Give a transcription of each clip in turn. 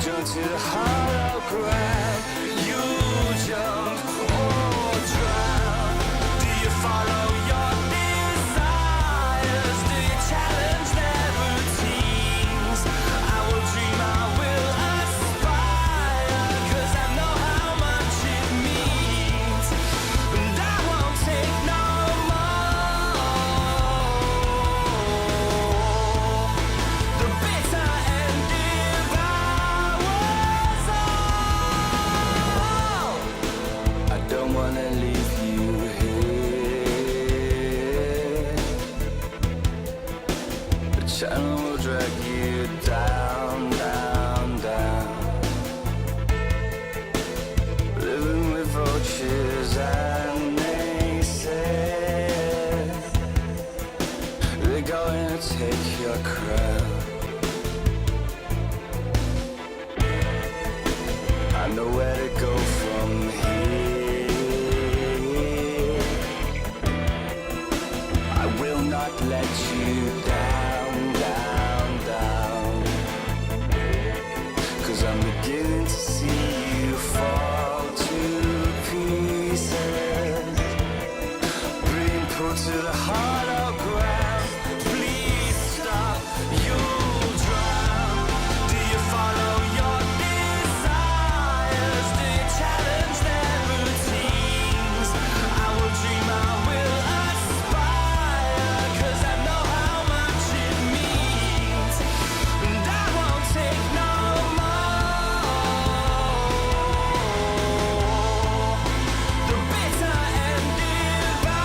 jump to the hollow ground. You jump or drown. Do you follow your desires? Do you challenge their routines? I will dream, I will aspire, 'cause I know how much it means. And I won't take no more. The bitter end if I was all. I don't wanna leave you here. The channel will drag you down, down, down. Living with vultures and naysayers. They're going to take your crown. I know where to go from here. I will not let you down, down, down. 'Cause I'm beginning to see you fall to pieces. Being pulled to the hollow ground. Please stop, you'll drown. Do you follow your desires? Do you challenge their routines? I will dream, I will aspire, 'cause I know how much it means. And I won't take no more. The bitter end if I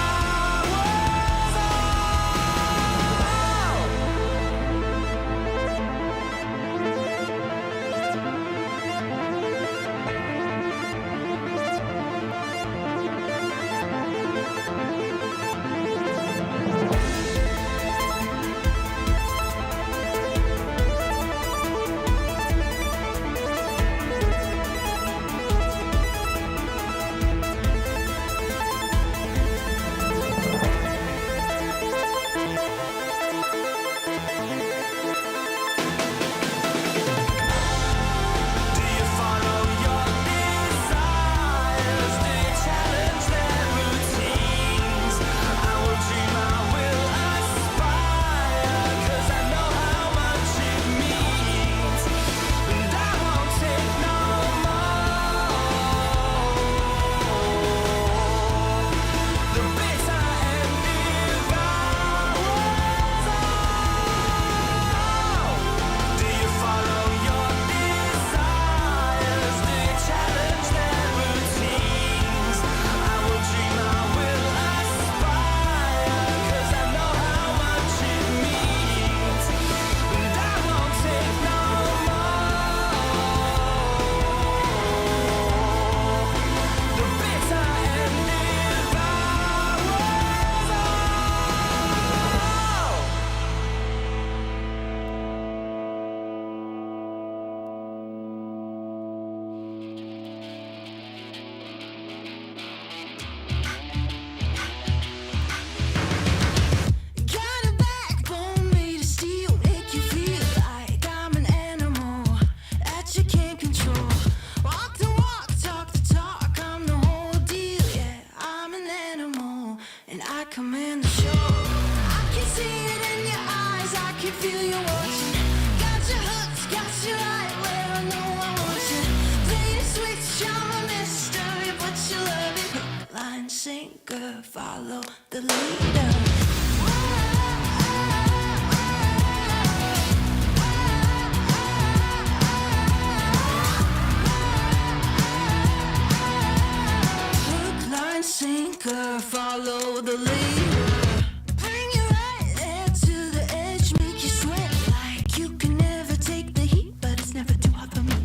was all. Do you follow your desires? Do you challenge their routines? I will dream, I will aspire, 'cause I know how much it means. And I won't take no more. The bitter end if I was all. Do you follow your desires? Do you challenge their routines? I will dream, I will aspire, 'cause I know how much it means. And I won't take no more. The bitter end if I was all. Got a backbone made of steel, make you feel like I'm an animal that you can't control. Walk the walk, talk the talk, I'm the whole deal. Yeah, I'm an animal and I command the show. I can see it in your eyes, I can feel you watching. Got your hooks, got you right where I know I want you. Play the switch, I'm a mystery, but you love it. Hook, line, sinker, follow the leader. Hook, line, sinker, follow the leader. Bring you right there to the edge, make you sweat like you can never take the heat, but it's never too hot for me.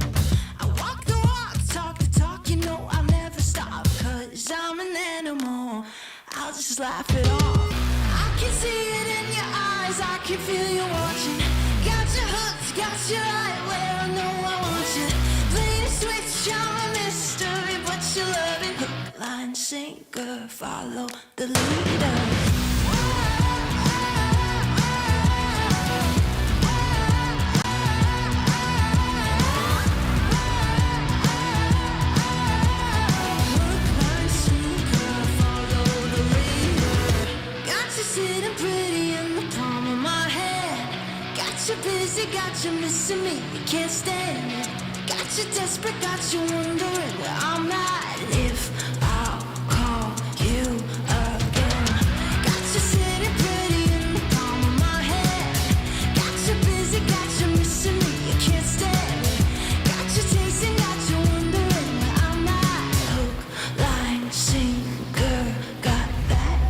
I walk the walk, talk the talk, you know I'll never stop, 'cause I'm an animal, I'll just laugh it off. I can see it in your eyes, I can feel you watching. Got your hooks, got you right where I know I want you. Play the switch, I'm a mystery, but you love it. Hook, line, sinker, follow the leader. missing me, you can't stand it. Got you desperate, got you wondering where I'm at. If I'll call you again. Got you sitting pretty in the palm of my hand. Got you busy, got you missing me, you can't stand it. Got you chasing, got you wondering where I'm at. Hook, line, sinker, got that.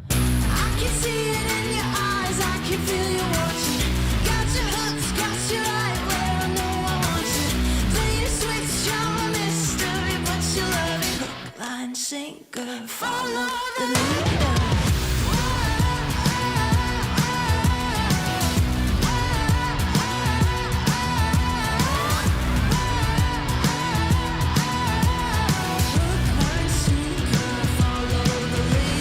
I can see it in your eyes, I can feel you watching. Got your hooks, got you right where I know I want you. Play the switch, you're a mystery, but you love it. Hook, line, sinker, follow the leader. Hook, line, sinker, follow the leader.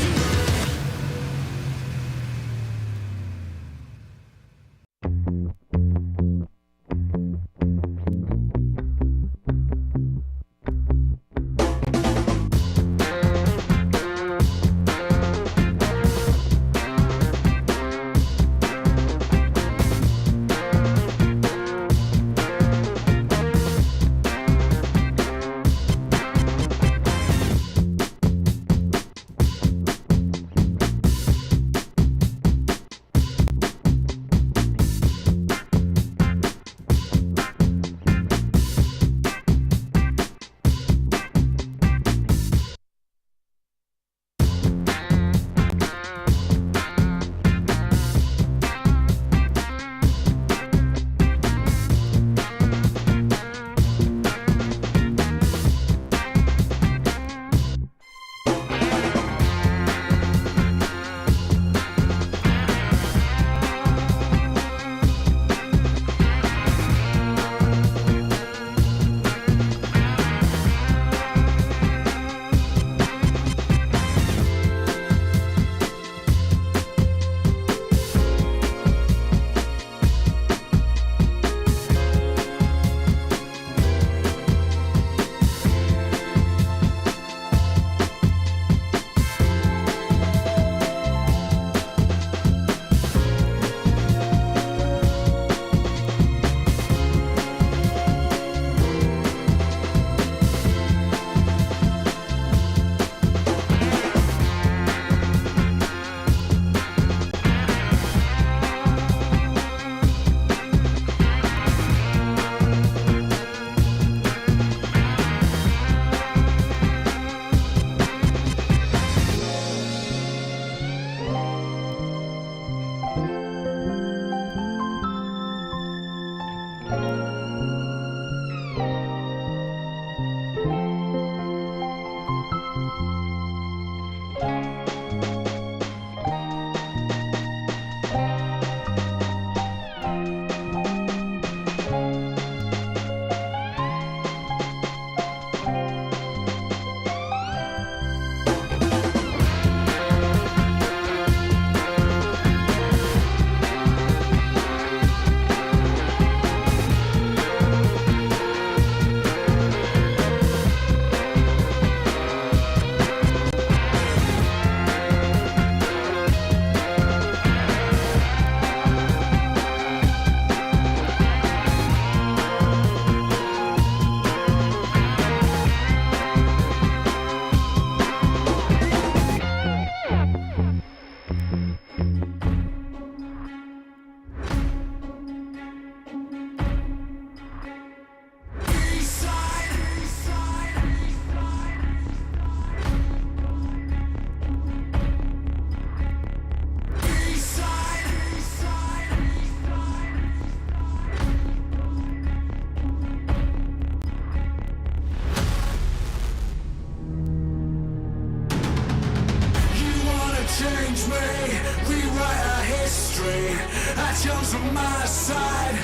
from my side,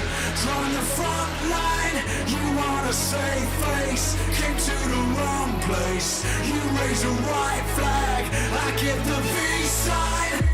drawing the front line. You want a safe face, came to the wrong place. You raise a white flag, I get the V side.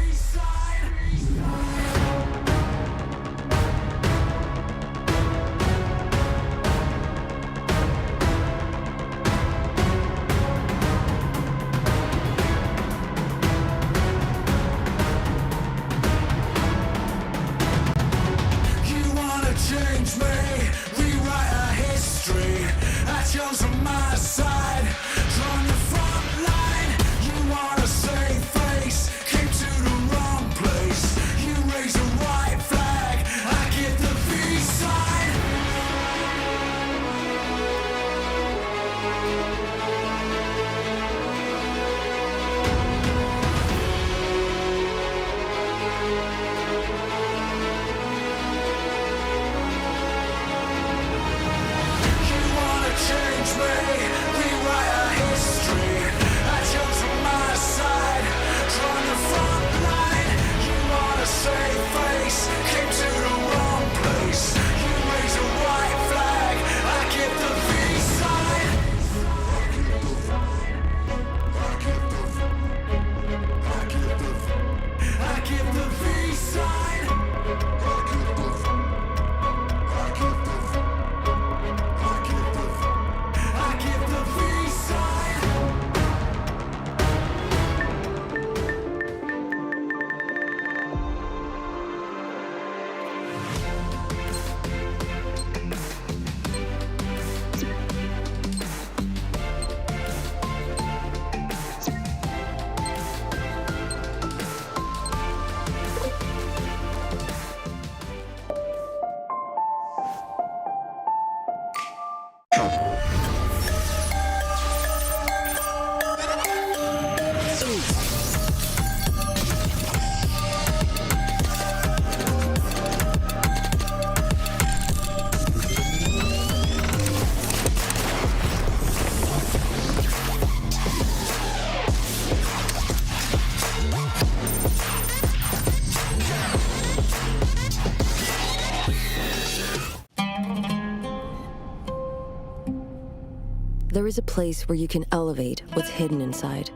There is a place where you can elevate what's hidden inside,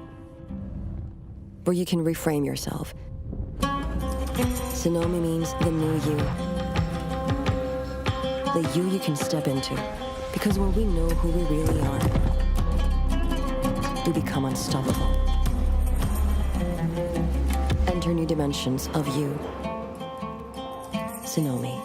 where you can reframe yourself. Sonomi means the new you. The you can step into. Because when we know who we really are, we become unstoppable. Enter new dimensions of you. Sonomi.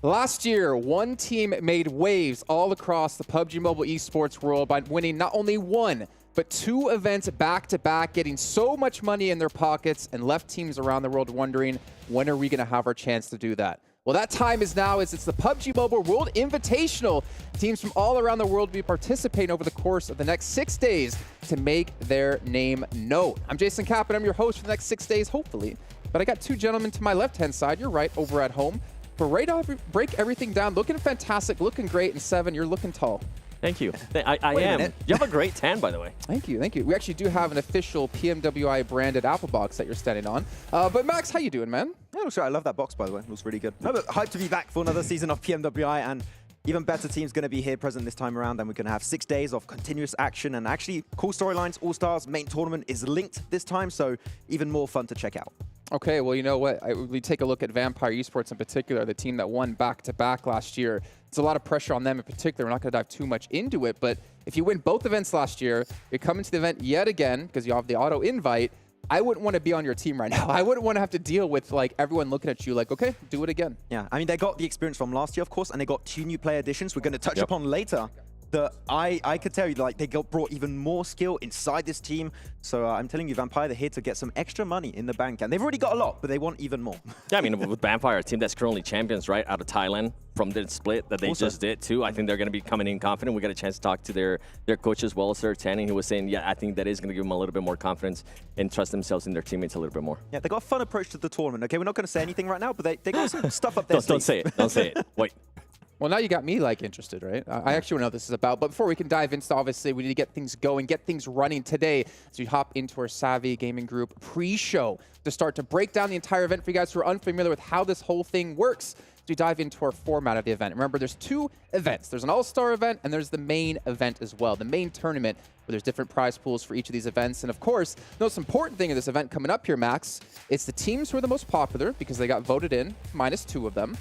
Last year, one team made waves all across the PUBG Mobile esports world by winning not only one, but two events back-to-back, getting so much money in their pockets and left teams around the world wondering, when are we going to have our chance to do that? Well, that time is now, as it's the PUBG Mobile World Invitational. Teams from all around the world will be participating over the course of the next 6 days to make their name known. I'm Jason Kapp, and I'm your host for the next 6 days, hopefully. But I got two gentlemen to my left-hand side. You're right, over at home. But right off, break everything down. Looking fantastic, looking great. And Seven, you're looking tall. Thank you. I am. You have a great tan, by the way. Thank you, thank you. We actually do have an official PMWI branded Apple box that you're standing on. But Max, how you doing, man? Yeah, it looks great. I love that box, by the way. It looks really good. No, but hyped to be back for another season of PMWI, and even better teams going to be here present this time around. And we're going to have 6 days of continuous action and actually cool storylines. All-Stars main tournament is linked this time, so even more fun to check out. Okay, well, you know what? We take a look at Vampire Esports in particular, the team that won back-to-back last year. It's a lot of pressure on them in particular. We're not going to dive too much into it, but if you win both events last year, you're coming to the event yet again because you have the auto invite. I wouldn't want to be on your team right now. I wouldn't want to have to deal with like everyone looking at you like, okay, do it again. Yeah, I mean, they got the experience from last year, of course, and they got 2 new player additions we're going to touch upon later. That I could tell you, like, they brought even more skill inside this team. So I'm telling you, Vampire, they're here to get some extra money in the bank. And they've already got a lot, but they want even more. Yeah, I mean, with Vampire, a team that's currently champions, right, out of Thailand from the split that they just did, too. I think they're going to be coming in confident. We got a chance to talk to their coach as well, Sir Tanning, who was saying, yeah, I think that is going to give them a little bit more confidence and trust themselves in their teammates a little bit more. Yeah, they got a fun approach to the tournament. Okay, we're not going to say anything right now, but they got some stuff up there. Don't say it. Don't say it. Wait. Well, now you got me, like, interested, right? I actually want to know what this is about. But before we can dive into, obviously, we need to get things going, get things running today as we hop into our Savvy Gaming Group pre-show to start to break down the entire event for you guys who are unfamiliar with how this whole thing works. As we dive into our format of the event. Remember, there's 2 events. There's an all-star event, and there's the main event as well, the main tournament, where there's different prize pools for each of these events. And, of course, the most important thing of this event coming up here, Max, it's the teams who are the most popular because they got voted in, -2 of them.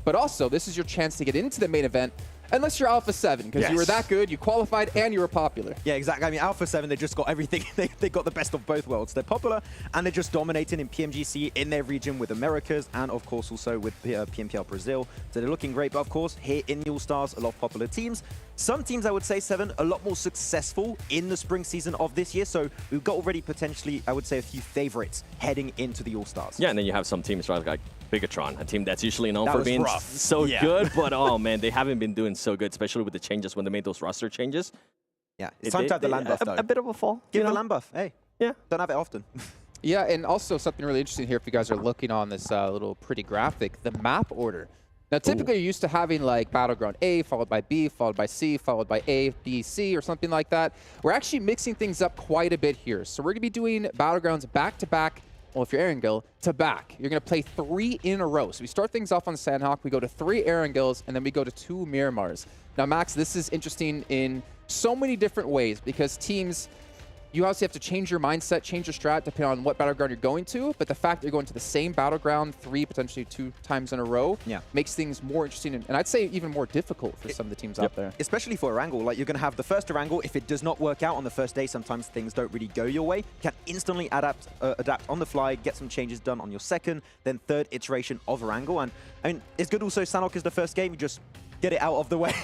But also, this is your chance to get into the main event Unless you're Alpha 7, because you were that good, you qualified, and you were popular. Yeah, exactly. I mean, Alpha 7, they just got everything. they got the best of both worlds. They're popular, and they're just dominating in PMGC in their region with Americas, and of course also with PMPL Brazil. So they're looking great. But of course, here in the All-Stars, a lot of popular teams. Some teams, I would say, 7, a lot more successful in the spring season of this year. So we've got already potentially, I would say, a few favorites heading into the All-Stars. Yeah, and then you have some teams, right, like Bigatron, a team that's usually known for being rough. so good, but oh man, they haven't been doing so good, especially with the changes when they made those roster changes. Yeah, it's time to have the land buff, though. A bit of a fall. Give the land buff. Hey, yeah, don't have it often. Yeah, and also something really interesting here, if you guys are looking on this little pretty graphic, the map order. Now, typically, you're used to having like Battleground A, followed by B, followed by C, followed by A, B, C, or something like that. We're actually mixing things up quite a bit here. So we're going to be doing Battlegrounds back-to-back. Well, if you're Erangel, to back. You're going to play 3 in a row. So we start things off on Sandhawk, we go to 3 Erangels, and then we go to 2 Miramars. Now, Max, this is interesting in so many different ways because teams, you obviously have to change your mindset, change your strat depending on what battleground you're going to, but the fact that you're going to the same battleground 3, potentially 2 times in a row makes things more interesting and I'd say even more difficult for some of the teams out there. Especially for Erangel, like you're going to have the first Erangel, if it does not work out on the first day, sometimes things don't really go your way, you can instantly adapt on the fly, get some changes done on your second, then third iteration of Erangel. And I mean, it's good also Sanhok is the first game, you just get it out of the way,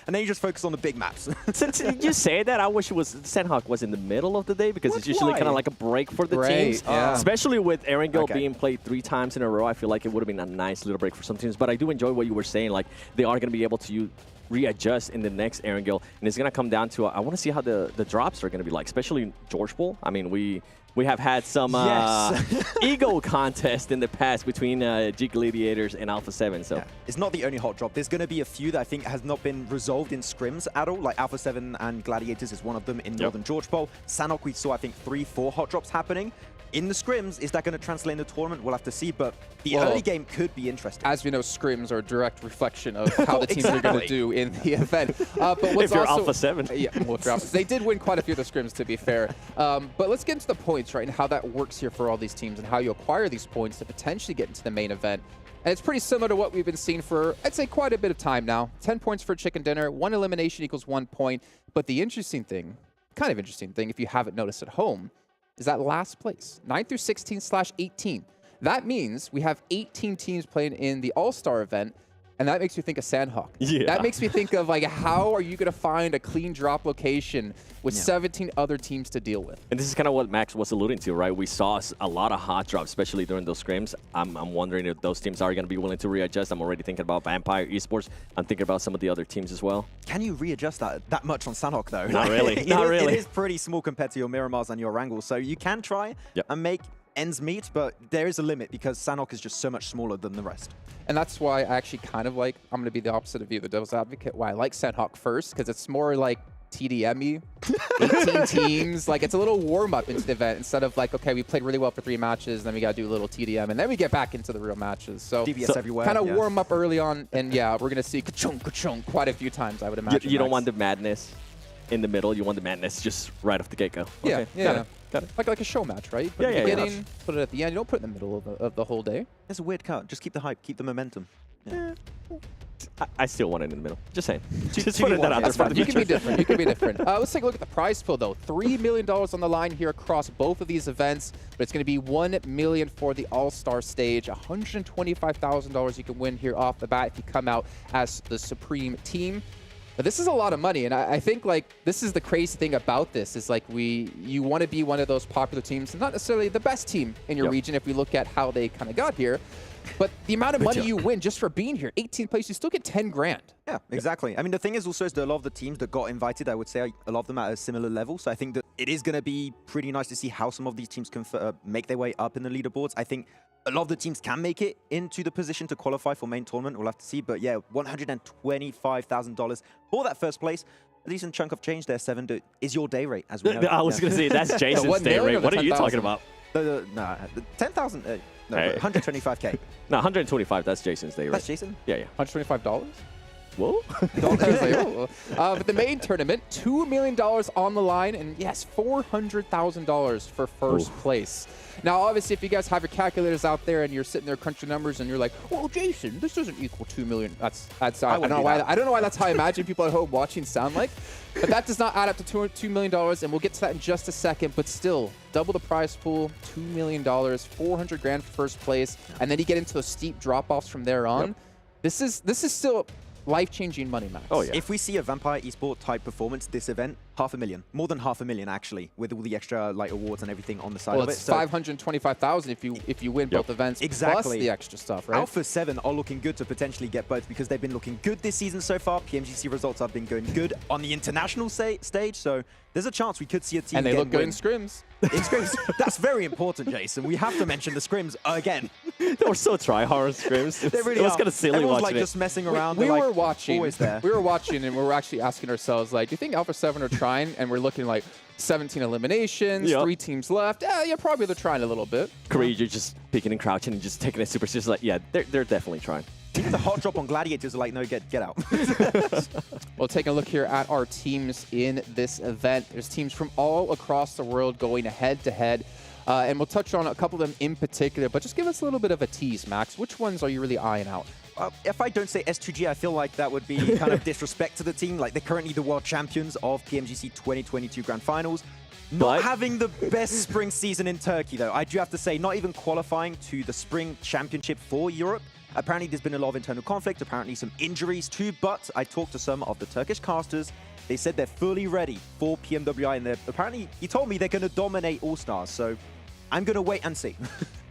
and then you just focus on the big maps. Since you say that, I wish it was Sandhawk was in the middle of the day because it's usually kind of like a break for the teams. Especially with Erangel being played 3 times in a row, I feel like it would have been a nice little break for some teams. But I do enjoy what you were saying, like they are going to be able to readjust in the next Erangel, and it's going to come down to I want to see how the drops are going to be like, especially George Bull. I mean, we have had some ego contest in the past between G Gladiators and Alpha 7. So it's not the only hot drop. There's going to be a few that I think has not been resolved in scrims at all. Like Alpha 7 and Gladiators is one of them in Northern George Bowl. Sanhok, we saw, I think, 3, 4 hot drops happening. In the scrims, is that going to translate in the tournament? We'll have to see, but the early game could be interesting. As we know, scrims are a direct reflection of how the teams are going to do in the event. But what's if you're Alpha 7. Yeah, well, if you're Alpha, they did win quite a few of the scrims, to be fair. But let's get into the points, right, and how that works here for all these teams and how you acquire these points to potentially get into the main event. And it's pretty similar to what we've been seeing for, I'd say, quite a bit of time now. 10 points for chicken dinner, 1 elimination equals 1 point. But the interesting thing, kind of interesting thing, if you haven't noticed at home, is that last place, 9 through 16/18. That means we have 18 teams playing in the All-Star event, and that makes me think of Sandhawk. Yeah. That makes me think of, like, how are you going to find a clean drop location with 17 other teams to deal with? And this is kind of what Max was alluding to, right? We saw a lot of hot drops, especially during those scrims. I'm wondering if those teams are going to be willing to readjust. I'm already thinking about Vampire Esports. I'm thinking about some of the other teams as well. Can you readjust that much on Sanhok, though? Not really. Not really. It is pretty small compared to your Miramars and your Erangel, so you can try and make ends meet, but there is a limit because Sanhok is just so much smaller than the rest. And that's why I actually kind of like, I'm going to be the opposite of you, the devil's advocate, why I like Sandhawk first, because it's more like TDM-y, 18 teams. Like, it's a little warm-up into the event instead of like, okay, we played really well for 3 matches, then we got to do a little TDM, and then we get back into the real matches. So, DBS everywhere. Kind of warm up early on, and yeah, we're going to see ka-chunk, ka-chunk quite a few times, I would imagine. You don't want the madness in the middle. You want the madness just right off the get-go. Yeah, okay. yeah. Got it. Like a show match, right? Put it at the beginning, put it at the end. You don't put it in the middle of the whole day. It's a weird cut. Just keep the hype, keep the momentum. Yeah. I still want it in the middle. Just saying. Just putting that out there. That's fine. You can be different. You can be different. Let's take a look at the prize pool, though. $3 million on the line here across both of these events, but it's going to be $1 million for the All-Star stage. $125,000 you can win here off the bat if you come out as the Supreme Team. But this is a lot of money, and I think, like, this is the crazy thing about this, is like you want to be one of those popular teams, and not necessarily the best team in your region if we look at how they kind of got here. But the amount of money you win just for being here, 18th place, you still get 10 grand. Yeah, exactly. I mean, the thing is also is that a lot of the teams that got invited, I would say a lot of them at a similar level. So I think that it is going to be pretty nice to see how some of these teams can make their way up in the leaderboards. I think a lot of the teams can make it into the position to qualify for main tournament. We'll have to see. But yeah, $125,000 for that first place. A decent chunk of change there, 7. Is your day rate, as we know. I was going to say, that's Jason's day rate. What are you talking about? No, 10,000. No, 125K. No, 125. That's Jason's day rate. That's Jason? Yeah. $125? whoa. But the main tournament, $2 million on the line, and yes, $400,000 for first place. Now, obviously, if you guys have your calculators out there and you're sitting there crunching numbers and you're like, well, Jason, this doesn't equal $2 million. I don't know why that's how I imagine people at home watching sound like. But that does not add up to $2 million, and we'll get to that in just a second. But still, double the prize pool, $2 million, $400,000 for first place, and then you get into those steep drop-offs from there on. Yep. This is still life-changing money, Max. Oh, yeah. If we see a Vampire Esport type performance this event, $500,000, more than $500,000 actually, with all the extra like awards and everything on the side of it. Well, it's $525,000 if you win both events, plus the extra stuff, right? Alpha 7 are looking good to potentially get both because they've been looking good this season so far. PMGC results have been going good on the international stage, so there's a chance we could see a team. And they look good in scrims. In scrims, that's very important, Jason. We have to mention the scrims again. They were so try-hard scrims. They really it was are. kind of silly Everyone's watching like just messing around. We were like, watching. Always there. We were watching, and we were actually asking ourselves, like, do you think Alpha 7 are trying? And we're looking like 17 eliminations, 3 teams left. Yeah, probably they're trying a little bit. Korea, you're just picking and crouching and just taking it super serious. Like, yeah, they're definitely trying. Even the hot drop on Gladiators are like, no, get out. Well, taking a look here at our teams in this event. There's teams from all across the world going head-to-head. And we'll touch on a couple of them in particular, but just give us a little bit of a tease, Max. Which ones are you really eyeing out? If I don't say S2G, I feel like that would be kind of disrespect to the team. Like, they're currently the world champions of PMGC 2022 Grand Finals. Not having the best spring season in Turkey, though. I do have to say, not even qualifying to the spring championship for Europe. Apparently, there's been a lot of internal conflict, apparently some injuries too, but I talked to some of the Turkish casters. They said they're fully ready for PMWI, and apparently, he told me they're going to dominate All-Stars, so I'm going to wait and see.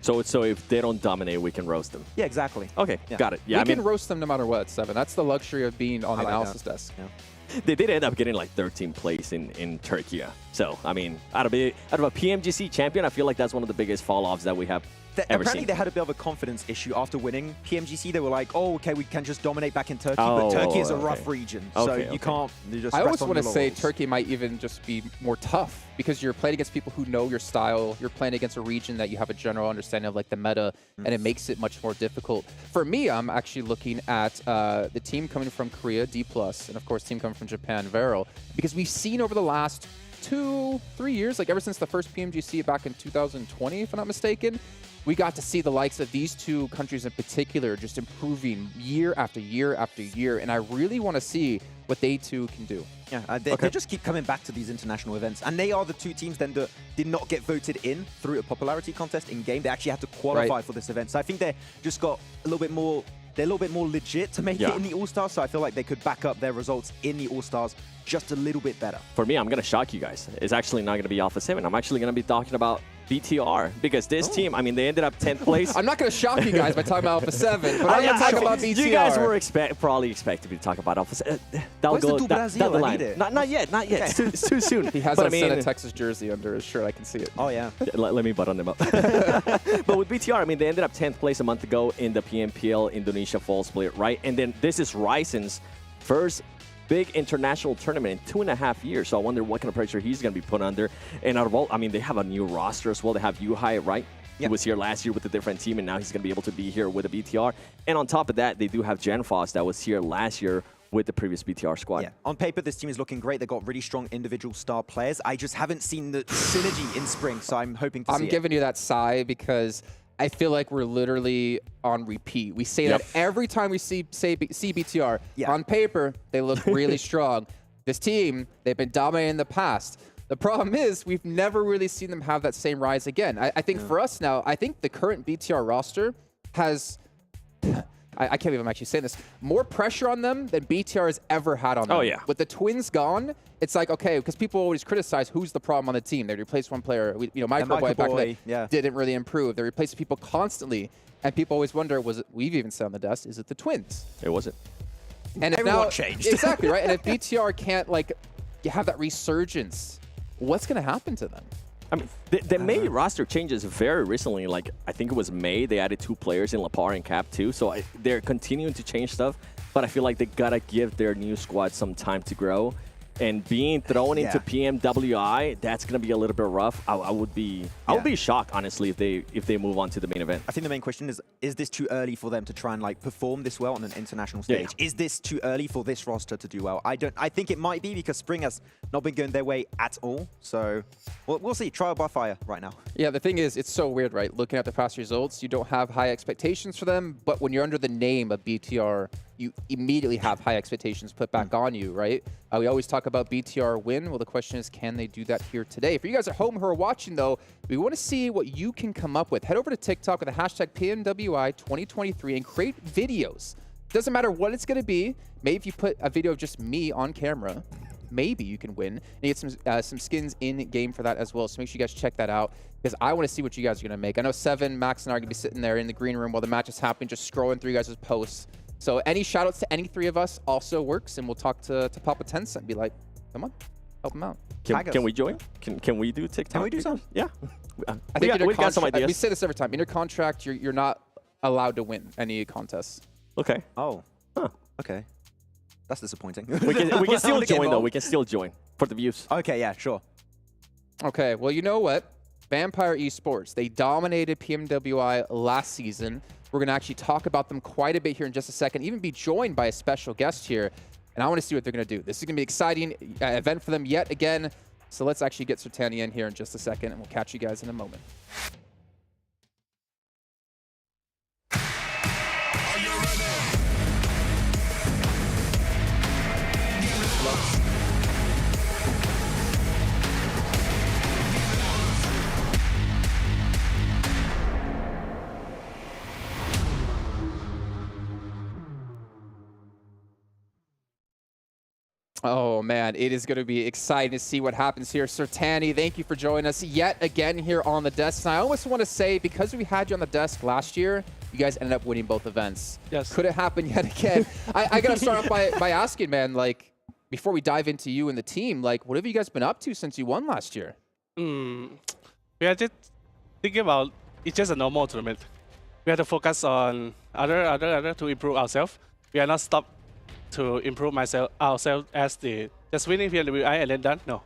So if they don't dominate, we can roast them. Yeah, exactly. Okay, got it. Yeah, we can roast them no matter what, Seven. That's the luxury of being on the analysis desk. Yeah. They did end up getting like 13th place in Turkey. So, I mean, out of a PMGC champion, I feel like that's one of the biggest fall-offs that we have apparently they had a bit of a confidence issue after winning PMGC. They were like, oh, okay, we can just dominate back in Turkey, but Turkey is a rough region, so you can't just I always want to say laurels. Turkey might even just be more tough because you're playing against people who know your style. You're playing against a region that you have a general understanding of, like the meta, and it makes it much more difficult. For me, I'm actually looking at the team coming from Korea, D+, and of course, team coming from Japan, Vero, because we've seen over the last 2-3 years, like ever since the first PMGC back in 2020, if I'm not mistaken, we got to see the likes of these two countries in particular just improving year after year after year, and I really want to see what they two can do. Yeah, they just keep coming back to these international events, and they are the two teams then that did not get voted in through a popularity contest in-game. They actually had to qualify for this event, so I think they just got a little bit more... They're a little bit more legit to make it in the All-Stars, so I feel like they could back up their results in the All-Stars just a little bit better. For me, I'm going to shock you guys. It's actually not going to be Alpha 7. I'm actually going to be talking about BTR, because this team, I mean, they ended up 10th place. I'm not going to shock you guys by talking about Alpha 7, but I'm going to talk about BTR. You guys were probably expecting me to talk about Alpha 7. That'll go down the line. Not yet. Okay. It's too soon. He has a Senna Texas jersey under his shirt. I can see it. Oh, yeah. Let me button them up. But with BTR, I mean, they ended up 10th place a month ago in the PMPL Indonesia Fall Split, right? And then this is Ryzen's first big international tournament in 2.5 years. So I wonder what kind of pressure he's going to be put under. And out of all, I mean, they have a new roster as well. They have Yuhai, right? Yep. He was here last year with a different team, and now he's going to be able to be here with a BTR. And on top of that, they do have Genfos that was here last year with the previous BTR squad. Yeah, on paper, this team is looking great. They've got really strong individual star players. I just haven't seen the synergy in spring, so I'm hoping to see it. I'm giving you that sigh because I feel like we're literally on repeat. We say that every time we see BTR. On paper, they look really strong. This team, they've been dominating in the past. The problem is we've never really seen them have that same rise again. I think for us now, I think the current BTR roster has... I can't believe I'm actually saying this. More pressure on them than BTR has ever had on them. Oh, yeah. With the twins gone, it's like, okay, because people always criticize who's the problem on the team. They replaced one player. Microboy back then didn't really improve. They replaced people constantly, and people always wonder, we've even said on the desk, is it the twins? It wasn't. And if Everyone now, changed. Exactly, right? And if BTR can't, like, have that resurgence, what's going to happen to them? I mean, the May roster changes very recently. Like, I think it was May, they added 2 players in Lapar and Cap too. So they're continuing to change stuff, but I feel like they gotta give their new squad some time to grow. and being thrown into Yeah. PMWI, that's going to be a little bit rough. I would be shocked, honestly, if they move on to the main event. I think the main question is this too early for them to try and like perform this well on an international stage? Yeah. Is this too early for this roster to do well? I think it might be, because spring has not been going their way at all. So we'll see. Trial by fire right now. Yeah, the thing is, it's so weird, right? Looking at the past results, you don't have high expectations for them, but when you're under the name of BTR, you immediately have high expectations put back on you, right? We always talk about BTR win. Well, the question is, can they do that here today? For you guys at home who are watching, though, we want to see what you can come up with. Head over to TikTok with the hashtag PMWI2023 and create videos. Doesn't matter what it's going to be. Maybe if you put a video of just me on camera, maybe you can win. And you get some skins in game for that as well. So make sure you guys check that out, because I want to see what you guys are going to make. I know Seven, Max, and I are going to be sitting there in the green room while the match is happening, just scrolling through you guys' posts. So any shout outs to any three of us also works, and we'll talk to Papa Tencent and be like, come on, help him out. Can we join? Can we do TikTok? Can we do some? Yeah. I think we got some ideas. We say this every time. In your contract, you're not allowed to win any contests. Okay. Oh. Okay. That's disappointing. We can still join, though. We can still join for the views. Okay, yeah, sure. Okay, well, you know what? Vampire Esports, they dominated PMWI last season. We're going to actually talk about them quite a bit here in just a second, even be joined by a special guest here. And I want to see what they're going to do. This is going to be an exciting event for them yet again. So let's actually get Sertania in here in just a second, and we'll catch you guys in a moment. Oh, man, it is going to be exciting to see what happens here. Sertani, thank you for joining us yet again here on the desk. And I almost want to say, because we had you on the desk last year, you guys ended up winning both events. Yes. Could it happen yet again? I got to start off by asking, man, like, before we dive into you and the team, like, what have you guys been up to since you won last year? We are just thinking about it's just a normal tournament. We have to focus on other to improve ourselves. We are not stopped to improve ourselves as the just winning PMWI and then done. No.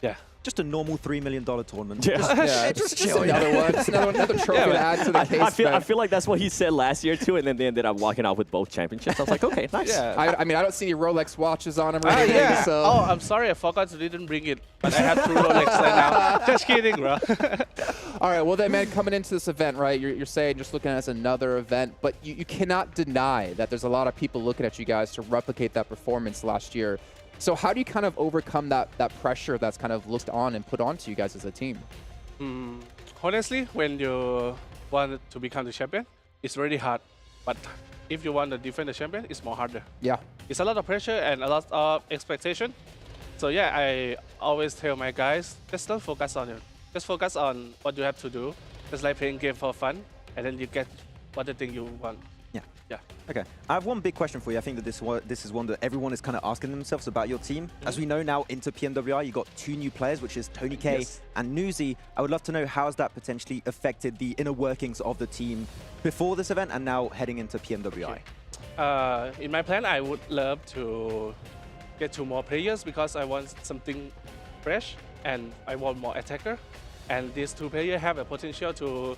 Yeah. Just a normal $3 million tournament. Yeah, Just just chill. another one. Just another trophy to add to the case. I feel like that's what he said last year, too, and then they ended up walking out with both championships. I was like, okay, nice. Yeah. I mean, I don't see any Rolex watches on him or anything, Yeah. so... Oh, I'm sorry. I forgot to didn't bring it. But I have two Rolex right now. Just kidding, bro. All right, well then, man, coming into this event, right, you're saying just looking at it as another event, but you cannot deny that there's a lot of people looking at you guys to replicate that performance last year. So how do you kind of overcome that pressure that's kind of looked on and put onto you guys as a team? Honestly, when you want to become the champion, it's really hard. But if you want to defend the champion, it's more harder. Yeah. It's a lot of pressure and a lot of expectation. So yeah, I always tell my guys, just don't focus on it. Just focus on what you have to do. Just like playing game for fun, and then you get what the thing you want. Yeah. Yeah. Okay, I have one big question for you. I think that this is one that everyone is kind of asking themselves about your team. As we know now, into PMWI, you got two new players, which is Tony K and Nuzi. I would love to know, how has that potentially affected the inner workings of the team before this event and now heading into PMWI? Okay. In my plan, I would love to get two more players because I want something fresh and I want more attacker. And these two players have a potential to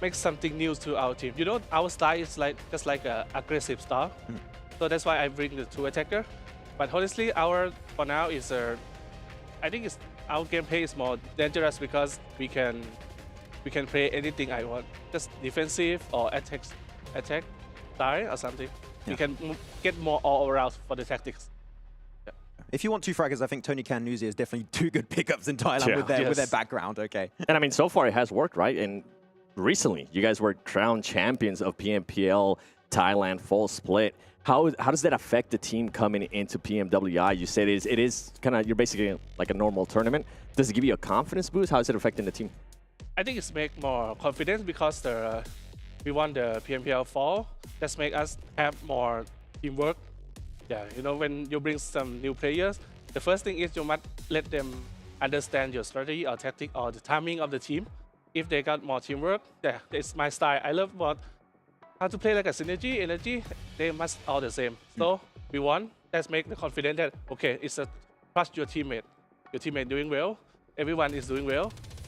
make something new to our team. You know, our style is just like an aggressive style. So that's why I bring the two attacker. But honestly, for now is I think our gameplay is more dangerous because we can play anything I want, just defensive or attack style or something. Yeah. We can get more all around for the tactics. If you want two fraggers, I think Tony K and Nuzi is definitely two good pickups in Thailand with their background. Okay. And I mean, so far it has worked, right? And recently, you guys were crowned champions of PMPL Thailand full split. How does that affect the team coming into PMWI? You said it is kind of, you're basically like a normal tournament. Does it give you a confidence boost? How is it affecting the team? I think it's make more confidence because we won the PMPL fall. That's make us have more teamwork. Yeah, you know, when you bring some new players, the first thing is you must let them understand your strategy or tactic or the timing of the team. If they got more teamwork, yeah, it's my style. I love how to play like a synergy, energy. They must all the same. So we won. Let's make the confidence that, okay, it's a trust your teammate. Your teammate doing well. Everyone is doing well.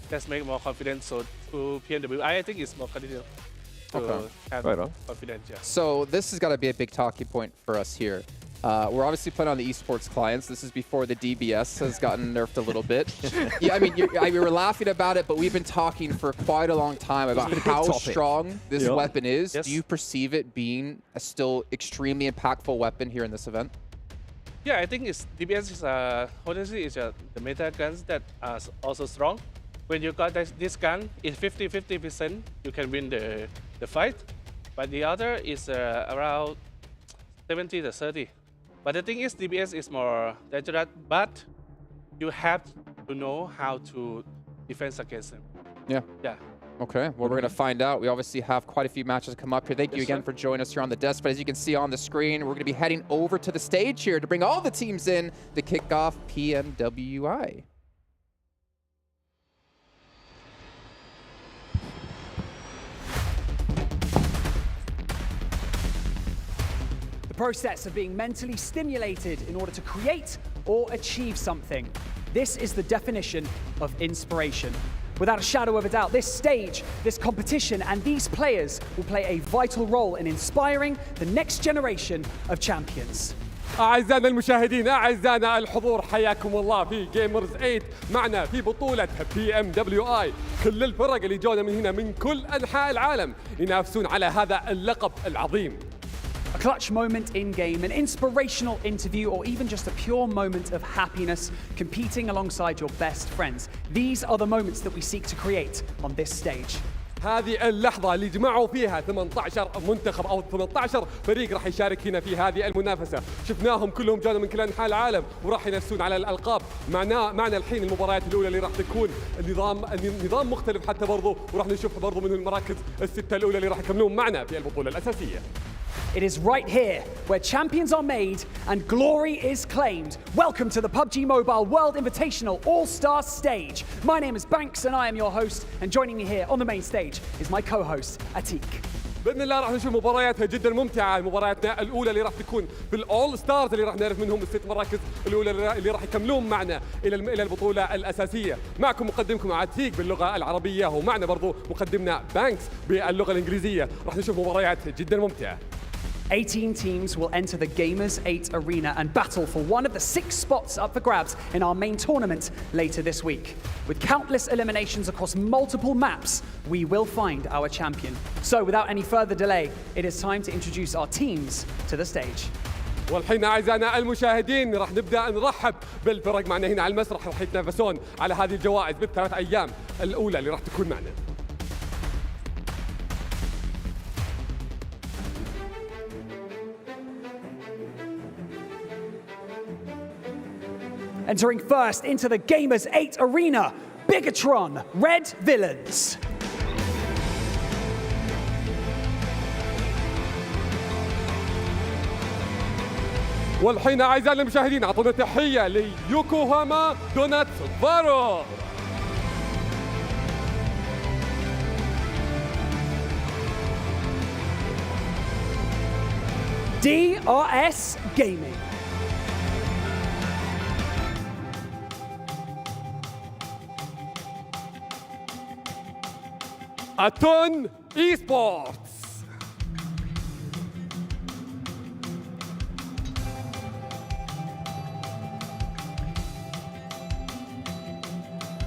That's make more confidence. So to PMWI, I think it's more confident to Okay. have Right on. confidence. Yeah. So this has got to be a big talking point for us here. We're obviously playing on the esports clients. This is before the DBS has gotten nerfed a little bit. Yeah, I mean, we were laughing about it, but we've been talking for quite a long time about been a big how topic. strong this Yep. weapon is. Yes. Do you perceive it being a still extremely impactful weapon here in this event? Yeah, I think it's DBS is honestly is the meta guns that are also strong. When you got this gun, it's 50-50%. You can win the fight, but the other is around 70-30. But the thing is, DBS is more dangerous, but you have to know how to defend against them. Yeah. Yeah. Okay, well, we're going to find out. We obviously have quite a few matches come up here. Thank you Yes, again sir. for joining us here on the desk. But as you can see on the screen, we're going to be heading over to the stage here to bring all the teams in to kick off PMWI. The process of being mentally stimulated in order to create or achieve something. This is the definition of inspiration. Without a shadow of a doubt, this stage, this competition, and these players will play a vital role in inspiring the next generation of champions. أعزائنا المشاهدين أعزائنا الحضور حياكم الله في جيمرز 8 معنا في بطولة PMWI. كل الفرق اللي جونا من هنا من كل أنحاء العالم ينافسون على هذا اللقب العظيم. A clutch moment in game, an inspirational interview, or even just a pure moment of happiness competing alongside your best friends. These are the moments that we seek to create on this stage. هذه اللحظة اللي جمعوا فيها 18 منتخب أو 18 فريق راح يشارك هنا في هذه المنافسة. شفناهم كلهم جانا من كل أنحاء العالم وراح ينافسون على الألقاب. معنا الحين المباريات الأولى اللي راح تكون النظام مختلف حتى برضو وراح نشوف برضو من المراكز الستة الأولى اللي راح يكملون معنا في البطولة الأساسية. It is right here where champions are made and glory is claimed. Welcome to the PUBG Mobile World Invitational All-Star Stage. My name is Banks and I am your host, and joining me here on the main stage is my co-host, Atik. باذن الله راح نشوف مباريات جدا ممتعه. مبارياتنا الاولى اللي راح تكون بالاول ستارز اللي راح نعرف منهم الست مراكز الاولى اللي راح يكملون معنا الى البطوله الاساسيه. معكم مقدمكم عتيق باللغه العربيه ومعنا برضو مقدمنا بانكس باللغه الانجليزيه. راح نشوف مباريات جدا ممتعه. 18 teams will enter the Gamers8 arena and battle for one of the 6 spots up for grabs in our main tournament later this week. With countless eliminations across multiple maps, we will find our champion. So without any further delay, it is time to introduce our teams to the stage. والحين اعزائنا المشاهدين راح نبدا نرحب بالفرق معنا هنا على المسرح راح يتنافسون على هذه الجوائز بالثلاث ايام الاولى اللي راح تكون معنا. Entering first into the Gamers8 arena, Bigatron, Red Villains. والحين اعزائنا المشاهدين اعطونا تحيه ليوكوهاما دونات فارو. DRS Gaming. أتون Esports.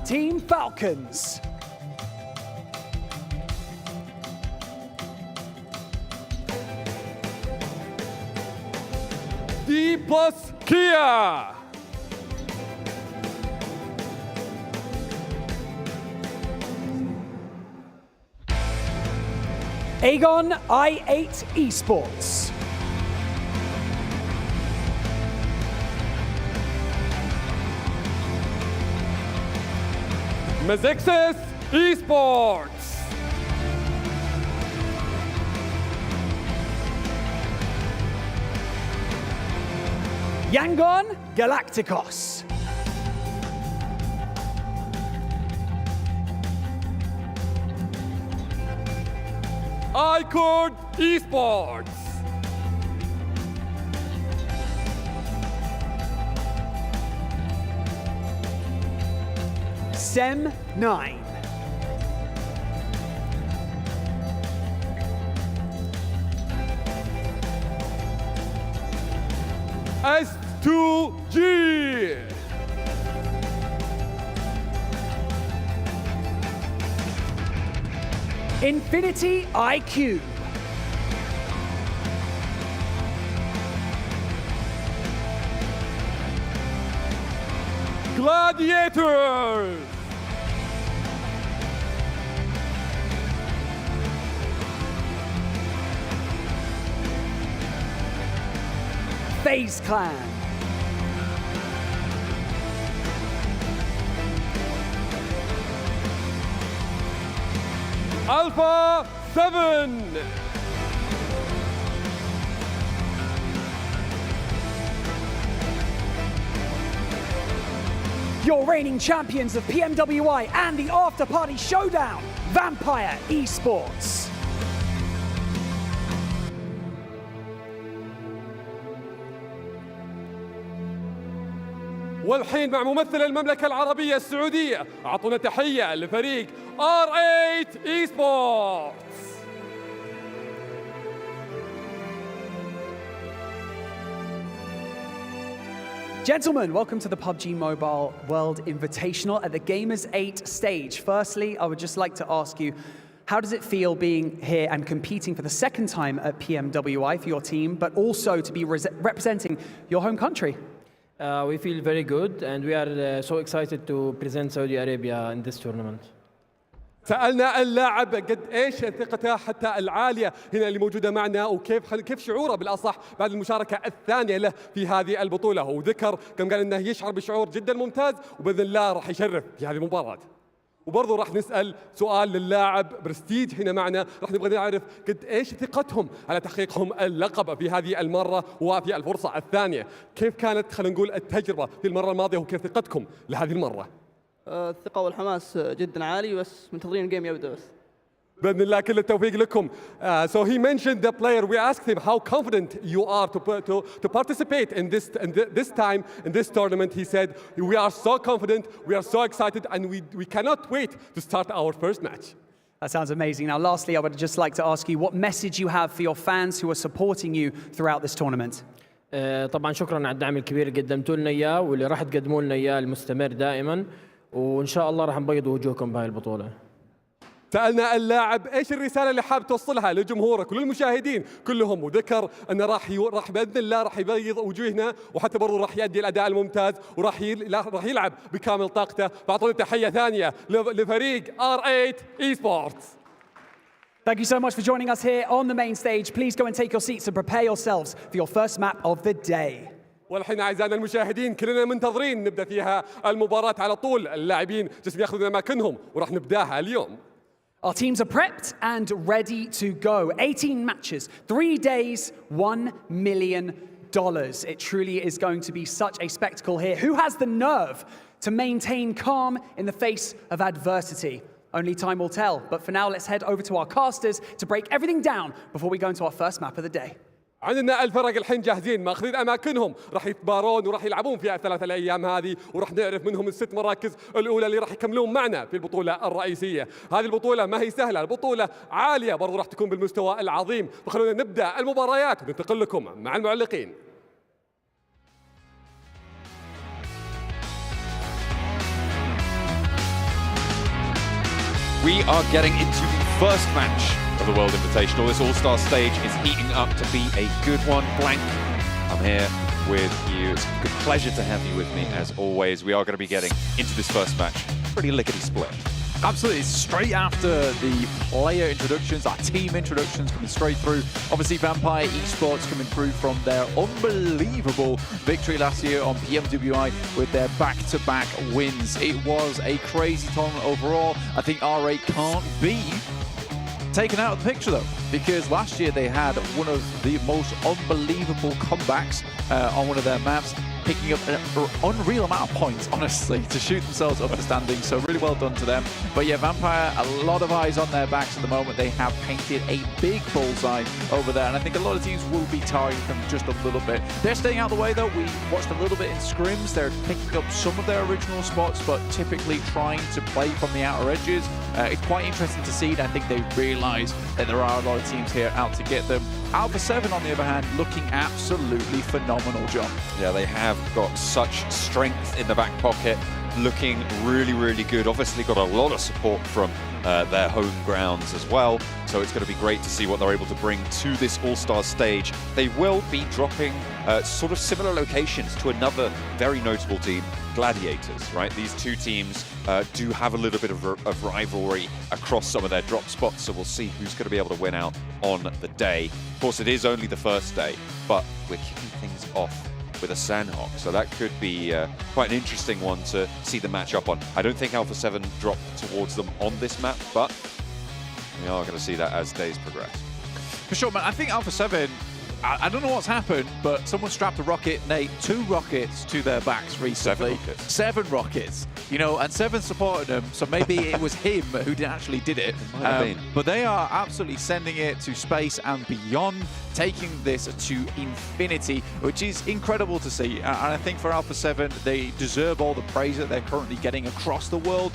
Team Falcons. D plus Kia. Aegon i8 Esports. Mazexis Esports. Yangon Galacticos. iCord Esports. Sem 9. S2G. Infinity IQ. Gladiators. FaZe Clan. Alpha 7. Your reigning champions of PMWI and the After Party Showdown, Vampire Esports. والحين مع ممثل المملكة العربية السعودية، أعطونا تحية لفريق R8 Esports. Gentlemen, welcome to the PUBG Mobile World Invitational at the Gamers8 stage. Firstly, I would just like to ask you, how does it feel being here and competing for the second time at PMWI for your team, but also to be representing your home country? We feel very good, and we are so excited to present Saudi Arabia in this tournament. سألنا اللاعب قد ايش ثقته حتى العالية هنا اللي موجودة معنا، وكيف شعوره بالأصح بعد المشاركة الثانية له في هذه البطولة، وذكر كم قال انه يشعر بشعور جدا ممتاز وبإذن الله راح يشرف في هذه المباراة. وبرضه راح نسأل سؤال للاعب برستيج هنا معنا، راح نبغى نعرف قد ايش ثقتهم على تحقيقهم اللقب في هذه المرة وفي الفرصة الثانية. كيف كانت خلينا نقول التجربة في المرة الماضية وكيف ثقتكم لهذه المرة؟ الثقة والحماس جدا عالي، بس منتظرين الجيم يبدأ بس. بإذن الله كل التوفيق لكم. So he mentioned the player. We asked him how confident you are to participate in this time in this tournament. He said we are so confident, we are so excited, and we cannot wait to start our first match. That sounds amazing. Now, lastly, I would just like to ask you what message you have for your fans who are supporting you throughout this tournament. طبعا شكرا على الدعم الكبير اللي قدمتوا لنا اياه واللي راح تقدموا لنا اياه المستمر دائما، وان شاء الله راح نبيض وجوهكم بهاي البطولة. سألنا اللاعب ايش الرسالة اللي حاب توصلها لجمهورك وللمشاهدين كلهم، وذكر انه راح باذن الله راح يبيض وجوهنا، وحتى برضه راح يؤدي الاداء الممتاز وراح يلعب بكامل طاقته. فاعطونا تحية ثانية لفريق R8 Esports. Thank you so much for joining us here on the main stage. Please go and take your seats and prepare yourselves for your first map of the day. والحين أعزائنا المشاهدين كلنا منتظرين نبدأ فيها المباراة على طول. اللاعبين جالسين ياخذون أماكنهم وراح نبداها اليوم. Our teams are prepped and ready to go. 18 matches, 3 days, $1 million. It truly is going to be such a spectacle here. Who has the nerve to maintain calm in the face of adversity? Only time will tell. But for now, let's head over to our casters to break everything down before we go into our first map of the day. عندنا الفرق الحين جاهزين ماخذين اماكنهم، راح يتبارون وراح يلعبون في الثلاث الايام هذه، وراح نعرف منهم الست مراكز الاولى اللي راح يكملون معنا في البطوله الرئيسيه. هذه البطوله ما هي سهله، البطوله عاليه برضو راح تكون بالمستوى العظيم. فخلونا نبدا المباريات وننتقل لكم مع المعلقين. We are getting into the first match of the World Invitational. This all-star stage is heating up to be a good one. Blank, I'm here with you. It's a good pleasure to have you with me, as always. We are going to be getting into this first match. Pretty lickety-split. Absolutely, straight after the player introductions, our team introductions coming straight through. Obviously, Vampire Esports coming through from their unbelievable victory last year on PMWI with their back-to-back wins. It was a crazy tournament overall. I think R8 can't be taken out of the picture though, because last year they had one of the most unbelievable comebacks on one of their maps. picking up an unreal amount of points, honestly, to shoot themselves up the standings. So really well done to them. But yeah, Vampire, a lot of eyes on their backs at the moment. They have painted a big bullseye over there, and I think a lot of teams will be targeting them just a little bit. They're staying out of the way, though. We watched a little bit in scrims. They're picking up some of their original spots, but typically trying to play from the outer edges. It's quite interesting to see, and I think they realise that there are a lot of teams here out to get them. Alpha 7, on the other hand, looking absolutely phenomenal, John. Yeah, they have got such strength in the back pocket, looking really, really good. Obviously got a lot of support from their home grounds as well, so it's going to be great to see what they're able to bring to this All-Star stage. They will be dropping sort of similar locations to another very notable team, Gladiators, right? These two teams do have a little bit of rivalry across some of their drop spots, so we'll see who's going to be able to win out on the day. Of course, it is only the first day, but we're kicking things off with a Sandhawk, so that could be quite an interesting one to see the match up on. I don't think Alpha 7 drop towards them on this map, but we are going to see that as days progress. For sure, man. I think Alpha 7, I don't know what's happened, but someone strapped a rocket, Nate, 2 rockets to their backs recently. 7 rockets. 7 rockets. You know, and 7 supported them, so maybe it was him who actually did it. But they are absolutely sending it to space and beyond, taking this to infinity, which is incredible to see. And I think for Alpha 7, they deserve all the praise that they're currently getting across the world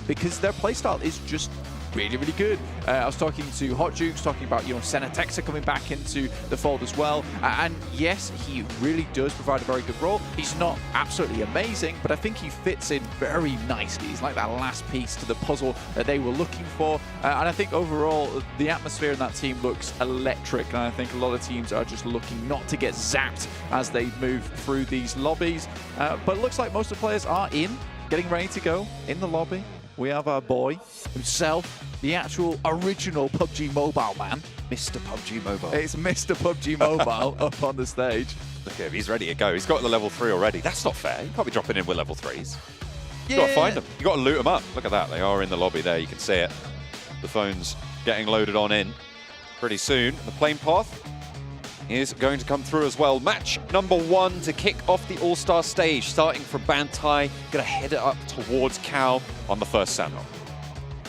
because their playstyle is just really, really good. I was talking to Hot Jukes, talking about, you know, Senatexa coming back into the fold as well. And yes, he really does provide a very good role. He's not absolutely amazing, but I think he fits in very nicely. He's like that last piece to the puzzle that they were looking for. And I think overall, the atmosphere in that team looks electric. And I think a lot of teams are just looking not to get zapped as they move through these lobbies. But it looks like most of the players are getting ready to go in the lobby. We have our boy himself, the actual original PUBG Mobile man. Mr. PUBG Mobile. It's Mr. PUBG Mobile up on the stage. Look at him, he's ready to go. He's got the level 3 already. That's not fair. You can't be dropping in with level 3s. You've got to find them. You've got to loot them up. Look at that. They are in the lobby there. You can see it. The phone's getting loaded on in pretty soon. The plane path is going to come through as well. Match number 1 to kick off the All-Star stage, starting from Bantai. Going to head it up towards Cal on the first Sandhawk.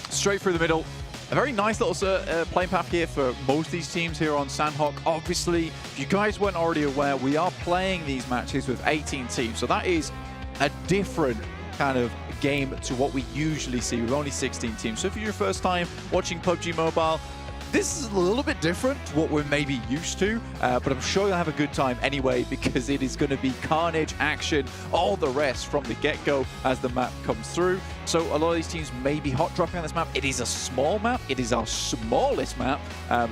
Straight through the middle. A very nice little plane path here for most of these teams here on Sandhawk. Obviously, if you guys weren't already aware, we are playing these matches with 18 teams. So that is a different kind of game to what we usually see with only 16 teams. So if you're your first time watching PUBG Mobile, this is a little bit different to what we're maybe used to, but I'm sure you'll have a good time anyway because it is going to be carnage, action, all the rest from the get-go as the map comes through. So a lot of these teams may be hot dropping on this map. It is a small map. It is our smallest map.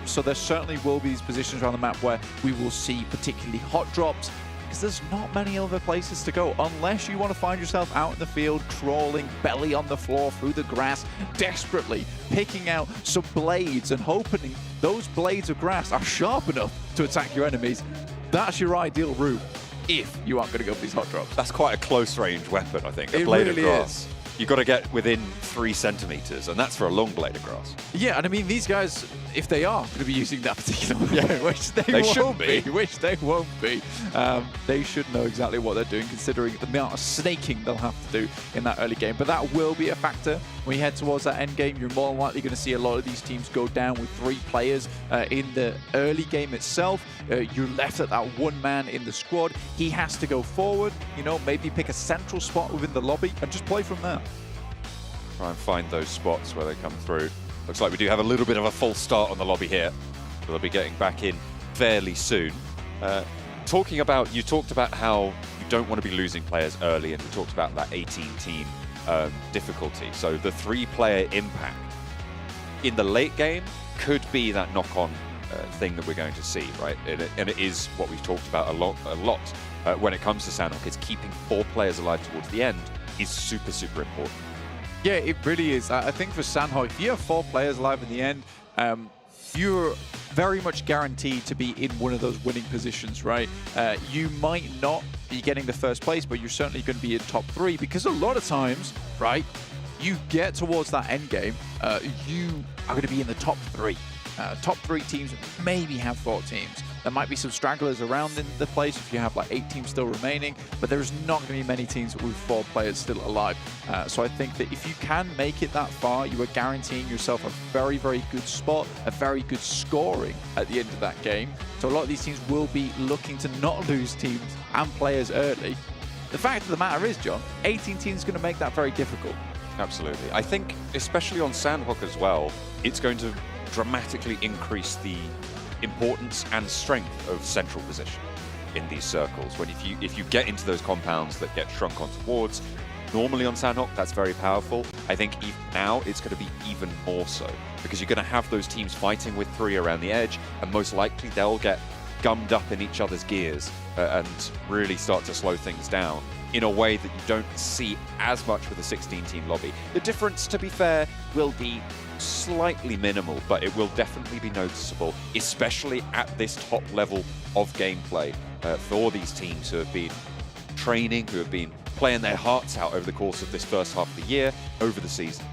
So there certainly will be these positions around the map where we will see particularly hot drops, because there's not many other places to go unless you want to find yourself out in the field, crawling belly on the floor through the grass, desperately picking out some blades and hoping those blades of grass are sharp enough to attack your enemies. That's your ideal route if you aren't going to go for these hot drops. That's quite a close range weapon, I think. A blade of grass. You've got to get within 3 centimeters, and that's for a long blade of grass. Yeah, and I mean, these guys, if they are going to be using that particular weapon, which they shouldn't be. Which they won't be, they should know exactly what they're doing, considering the amount of snaking they'll have to do in that early game. But that will be a factor when you head towards that end game. You're more than likely going to see a lot of these teams go down with 3 players in the early game itself. You're left at that 1 man in the squad. He has to go forward, you know, maybe pick a central spot within the lobby and just play from there. Try and find those spots where they come through. Looks like we do have a little bit of a false start on the lobby here. So they'll be getting back in fairly soon. You talked about how you don't want to be losing players early, and you talked about that 18-team difficulty. So the 3-player impact in the late game could be that knock-on thing that we're going to see, right? And it is what we've talked about a lot when it comes to Sandhawk. It's keeping 4 players alive towards the end is super, super important. Yeah, it really is. I think for Sandhawk, if you have 4 players alive in the end, you're very much guaranteed to be in one of those winning positions, right? You might not be getting the first place, but you're certainly going to be in top 3, because a lot of times, right, you get towards that end game, you are going to be in the top 3. Top 3 teams maybe have 4 teams. There might be some stragglers around in the place if you have like 8 teams still remaining, but there's not going to be many teams with 4 players still alive. So I think that if you can make it that far, you are guaranteeing yourself a very, very good spot, a very good scoring at the end of that game. So a lot of these teams will be looking to not lose teams and players early. The fact of the matter is, John, 18 teams is going to make that very difficult. Absolutely. I think, especially on Sandhook as well, it's going to dramatically increase the importance and strength of central position in these circles. When if you get into those compounds that get shrunk onto wards, normally on Sandhook, that's very powerful. I think even now it's going to be even more so, because you're going to have those teams fighting with 3 around the edge, and most likely they'll get gummed up in each other's gears and really start to slow things down in a way that you don't see as much with a 16-team lobby. The difference, to be fair, will be slightly minimal, but it will definitely be noticeable, especially at this top level of gameplay for these teams who have been training, who have been playing their hearts out over the course of this first half of the year, over the season.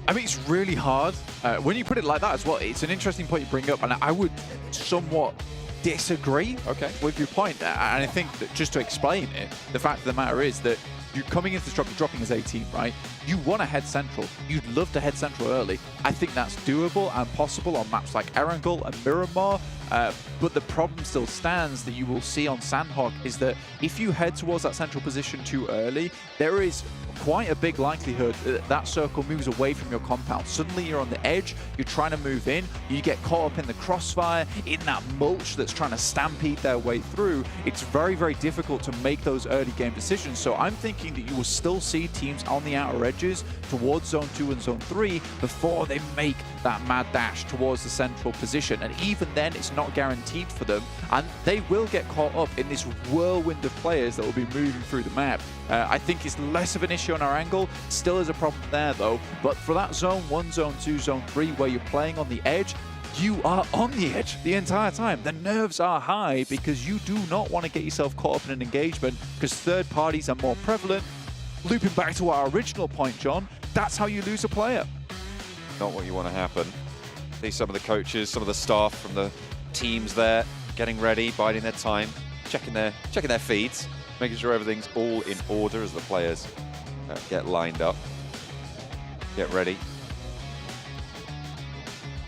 I mean, it's really hard. When you put it like that as well, it's an interesting point you bring up, and I would somewhat disagree with your point. And I think that just to explain it, the fact of the matter is that you're coming into this drop, you're dropping as 18, right? You want to head central. You'd love to head central early. I think that's doable and possible on maps like Erangel and Miramar. But the problem still stands that you will see on Sandhawk is that if you head towards that central position too early, there is quite a big likelihood that that circle moves away from your compound. Suddenly you're on the edge, you're trying to move in, you get caught up in the crossfire, in that mulch that's trying to stampede their way through. It's very, very difficult to make those early game decisions. So I'm thinking that you will still see teams on the outer edges towards Zone 2 and Zone 3 before they make that mad dash towards the central position. And even then, it's not guaranteed for them, and they will get caught up in this whirlwind of players that will be moving through the map. I think it's less of an issue on our angle, still is a problem there though, but for that Zone 1, Zone 2, Zone 3 where you're playing on the edge, you are on the edge the entire time. The nerves are high because you do not want to get yourself caught up in an engagement because third parties are more prevalent. Looping back to our original point, John, that's how you lose a player. Not what you want to happen. See some of the coaches, some of the staff from the teams there getting ready, biding their time, checking their feeds, making sure everything's all in order as the players get lined up, get ready.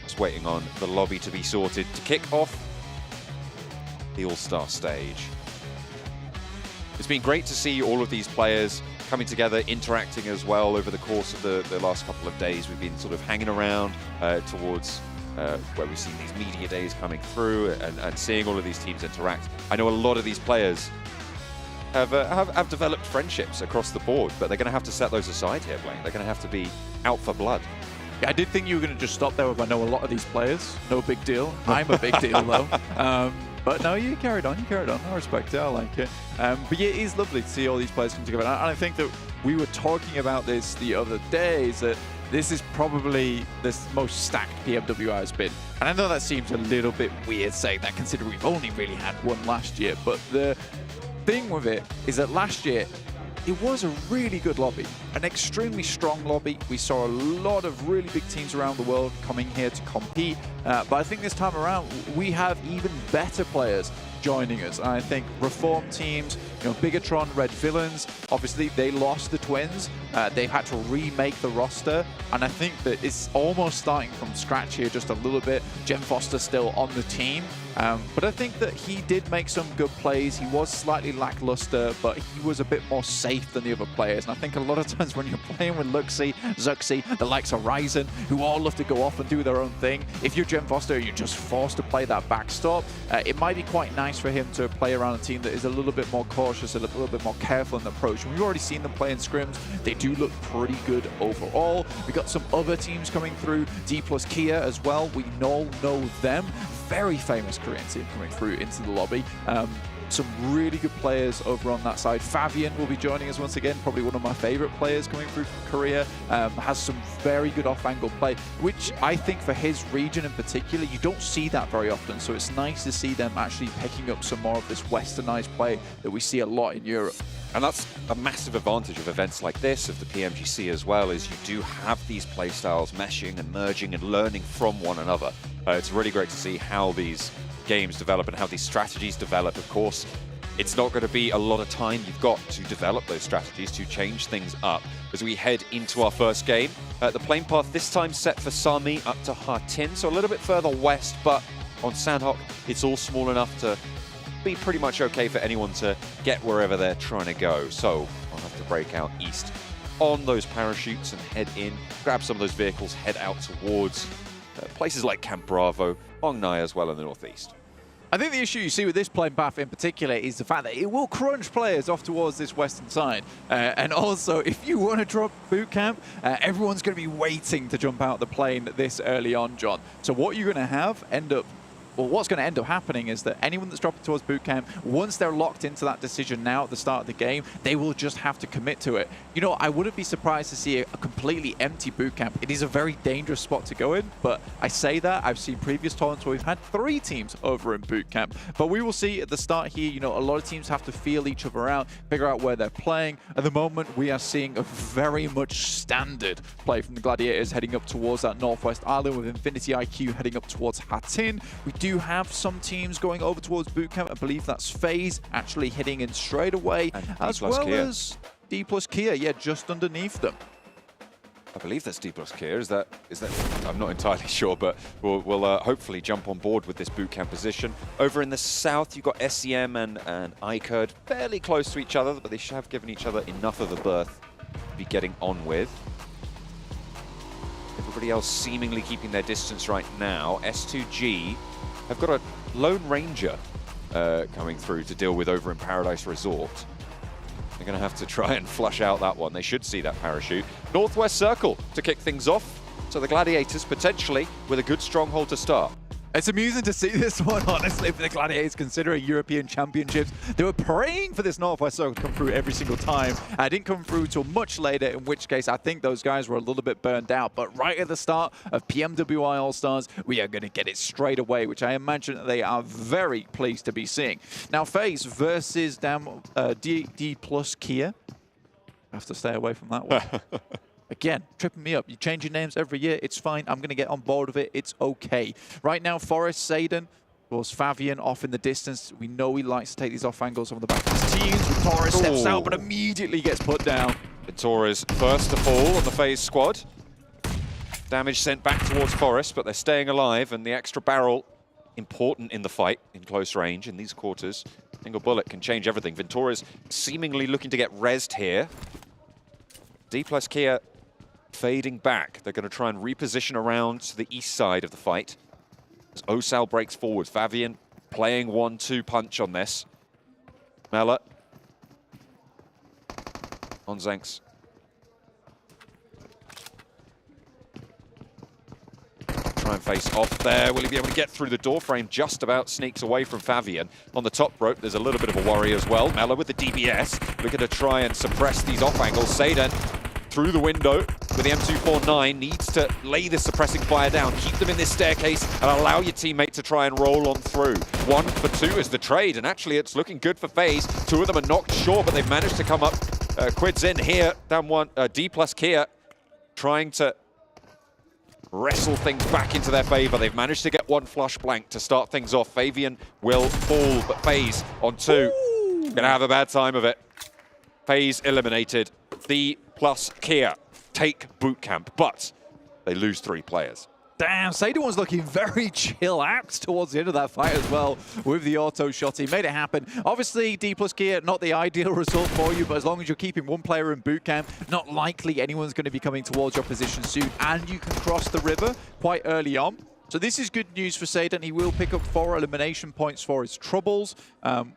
Just waiting on the lobby to be sorted to kick off the All-Star stage. It's been great to see all of these players coming together, interacting as well over the course of the last couple of days. We've been sort of hanging around towards where we've seen these media days coming through and seeing all of these teams interact. I know a lot of these players have developed friendships across the board, but they're going to have to set those aside here, Blaine. They're going to have to be out for blood. Yeah, I did think you were going to just stop there with I know a lot of these players. No big deal. I'm a big deal, though. But no, you carried on. I respect it. I like it. But yeah, it is lovely to see all these players come together. And I think that we were talking about this the other day, is that this is probably the most stacked PMWI has been. And I know that seems a little bit weird saying that, considering we've only really had one last year. But the thing with it is that last year, it was a really good lobby, an extremely strong lobby. We saw a lot of really big teams around the world coming here to compete. But I think this time around, we have even better players joining us. I think Reform teams, Bigatron, Red Villains, obviously they lost the Twins. They've had to remake the roster. And I think that it's almost starting from scratch here just a little bit. Jem Foster still on the team. But I think that he did make some good plays. He was slightly lackluster, but he was a bit more safe than the other players. And I think a lot of times when you're playing with Luxy, Zuxi, the likes of Ryzen, who all love to go off and do their own thing, if you're Jem Foster, you're just forced to play that backstop. It might be quite nice for him to play around a team that is a little bit more cautious, a little bit more careful in the approach. And we've already seen them play in scrims. They do look pretty good overall. We've got some other teams coming through, D plus Kia as well. We all know them. Very famous Korean team coming through into the lobby. some really good players over on that side. Fabian will be joining us once again, probably one of my favorite players coming through from Korea. Has some very good off-angle play, which I think for his region in particular, you don't see that very often. So it's nice to see them actually picking up some more of this westernized play that we see a lot in Europe. And that's a massive advantage of events like this, of the PMGC as well, is you do have these play styles meshing and merging and learning from one another. It's really great to see how these games develop and how these strategies develop. Of course, it's not going to be a lot of time you've got to develop those strategies, to change things up as we head into our first game. The playing path this time set for Sami up to Hatin, so a little bit further west, but on Sandhawk, it's all small enough to be pretty much okay for anyone to get wherever they're trying to go. So I'll have to break out east on those parachutes and head in, grab some of those vehicles, head out towards places like Camp Bravo, Hong Nai as well in the northeast. I think the issue you see with this playing path in particular is the fact that it will crunch players off towards this western side. And also, if you want to drop boot camp, everyone's going to be waiting to jump out the plane this early on, John. So what you're going to have what's going to end up happening is that anyone that's dropping towards boot camp, once they're locked into that decision now at the start of the game, they will just have to commit to it. You know, I wouldn't be surprised to see a completely empty boot camp. It is a very dangerous spot to go in, but I say that, I've seen previous tournaments where we've had 3 teams over in boot camp. But we will see at the start here, you know, a lot of teams have to feel each other out, figure out where they're playing. At the moment, we are seeing a very much standard play from the Gladiators heading up towards that northwest island with Infinity IQ heading up towards Hatin. We do have some teams going over towards bootcamp. I believe that's FaZe actually hitting in straight away, as well as D plus Kia, yeah, just underneath them. I believe that's D plus Kia. Is that? I'm not entirely sure, but we'll hopefully jump on board with this bootcamp position. Over in the south, you've got SEM and iCurd fairly close to each other, but they should have given each other enough of a berth to be getting on with. Everybody else seemingly keeping their distance right now. S2G have got a Lone Ranger coming through to deal with over in Paradise Resort. They're going to have to try and flush out that one. They should see that parachute. Northwest Circle to kick things off. So the Gladiators potentially with a good stronghold to start. It's amusing to see this one, honestly, for the Gladiators, considering European Championships. They were praying for this Northwest Circle to come through every single time. It didn't come through till much later, in which case I think those guys were a little bit burned out. But right at the start of PMWI All-Stars, we are going to get it straight away, which I imagine that they are very pleased to be seeing. Now, FaZe versus D plus Kia. I have to stay away from that one. Again, tripping me up. You change your names every year. It's fine. I'm going to get on board with it. It's okay. Right now, Forest, Seidan, was Fabian off in the distance. We know he likes to take these off angles over the back of his teams. Torres steps out, but immediately gets put down. Torres first to fall on the FaZe squad. Damage sent back towards Forest, but they're staying alive, and the extra barrel important in the fight in close range in these quarters. Single bullet can change everything. Ventura's seemingly looking to get rezzed here. D plus Kia fading back. They're going to try and reposition around to the east side of the fight. As Osal breaks forward. Fabian playing 1-2 punch on this. Mela. On Zenks. Try and face off there. Will he be able to get through the door frame? Just about sneaks away from Fabian. On the top rope, there's a little bit of a worry as well. Mela with the DBS. Looking to try and suppress these off angles. Seidan through the window with the M249 needs to lay this suppressing fire down, keep them in this staircase and allow your teammate to try and roll on through. 1 for 2 is the trade, and actually it's looking good for FaZe. 2 of them are knocked short, but they've managed to come up. Quids in here, down one. D plus Kia trying to wrestle things back into their favor. They've managed to get 1 flush blank to start things off. Fabian will fall, but FaZe on 2. Gonna have a bad time of it. FaZe eliminated. D plus Kia take bootcamp, but they lose 3 players. Damn, Seidan was looking very chillaxed towards the end of that fight as well with the auto shot. He made it happen. Obviously, D plus Kia, not the ideal result for you, but as long as you're keeping 1 player in bootcamp, not likely anyone's going to be coming towards your position soon, and you can cross the river quite early on. So this is good news for Seidan. He will pick up 4 elimination points for his troubles,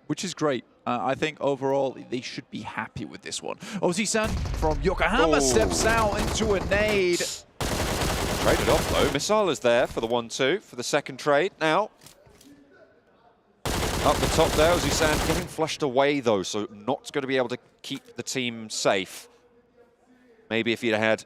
which is great. I think overall they should be happy with this one. Ozzy-san from Yokohama steps out into a nade. Traded off though. Missile is there for the 1-2 for the second trade. Now, up the top there, as Usan getting flushed away though, so not going to be able to keep the team safe. Maybe if he'd had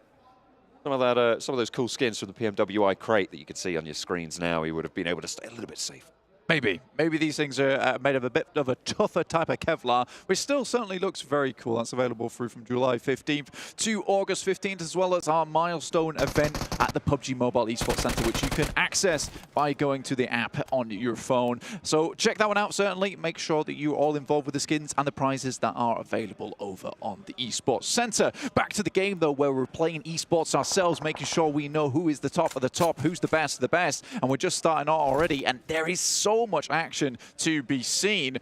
some of that, some of those cool skins from the PMWI crate that you could see on your screens now, he would have been able to stay a little bit safe. Maybe these things are made of a bit of a tougher type of Kevlar, which still certainly looks very cool. That's available through from July 15th to August 15th, as well as our milestone event at the PUBG Mobile Esports Center, which you can access by going to the app on your phone. So check that one out, certainly. Make sure that you're all involved with the skins and the prizes that are available over on the Esports Center. Back to the game, though, where we're playing esports ourselves, making sure we know who is the top of the top, who's the best of the best, and we're just starting out already, and there is so much action to be seen.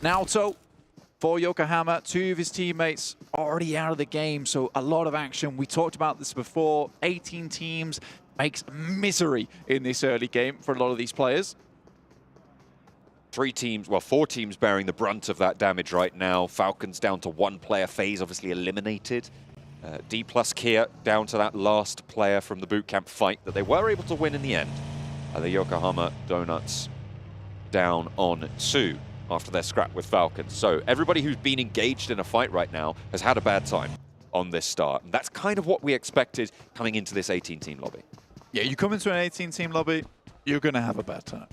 Naoto for Yokohama, 2 of his teammates already out of the game, so a lot of action. We talked about this before. 18 teams makes misery in this early game for a lot of these players. 4 teams bearing the brunt of that damage right now. Falcons down to 1 player, FaZe obviously eliminated. D plus Kia down to that last player from the bootcamp fight that they were able to win in the end. The Yokohama Donuts down on 2 after their scrap with Falcons. So everybody who's been engaged in a fight right now has had a bad time on this start. And that's kind of what we expected coming into this 18-team lobby. Yeah, you come into an 18-team lobby, you're going to have a bad time.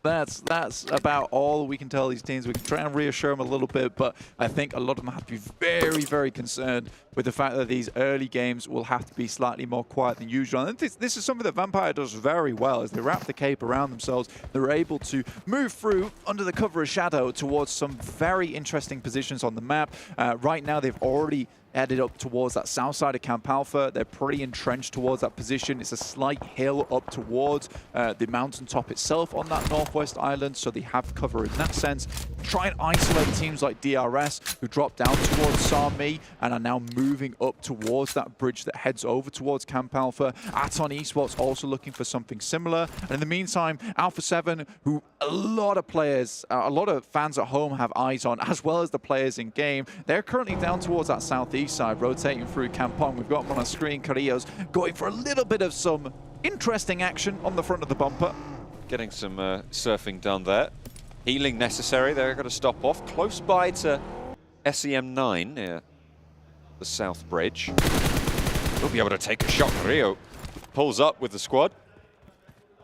That's about all we can tell these teams. We can try and reassure them a little bit, but I think a lot of them have to be very, very concerned with the fact that these early games will have to be slightly more quiet than usual. And this is something that Vampire does very well. As they wrap the cape around themselves, they're able to move through under the cover of shadow towards some very interesting positions on the map. Right now, they've already headed up towards that south side of Camp Alpha. They're pretty entrenched towards that position. It's a slight hill up towards the mountaintop itself on that northwest island, so they have cover in that sense. Try and isolate teams like DRS, who drop down towards Sami and are now moving up towards that bridge that heads over towards Camp Alpha. Aton Esports also looking for something similar. And in the meantime, Alpha 7, who a lot of players, a lot of fans at home have eyes on, as well as the players in game, they're currently down towards that southeast side, rotating through Kampong. We've got them on our screen. Carrillo's going for a little bit of some interesting action on the front of the bumper. Getting some surfing done there. Healing necessary. They're going to stop off close by to SEM9 near the south bridge. We'll be able to take a shot. Rio pulls up with the squad.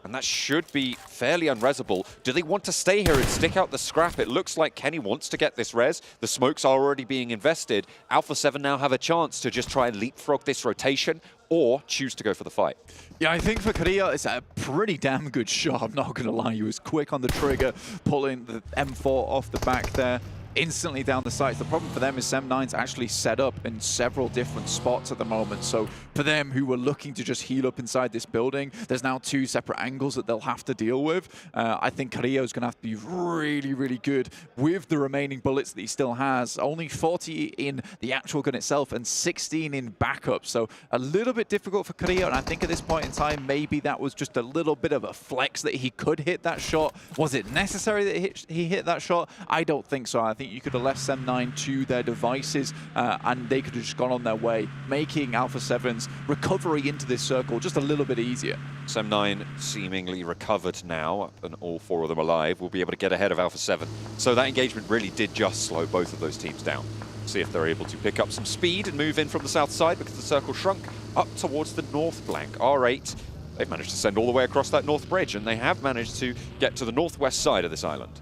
And that should be fairly unresable. Do they want to stay here and stick out the scrap? It looks like Kenny wants to get this res. The smokes are already being invested. Alpha 7 now have a chance to just try and leapfrog this rotation or choose to go for the fight. Yeah, I think for Korea, it's a pretty damn good shot. I'm not going to lie. He was quick on the trigger, pulling the M4 off the back there. Instantly down the sights. The problem for them is SEM9's actually set up in several different spots at the moment. So for them who were looking to just heal up inside this building, there's now 2 separate angles that they'll have to deal with. I think Carrillo's going to have to be really, really good with the remaining bullets that he still has. Only 40 in the actual gun itself and 16 in backup. So a little bit difficult for Carrillo. And I think at this point in time, maybe that was just a little bit of a flex that he could hit that shot. Was it necessary that he hit that shot? I don't think so. I think you could have left SEM9 to their devices and they could have just gone on their way, making Alpha 7's recovery into this circle just a little bit easier. SEM9 seemingly recovered now, and all 4 of them alive will be able to get ahead of Alpha 7. So that engagement really did just slow both of those teams down. See if they're able to pick up some speed and move in from the south side, because the circle shrunk up towards the north flank. R8, they've managed to send all the way across that north bridge, and they have managed to get to the northwest side of this island.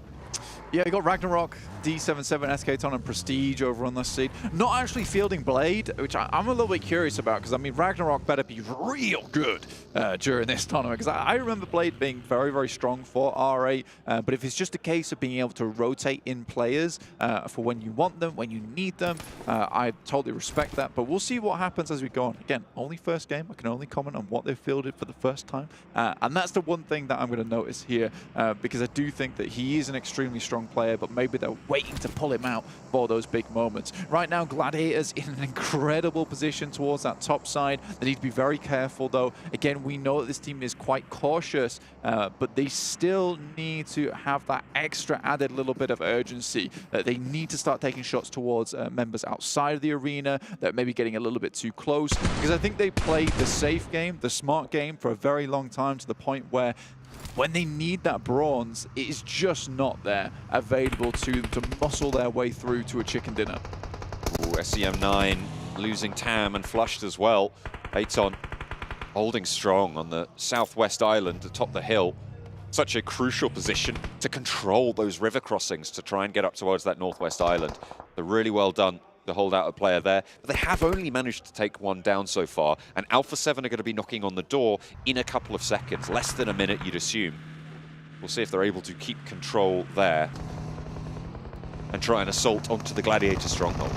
Yeah, you got Ragnarok, D77, SK-Ton, and Prestige over on this seat. Not actually fielding Blade, which I'm a little bit curious about, because, I mean, Ragnarok better be real good during this tournament, because I remember Blade being very, very strong for R8, but if it's just a case of being able to rotate in players for when you want them, when you need them, I totally respect that, but we'll see what happens as we go on. Again, only first game, I can only comment on what they've fielded for the first time, and that's the one thing that I'm going to notice here, because I do think that he is an extremely strong player, but maybe they're waiting to pull him out for those big moments. Right now, Gladiators in an incredible position towards that top side. They need to be very careful, though. Again, we know that this team is quite cautious, but they still need to have that extra added little bit of urgency. They need to start taking shots towards members outside of the arena that may be getting a little bit too close, because I think they played the safe game, the smart game for a very long time, to the point where when they need that bronze, it is just not there available to them to muscle their way through to a chicken dinner. Ooh, SEM9 losing Tam and flushed as well. Aton holding strong on the southwest island atop the hill. Such a crucial position to control those river crossings to try and get up towards that northwest island. They're really well done to hold out a player there, but they have only managed to take one down so far, and Alpha 7 are going to be knocking on the door in a couple of seconds, less than a minute you'd assume. We'll see if they're able to keep control there and try and assault onto the Gladiator stronghold.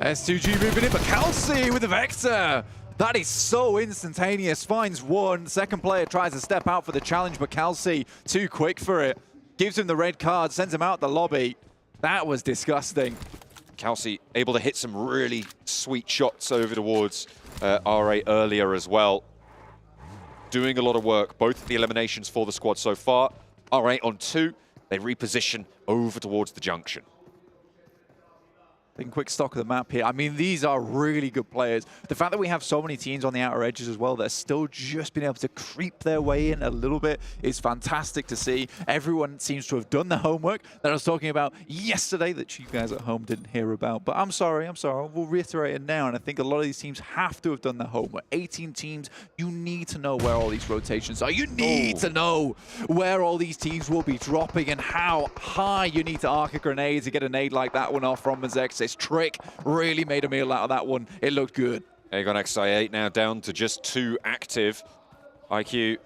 S2G moving in, but Kelsey with the Vector. That is so instantaneous. Finds one. Second player tries to step out for the challenge, but Kelsey too quick for it. Gives him the red card, sends him out the lobby. That was disgusting. Kelsey able to hit some really sweet shots over towards R8 earlier as well. Doing a lot of work, both of the eliminations for the squad so far. R8 on 2, they reposition over towards the junction. Taking quick stock of the map here. I mean, these are really good players. The fact that we have so many teams on the outer edges as well that are still just being able to creep their way in a little bit is fantastic to see. Everyone seems to have done the homework that I was talking about yesterday that you guys at home didn't hear about. But I'm sorry. We'll reiterate it now. And I think a lot of these teams have to have done their homework. 18 teams, you need to know where all these rotations are. You need to know where all these teams will be dropping and how high you need to arc a grenade to get a nade like that one off from Mazex. This trick really made a meal out of that one. It looked good. Aegon XI8 now down to just 2 active. IQ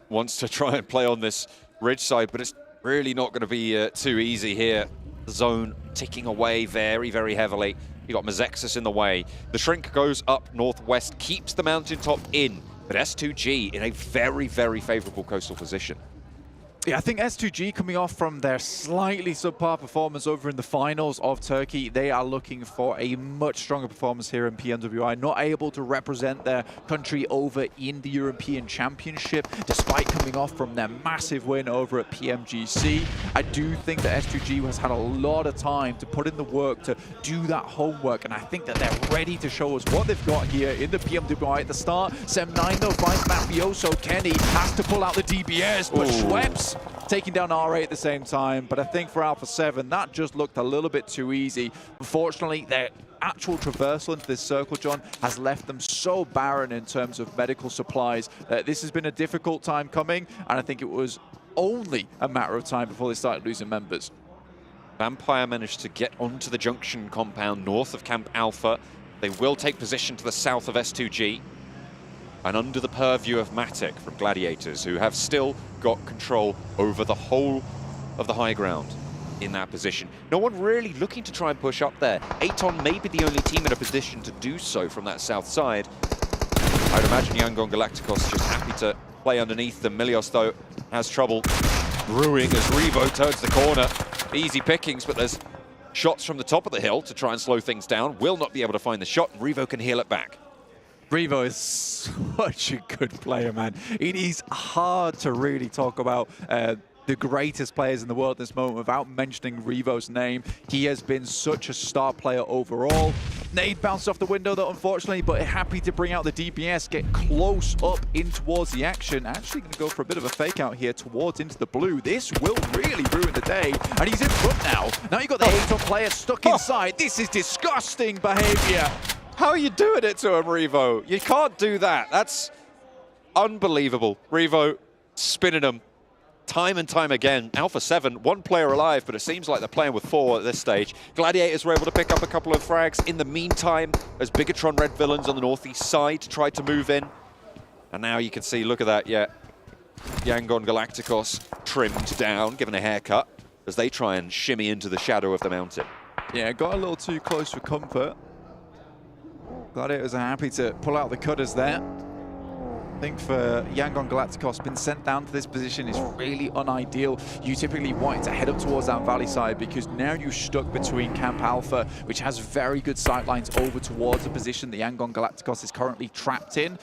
wants to try and play on this ridge side, but it's really not going to be too easy here. The zone ticking away very, very heavily. You got Mazexus in the way. The shrink goes up northwest, keeps the mountaintop in, but S2G in a very, very favorable coastal position. Yeah, I think S2G coming off from their slightly subpar performance over in the finals of Turkey, they are looking for a much stronger performance here in PMWI, not able to represent their country over in the European Championship, despite coming off from their massive win over at PMGC. I do think that S2G has had a lot of time to put in the work to do that homework, and I think that they're ready to show us what they've got here in the PMWI at the start. Sem9 though finds Mafioso. Kenny has to pull out the DBS, but Schweppes taking down R8 at the same time. But I think for Alpha 7, that just looked a little bit too easy. Unfortunately, their actual traversal into this circle, John, has left them so barren in terms of medical supplies. This has been a difficult time coming, and I think it was only a matter of time before they started losing members. Vampire managed to get onto the junction compound north of Camp Alpha. They will take position to the south of S2G. And under the purview of Matic from Gladiators, who have still got control over the whole of the high ground in that position. No one really looking to try and push up there. Aton may be the only team in a position to do so from that south side. I'd imagine Yangon Galacticos just happy to play underneath them. Milios, though, has trouble brewing as Revo turns the corner. Easy pickings, but there's shots from the top of the hill to try and slow things down. Will not be able to find the shot, and Revo can heal it back. Revo is such a good player, man. It is hard to really talk about the greatest players in the world at this moment without mentioning Revo's name. He has been such a star player overall. Nade bounced off the window, though, unfortunately, but happy to bring out the DPS, get close up in towards the action. Actually going to go for a bit of a fake out here towards into the blue. This will really ruin the day, and he's in front now. Now you've got the Aton player stuck inside. This is disgusting behavior. How are you doing it to him, Revo? You can't do that. That's unbelievable. Revo spinning him time and time again. Alpha 7, 1 player alive, but it seems like they're playing with 4 at this stage. Gladiators were able to pick up a couple of frags. In the meantime, as Bigatron Red Villains on the northeast side tried to move in. And now you can see, look at that, yeah. Yangon Galacticos trimmed down, given a haircut, as they try and shimmy into the shadow of the mountain. Yeah, got a little too close for comfort. Gladiators are happy to pull out the cutters there. I think for Yangon Galacticos, been sent down to this position is really unideal. You typically want to head up towards that valley side because now you're stuck between Camp Alpha, which has very good sightlines over towards the position that Yangon Galacticos is currently trapped in.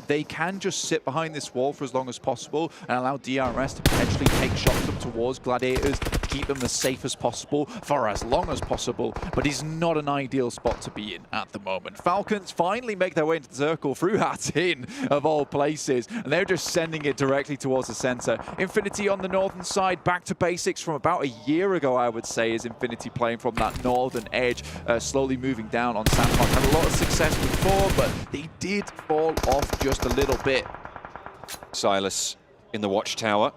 They can just sit behind this wall for as long as possible and allow DRS to potentially take shots up towards Gladiators, keep them as safe as possible for as long as possible, but is not an ideal spot to be in at the moment. Falcons finally make their way into the circle through Hatin, of all places, and they're just sending it directly towards the center. Infinity on the northern side, back to basics from about a year ago, I would say, is Infinity playing from that northern edge, slowly moving down on Sandhawk. Had a lot of success before, but they did fall off just a little bit. Silas in the watchtower,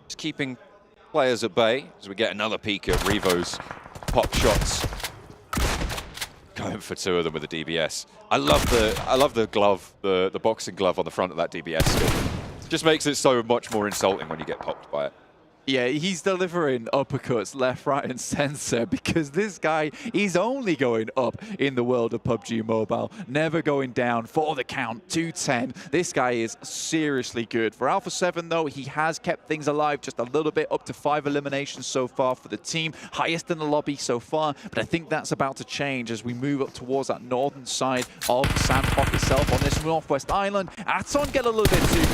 just keeping players at bay as we get another peek at Revo's pop shots. Going for two of them with the DBS. I love the glove, the boxing glove on the front of that DBS still. Just makes it so much more insulting when you get popped by it. Yeah, he's delivering uppercuts left, right, and center because this guy, he's only going up in the world of PUBG Mobile, never going down for the count, 210. This guy is seriously good. For Alpha 7, though, he has kept things alive just a little bit, up to 5 eliminations so far for the team, highest in the lobby so far, but I think that's about to change as we move up towards that northern side of Sandhawk itself on this northwest island. Aton get a little bit too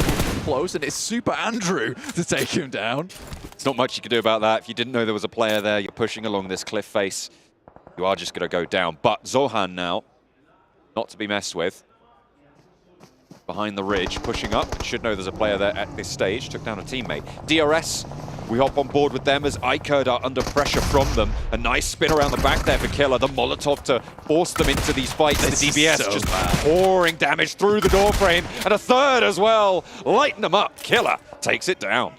close, and it's Super Andrew to take him down. It's not much you can do about that. If you didn't know there was a player there, you're pushing along this cliff face, you are just going to go down. But Zohan now, not to be messed with. Behind the ridge, pushing up. Should know there's a player there at this stage. Took down a teammate. DRS, we hop on board with them as Ikerd are under pressure from them. A nice spin around the back there for Killer. The Molotov to force them into these fights. The DBS so just pouring damage through the door frame. And a third as well. Lighten them up. Killer takes it down.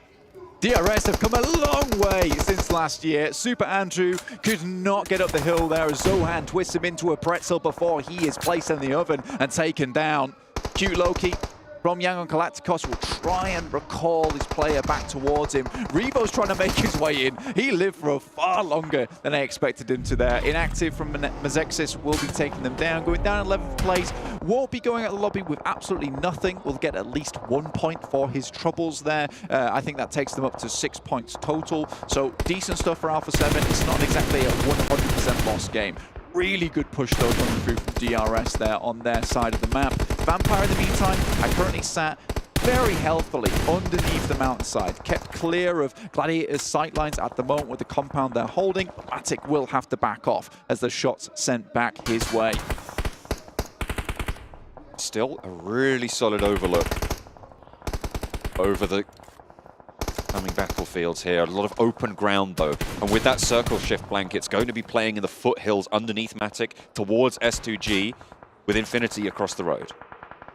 DRS have come a long way since last year. Super Andrew could not get up the hill there as Zohan twists him into a pretzel before he is placed in the oven and taken down. Cute Loki from Young on Galacticos will try and recall his player back towards him. Revo's trying to make his way in. He lived for far longer than I expected him to there. Inactive from Mazexis will be taking them down. Going down 11th place. Won't be going out the lobby with absolutely nothing. Will get at least 1 point for his troubles there. I think that takes them up to 6 points total. So decent stuff for Alpha 7. It's not exactly a 100% lost game. Really good push though coming through from DRS there on their side of the map. Vampire in the meantime, I currently sat very healthily underneath the mountainside, kept clear of Gladiator's sightlines at the moment with the compound they're holding. Matic will have to back off as the shots sent back his way. Still a really solid overlook over the coming battlefields here. A lot of open ground though, and with that circle shift blank, it's going to be playing in the foothills underneath Matic towards S2G with Infinity across the road.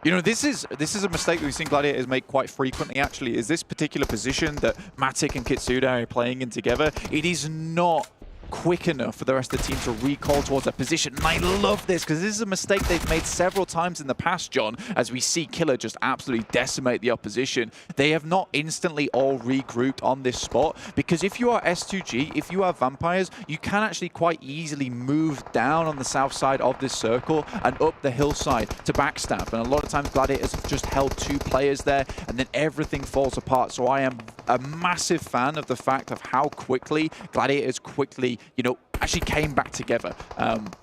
You know, this is a mistake that we've seen Gladiators make quite frequently, actually, is this particular position that Matic and Kitsune are playing in together. It is not quick enough for the rest of the team to recall towards that position. And I love this because this is a mistake they've made several times in the past, John, as we see Killer just absolutely decimate the opposition. They have not instantly all regrouped on this spot because if you are S2G, if you are Vampires, you can actually quite easily move down on the south side of this circle and up the hillside to backstab. And a lot of times Gladiators have just held 2 players there and then everything falls apart. So I am a massive fan of the fact of how quickly Gladiators actually came back together.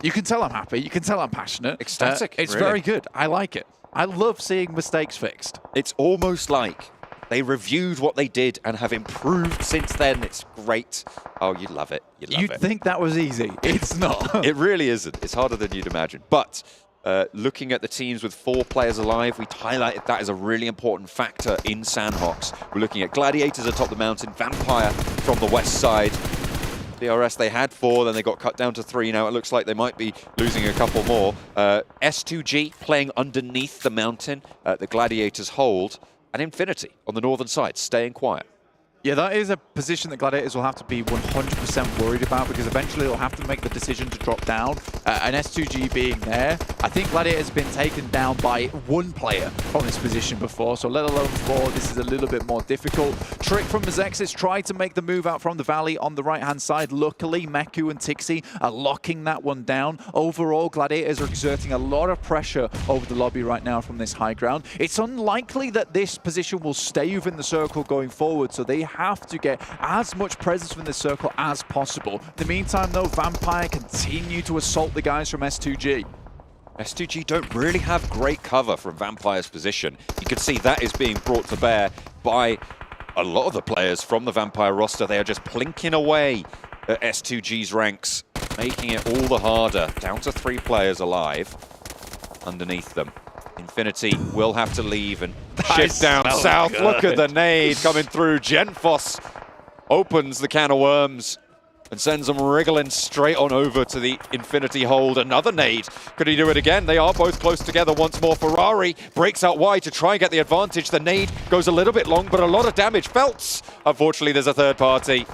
You can tell I'm happy. You can tell I'm passionate. Ecstatic. It's really very good. I like it. I love seeing mistakes fixed. It's almost like they reviewed what they did and have improved since then. It's great. Oh, you love it. You'd think that was easy. It's not. It really isn't. It's harder than you'd imagine. But looking at the teams with 4 players alive, we highlighted that as a really important factor in Sandhawks. We're looking at Gladiators atop the mountain, Vampire from the west side. DRS, they had 4, then they got cut down to 3. Now it looks like they might be losing a couple more. S2G playing underneath the mountain, the Gladiators hold, and Infinity on the northern side, staying quiet. Yeah, that is a position that Gladiators will have to be 100% worried about because eventually they'll have to make the decision to drop down. And S2G being there, I think Gladiators have been taken down by 1 player from this position before, so let alone 4, this is a little bit more difficult. Trick from Mazexis tried to make the move out from the valley on the right-hand side. Luckily, Meku and Tixi are locking that one down. Overall, Gladiators are exerting a lot of pressure over the lobby right now from this high ground. It's unlikely that this position will stay within the circle going forward, so they have to get as much presence within the circle as possible. In the meantime, though, Vampire continue to assault the guys from S2G. S2G don't really have great cover from Vampire's position. You can see that is being brought to bear by a lot of the players from the Vampire roster, they are just plinking away at S2G's ranks, making it all the harder. Down to 3 players alive underneath them. Infinity will have to leave and shift down south. Good. Look at the nade coming through. Genfos opens the can of worms and sends them wriggling straight on over to the Infinity hold. Another nade. Could he do it again? They are both close together once more. Ferrari breaks out wide to try and get the advantage. The nade goes a little bit long, but a lot of damage. Feltz, unfortunately, there's a third party.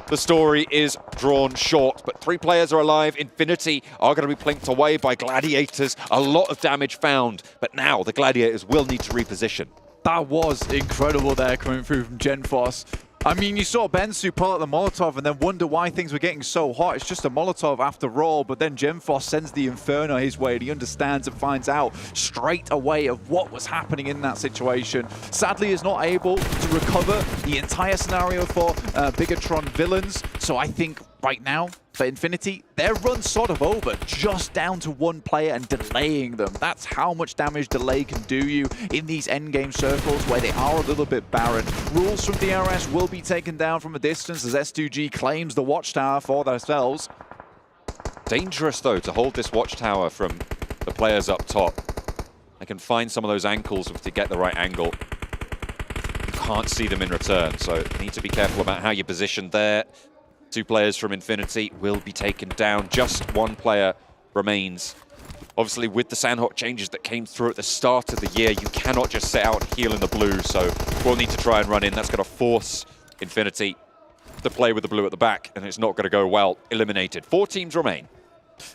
The story is drawn short, but 3 players are alive. Infinity are going to be plinked away by Gladiators. A lot of damage found, but now the Gladiators will need to reposition. That was incredible there coming through from Genfos. I mean, you saw Bensu pull out the Molotov and then wonder why things were getting so hot. It's just a Molotov after all, but then Genfos sends the Inferno his way and he understands and finds out straight away of what was happening in that situation. Sadly, is not able to recover the entire scenario for Bigatron villains, so I think right now, for Infinity, their run's sort of over, just down to 1 player and delaying them. That's how much damage delay can do you in these endgame circles where they are a little bit barren. Rules from DRS will be taken down from a distance as S2G claims the watchtower for themselves. Dangerous, though, to hold this watchtower from the players up top. They can find some of those ankles to get the right angle. You can't see them in return, so you need to be careful about how you position there. 2 players from Infinity will be taken down. Just 1 player remains. Obviously, with the Sandhawk changes that came through at the start of the year, you cannot just sit out and heal in the blue, so we'll need to try and run in. That's going to force Infinity to play with the blue at the back, and it's not going to go well. Eliminated. 4 teams remain.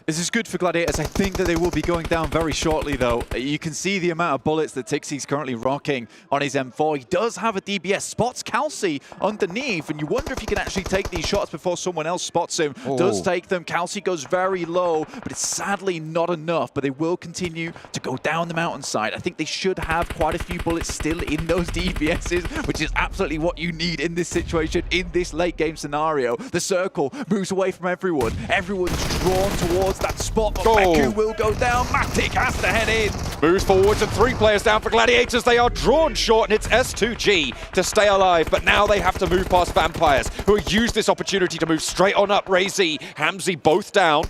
This is good for Gladiators. I think that they will be going down very shortly, though. You can see the amount of bullets that Tixie's currently rocking on his M4. He does have a DBS, spots Kelsey underneath, and you wonder if he can actually take these shots before someone else spots him. Oh. Does take them. Kelsey goes very low, but it's sadly not enough, but they will continue to go down the mountainside. I think they should have quite a few bullets still in those DBSs, which is absolutely what you need in this situation, in this late game scenario. The circle moves away from everyone. Everyone's drawn towards that spot, but Beku will go down. Matic has to head in. Moves forwards and 3 players down for Gladiators. They are drawn short, and it's S2G to stay alive, but now they have to move past Vampires, who have used this opportunity to move straight on up. Razy, Hamzy both down,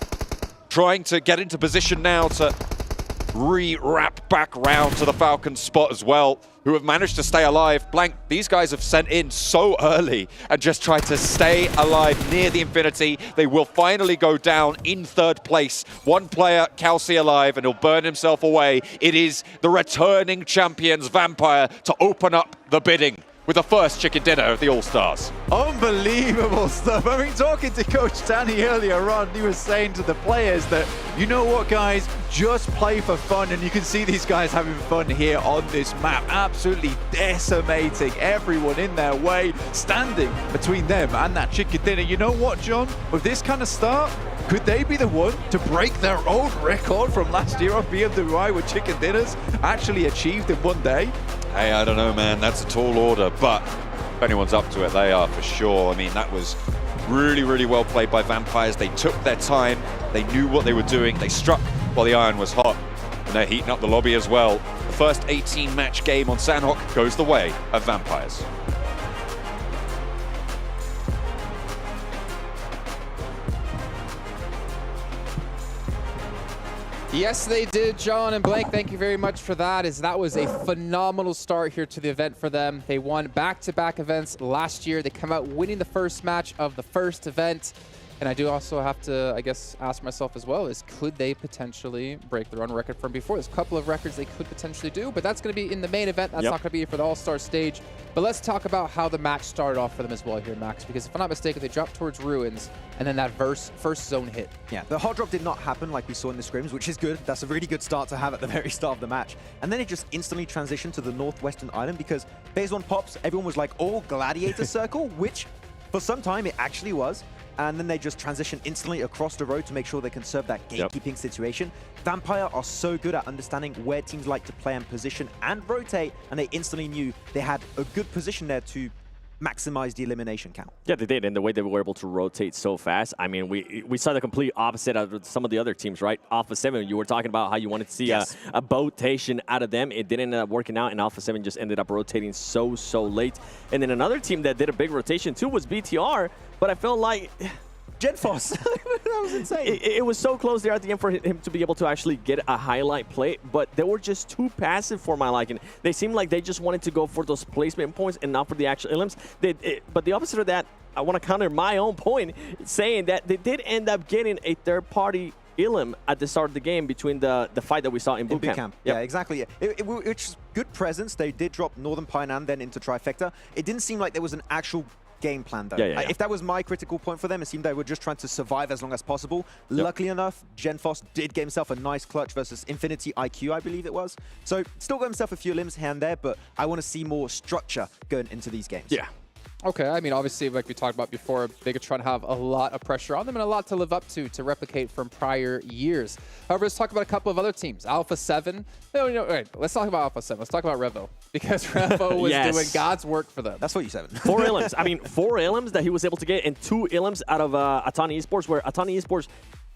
trying to get into position now to re-wrap back round to the Falcon spot as well, who have managed to stay alive. Blank, these guys have sent in so early and just tried to stay alive near the Infinity. They will finally go down in 3rd place. 1 player, Kelsey, alive, and he'll burn himself away. It is the returning champions, Vampire, to open up the bidding with the first chicken dinner of the All-Stars. Unbelievable stuff. I mean, talking to Coach Danny earlier on, he was saying to the players that, you know what, guys, just play for fun. And you can see these guys having fun here on this map, absolutely decimating everyone in their way, standing between them and that chicken dinner. You know what, John? With this kind of start, could they be the one to break their own record from last year on PMWI with chicken dinners actually achieved in 1 day? Hey, I don't know, man. That's a tall order, but if anyone's up to it, they are for sure. I mean, that was really, really well played by Vampires. They took their time. They knew what they were doing. They struck while the iron was hot, and they're heating up the lobby as well. The first 18-match game on Sandhawk goes the way of Vampires. Yes, they did, John and Blank. Thank you very much for that. That was a phenomenal start here to the event for them. They won back-to-back events last year. They come out winning the first match of the first event. And I do also have to, I guess, ask myself as well, is could they potentially break their own record from before? There's a couple of records they could potentially do, but that's going to be in the main event. That's not going to be for the All-Star stage. But let's talk about how the match started off for them as well here, Max, because if I'm not mistaken, they dropped towards Ruins, and then that first zone hit. Yeah, the hot drop did not happen like we saw in the scrims, which is good. That's a really good start to have at the very start of the match. And then it just instantly transitioned to the northwestern island because phase 1 pops, everyone was like, all Gladiator circle, which for some time it actually was. And then they just transition instantly across the road to make sure they can serve that gatekeeping situation. Vampire are so good at understanding where teams like to play and position and rotate, and they instantly knew they had a good position there to maximize the elimination count. Yeah, they did, and the way they were able to rotate so fast. I mean, we saw the complete opposite of some of the other teams, right? Alpha 7, you were talking about how you wanted to see a rotation out of them. It didn't end up working out, and Alpha 7 just ended up rotating so late. And then another team that did a big rotation too was BTR, but I felt like Genfos. That was insane. It was so close there at the end for him to be able to actually get a highlight play, but they were just too passive for my liking. They seemed like they just wanted to go for those placement points and not for the actual elims. But the opposite of that, I want to counter my own point, saying that they did end up getting a third-party Elim at the start of the game between the fight that we saw in boot camp. Yeah, exactly. It's good presence. They did drop Northern Pine and then into Trifecta. It didn't seem like there was an actual game plan, though. If that was my critical point for them, it seemed they were just trying to survive as long as possible. Luckily enough, Genfos did get himself a nice clutch versus Infinity IQ, I believe it was. So still got himself a few limbs here and there, but I want to see more structure going into these games. Yeah. Okay, I mean, obviously, like we talked about before, Bigatron have a lot of pressure on them and a lot to live up to replicate from prior years. However, let's talk about a couple of other teams. Alpha 7. Wait, let's talk about Alpha 7. Let's talk about Revo. Because Revo was doing God's work for them. That's what you said. 4 Elims. I mean, 4 Elims that he was able to get, and 2 Elims out of Atani Esports, where Atani Esports,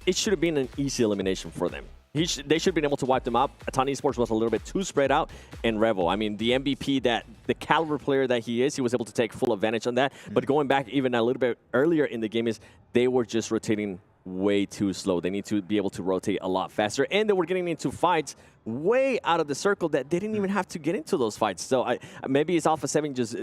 it should have been an easy elimination for them. They should have been able to wipe them out. Atani Esports was a little bit too spread out. And Revo, I mean, the MVP, the caliber player that he is, he was able to take full advantage on that. But going back even a little bit earlier in the game is they were just rotating way too slow. They need to be able to rotate a lot faster. And they were getting into fights way out of the circle that they didn't even have to get into those fights. So maybe it's Alpha 7 just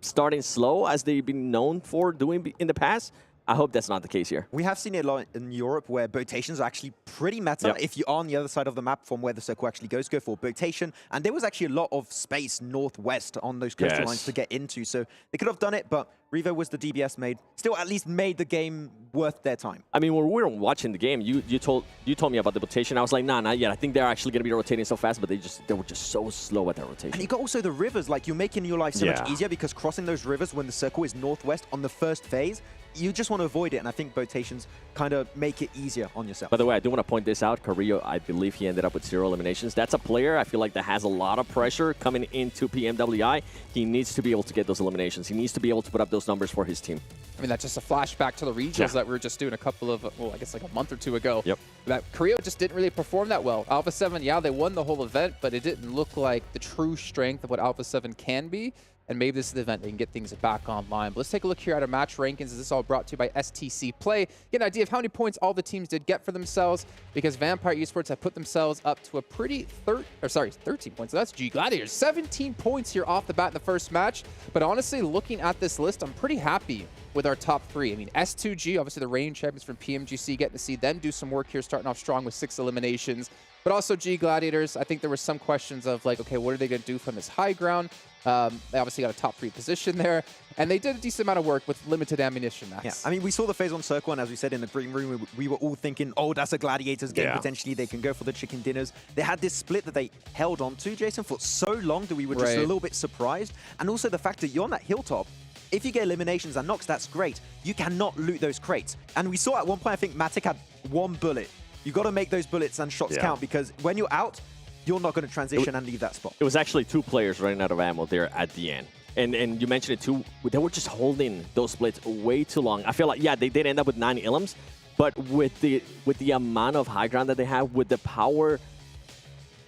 starting slow as they've been known for doing in the past. I hope that's not the case here. We have seen it a lot in Europe where rotations are actually pretty meta. If you're on the other side of the map from where the circle actually goes, go for rotation. And there was actually a lot of space northwest on those coastal lines to get into. So they could have done it, but Revo was the DBS made. Still at least made the game worth their time. I mean, when we were watching the game, you told me about the rotation. I was like, nah, not yet. I think they're actually going to be rotating so fast, but they were just so slow at that rotation. And you got also the rivers. Like, you're making your life so much easier because crossing those rivers when the circle is northwest on the first phase, you just want to avoid it, and I think rotations kind of make it easier on yourself. By the way, I do want to point this out. Carrillo, I believe he ended up with 0 eliminations. That's a player I feel like that has a lot of pressure coming into PMWI. He needs to be able to get those eliminations. He needs to be able to put up those numbers for his team. I mean, that's just a flashback to the regionals that we were just doing a couple of, well, I guess like a month or two ago. That Carrillo just didn't really perform that well. Alpha 7, yeah, they won the whole event, but it didn't look like the true strength of what Alpha 7 can be. And maybe this is the event they can get things back online. But let's take a look here at our match rankings. This is all brought to you by STC Play. Get an idea of how many points all the teams did get for themselves, because Vampire Esports have put themselves up to a pretty 13 points. So that's G Gladiators. 17 points here off the bat in the first match. But honestly, looking at this list, I'm pretty happy with our top 3. I mean, S2G, obviously the reigning champions from PMGC, getting to see them do some work here, starting off strong with 6 eliminations. But also G Gladiators, I think there were some questions of like, okay, what are they going to do from this high ground? They obviously got a top 3 position there, and they did a decent amount of work with limited ammunition, Max. Yeah, I mean, we saw the phase 1 circle, and as we said in the green room, we were all thinking, oh, that's a Gladiators game, potentially. They can go for the chicken dinners. They had this split that they held on to, Jason, for so long that we were just a little bit surprised. And also the fact that you're on that hilltop, if you get eliminations and knocks, that's great. You cannot loot those crates. And we saw at one point, I think Matic had 1 bullet. You got to make those bullets and shots count, because when you're out, you're not going to transition and leave that spot. It was actually 2 players running out of ammo there at the end. And you mentioned it too, they were just holding those splits way too long. I feel like, yeah, they did end up with 9 Ilims, but with the amount of high ground that they have, with the power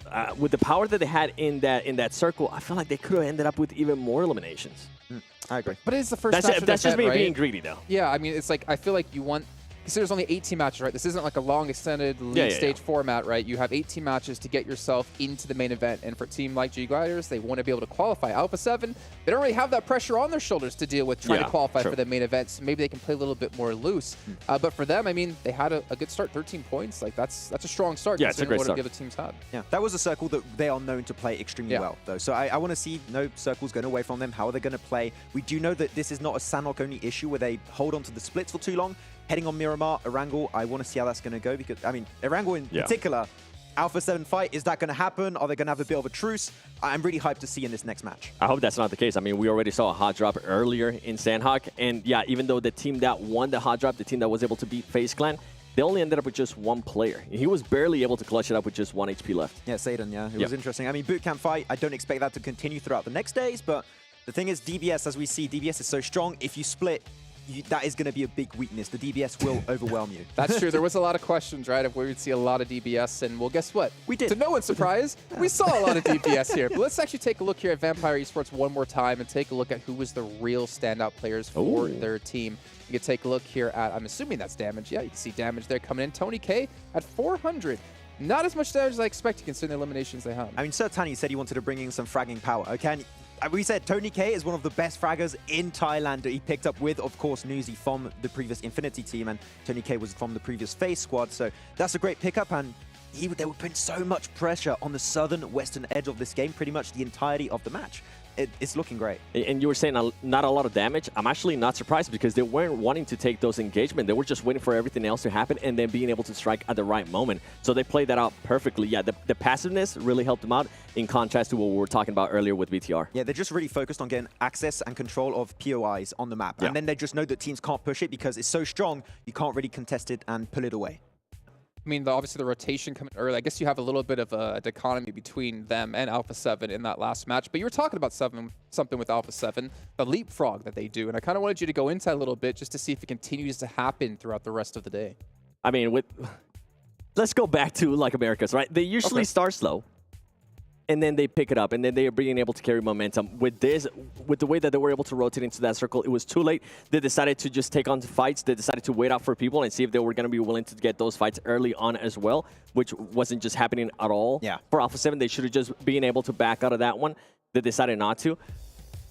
that they had in that circle, I feel like they could have ended up with even more eliminations. I agree. But it's the first match of the That's just event, me being greedy, though. Yeah, I mean, it's like, I feel like you want... Because there's only 18 matches, right? This isn't like a long, extended league stage format, right? You have 18 matches to get yourself into the main event. And for a team like G Gladiators, they want to be able to qualify. Alpha 7, they don't really have that pressure on their shoulders to deal with trying to qualify for the main event. So maybe they can play a little bit more loose. But for them, I mean, they had a good start, 13 points. Like, that's a strong start. Yeah, it's a great start. What the other teams had. Yeah, that was a circle that they are known to play extremely well, though. So I want to see no circles going away from them. How are they going to play? We do know that this is not a Sanhok-only issue where they hold on to the splits for too long. Heading on Miramar, Erangel, I want to see how that's going to go, because, I mean, Erangel in particular, Alpha 7 fight, is that going to happen? Are they going to have a bit of a truce? I'm really hyped to see in this next match. I hope that's not the case. I mean, we already saw a hot drop earlier in Sandhawk, and yeah, even though the team that won the hot drop, the team that was able to beat FaZe Clan, they only ended up with just 1 player. He was barely able to clutch it up with just 1 HP left. Yeah, Satan, it was interesting. I mean, bootcamp fight, I don't expect that to continue throughout the next days, but The thing is, DBS, as we see, DBS is so strong. If you split, that is going to be a big weakness. The DBS will overwhelm you. That's true. There was a lot of questions, right, of where we'd see a lot of DBS, and well, guess what? We did. To no one's surprise, we saw a lot of DBS here. But let's actually take a look here at Vampire Esports one more time and take a look at who was the real standout players for their team. You can take a look here at, I'm assuming that's Damage. Yeah, you can see Damage there coming in. Tony K at 400. Not as much damage as I expected considering the eliminations they have. I mean, Sir Tani said he wanted to bring in some fragging power, okay? And we said Tony K is one of the best fraggers in Thailand that he picked up with, of course, Newsy from the previous Infinity team, and Tony K was from the previous FaZe squad, so that's a great pickup, and they were putting so much pressure on the southern western edge of this game, pretty much the entirety of the match. It's looking great. And you were saying not a lot of damage. I'm actually not surprised because they weren't wanting to take those engagement. They were just waiting for everything else to happen and then being able to strike at the right moment. So they played that out perfectly. Yeah, the passiveness really helped them out in contrast to what we were talking about earlier with BTR. Yeah, they're just really focused on getting access and control of POIs on the map. Yeah. And then they just know that teams can't push it because it's so strong, you can't really contest it and pull it away. I mean, obviously the rotation coming early. I guess you have a little bit of a dichotomy between them and Alpha 7 in that last match. But you were talking about something with Alpha 7, the leapfrog that they do. And I kind of wanted you to go into that a little bit just to see if it continues to happen throughout the rest of the day. I mean, let's go back to like Americas, right? They usually start slow. And then they pick it up, and then they are being able to carry momentum. With the way that they were able to rotate into that circle, it was too late. They decided to just take on the fights. They decided to wait out for people and see if they were going to be willing to get those fights early on as well, which wasn't just happening at all. Yeah. For Alpha 7, they should have just been able to back out of that one. They decided not to.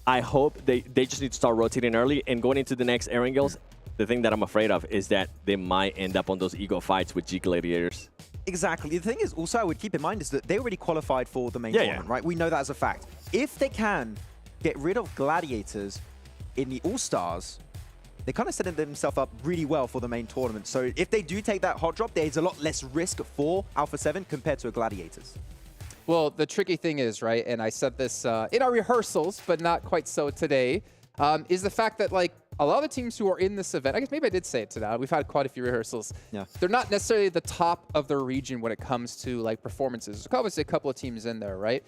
I hope they just need to start rotating early and going into the next Erangels. The thing that I'm afraid of is that they might end up on those ego fights with G Gladiators. Exactly. The thing is, also, I would keep in mind is that they already qualified for the main tournament, right? We know that as a fact. If they can get rid of Gladiators in the All-Stars, they kind of set themselves up really well for the main tournament. So if they do take that hot drop, there's a lot less risk for Alpha 7 compared to a Gladiators. Well, the tricky thing is, right, and I said this in our rehearsals, but not quite so today, is the fact that, like, a lot of the teams who are in this event, I guess maybe I did say it today, we've had quite a few rehearsals. Yeah. They're not necessarily the top of their region when it comes to like performances. There's obviously a couple of teams in there, right?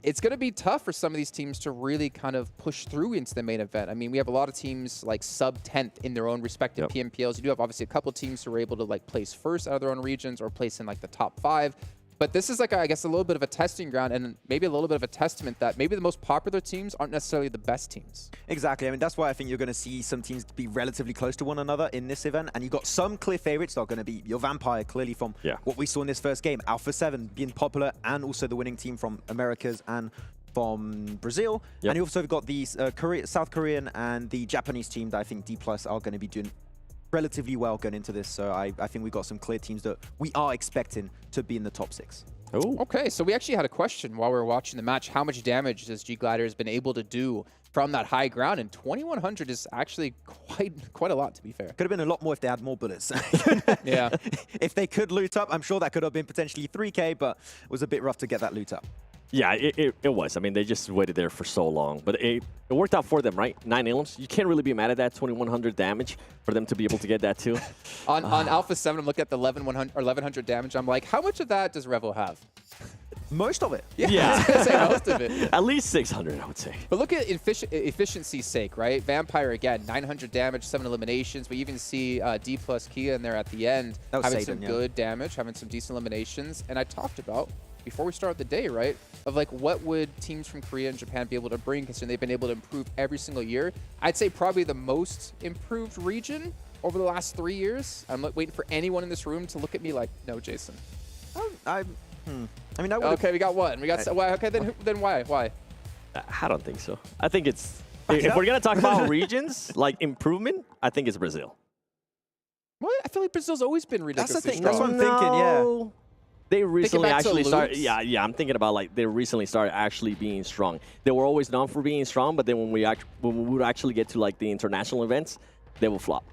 It's going to be tough for some of these teams to really kind of push through into the main event. I mean, we have a lot of teams like sub-10th in their own respective PMPLs. You do have obviously a couple of teams who are able to like place first out of their own regions or place in like the top 5. But this is like, I guess, a little bit of a testing ground and maybe a little bit of a testament that maybe the most popular teams aren't necessarily the best teams. Exactly. I mean, that's why I think you're going to see some teams be relatively close to one another in this event. And you've got some clear favorites that are going to be your Vampire, clearly from what we saw in this first game. Alpha 7 being popular and also the winning team from Americas and from Brazil. And you also got the South Korean and the Japanese team that I think D+ are going to be doing relatively well going into this, so I think we got some clear teams that we are expecting to be in the top 6. Oh. Okay, so we actually had a question while we were watching the match. How much damage has G Gladiators been able to do from that high ground? And 2,100 is actually quite a lot, to be fair. Could have been a lot more if they had more bullets. Yeah. If they could loot up, I'm sure that could have been potentially 3K, but it was a bit rough to get that loot up. Yeah, it was. I mean, they just waited there for so long. But it worked out for them, right? 9 elims. You can't really be mad at that. 2,100 damage for them to be able to get that too. on Alpha 7, I'm looking at the 1,100 damage. I'm like, how much of that does Revo have? Most of it. Yeah. I was going to say most of it. At least 600, I would say. But look at efficiency's sake, right? Vampire, again, 900 damage, 7 eliminations. We even see D+ Kia in there at the end, having some good damage, having some decent eliminations. And I talked about, before we start the day, right, of like what would teams from Korea and Japan be able to bring, considering they've been able to improve every single year. I'd say probably the most improved region over the last 3 years. I'm waiting for anyone in this room to look at me like, no, Jason. I mean, I would. Okay, we got one. We got. Okay, then why? Why? I don't think so. I think it's if we're gonna talk about regions like improvement, I think it's Brazil. Well, I feel like Brazil's always been ridiculously strong. strong. That's what I'm thinking. Yeah. They recently actually started. Yeah, I'm thinking about like they recently started actually being strong. They were always known for being strong, but then when we would actually get to like the international events, they will flop.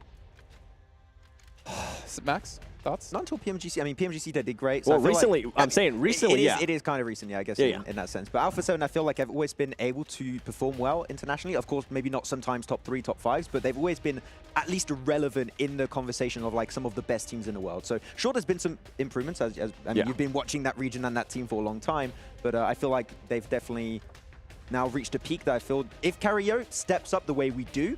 Max, thoughts? Not until PMGC. I mean, PMGC they did great. So well, recently, like, I'm saying recently, it is kind of recent, I guess, in that sense. But Alpha 7, I feel like have always been able to perform well internationally. Of course, maybe not sometimes top 3, top 5s, but they've always been at least relevant in the conversation of like some of the best teams in the world. So sure, there's been some improvements. I mean, you've been watching that region and that team for a long time, but I feel like they've definitely now reached a peak that I feel if Carriot steps up the way we do,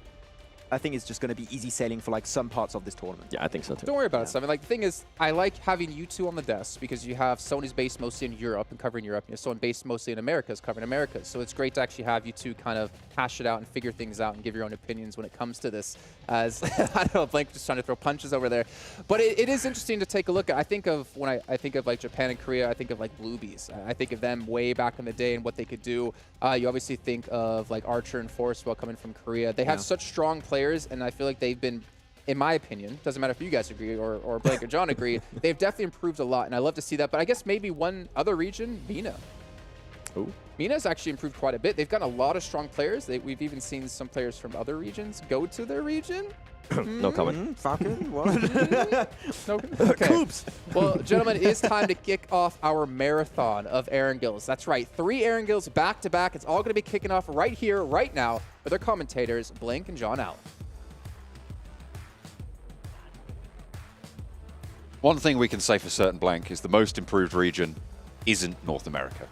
I think it's just going to be easy sailing for like some parts of this tournament. Yeah, I think so too. Don't worry about it, Simon. Like the thing is, I like having you two on the desk because you have Sony's based mostly in Europe and covering Europe, and Sony based mostly in Americas, covering Americas. So it's great to actually have you two kind of hash it out and figure things out and give your own opinions when it comes to this. As I don't know, Blake just trying to throw punches over there, but it is interesting to take a look at. I think of when I think of like Japan and Korea, I think of like Bluebees. I think of them way back in the day and what they could do. You obviously think of like Archer and Forcewell coming from Korea. They have such strong players, and I feel like they've been, in my opinion, doesn't matter if you guys agree or Blake or John agree, they've definitely improved a lot, and I love to see that. But I guess maybe one other region, MENA. Ooh. MENA's actually improved quite a bit. They've got a lot of strong players. We've even seen some players from other regions go to their region. No comment. Falcon? What? No, okay. Well, gentlemen, it is time to kick off our marathon of Erangels. That's right, 3 Erangels back to back. It's all going to be kicking off right here, right now, with our commentators, Blink and John Allen. One thing we can say for certain, Blank, is the most improved region isn't North America.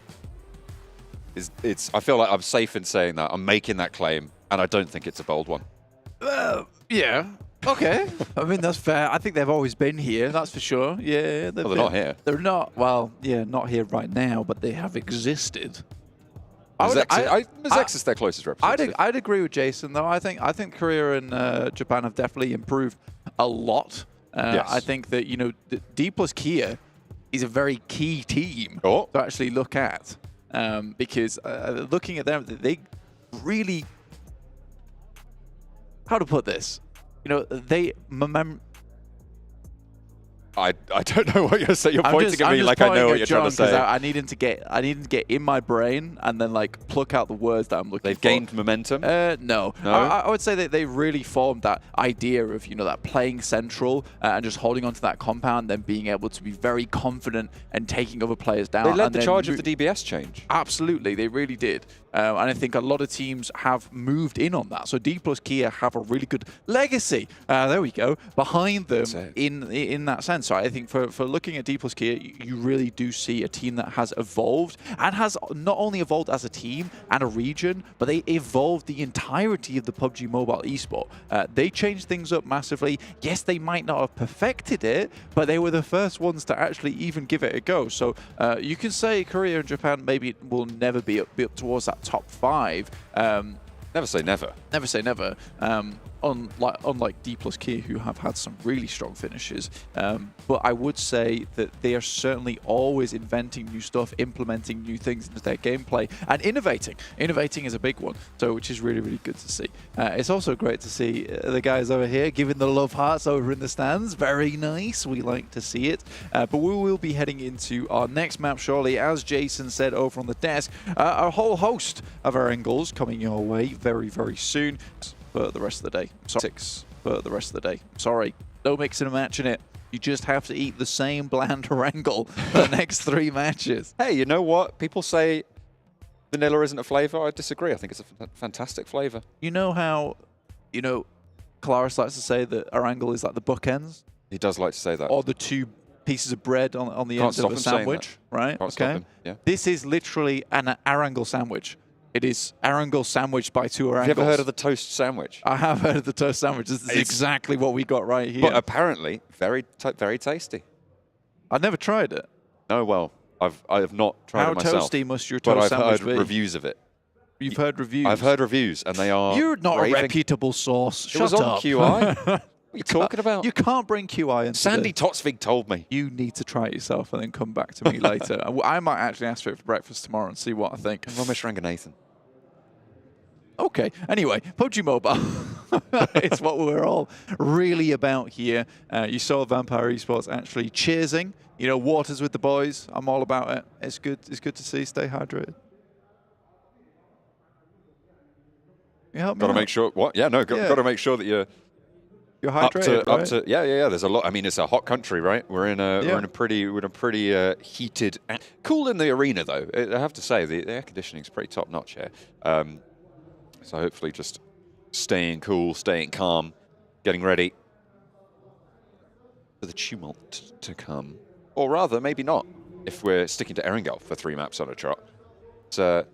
I feel like I'm safe in saying that. I'm making that claim, and I don't think it's a bold one. Yeah. Okay. I mean, that's fair. I think they've always been here, that's for sure. Yeah. Well, they're not here. They're not, well, yeah, not here right now, but they have existed. Zex is their closest representative. I'd agree with Jason, though. I think Korea and Japan have definitely improved a lot. Yes. I think that, you know, D plus Kia is a very key team to actually look at. Because looking at them, they really, how to put this, you know, I don't know what you're saying. You're pointing at me like I know what you're trying to say. I need him to get in my brain and then like pluck out the words that I'm looking for. They've gained momentum? No. I would say that they really formed that idea of, you know, that playing central and just holding onto that compound, then being able to be very confident and taking other players down. They led the charge of the DBS change. Absolutely, they really did. And I think a lot of teams have moved in on that. So D plus Kia have a really good legacy, there we go, behind them in that sense. So I think for looking at D plus Kia, you really do see a team that has evolved and has not only evolved as a team and a region, but they evolved the entirety of the PUBG Mobile esport. They changed things up massively. Yes, they might not have perfected it, but they were the first ones to actually even give it a go. So you can say Korea and Japan maybe will never be up towards that top 5. Never say never. Never say never. Unlike D plus Kia, who have had some really strong finishes. But I would say that they are certainly always inventing new stuff, implementing new things into their gameplay, and innovating. Innovating is a big one, so which is really, really good to see. It's also great to see the guys over here giving the love hearts over in the stands. Very nice. We like to see it. But we will be heading into our next map shortly. As Jason said over on the desk, a whole host of our angles coming your way very, very soon. For the rest of the day. For the rest of the day. Sorry, no mixing and matching it. You just have to eat the same bland wrangle for the next 3 matches. Hey, you know what? People say vanilla isn't a flavor. I disagree. I think it's a fantastic flavor. You know how, you know, Claris likes to say that Arangle is like the bookends? He does like to say that. Or the 2 pieces of bread on the end of a sandwich, right? Can't stop him. Yeah. This is literally an Arangle sandwich. It is Arangle sandwiched by 2 Arangles. Have you ever heard of the toast sandwich? I have heard of the toast sandwich. This is exactly what we got right here. But apparently, very tasty. I've never tried it. No, well, I have not tried it myself. How toasty must your toast sandwich be? But I've heard reviews of it. You've heard reviews? I've heard reviews, and they are You're not a reputable source. Shut up. It was on QI. What are you talking about? You can't bring QI into Sandy Totsvig told me. You need to try it yourself and then come back to me later. I might actually ask for it for breakfast tomorrow and see what I think. Ramesh Ranganathan. Okay, anyway, PUBG Mobile. It's what we're all really about here. You saw Vampire Esports actually cheersing. You know, waters with the boys. I'm all about it. It's good to see. Stay hydrated. You help me Got to out? make sure. What? Yeah, no. Got to make sure that you're hydrated. Up to. Yeah. There's a lot. I mean, it's a hot country, right? We're in a pretty heated. Cool in the arena though. I have to say the air conditioning is pretty top notch here. So hopefully just staying cool, staying calm, getting ready for the tumult to come. Or rather, maybe not, if we're sticking to Erangel for 3 maps on a trot. So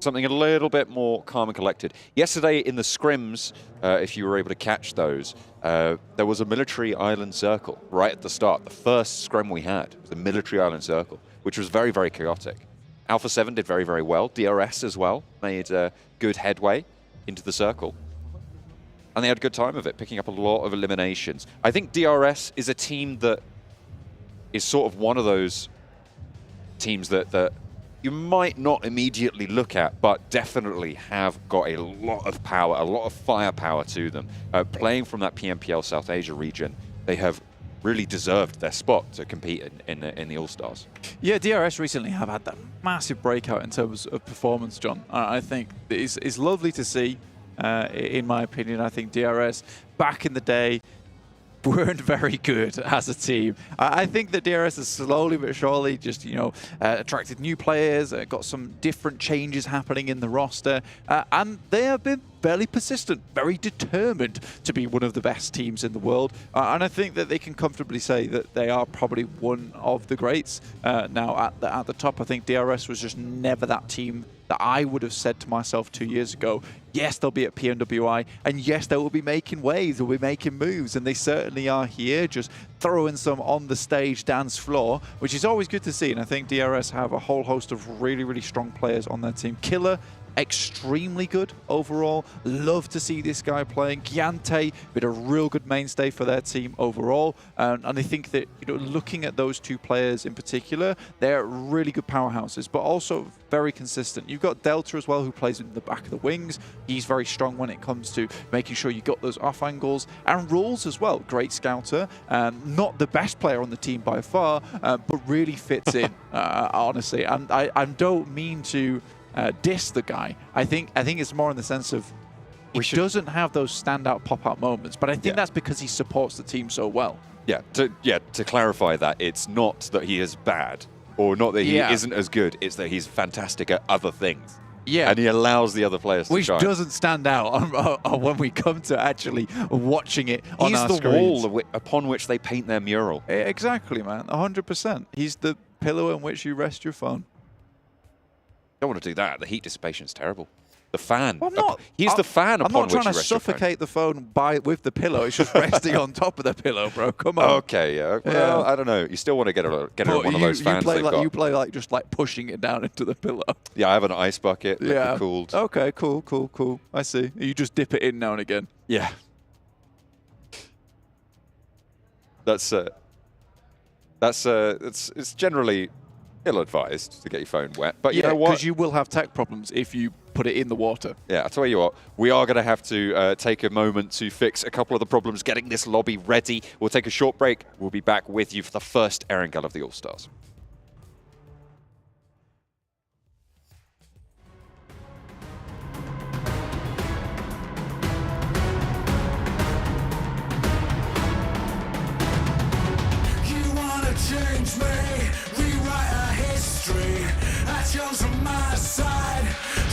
something a little bit more calm and collected. Yesterday in the scrims, if you were able to catch those, there was a military island circle right at the start. The first scrim we had was a military island circle, which was very, very chaotic. Alpha 7 did very, very well. DRS as well made good headway into the circle. And they had a good time of it, picking up a lot of eliminations. I think DRS is a team that is sort of one of those teams that you might not immediately look at, but definitely have got a lot of power, a lot of firepower to them. Playing from that PMPL South Asia region, they have really deserved their spot to compete in the All-Stars. Yeah, DRS recently have had that massive breakout in terms of performance, John. I think it's lovely to see, in my opinion. I think DRS, back in the day, weren't very good as a team. I think that DRS has slowly but surely just, you know, attracted new players, got some different changes happening in the roster, and they have been fairly persistent, very determined to be one of the best teams in the world. And I think that they can comfortably say that they are probably one of the greats now at the top. I think DRS was just never that team that I would have said to myself 2 years ago, yes, they'll be at PMWI, and yes, they will be making waves, they'll be making moves, and they certainly are here, just throwing some on the stage dance floor, which is always good to see. And I think DRS have a whole host of really, really strong players on their team. Killer, extremely good overall. Love to see this guy playing. Giante been a real good mainstay for their team overall, and I think that, you know, looking at those two players in particular, they're really good powerhouses, but also very consistent. You've got Delta as well, who plays in the back of the wings. He's very strong when it comes to making sure you got those off angles. And Rules as well, great scouter. Not the best player on the team by far, but really fits in, honestly. And I don't mean to diss the guy. I think it's more in the sense of he doesn't have those standout pop-out moments, but I think that's because he supports the team so well. Yeah, to clarify that, it's not that he is bad, or not that he isn't as good, it's that he's fantastic at other things. Yeah. And he allows the other players to shine. Which doesn't stand out when we come to actually watching it on our screens. He's the wall upon which they paint their mural. Exactly, man. 100%. He's the pillow on which you rest your phone. Don't want to do that. The heat dissipation is terrible. The fan. Well, he's the fan upon which you rest your phone. I'm not trying to suffocate the phone with the pillow. It's just resting on top of the pillow, bro. Come on. Okay, yeah. Well, I don't know. You still want to get one of those fans they've got. You play like just like pushing it down into the pillow. Yeah, I have an ice bucket. Yeah. Cooled. Okay, cool. I see. You just dip it in now and again. Yeah. It's generally ill-advised to get your phone wet, but you know what? Because you will have tech problems if you put it in the water. Yeah, I'll tell you what, we are going to have to take a moment to fix a couple of the problems getting this lobby ready. We'll take a short break. We'll be back with you for the first Erangel of the All-Stars. Change me, rewrite our history. I chose on my side,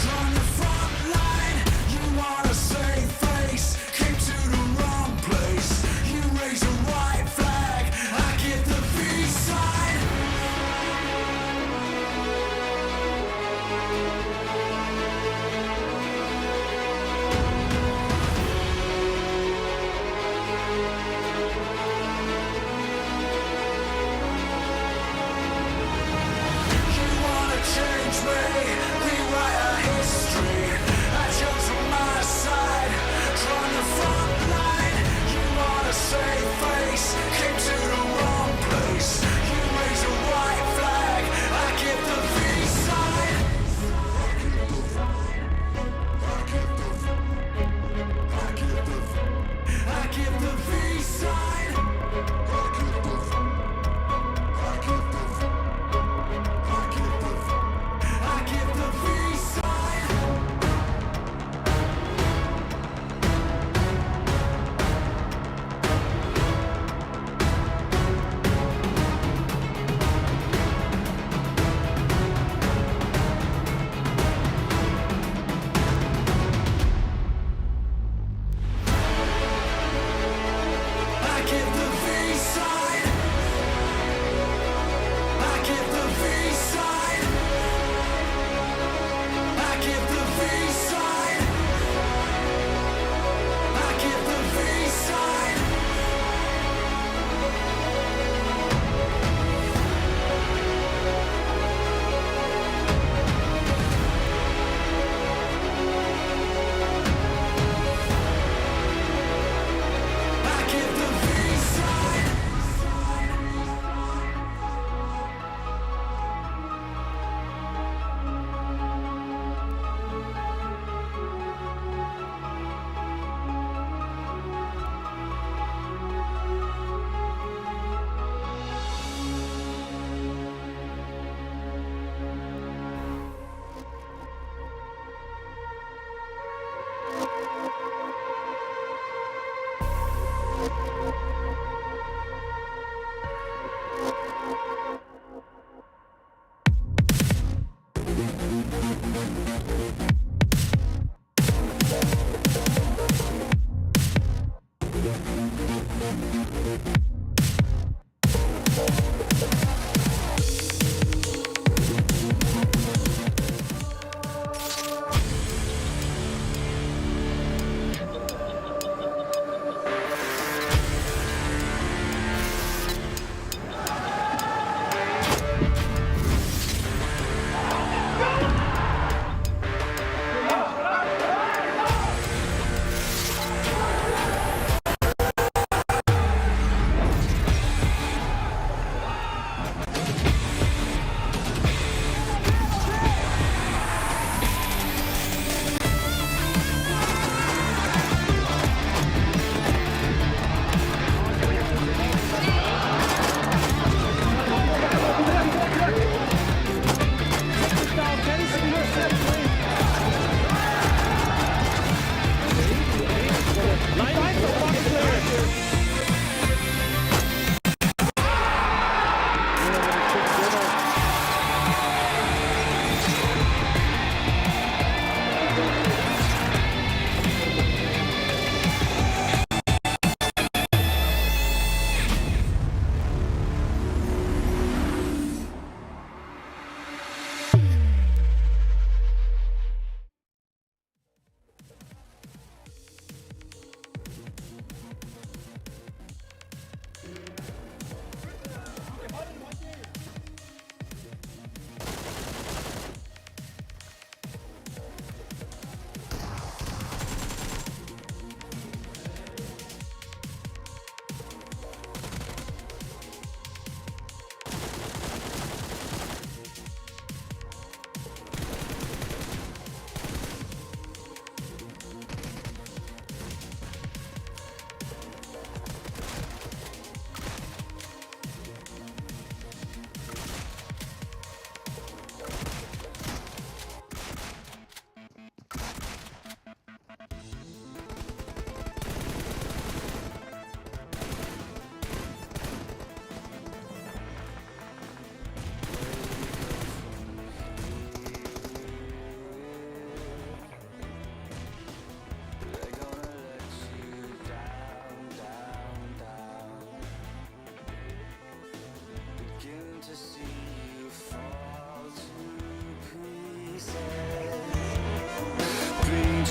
drawn the front line. You want to save face, came to the wrong place. You raise a white flag, I get the peace sign.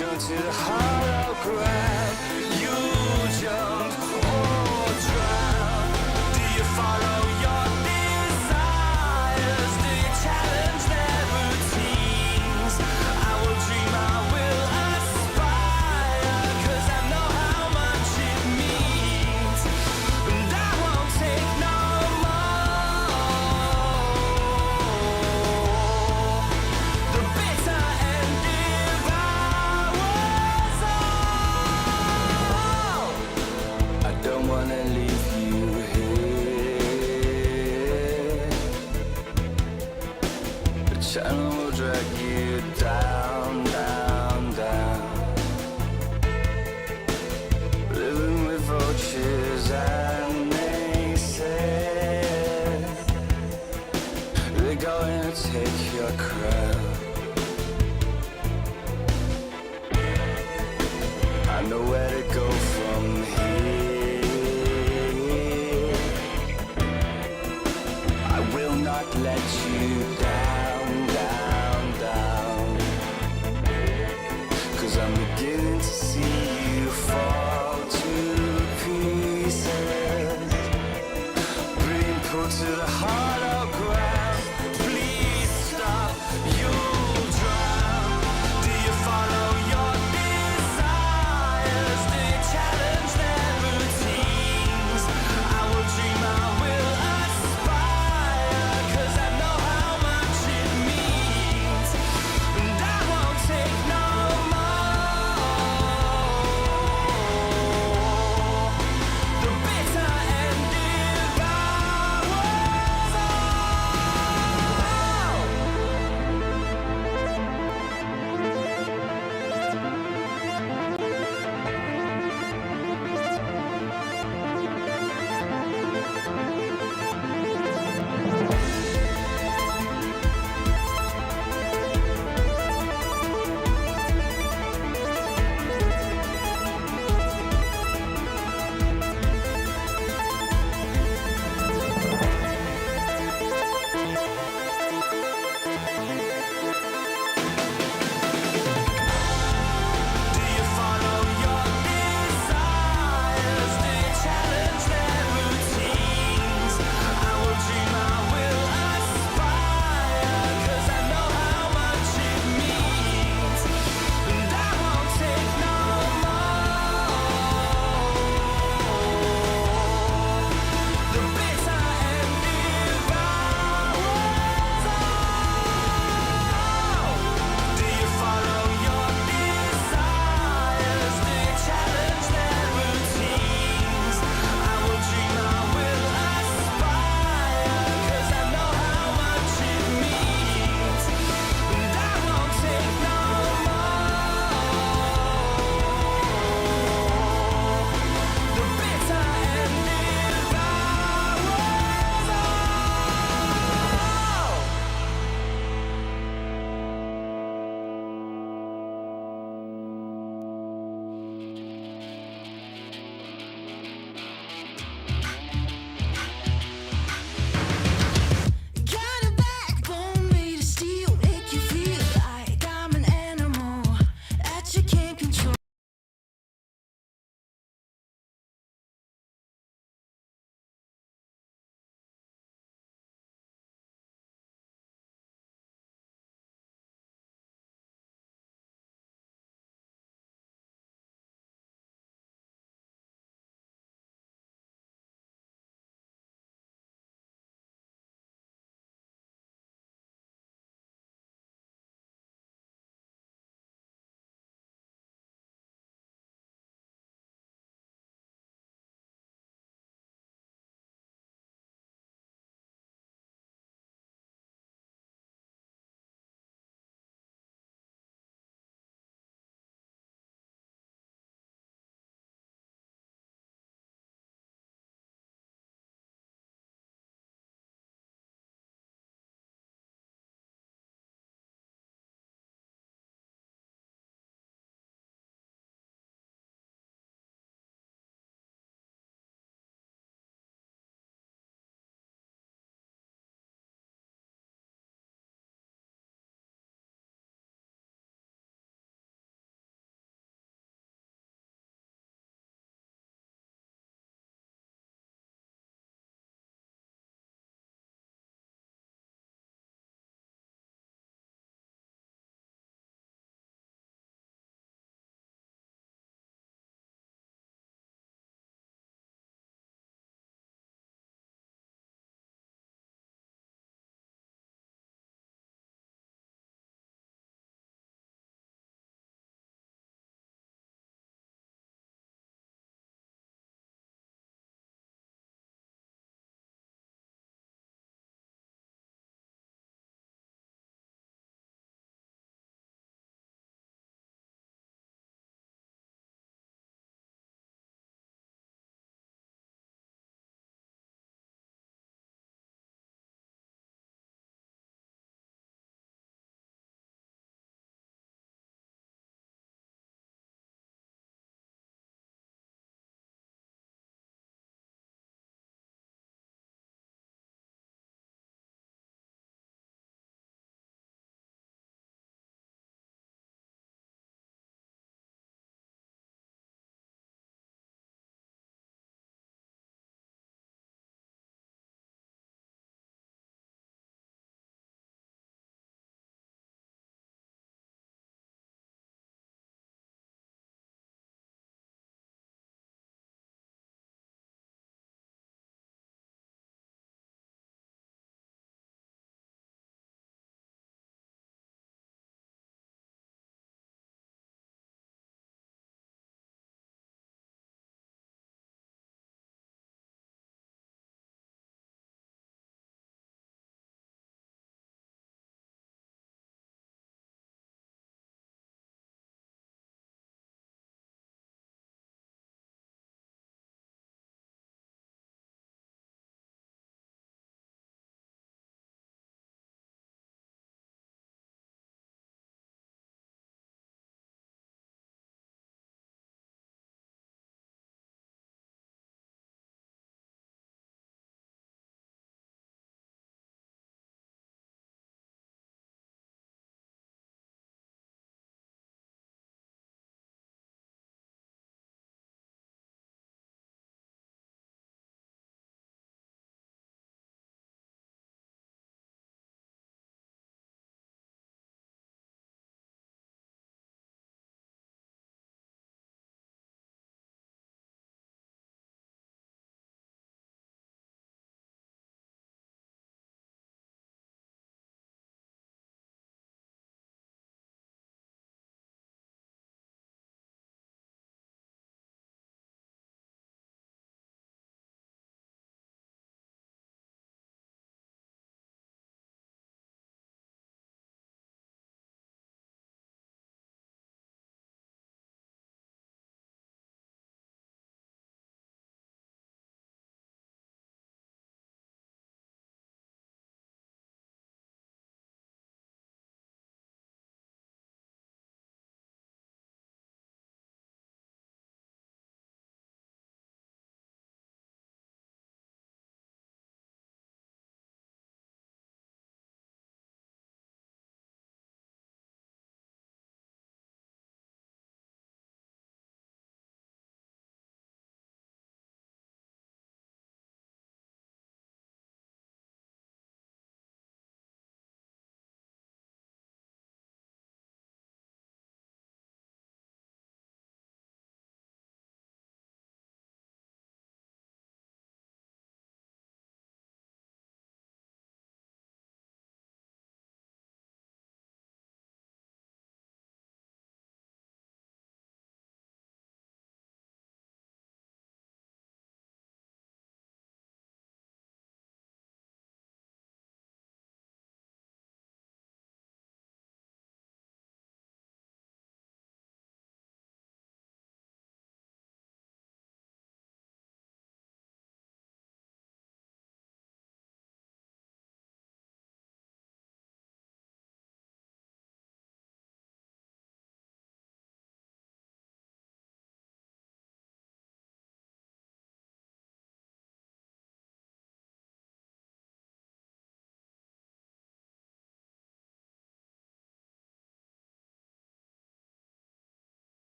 Welcome to the hologram. You jump or drown. Do you follow your desires? Do you challenge their routines? I will dream, I will aspire, 'cause I know how much it means. And I won't take no more. The bitter end if I was all.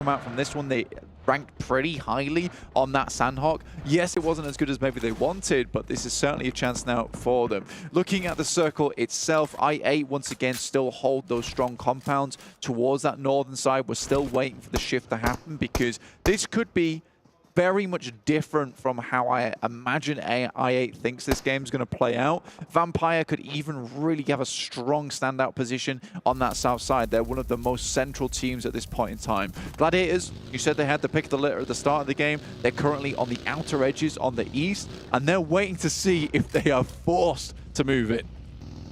come out from this one. They ranked pretty highly on that Sandhawk. Yes, it wasn't as good as maybe they wanted, but this is certainly a chance now for them. Looking at the circle itself, IA once again still hold those strong compounds towards that northern side. We're still waiting for the shift to happen because this could be very much different from how I imagine IA thinks this game's going to play out. Vampire could even really have a strong standout position on that south side. They're one of the most central teams at this point in time. Gladiators, you said they had the pick of the litter at the start of the game. They're currently on the outer edges on the east, and they're waiting to see if they are forced to move in.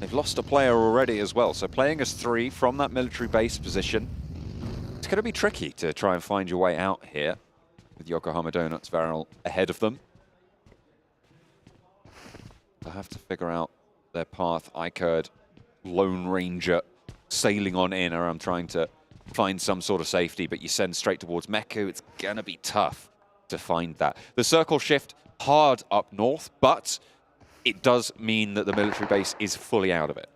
They've lost a player already as well, so playing as 3 from that military base position, it's going to be tricky to try and find your way out here, with Yokohama Donuts Barrel ahead of them. They'll have to figure out their path. Icurd, Lone Ranger, sailing on in around trying to find some sort of safety, but you send straight towards Meku. It's gonna be tough to find that. The circle shift hard up north, but it does mean that the military base is fully out of it.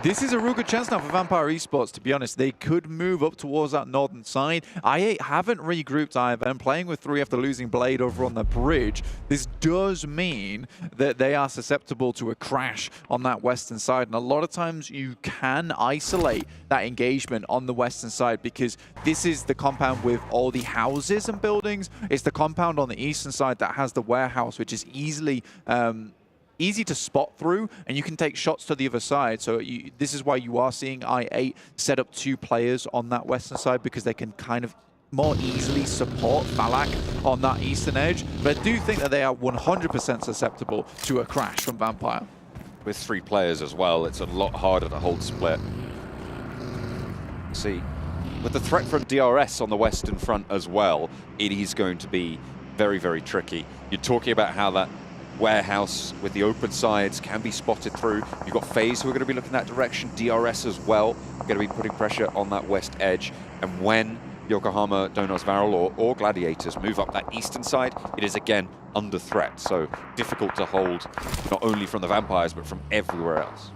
This is a real good chance now for Vampire Esports, to be honest. They could move up towards that northern side. IA haven't regrouped either, and playing with 3 after losing Blade over on the bridge, this does mean that they are susceptible to a crash on that western side. And a lot of times you can isolate that engagement on the western side because this is the compound with all the houses and buildings. It's the compound on the eastern side that has the warehouse, which is easy to spot through, and you can take shots to the other side. So this is why you are seeing I8 set up 2 players on that western side, because they can kind of more easily support Falak on that eastern edge. But I do think that they are 100% susceptible to a crash from Vampire. With 3 players as well, it's a lot harder to hold split. See, with the threat from DRS on the western front as well, it is going to be very, very tricky. You're talking about how that warehouse with the open sides can be spotted through. You've got FaZe who are going to be looking that direction, DRS as well, going to be putting pressure on that west edge. And when Yokohama Donuts Barrel or Gladiators move up that eastern side, it is again under threat. So difficult to hold, not only from the Vampires, but from everywhere else.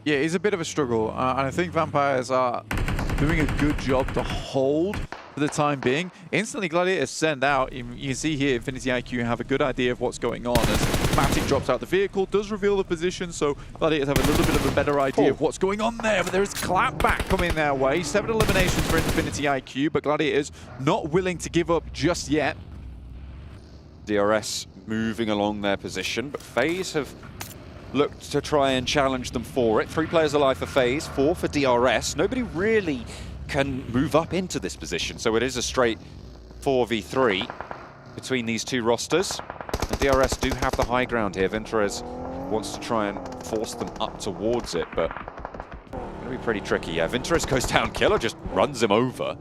Yeah, it's a bit of a struggle, and I think Vampires are doing a good job to hold for the time being. Instantly, Gladiators send out. You can see here, Infinity IQ have a good idea of what's going on as Matic drops out the vehicle, does reveal the position, so Gladiators have a little bit of a better idea of what's going on there. But there is clapback coming their way. 7 eliminations for Infinity IQ, but Gladiators not willing to give up just yet. DRS moving along their position, but FaZe have looked to try and challenge them for it. 3 players alive for FaZe, 4 for DRS. Nobody really can move up into this position, so it is a straight 4v3 between these 2 rosters. And DRS do have the high ground here. Venturez wants to try and force them up towards it, but it's going to be pretty tricky. Yeah, Venturez goes down, Killer just runs him over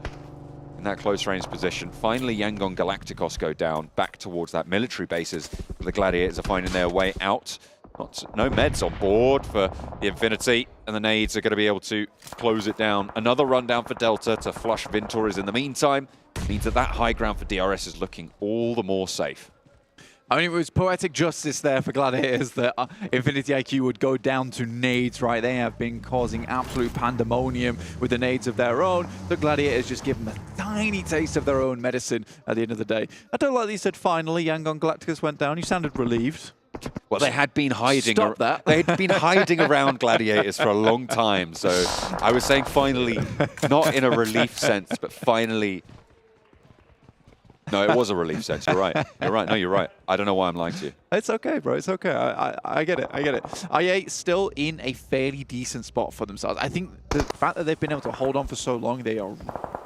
in that close range position. Finally, Yangon Galacticos go down back towards that military bases. The Gladiators are finding their way out. No meds on board for the Infinity, and the nades are going to be able to close it down. Another rundown for Delta to flush Vintoris in the meantime. Means that high ground for DRS is looking all the more safe. I mean, it was poetic justice there for Gladiators that Infinity IQ would go down to nades, right? They have been causing absolute pandemonium with the nades of their own. The Gladiators just give them a tiny taste of their own medicine at the end of the day. I don't like that you said finally Yangon Galacticus went down. You sounded relieved. Well, they had been hiding. Stop that. They had been hiding around Gladiators for a long time. So I was saying finally, not in a relief sense, but finally. No, it was a relief sense. You're right. You're right. No, you're right. I don't know why I'm lying to you. It's okay, bro. It's okay. I get it. I get it. IA still in a fairly decent spot for themselves. I think the fact that they've been able to hold on for so long, they are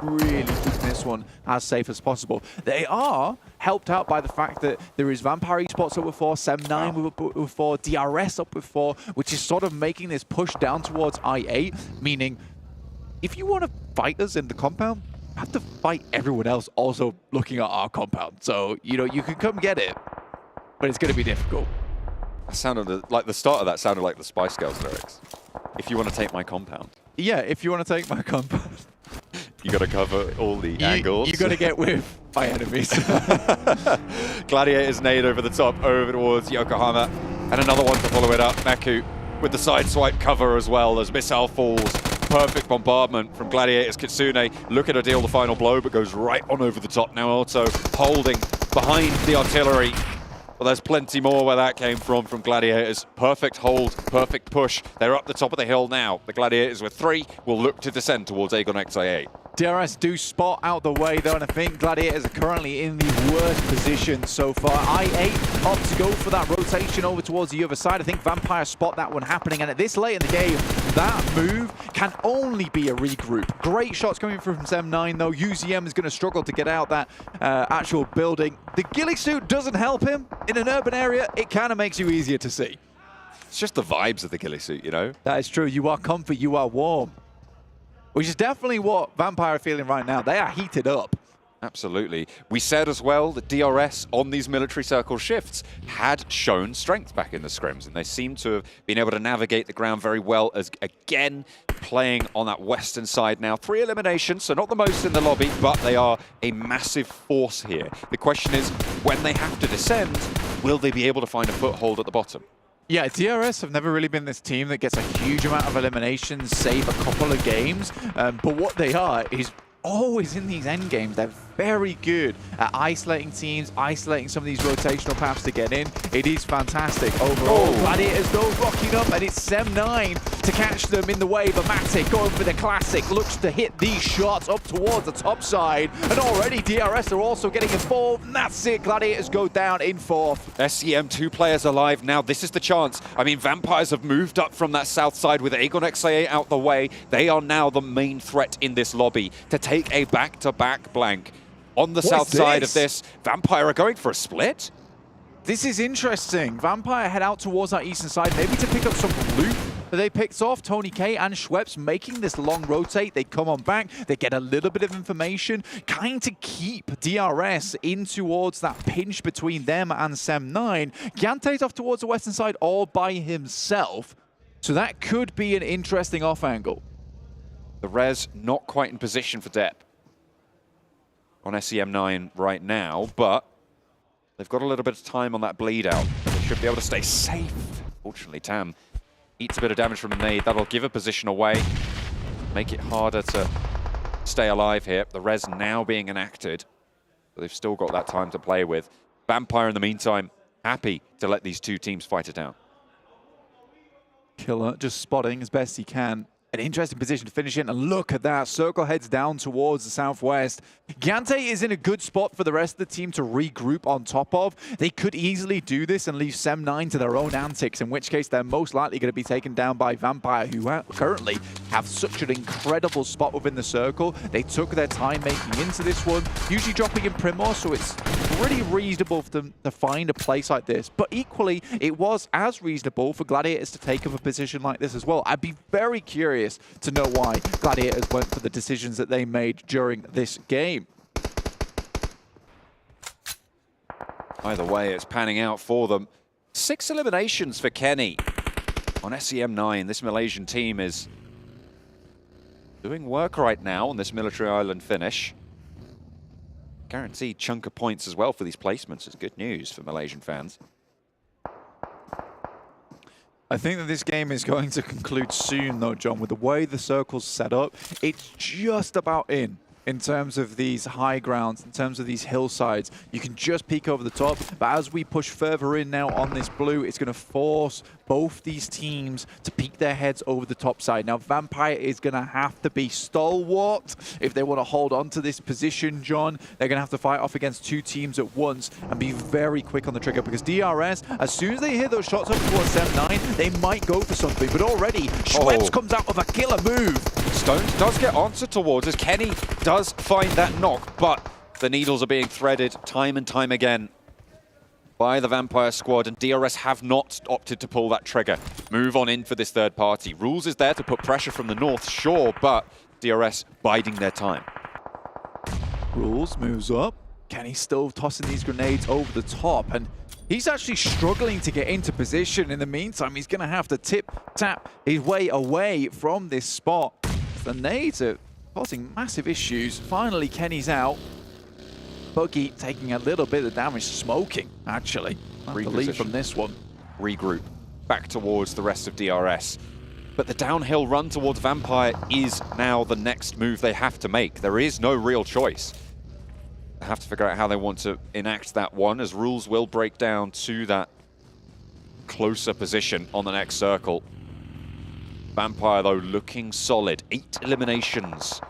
really keeping this one as safe as possible. They are helped out by the fact that there is Vampire Esports up with 4, Sem9 with 4, DRS up with 4, which is sort of making this push down towards IA, meaning if you want to fight us in the compound, you have to fight everyone else also looking at our compound. So, you know, you can come get it, but it's going to be difficult. That sounded like the start of that sounded like the Spice Girls lyrics. If you want to take my compound. Yeah, if you want to take my compound. You got to cover all the angles. You got to get with my enemies. Gladiators nade over the top, over towards Yokohama. And another one to follow it up. Meku with the side swipe cover as well as missile falls perfect bombardment from Gladiators Kitsune. Looking to deal the final blow, but goes right on over the top. Now Auto holding behind the artillery. Well, there's plenty more where that came from Gladiators. Perfect hold, perfect push. They're up the top of the hill now. The Gladiators with 3 will look to descend towards Aegon XIA. DRS do spot out the way though, and I think Gladiators are currently in the worst position so far. I8 opt to go for that rotation over towards the other side. I think Vampire spot that one happening, and at this late in the game, that move can only be a regroup. Great shots coming through from Sem9 though. UZM is going to struggle to get out that actual building. The ghillie suit doesn't help him. In an urban area, it kind of makes you easier to see. It's just the vibes of the ghillie suit, you know? That is true. You are comfort, you are warm. Which is definitely what Vampire are feeling right now. They are heated up. Absolutely. We said as well that DRS on these military circle shifts had shown strength back in the scrims, and they seem to have been able to navigate the ground very well, as again playing on that western side now. 3 eliminations, so not the most in the lobby, but they are a massive force here. The question is, when they have to descend, will they be able to find a foothold at the bottom? Yeah, DRS have never really been this team that gets a huge amount of eliminations, save a couple of games. But what they are is always in these end games. They're very good at isolating teams, isolating some of these rotational paths to get in. It is fantastic overall. Gladiators though rocking up, and it's Sem9 to catch them in the way. But Matic going for the classic, looks to hit these shots up towards the top side. And already DRS are also getting involved, and that's it. Gladiators go down in 4th. SCM 2 players alive now. This is the chance. I mean, Vampires have moved up from that south side with Aegon XIA out the way. They are now the main threat in this lobby to take a back-to-back blank. On the south side of this, Vampire are going for a split. This is interesting. Vampire head out towards that eastern side, maybe to pick up some loot that they picked off. Tony K and Schweppes making this long rotate. They come on back. They get a little bit of information, kind to keep DRS in towards that pinch between them and Sem9. Giante's off towards the western side all by himself. So that could be an interesting off angle. The res not quite in position for Depp on SCM9 right now, but they've got a little bit of time on that bleed out. They should be able to stay safe. Fortunately, Tam eats a bit of damage from a nade. That'll give a position away, make it harder to stay alive here. The res now being enacted, but they've still got that time to play with. Vampire, in the meantime, happy to let these 2 teams fight it down. Killer just spotting as best he can. An interesting position to finish in, and look at that. Circle heads down towards the southwest. Giante is in a good spot for the rest of the team to regroup on top of. They could easily do this and leave Sem9 to their own antics, in which case they're most likely going to be taken down by Vampire, who currently have such an incredible spot within the circle. They took their time making into this one, usually dropping in Primor, so it's pretty reasonable for them to find a place like this. But equally, it was as reasonable for Gladiators to take up a position like this as well. I'd be very curious to know why Gladiators went for the decisions that they made during this game. Either way, it's panning out for them. 6 eliminations for Kenny on SCM9. This Malaysian team is doing work right now on this military island finish. Guaranteed chunk of points as well for these placements. It's good news for Malaysian fans. I think that this game is going to conclude soon, though, John. With the way the circle's set up, it's just about in terms of these high grounds, in terms of these hillsides. You can just peek over the top, but as we push further in now on this blue, it's going to force both these teams to peek their heads over the top side. Now, Vampire is going to have to be stalwart if they want to hold on to this position, John. They're going to have to fight off against 2 teams at once and be very quick on the trigger, because DRS, as soon as they hear those shots up towards Sem9, they might go for something, but already Schweppes comes out with a killer move. Stones does get answered towards as Kenny does find that knock, but the needles are being threaded time and time again by the Vampire squad, and DRS have not opted to pull that trigger. Move on in for this third party. Rules is there to put pressure from the north, sure, but DRS biding their time. Rules moves up. Kenny's still tossing these grenades over the top, and he's actually struggling to get into position. In the meantime, he's going to have to tip-tap his way away from this spot. The nades are causing massive issues. Finally, Kenny's out. Buggy taking a little bit of damage, smoking, actually. I have to leave from this one. Regroup back towards the rest of DRS. But the downhill run towards Vampire is now the next move they have to make. There is no real choice. They have to figure out how they want to enact that one, as rules will break down to that closer position on the next circle. Vampire, though, looking solid. 8 eliminations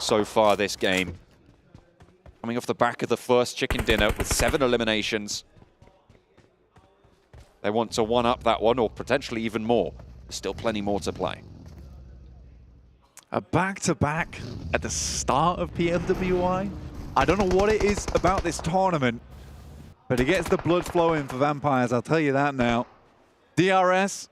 so far this game. Coming off the back of the first chicken dinner with 7 eliminations. They want to one-up that one, or potentially even more. Still plenty more to play. A back-to-back at the start of PMWI. I don't know what it is about this tournament, but it gets the blood flowing for Vampires, I'll tell you that now. DRS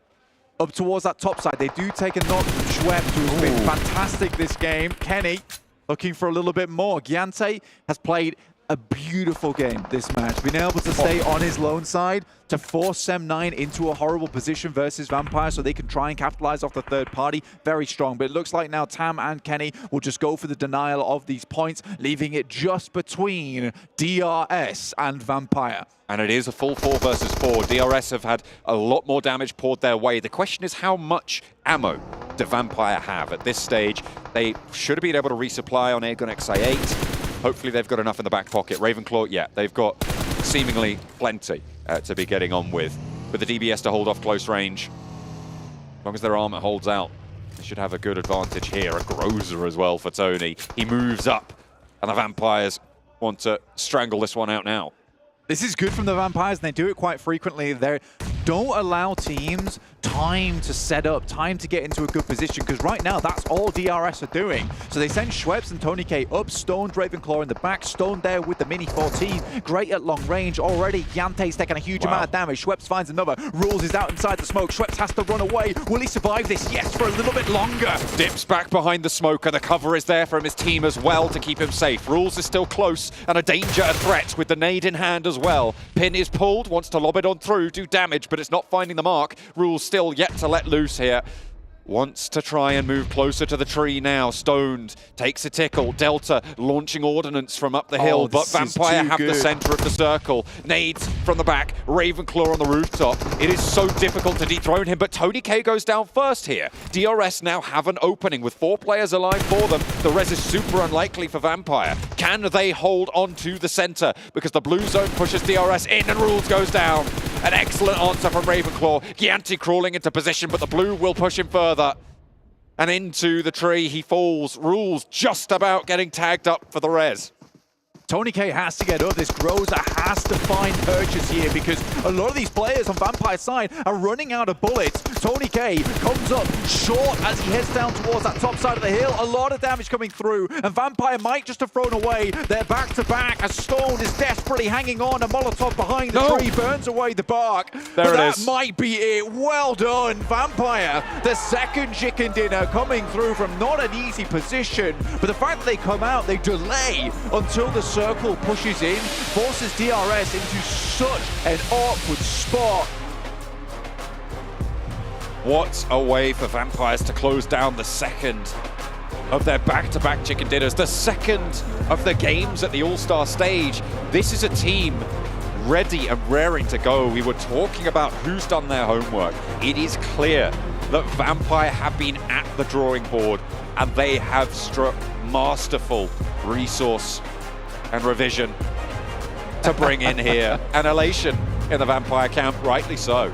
up towards that top side. They do take a knock from Schweppes, who's been fantastic this game. Kenny looking for a little bit more. Giante has played a beautiful game this match. Been able to stay on his lone side to force Sem9 into a horrible position versus Vampire so they can try and capitalize off the third party. Very strong. But it looks like now Tam and Kenny will just go for the denial of these points, leaving it just between DRS and Vampire. And it is a full 4 versus 4. DRS have had a lot more damage poured their way. The question is, how much ammo do Vampire have? At this stage, they should have been able to resupply on Aegon XI8. Hopefully they've got enough in the back pocket. Ravenclaw, yeah, they've got seemingly plenty to be getting on with the DBS to hold off close range. As long as their armor holds out, they should have a good advantage here. A Groza as well for Tony. He moves up, and the Vampires want to strangle this one out now. This is good from the Vampires, and they do it quite frequently. They don't allow teams time to set up, time to get into a good position, because right now that's all DRS are doing. So they send Schweppes and Tony K up, stoned Ravenclaw in the back, stoned there with the Mini 14, great at long range. Already Giante's taking a huge amount of damage. Schweppes finds another, Rules is out inside the smoke. Schweppes has to run away. Will he survive this? Yes, for a little bit longer. Dips back behind the smoke, and the cover is there from his team as well to keep him safe. Rules is still close, and a danger, a threat with the nade in hand as well. Pin is pulled, wants to lob it on through, do damage, but it's not finding the mark. Rules still yet to let loose here. Wants to try and move closer to the tree now. Stoned, takes a tickle. Delta launching ordnance from up the hill, but Vampire have the center of the circle. Nades from the back, Ravenclaw on the rooftop. It is so difficult to dethrone him, but Tony K goes down first here. DRS now have an opening with 4 players alive for them. The res is super unlikely for Vampire. Can they hold on to the center? Because the blue zone pushes DRS in and Rules goes down. An excellent answer from Ravenclaw. Gianti crawling into position, but the blue will push him further. And into the tree he falls. Rules just about getting tagged up for the res. Tony K has to get up. This Groza has to find purchase here because a lot of these players on Vampire's side are running out of bullets. Tony K comes up short as he heads down towards that top side of the hill. A lot of damage coming through, and Vampire might just have thrown away. They're back-to-back. As Stone is desperately hanging on. A Molotov behind the tree burns away the bark. There it is. That might be it. Well done, Vampire. The second chicken dinner coming through from not an easy position. But the fact that they come out, they delay until the circle pushes in, forces DRS into such an awkward spot. What a way for Vampires to close down the second of their back-to-back chicken dinners, the second of the games at the All-Star stage. This is a team ready and raring to go. We were talking about who's done their homework. It is clear that Vampire have been at the drawing board and they have struck masterful resource and revision to bring in here. An elation in the Vampire camp, rightly so.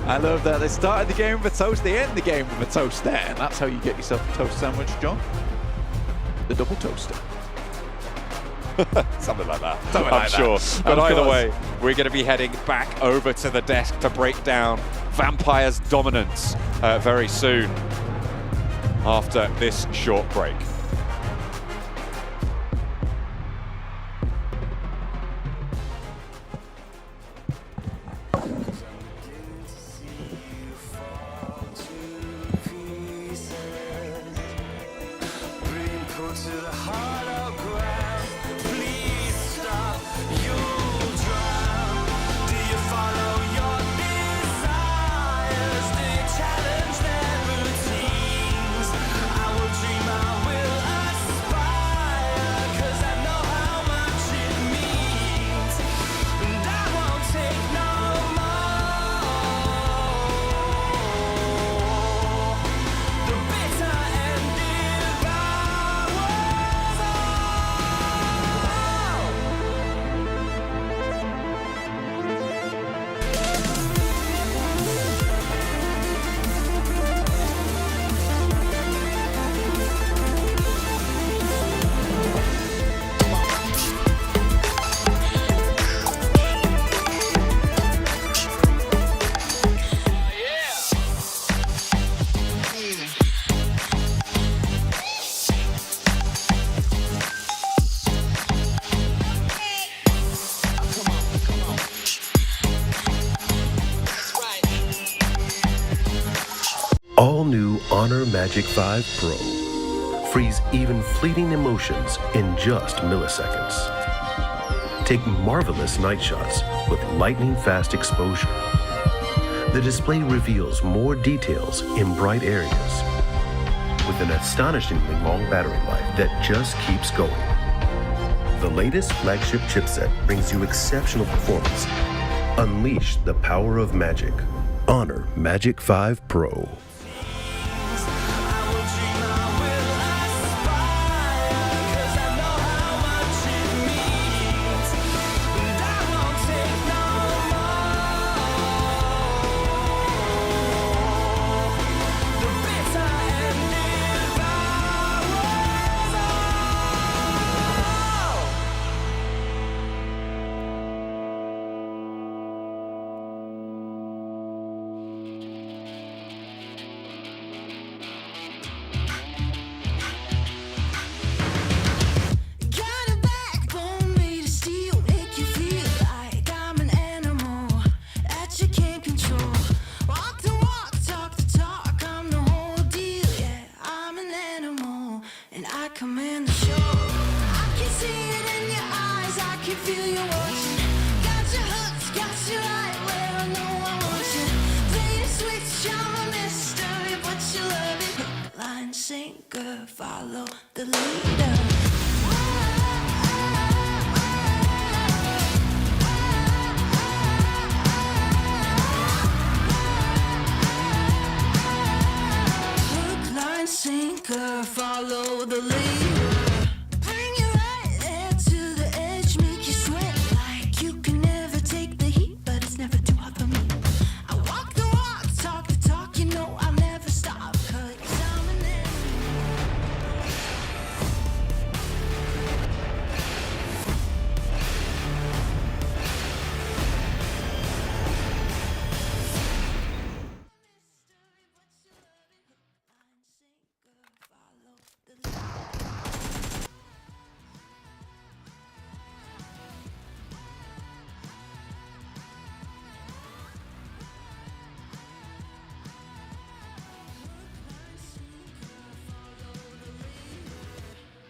I love that. They started the game with a toast, they end the game with a toast there. And that's how you get yourself a toast sandwich, John. The double toaster. Something like that, I'm sure. But either way, we're going to be heading back over to the desk to break down Vampire's dominance very soon after this short break. Honor Magic 5 Pro. Freeze even fleeting emotions in just milliseconds. Take marvelous night shots with lightning-fast exposure. The display reveals more details in bright areas with an astonishingly long battery life that just keeps going. The latest flagship chipset brings you exceptional performance. Unleash the power of magic. Honor Magic 5 Pro. Got a backbone made of steel, make you feel like I'm an animal that you can't control. Walk the walk, talk the talk, I'm the whole deal. Yeah, I'm an animal and I command the show. I can see it in your eyes, I can feel you watching. Got your hooks, got you right where I know I want you. Play the switch, I'm a mystery, but you love it. Hook, line, sinker, follow the leader. Hook, line, sinker, follow the leader. Bring you right there to the edge, make you sweat like you can never take the heat, but it's never too hot for me. I walk the walk, talk the talk, you know I'll never stop, 'cause I'm an animal.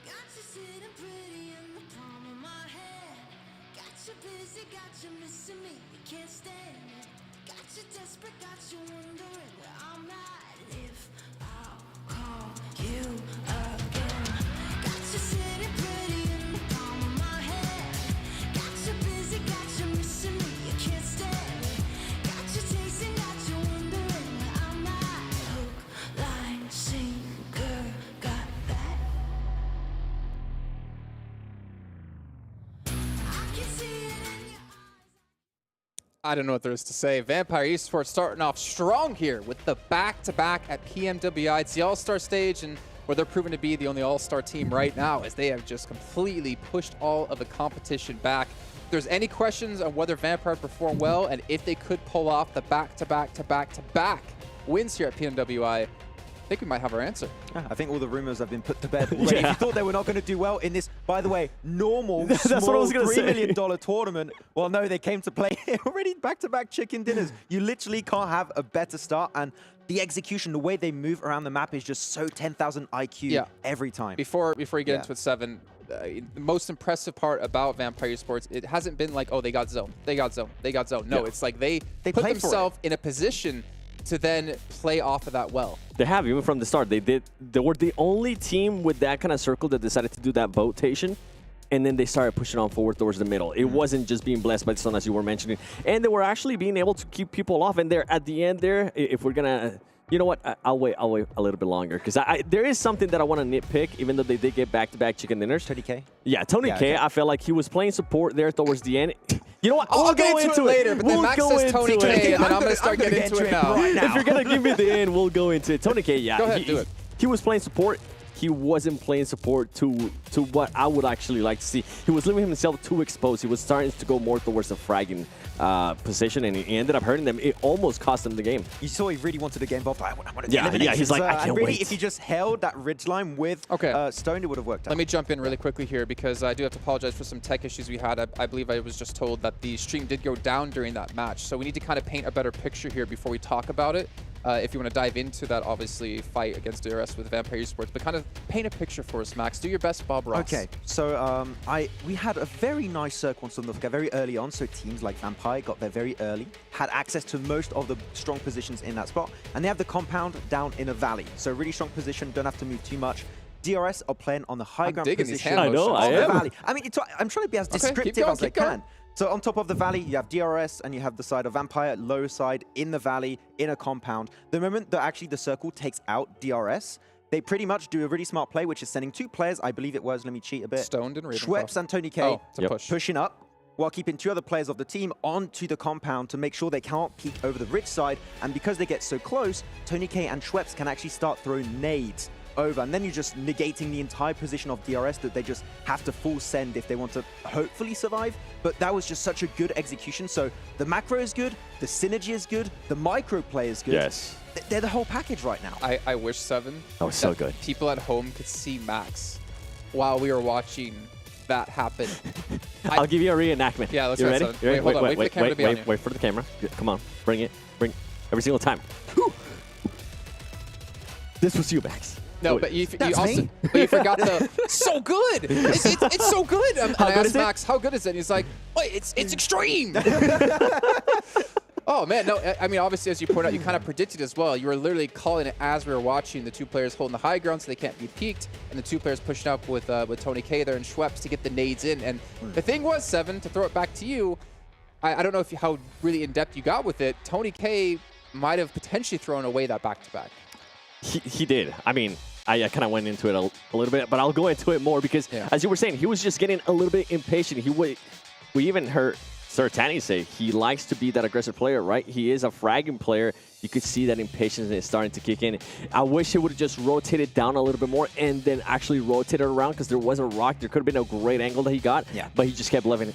Got you sitting pretty in the palm of my hand. Got you busy, got you missing me, you can't stand it. Got you desperate, got you wondering where I'm at. If I'll call you again. Got you sitting pretty in the palm of my hand. Got you busy, got you missing me, you can't stand it. Got you chasing, got you wondering where I'm at. Hook, line, sinker, got that. I don't know what there is to say. Vampire Esports starting off strong here with the back-to-back at PMWI. It's the All-Star stage, and where they're proven to be the only All-Star team right now, as they have just completely pushed all of the competition back. If there's any questions on whether Vampire performed well and if they could pull off the back-to-back wins here at PMWI, I think we might have our answer. I think all the rumors have been put to bed already. If you thought they were not going to do well in this, by the way, normal, That's what I small was gonna $3 say. million tournament, well, no, they came to play already back-to-back chicken dinners. You literally can't have a better start, and the execution, the way they move around the map is just so 10,000 IQ every time. Before you get into it, Seven, the most impressive part about Vampire Esports, it hasn't been like, oh, they got zone, they got zone, they got zone. No, it's like they put played for it. themselves in a position to then play off of that well. They have, even from the start. They were the only team with that kind of circle that decided to do that botation, and then they started pushing on forward towards the middle. It wasn't just being blessed by the sun, as you were mentioning, and they were actually being able to keep people off. And there, at the end there, if we're gonna, you know what, I'll wait a little bit longer, because there is something that I want to nitpick, even though they did get back-to-back chicken dinners. Tony K? Yeah, Tony K, okay. I felt like he was playing support there towards the end. You know what? I'll We'll get go into it later, but then Max says Tony K, and then I'm going to start getting into it now. If you're going to give me the end, we'll go into it. Tony K, yeah. Go ahead, do it. He was playing support. He wasn't playing support to what I would actually like to see. He was leaving himself too exposed. He was starting to go more towards the fragging position, and he ended up hurting them. It almost cost them the game. You saw he really wanted to get involved. I want to Yeah, he's like, I can't really, wait. if he just held that ridge line with Stone, it would have worked out. Let me jump in really quickly here, because I do have to apologize for some tech issues we had. I believe I was just told that the stream did go down during that match, so we need to kind of paint a better picture here before we talk about it. if you want to dive into that, obviously, fight against DRS with Vampire Esports, but kind of paint a picture for us, Max. Do your best, Bob Ross. Okay, so we had a very nice circle on Sundovka very early on, so teams like Vampire got there very early, had access to most of the strong positions in that spot, and they have the compound down in a valley. So really strong position, don't have to move too much. DRS are playing on the high ground position I know, I of am. the valley. I mean, I'm trying to be as descriptive as I can. So on top of the valley, you have DRS, and you have the side of Vampire, low side, in the valley, in a compound. The moment that actually the circle takes out DRS, they pretty much do a really smart play, which is sending 2 players, I believe it was, let me cheat a bit. Stoned and Ravenclaw. Schweppes and Tony K pushing up, while keeping 2 other players of the team onto the compound to make sure they can't peek over the rich side. And because they get so close, Tony K and Schweppes can actually start throwing nades over, and then you're just negating the entire position of DRS that they just have to full send if they want to hopefully survive. But that was just such a good execution. So the macro is good, the synergy is good, the micro play is good. Yes. They're the whole package right now. I wish, Seven, that was so good. People at home could see Max while we were watching that happen. I'll give you a reenactment. Yeah, let's you go. ready? Wait, hold on. Wait for the camera to be on you. Wait for the camera. Come on, bring it. Bring every single time. This was you, Max. No, but you forgot the so good. It's so good. And I asked Max, how good is it? And he's like, wait, it's extreme. Oh man, no. I mean, obviously, as you point out, you kind of predicted as well. You were literally calling it as we were watching the 2 players holding the high ground, so they can't be peaked, and the 2 players pushing up with Tony K there and Schweppes to get the nades in. And the thing was, Seven, to throw it back to you, I don't know how really in depth you got with it. Tony K might have potentially thrown away that back-to-back. He did. I mean, I kind of went into it a little bit, but I'll go into it more because, as you were saying, he was just getting a little bit impatient. We even heard Sir Tanny say he likes to be that aggressive player, right? He is a fragging player. You could see that impatience is starting to kick in. I wish he would have just rotated down a little bit more and then actually rotated around because there was a rock. There could have been a great angle that he got, but he just kept leaving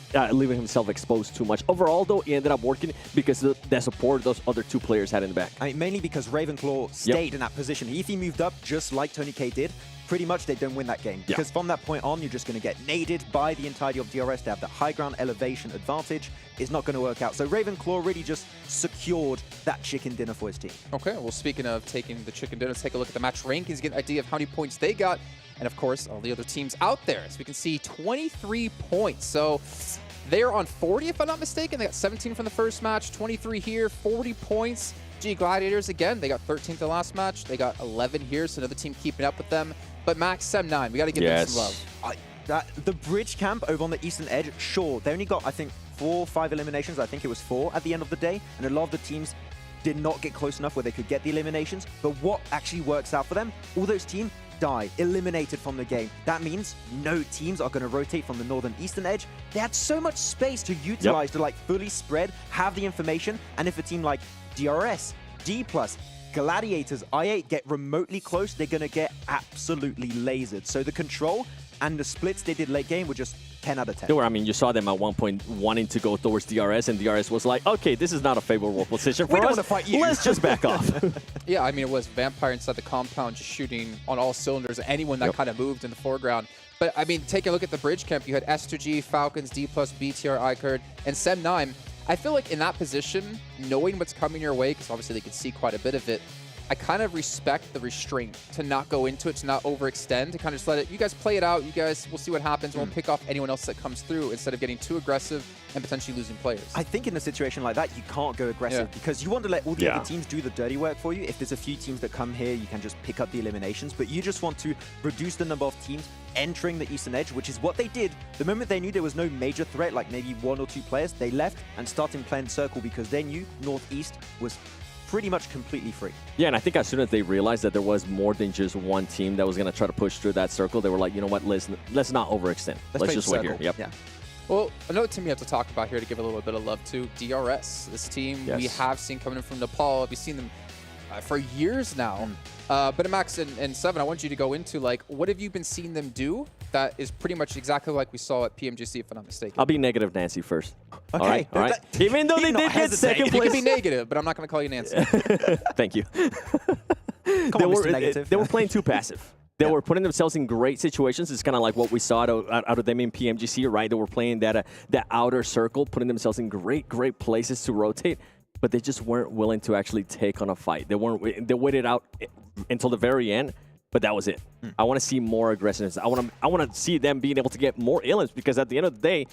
himself exposed too much. Overall, though, it ended up working because of the support those other 2 players had in the back. I mean, mainly because Ravenclaw stayed in that position. If he moved up just like Tony K did, pretty much they don't win that game. Because from that point on, you're just going to get naded by the entirety of DRS to have that high ground elevation advantage. It's not going to work out. So Ravenclaw really just secured that chicken dinner for his team. Okay, well, speaking of taking the chicken dinner, let's take a look at the match rankings, get an idea of how many points they got, and of course, all the other teams out there. As we can see, 23 points. So they're on 40, if I'm not mistaken. They got 17 from the first match, 23 here, 40 points. G Gladiators, again, they got 13th the last match. They got 11 here, so another team keeping up with them. But Max, Sem9, we got to give them some love. The bridge camp over on the eastern edge, sure, they only got, I think, 4 or 5 eliminations. I think it was 4 at the end of the day. And a lot of the teams did not get close enough where they could get the eliminations. But what actually works out for them, all those teams die, eliminated from the game. That means no teams are going to rotate from the northern eastern edge. They had so much space to utilize to fully spread, have the information. And if a team like DRS, D+, Gladiators, I8 get remotely close, they're going to get absolutely lasered. So the control and the splits they did late game were just 10 out of 10. They were, I mean, you saw them at one point wanting to go towards DRS, and DRS was like, okay, this is not a favorable position for us. We don't want to fight you. Let's just back off. Yeah, I mean, it was Vampire inside the compound just shooting on all cylinders, anyone that kind of moved in the foreground. But, I mean, take a look at the bridge camp. You had S2G, Falcons, D+, BTR, ICARD, and Sem9. I feel like in that position, knowing what's coming your way, because obviously they could see quite a bit of it, I kind of respect the restraint to not go into it, to not overextend, to kind of just let it, you guys play it out, you guys, we'll see what happens, we'll pick off anyone else that comes through instead of getting too aggressive and potentially losing players. I think in a situation like that, you can't go aggressive because you want to let all the other teams do the dirty work for you. If there's a few teams that come here, you can just pick up the eliminations, but you just want to reduce the number of teams entering the eastern edge, which is what they did. The moment they knew there was no major threat, like maybe 1 or 2 players, they left and started playing circle because they knew northeast was pretty much completely free. Yeah, and I think as soon as they realized that there was more than just one team that was going to try to push through that circle, they were like, you know what, let's not overextend. Let's just wait here. Yep. Yeah. Well, another team we have to talk about here to give a little bit of love to, DRS. This team we have seen coming in from Nepal. We've seen them for years now. But Max and Seven, I want you to go into, like, what have you been seeing them do that is pretty much exactly like we saw at PMGC, if I'm not mistaken? I'll be negative Nancy first. Okay. All right. Even though they did get second place. You can be negative, but I'm not going to call you Nancy. Thank you. Come on, Mr. Negative. They were playing too passive. They were putting themselves in great situations. It's kind of like what we saw out of them in PMGC, right? They were playing that outer circle, putting themselves in great places to rotate. but they just weren't willing to actually take on a fight. They waited out until the very end, but that was it. I want to see more aggressiveness. I want to see them being able to get more elims, because at the end of the day,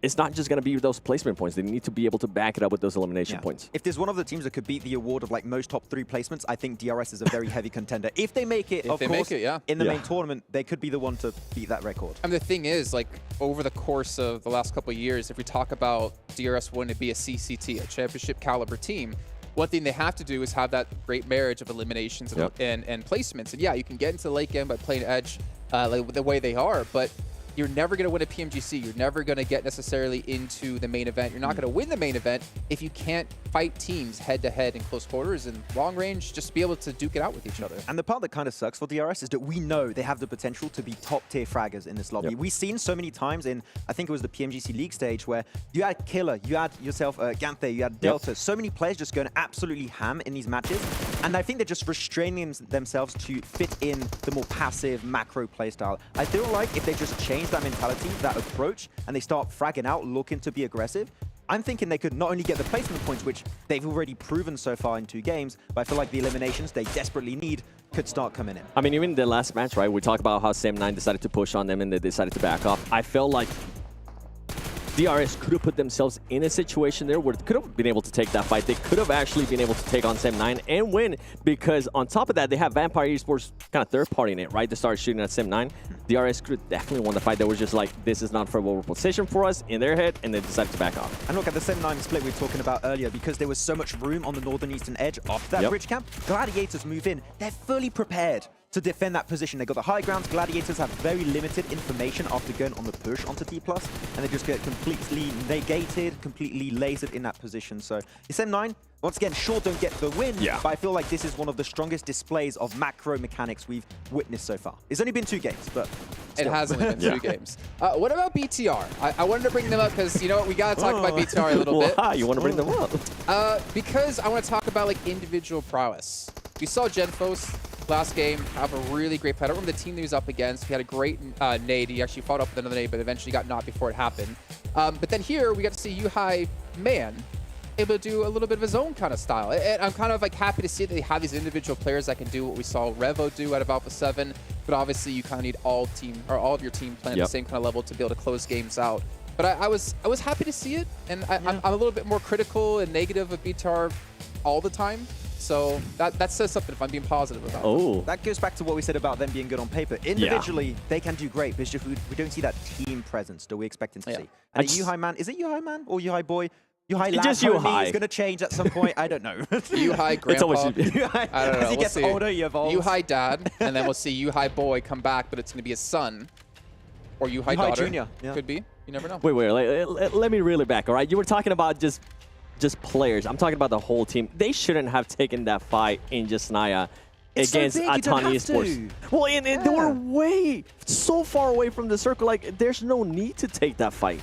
it's not just going to be those placement points. They need to be able to back it up with those elimination points. If there's one of the teams that could beat the award of like most top 3 placements, I think DRS is a very heavy contender. If they make it, in the main tournament, they could be the one to beat that record. And the thing is, like, over the course of the last couple of years, if we talk about DRS wanting to be a CCT, a championship caliber team, one thing they have to do is have that great marriage of eliminations and placements. And yeah, you can get into the late game by playing Edge like the way they are, but you're never going to win a PMGC. You're never going to get necessarily into the main event. You're not going to win the main event if you can't fight teams head-to-head in close quarters and long range, just be able to duke it out with each other. And the part that kind of sucks for DRS is that we know they have the potential to be top-tier fraggers in this lobby. We've seen so many times in, I think it was the PMGC League stage, where you had Killer, you had yourself Ganthe, you had Delta, so many players just going absolutely ham in these matches. And I think they're just restraining themselves to fit in the more passive macro playstyle. I feel like if they just change that mentality, that approach, and they start fragging out, looking to be aggressive, I'm thinking they could not only get the placement points, which they've already proven so far in 2 games, but I feel like the eliminations they desperately need could start coming in. I mean, even the last match, right? We talked about how Sam9 decided to push on them and they decided to back off. I felt like DRS could have put themselves in a situation there where they could have been able to take that fight. They could have actually been able to take on Sam9 and win, because on top of that, they have Vampire Esports kind of third-partying it, right? They started shooting at Sam9. DRS could have definitely won the fight. They were just like, this is not a favorable position for us in their head, and they decided to back off. And look at the Sam9 split we were talking about earlier, because there was so much room on the northern eastern edge of that bridge camp. Gladiators move in. They're fully prepared to defend that position. They got the high grounds. Gladiators have very limited information after going on the push onto T+, and they just get completely negated, completely lasered in that position. So SM9, once again, sure don't get the win, but I feel like this is one of the strongest displays of macro mechanics we've witnessed so far. It's only been 2 games, but still. It has only been 2 games. What about BTR? I wanted to bring them up because, you know what, we got to talk about BTR a little bit. Why? You want to bring them up? Because I want to talk about, like, individual prowess. We saw Genfos last game have a really great play. I don't remember the team that he was up against. He had a great nade. He actually fought up with another nade, but eventually got knocked before it happened. But then here, we got to see Yuhai Man able to do a little bit of his own kind of style. And I'm kind of like happy to see that they have these individual players that can do what we saw Revo do out of Alpha 7. But obviously, you kind of need all of your team playing at the same kind of level to be able to close games out. But I was happy to see it, and I'm a little bit more critical and negative of BTR all the time. So that says something if I'm being positive about it. That goes back to what we said about them being good on paper. Individually, they can do great, but it's just we don't see that team presence that we expected to see. And Yuhai Man, is it Yuhai Man or Yuhai Boy? Yuhai Lad just Yuhai. Is going to change at some point. I don't know. Yuhai Grandpa. I don't know. As he gets older, he evolves. Yuhai Dad, and then we'll see Yuhai Boy come back, but it's going to be his son. Or Yuhai Daughter. Junior. Could be. You never know. Wait, let me reel it back, all right? You were talking about just players. I'm talking about the whole team. They shouldn't have taken that fight in just Naya against Atani Esports. Well, and they were so far away from the circle. Like, there's no need to take that fight.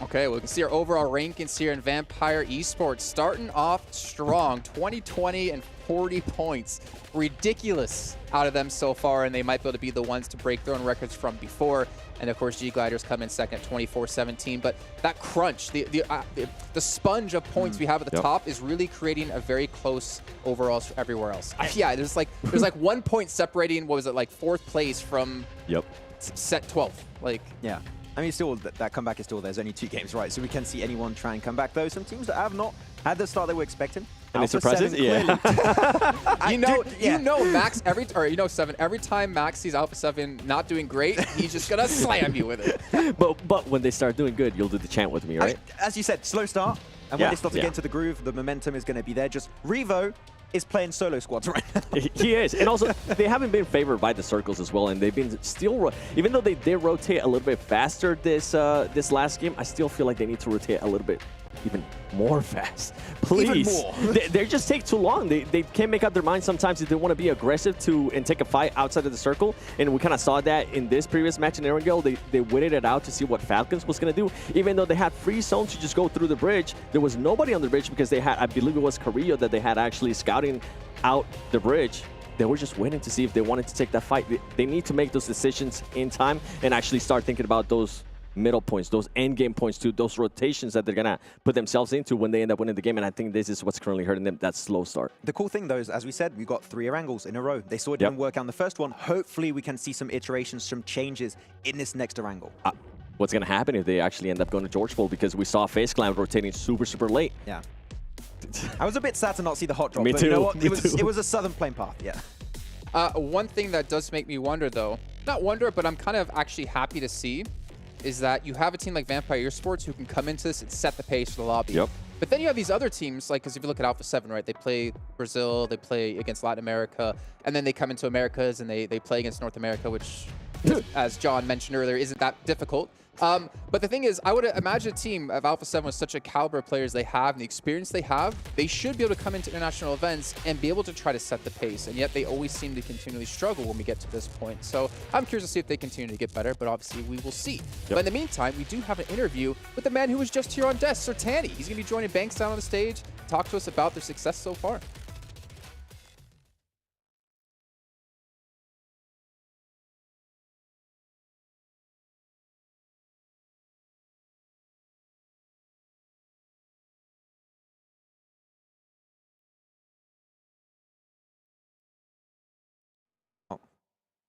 Okay, we can see our overall rankings here in Vampire Esports. Starting off strong, 20 and 40 points. Ridiculous out of them so far, and they might be able to be the ones to break their own records from before. And of course, G-Gliders come in second at 24-17. But that crunch, the sponge of points we have at the top is really creating a very close overall everywhere else. Yeah, there's like 1 point separating, what was it, like 4th place from set 12. Like, yeah. I mean, still, that comeback is still there. There's only 2 games, right? So we can see anyone try and come back. Though some teams that have not had the start they were expecting. Any surprises? You know, Max Seven. Every time Max sees Alpha 7 not doing great, he's just gonna slam you with it. But when they start doing good, you'll do the chant with me, right? As you said, slow start, and when they start to get into the groove, the momentum is going to be there. Just Revo is playing solo squads right now. He is. And also, they haven't been favored by the circles as well, and they've been still, even though they did rotate a little bit faster this last game, I still feel like they need to rotate a little bit even more fast. Please. Even more. they just take too long. They can't make up their mind sometimes if they want to be aggressive and take a fight outside of the circle. And we kind of saw that in this previous match in Erangel. They waited it out to see what Falcons was going to do. Even though they had free zones to just go through the bridge, there was nobody on the bridge because they had, I believe it was Carrillo that they had actually scouting out the bridge. They were just waiting to see if they wanted to take that fight. They need to make those decisions in time and actually start thinking about those middle points, those end game points too, those rotations that they're going to put themselves into when they end up winning the game. And I think this is what's currently hurting them, that slow start. The cool thing, though, is, as we said, we got 3 Erangels in a row. They saw it didn't work out in the first one. Hopefully, we can see some iterations, some changes in this next Erangel. What's going to happen if they actually end up going to Georgeful? Because we saw Face Clan rotating super, super late. Yeah. I was a bit sad to not see the hot drop. Me but too. You know what? Me too. It was a southern plane path, yeah. One thing that does make me wonder, though, not wonder, but I'm kind of actually happy to see, is that you have a team like Vampire Esports who can come into this and set the pace for the lobby. Yep. But then you have these other teams, like, because if you look at Alpha 7, right, they play Brazil, they play against Latin America, and then they come into Americas and they play against North America, which, as John mentioned earlier, isn't that difficult. But the thing is, I would imagine a team of Alpha 7 with such a caliber of players they have and the experience they have, they should be able to come into international events and be able to try to set the pace. And yet they always seem to continually struggle when we get to this point. So I'm curious to see if they continue to get better, but obviously we will see. But in the meantime, we do have an interview with the man who was just here on desk, Sertani. He's going to be joining Banks down on the stage, talk to us about their success so far.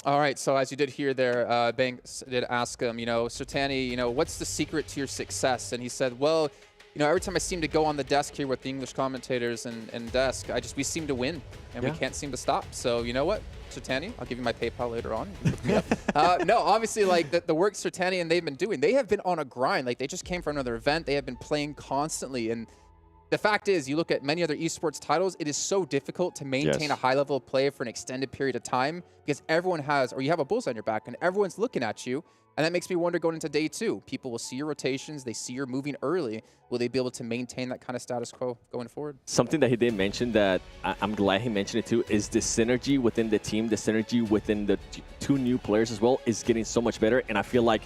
All right, so as you did hear there, Banks did ask him, you know, Sertani, you know, what's the secret to your success? And he said, well, you know, every time I seem to go on the desk here with the English commentators and desk, we seem to win, and we can't seem to stop. So you know what, Sertani, I'll give you my PayPal later on. No, obviously, like, the work Sertani and they've been doing, they have been on a grind. Like, they just came from another event. They have been playing constantly, and the fact is, you look at many other esports titles, it is so difficult to maintain a high level of play for an extended period of time because everyone has, or you have a bullseye on your back and everyone's looking at you. And that makes me wonder going into day 2. People will see your rotations, they see you're moving early. Will they be able to maintain that kind of status quo going forward? Something that he did mention that I'm glad he mentioned it too is the synergy within the team, the synergy within the 2 new players as well is getting so much better. And I feel like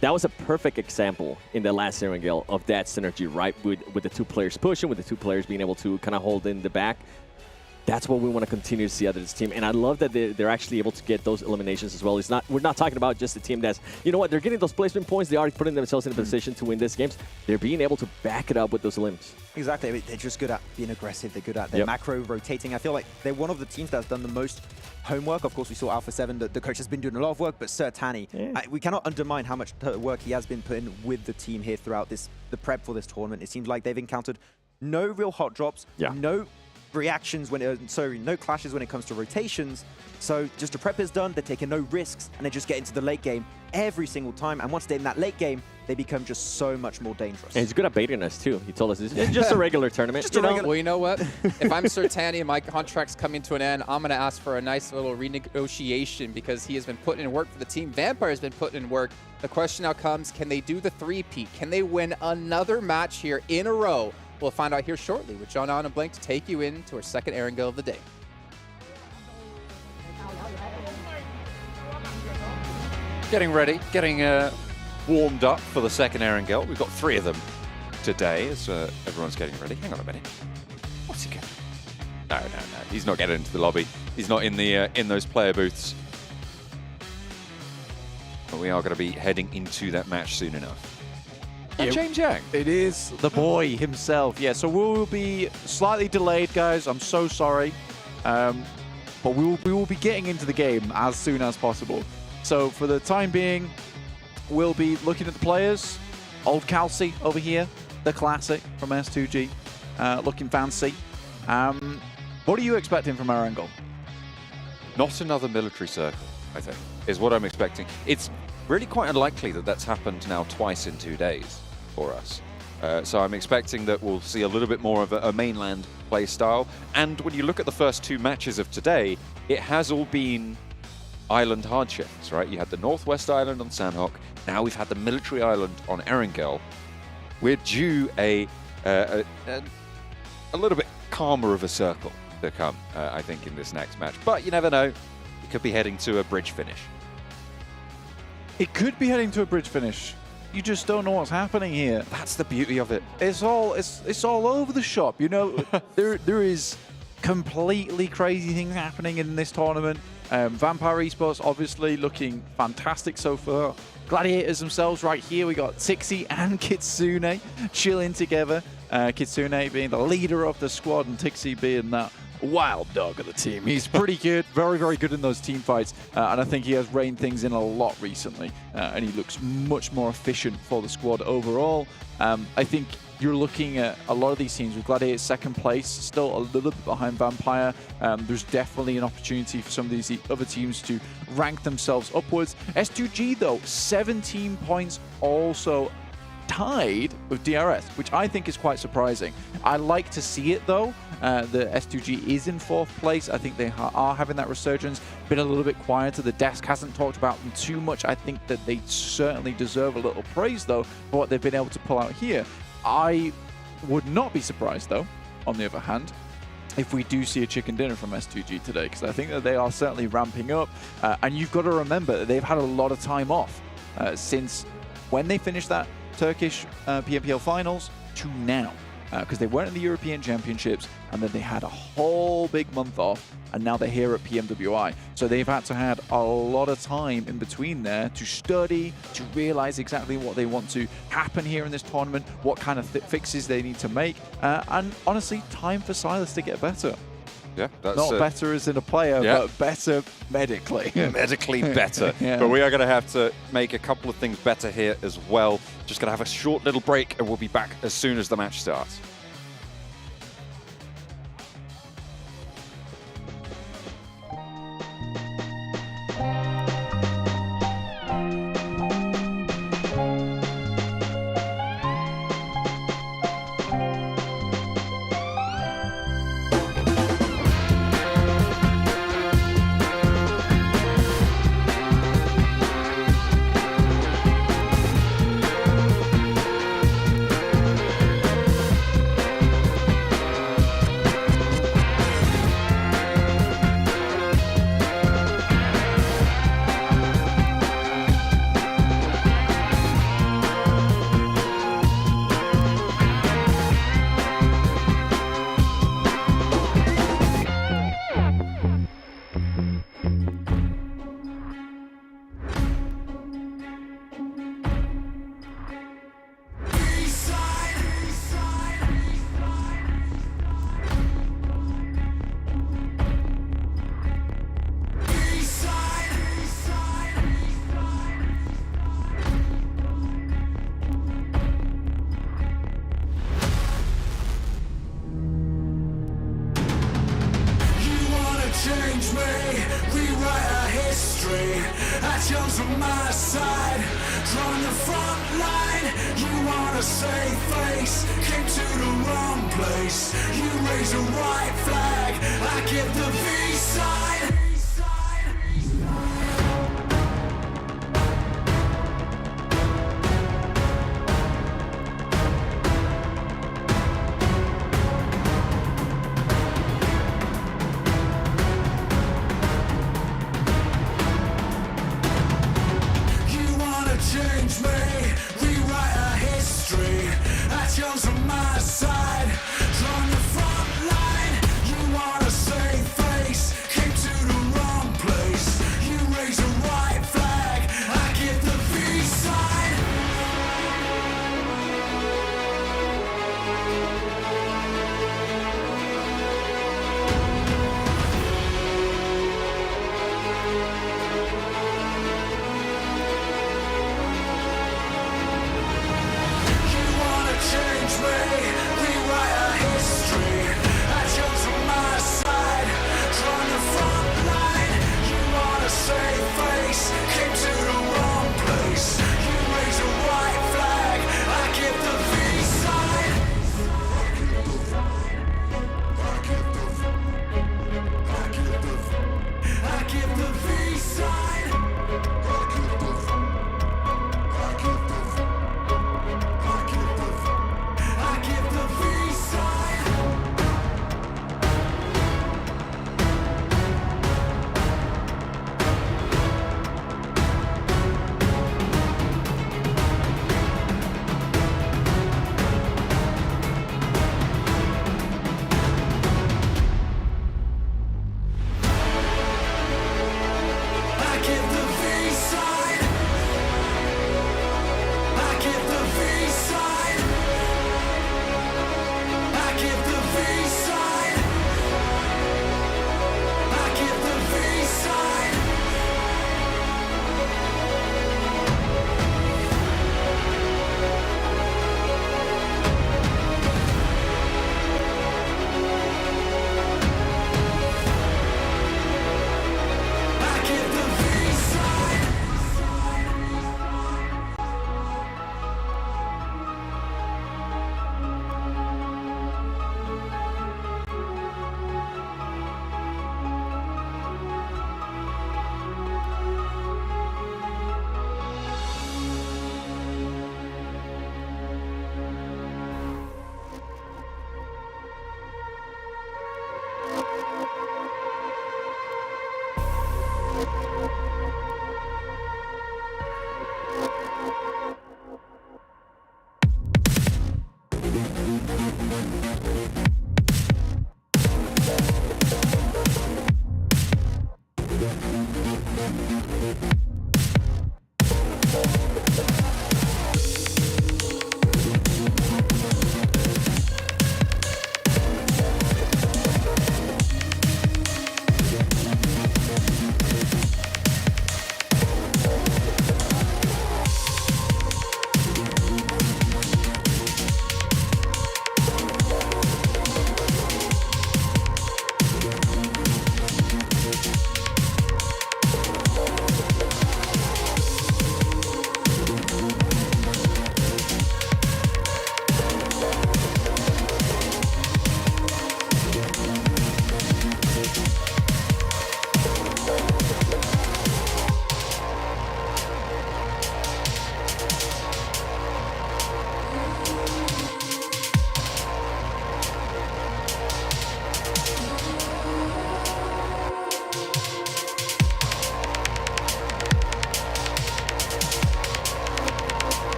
that was a perfect example in the last Erangel of that synergy, right? With the 2 players pushing, with the 2 players being able to kind of hold in the back. That's what we want to continue to see out of this team. And I love that they're actually able to get those eliminations as well. We're not talking about just a team that's, you know what, they're getting those placement points. They are putting themselves in a position to win these games. They're being able to back it up with those elims. Exactly. I mean, they're just good at being aggressive. They're good at their macro rotating. I feel like they're one of the teams that's done the most homework. Of course, we saw Alpha 7. The coach has been doing a lot of work, but Sertani, we cannot undermine how much work he has been putting with the team here throughout the prep for this tournament. It seems like they've encountered no real hot drops, no reactions no clashes when it comes to rotations. So just the prep is done, they're taking no risks, and they just get into the late game every single time. And once they're in that late game, they become just so much more dangerous. And he's good at baiting us too. He told us it's just a regular tournament. Well, you know what? If I'm Sertani and my contract's coming to an end, I'm going to ask for a nice little renegotiation because he has been putting in work for the team. Vampire has been putting in work. The question now comes, can they do the 3-peat? Can they win another match here in a row? We'll find out here shortly with John and Blank to take you into our second Erangel of the day. Getting ready, getting warmed up for the second Erangel. We've got 3 of them today as everyone's getting ready. Hang on a minute. What's he getting? No. He's not getting into the lobby. He's not in the in those player booths. But we are going to be heading into that match soon enough. James Yang. It is the boy himself. Yeah, so we will be slightly delayed, guys. I'm so sorry. But we will be getting into the game as soon as possible. So for the time being, we'll be looking at the players. Old Calci over here, the classic from S2G, looking fancy. What are you expecting from our angle? Not another military circle, I think, is what I'm expecting. It's really quite unlikely that that's happened now twice in 2 days for us. So I'm expecting that we'll see a little bit more of a mainland play style. And when you look at the first 2 matches of today, it has all been island hardships, right? You had the Northwest Island on Sanhok. Now we've had the military island on Erangel. We're due a little bit calmer of a circle to come, I think, in this next match. But you never know. It could be heading to a bridge finish. It could be heading to a bridge finish. You just don't know what's happening here. That's the beauty of it. It's all over the shop. You know, there is completely crazy things happening in this tournament. Vampire Esports obviously looking fantastic so far. Gladiators themselves right here, we got Tixie and Kitsune chilling together. Kitsune being the leader of the squad and Tixie being that wild dog of the team. He's pretty good, very, very good in those team fights, and I think he has reined things in a lot recently, and he looks much more efficient for the squad overall. I think you're looking at a lot of these teams with Gladiators second place, still a little bit behind Vampire. There's definitely an opportunity for some of these other teams to rank themselves upwards. S2G though, 17 points, also tied with DRS, which I think is quite surprising. I like to see it though. The S2G is in 4th place. I think they are having that resurgence. Been a little bit quieter. The desk hasn't talked about them too much. I think that they certainly deserve a little praise though for what they've been able to pull out here. I would not be surprised though, on the other hand, if we do see a chicken dinner from S2G today, because I think that they are certainly ramping up. And you've got to remember that they've had a lot of time off since when they finished that Turkish PMPL finals to now, because they weren't in the European Championships, and then they had a whole big month off, and now they're here at PMWI. So they've had to have a lot of time in between there to study, to realize exactly what they want to happen here in this tournament, what kind of fixes they need to make, and honestly, time for Silas to get better. Yeah, that's not better as in a player, but better medically. Medically better. Yeah. But we are going to have to make a couple of things better here as well. Just going to have a short little break, and we'll be back as soon as the match starts. change me, rewrite our history. I chose on my side, drawn the front line. You want to save face, came to the wrong place. You raise a white flag, I give the V side. Change me, rewrite our history. I chose on my side, drawn the front line. You wanna save face, came to the wrong place. You raise a white flag, I give the V side. Change me, rewrite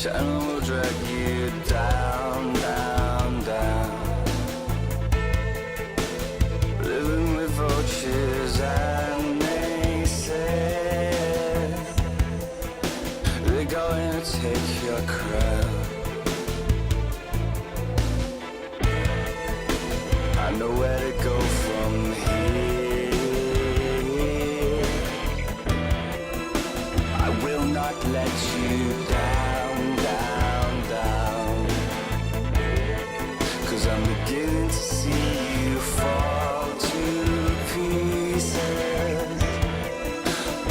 channel will drag you down, down, down. Living with vultures and maces. They're going to take your crown. I know where to go from here. I will not let you down, down, down. 'Cause I'm beginning to see you fall to pieces.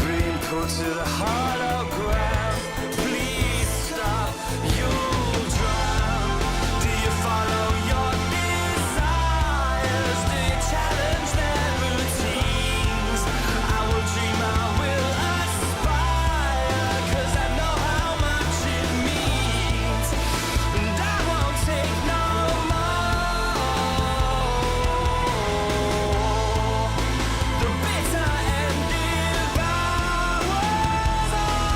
Being pulled to the hollow ground. Please stop, you'll drown. Do you follow your desires? Do you challenge their routines? I will dream, I will aspire, 'cause I know how much it means. And I won't take no more. The bitter end devours all.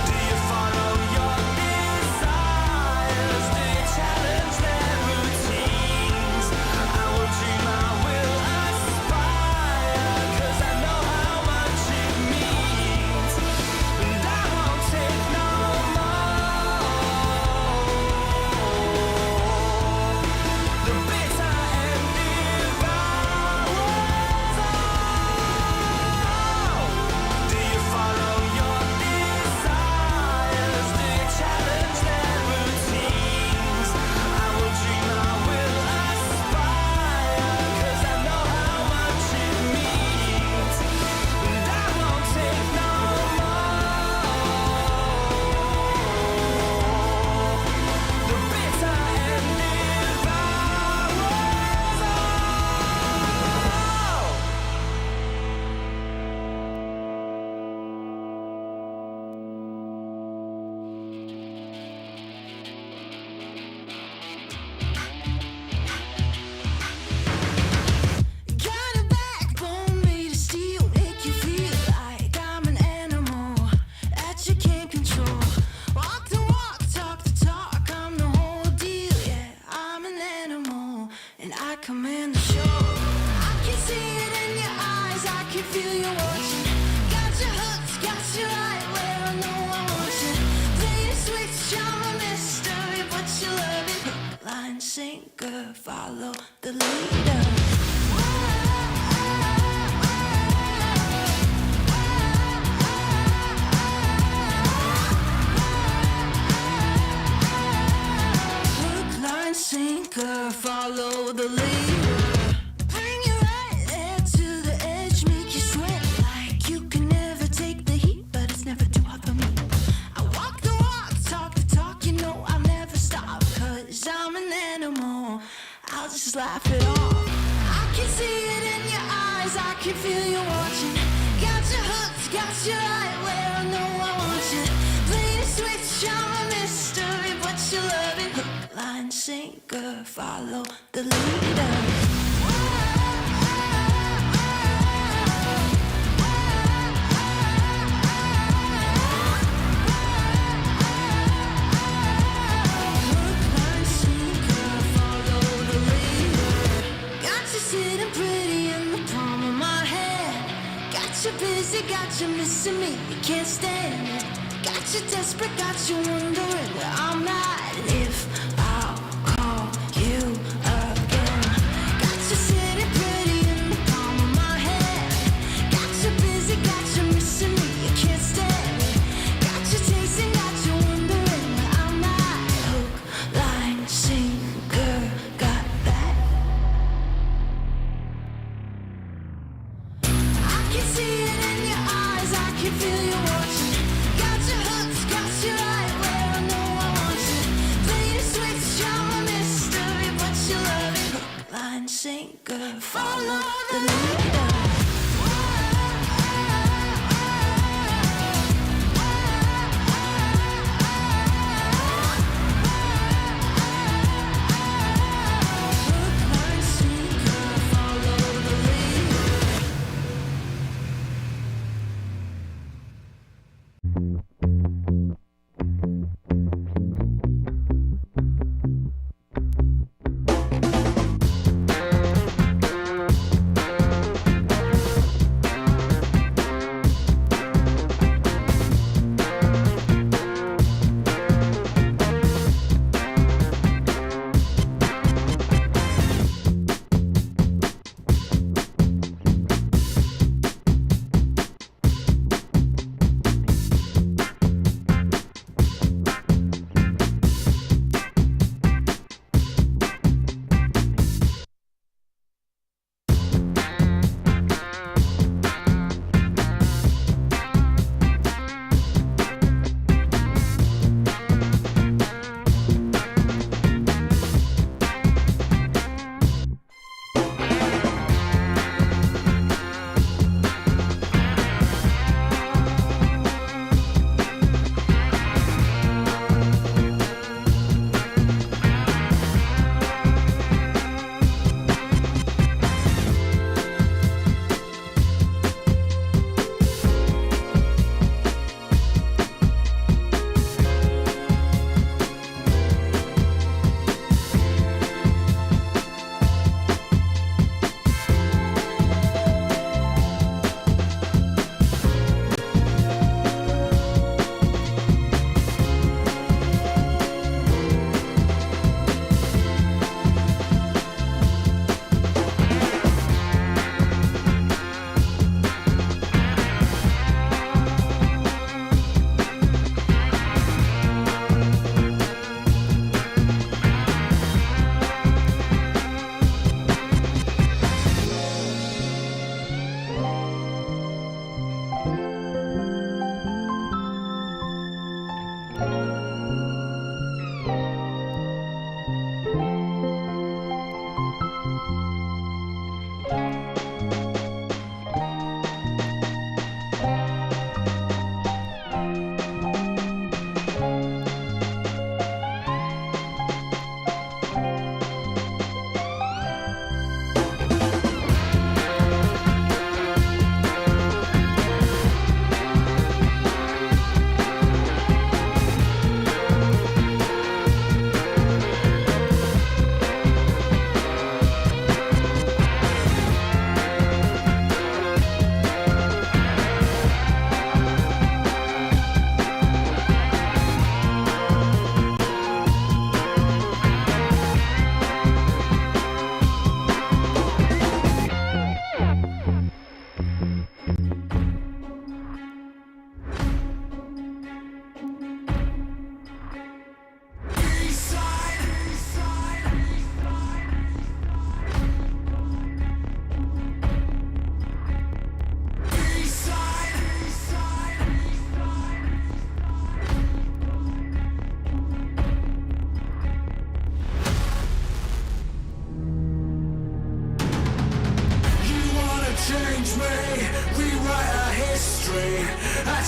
Do you follow your desires? Do you challenge their routines? I will dream, I will aspire, 'cause I know how much it means. And I won't take no more. The bitter end devours all. Do you follow your desires? Do you challenge their routines? I will dream, I will aspire, 'cause I know how much it means. And I won't take no more. The bitter end devours all. Got a backbone made of steel, make you feel like I'm an animal that you can't control. Walk the walk, talk the talk, I'm the whole deal. Yeah, I'm an animal and I command the show. I can see it in your eyes, I can feel you watching. Got you hooked, got you right where I know I want you. Play the switch, I'm a mystery, but you love it. Hook, line, sinker, follow the leader. Hook, line, sinker, follow the leader. Bring you right there to the edge, make you sweat like you can never take the heat, but it's never too hot for me. I walk the walk, talk the talk, you know I'll never stop, 'cause I'm an animal, I'll just laugh it off. I can see it in your eyes, I can feel you watching. Got you hooked, got you right where I know I want you. Play the switch, I'm a mystery, but you love it. Hook, line, sinker, follow the leader. Hook, line, sinker, follow the leader. Got you sitting pretty in the palm of my hand. Got you busy, got you missing me, you can't stand it. Got you desperate, got you wondering where I'm at, and if I'll call you again. Got you sitting pretty in the palm of my hand. Got you busy, got you missing me, you can't stand it. Got you chasing, got you wondering where I'm at. Hook, line, sinker, got that. I can line, sinker, follow the leader.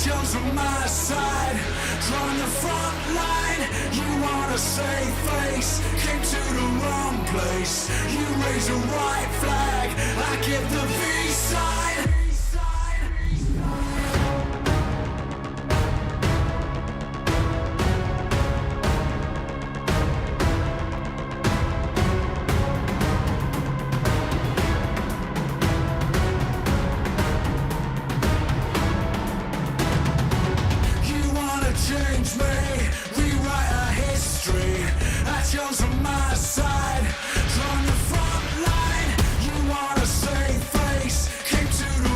Chums on my side, drawing the front line. You want a safe face, came to the wrong place. You raise a white flag, I give the V side. Change me, rewrite our history. I chose on my side, drawing the front line. You want a safe face, came to the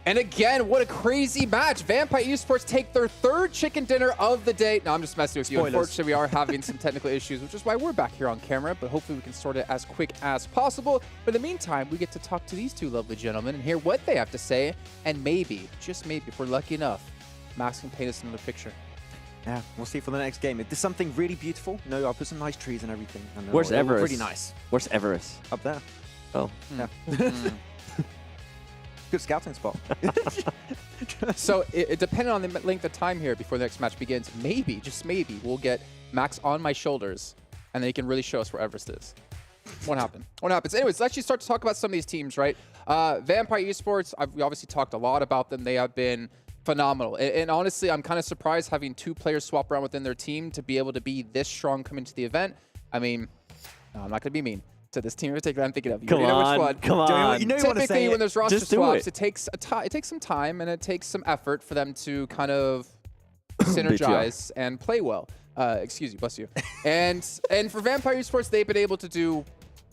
And again, what a crazy match. Vampire Esports take their third chicken dinner of the day. No, I'm just messing with you. Spoilers. Unfortunately, we are having some technical issues, which is why we're back here on camera, but hopefully we can sort it as quick as possible. But in the meantime, we get to talk to these two lovely gentlemen and hear what they have to say. And maybe, just maybe, if we're lucky enough, Max can paint us another picture. Yeah, we'll see for the next game. If there's something really beautiful, no, I'll put some nice trees and everything. And Where's it'll look Everest? Really nice. Where's Everest? Up there. Oh. Yeah. Good scouting spot. So, it depending on the length of time here before the next match begins, maybe, just maybe, we'll get Max on my shoulders, and then he can really show us where Everest is. What happened? What happens? Anyways, let's actually start to talk about some of these teams, right? Vampire Esports, we obviously talked a lot about them. They have been phenomenal. And honestly, I'm kind of surprised having two players swap around within their team to be able to be this strong coming to the event. I mean, no, I'm not going to be mean to this team in particular I'm thinking of. You Come know which on, one. come on. You know you want to Typically, say when there's roster Just do swaps, it. it takes some time and it takes some effort for them to kind of synergize and play well. Excuse you, bless you. And for Vampire Esports, they've been able to do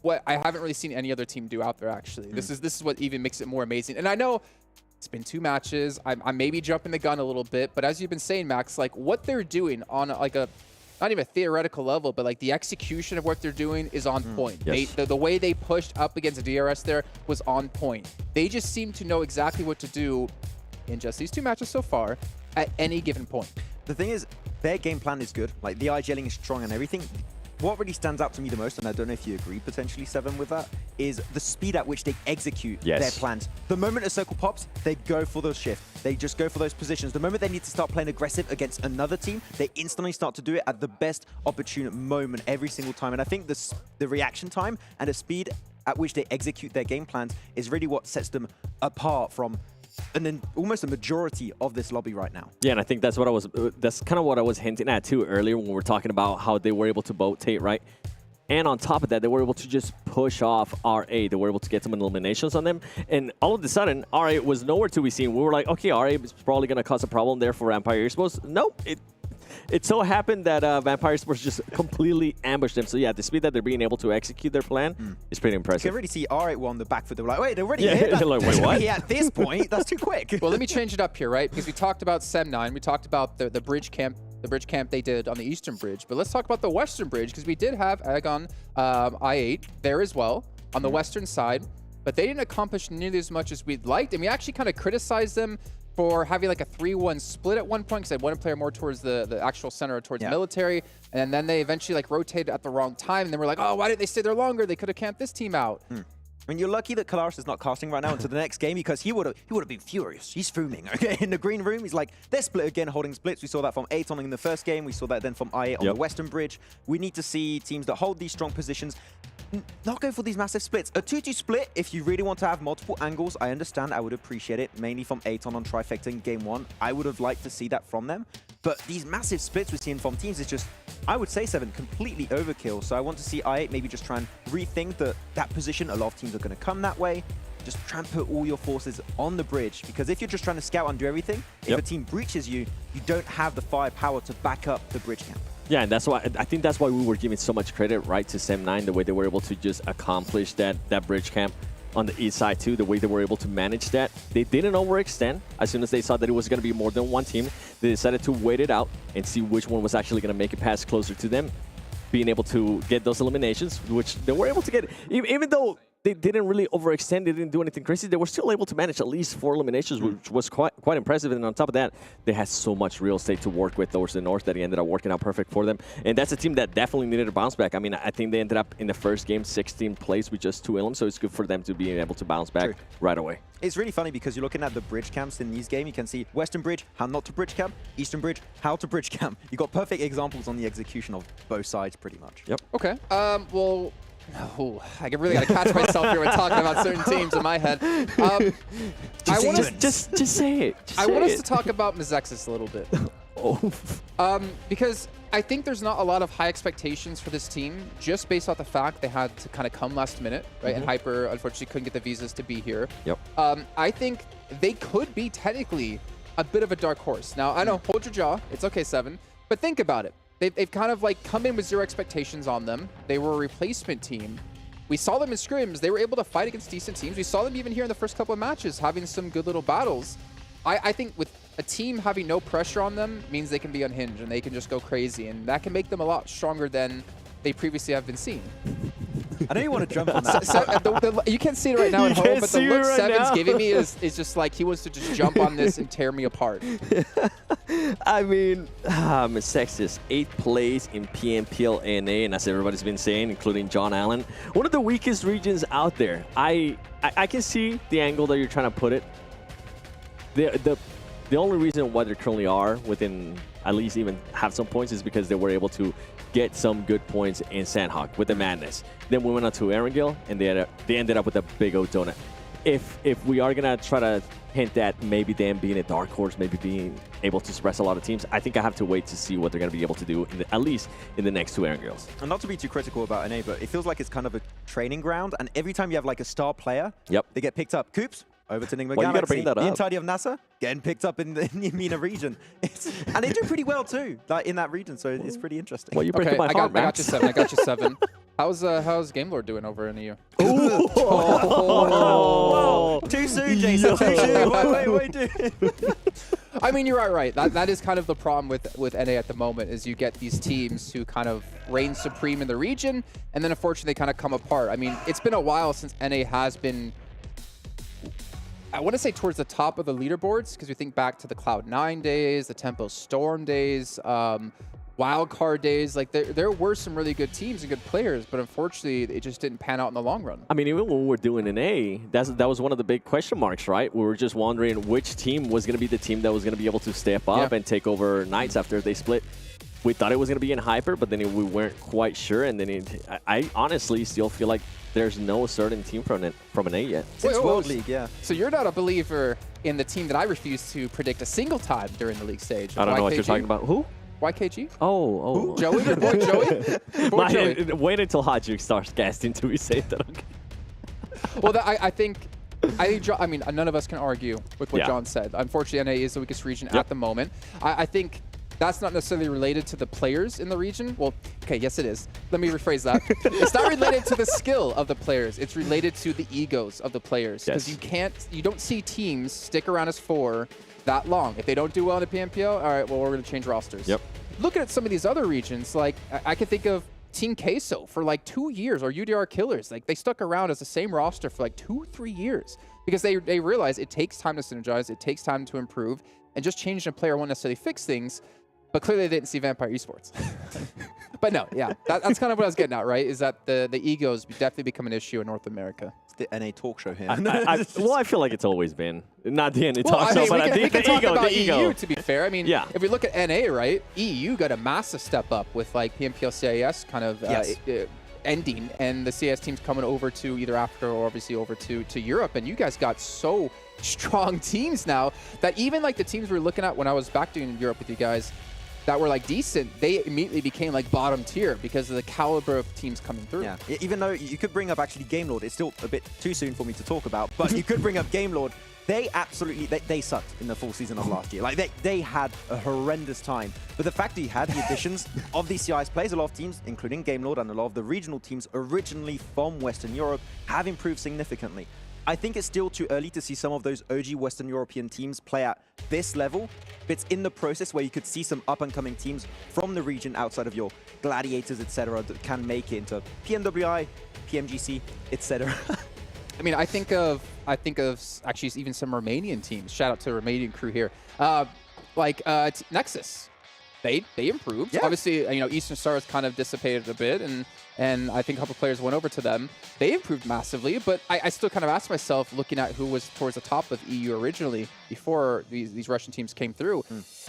what I haven't really seen any other team do out there, actually. This is what even makes it more amazing. And I know it's been 2 matches. I may be jumping the gun a little bit, but as you've been saying, Max, like what they're doing on like a not even a theoretical level, but like the execution of what they're doing is on point. Yes. The way they pushed up against the DRS there was on point. They just seem to know exactly what to do in just these 2 matches so far at any given point. The thing is, their game plan is good. Like, the IGLing is strong and everything. What really stands out to me the most, and I don't know if you agree potentially, Seven, with that, is the speed at which they execute their plans. The moment a circle pops, they go for the shift. They just go for those positions. The moment they need to start playing aggressive against another team, they instantly start to do it at the best opportune moment every single time. And I think the reaction time and the speed at which they execute their game plans is really what sets them apart from and then almost a majority of this lobby right now. Yeah, and I think that's what that's kind of what I was hinting at too earlier when we were talking about how they were able to rotate, right? And on top of that, they were able to just push off RA. They were able to get some eliminations on them. And all of a sudden, RA was nowhere to be seen. We were like, okay, RA is probably going to cause a problem there for Vampire Esports. Nope. It so happened that Vampire Esports just completely ambushed them. So yeah, the speed that they're being able to execute their plan is pretty impressive. You can really see R8 on the back foot. They were like, wait, they're already here? They're like, wait, what? At this point, that's too quick. Well, let me change it up here, right? Because we talked about Sem9. We talked about the bridge camp. The bridge camp they did on the Eastern Bridge. But let's talk about the Western Bridge, because we did have Agon I8 there as well on the Western side. But they didn't accomplish nearly as much as we'd liked. And we actually kind of criticized them for having like a 3-1 split at one point, because they had one player more towards the actual center, towards military. And then they eventually like rotated at the wrong time. And then we're like, oh, why didn't they stay there longer? They could have camped this team out. I mean, you're lucky that clsh is not casting right now into the next game, because he would have been furious. He's fuming. Okay, in the green room, he's like, they're split again, holding splits. We saw that from Aton in the first game. We saw that then from I8 on the Western Bridge. We need to see teams that hold these strong positions not go for these massive splits. A 2-2 split, if you really want to have multiple angles, I understand. I would appreciate it, mainly from Aton on Trifecta in game 1. I would have liked to see that from them. But these massive splits we're seeing from teams is just, I would say, 7, completely overkill. So I want to see I8 maybe just try and rethink that position. A lot of teams are going to come that way. Just try and put all your forces on the bridge, because if you're just trying to scout and do everything, if a team breaches you, you don't have the firepower to back up the bridge camp. Yeah, and that's why I think that's why we were giving so much credit, right, to Sem9, the way they were able to just accomplish that bridge camp on the east side too, the way they were able to manage that. They didn't overextend. As soon as they saw that it was going to be more than one team, they decided to wait it out and see which one was actually going to make it pass closer to them, being able to get those eliminations, which they were able to get, even though they didn't really overextend, they didn't do anything crazy, they were still able to manage at least 4 eliminations, which was quite impressive. And on top of that, they had so much real estate to work with towards the north that it ended up working out perfect for them. And that's a team that definitely needed a bounce back. I mean, I think they ended up in the first game 16th place with just 2 elims, so it's good for them to be able to bounce back right away. It's really funny because you're looking at the bridge camps in these games. You can see Western Bridge, how not to bridge camp, Eastern Bridge, how to bridge camp. You got perfect examples on the execution of both sides, pretty much. Yep. Okay. Well, no, I really got to catch myself here when talking about certain teams in my head. Just say it. I want us to talk about Mizexis a little bit. Because I think there's not a lot of high expectations for this team, just based off the fact they had to kind of come last minute, right? And Hyper, unfortunately, couldn't get the visas to be here. Yep. I think they could be technically a bit of a dark horse. Now, I know, hold your jaw. It's okay, 7. But think about it. They've kind of like come in with 0 expectations on them. They were a replacement team. we saw them in scrims. They were able to fight against decent teams. We saw them even here in the first couple of matches having some good little battles. I think with a team having no pressure on them means they can be unhinged and they can just go crazy, and that can make them a lot stronger than they previously have been seen. I know you want to jump on that. You can't see it right now at home, but the look Seven's giving me is just like he wants to just jump on this and tear me apart. I mean, Sextus, 8th place in PMPL NA, and as everybody's been saying, including John Allen, one of the weakest regions out there. I can see the angle that you're trying to put it. The only reason why they currently are within at least even have some points is because they were able to get some good points in Sandhawk with the Madness. Then we went on to Erangel, and they ended up with a big old donut. If we are going to try to hint at maybe them being a dark horse, maybe being able to suppress a lot of teams, I think I have to wait to see what they're going to be able to do, at least in the next 2 Erangels. And not to be too critical about NA, but it feels like it's kind of a training ground, and every time you have like a star player, they get picked up. Coops, over to Ningma Well, you gotta Galaxy. bring that The up. entirety of NASA getting picked up in the MENA region. And they do pretty well too, like in that region, so it's pretty interesting. Well, you break my heart, I got you 7. I got you 7. How's Gamelord doing over in EU? Oh. Too soon, Jason. Too soon. Wait, dude. I mean, you're right. That is kind of the problem with NA at the moment, is you get these teams who kind of reign supreme in the region, and then unfortunately they kind of come apart. I mean, it's been a while since NA has been, I want to say, towards the top of the leaderboards, because we think back to the Cloud9 days, the Tempo Storm days, wildcard days. Like there were some really good teams and good players, but unfortunately it just didn't pan out in the long run. I mean, even when we were doing an A, that was one of the big question marks, right? We were just wondering which team was going to be the team that was going to be able to step up and take over Knights after they split. We thought it was going to be in Hyper, but then we weren't quite sure. And then I honestly still feel like there's no certain team from an A yet. Since World League, yeah. So you're not a believer in the team that I refuse to predict a single time during the league stage. I don't know what you're talking about. Who? YKG? Oh. Joey? Your boy Joey? Your boy Joey. Wait until Hajuk starts casting till we say that. Okay. Well, I think, I mean, none of us can argue with what John said. Unfortunately, NA is the weakest region at the moment. I think that's not necessarily related to the players in the region. Well, okay, yes it is. Let me rephrase that. It's not related to the skill of the players. It's related to the egos of the players. Because you don't see teams stick around as 4 that long. If they don't do well in the PMPO, all right, well, we're going to change rosters. Yep. Look at some of these other regions. Like, I can think of Team Queso for like 2 years, or UDR Killers. Like, they stuck around as the same roster for like 2-3 years because they realize it takes time to synergize, it takes time to improve, and just changing a player won't necessarily fix things. But clearly they didn't see Vampire Esports. But no, yeah, that's kind of what I was getting at, right? Is that the egos definitely become an issue in North America. It's the NA talk show here. Well, I feel like it's always been. Not the NA talk I mean, show, but we can talk about ego. EU, to be fair. I mean, if we look at NA, right, EU got a massive step up with like PMPL CIS kind of ending, and the CIS teams coming over to either Africa or obviously over to Europe, and you guys got so strong teams now that even like the teams we were looking at when I was back doing Europe with you guys, that were like decent, they immediately became like bottom tier because of the caliber of teams coming through. Yeah, even though you could bring up actually Gamelord, it's still a bit too soon for me to talk about, but you could bring up Gamelord. They absolutely, they sucked in the full season of last year. Like they had a horrendous time. But the fact that you had the additions of these CIS players, a lot of teams, including Gamelord and a lot of the regional teams originally from Western Europe, have improved significantly. I think it's still too early to see some of those OG Western European teams play at this level, but it's in the process where you could see some up-and-coming teams from the region outside of your Gladiators, etc., that can make it into PMWI, PMGC, etc. I mean, I think of actually even some Romanian teams. Shout out to the Romanian crew here. Nexus. They improved. Obviously, Eastern Stars kind of dissipated a bit, and I think a couple players went over to them. They improved massively, but I still kind of asked myself, looking at who was towards the top of EU originally before these Russian teams came through,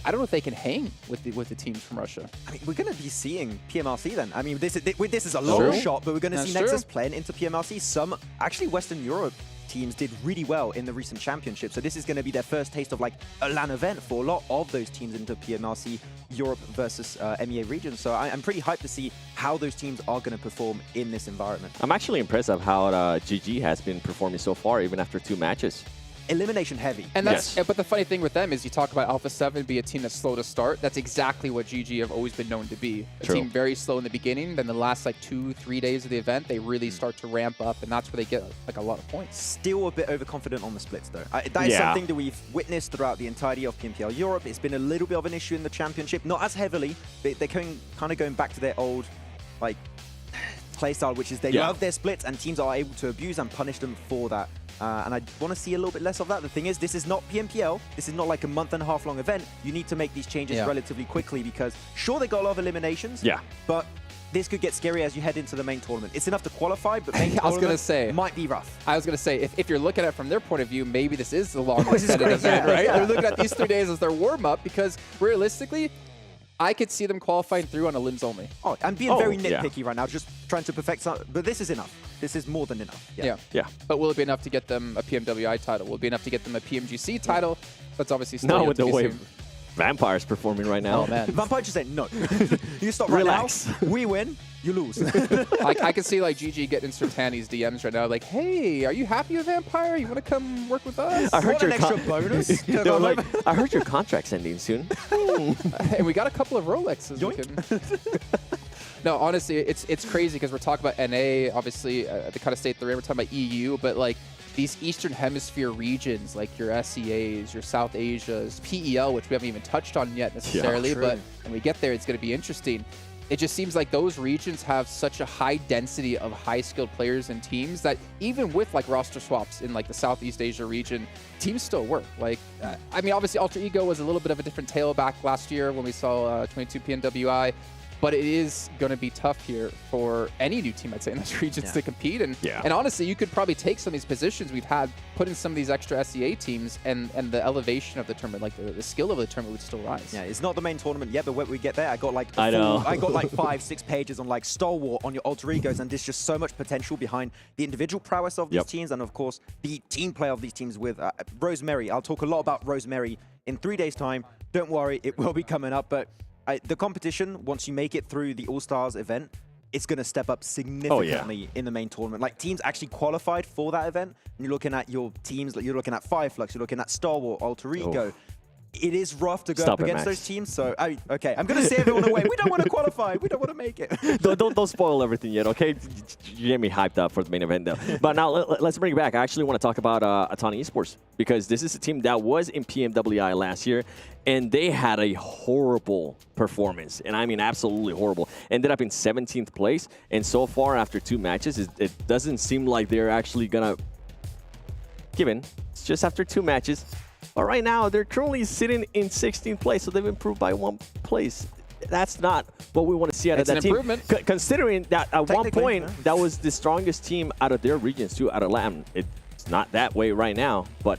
I don't know if they can hang with the teams from Russia. I mean, we're going to be seeing PMRC then. I mean, this is a long shot, but we're going to see Nexus playing into PMRC. Some actually Western Europe teams did really well in the recent championship, so this is going to be their first taste of like a LAN event for a lot of those teams into PMRC Europe versus MEA region. So I'm pretty hyped to see how those teams are going to perform in this environment. I'm actually impressed of how GG has been performing so far, even after 2 matches. elimination heavy. And that's, but the funny thing with them is you talk about Alpha 7 be a team that's slow to start. That's exactly what GG have always been known to be. A team very slow in the beginning, then the last like 2-3 days of the event, they really start to ramp up, and that's where they get like a lot of points. Still a bit overconfident on the splits though. That is something that we've witnessed throughout the entirety of PMPL Europe. It's been a little bit of an issue in the championship, not as heavily. They're kind of going back to their old like playstyle, which is they love their splits, and teams are able to abuse and punish them for that. And I want to see a little bit less of that. The thing is, this is not PMPL. This is not like a month-and-a-half long event. You need to make these changes relatively quickly because, sure, they got a lot of eliminations, but this could get scary as you head into the main tournament. It's enough to qualify, but main tournament might be rough. I was going to say, if you're looking at it from their point of view, maybe this is the longest event, right? They're looking at these 3 days as their warm-up because, realistically, I could see them qualifying through on a limbs only. Oh, I'm being very nitpicky right now, just trying to perfect something. But this is enough. This is more than enough. Yeah. But will it be enough to get them a PMWI title? Will it be enough to get them a PMGC title? That's obviously still with the way Vampire's performing right now. Oh, man. Vampire just said no. You stop right now. We win. You lose. I can see like GG getting Sertani's DMs right now, like, "Hey, are you happy with Vampire? You want to come work with us? I heard an extra bonus." They're like, I heard your contract's ending soon. And we got a couple of Rolexes. No, honestly, it's crazy because we're talking about NA, obviously the kind of state they're in. We're talking about EU, but like these Eastern Hemisphere regions, like your SEAs, your South Asias, PEL, which we haven't even touched on yet necessarily, but when we get there, it's going to be interesting. It just seems like those regions have such a high density of high-skilled players and teams that even with like roster swaps in like the Southeast Asia region, teams still work. Like, I mean, obviously Alter Ego was a little bit of a different tale back last year when we saw 22 PMWI, but it is going to be tough here for any new team, I'd say, in those regions to compete. And honestly, you could probably take some of these positions we've had, put in some of these extra SEA teams, and the elevation of the tournament, like the skill of the tournament would still rise. Yeah, it's not the main tournament yet, but when we get there, I got like I got like 5-6 pages on like Stalwart on your alter egos, and there's just so much potential behind the individual prowess of these teams, and of course the team play of these teams with Rosemary. I'll talk a lot about Rosemary in 3 days' time. Don't worry, it will be coming up, but the competition, once you make it through the All-Stars event, it's going to step up significantly in the main tournament. Like, teams actually qualified for that event, and you're looking at your teams, like you're looking at Flux, you're looking at Stalwart, Alter Ego. It is rough to go up against those teams, so okay, I'm going to say everyone away. We don't want to qualify. We don't want to make it. don't spoil everything yet, okay? You get me hyped up for the main event, though. But now let's bring it back. I actually want to talk about Atani Esports, because this is a team that was in PMWI last year, and they had a horrible performance, and I mean absolutely horrible. Ended up in 17th place, and so far after 2 matches, it doesn't seem like they're actually going to give in. It's just after 2 matches. But right now, they're currently sitting in 16th place, so they've improved by 1 place. That's not what we want to see out of that team. Considering that at one point, that was the strongest team out of their regions, too, out of Latin. It's not that way right now, but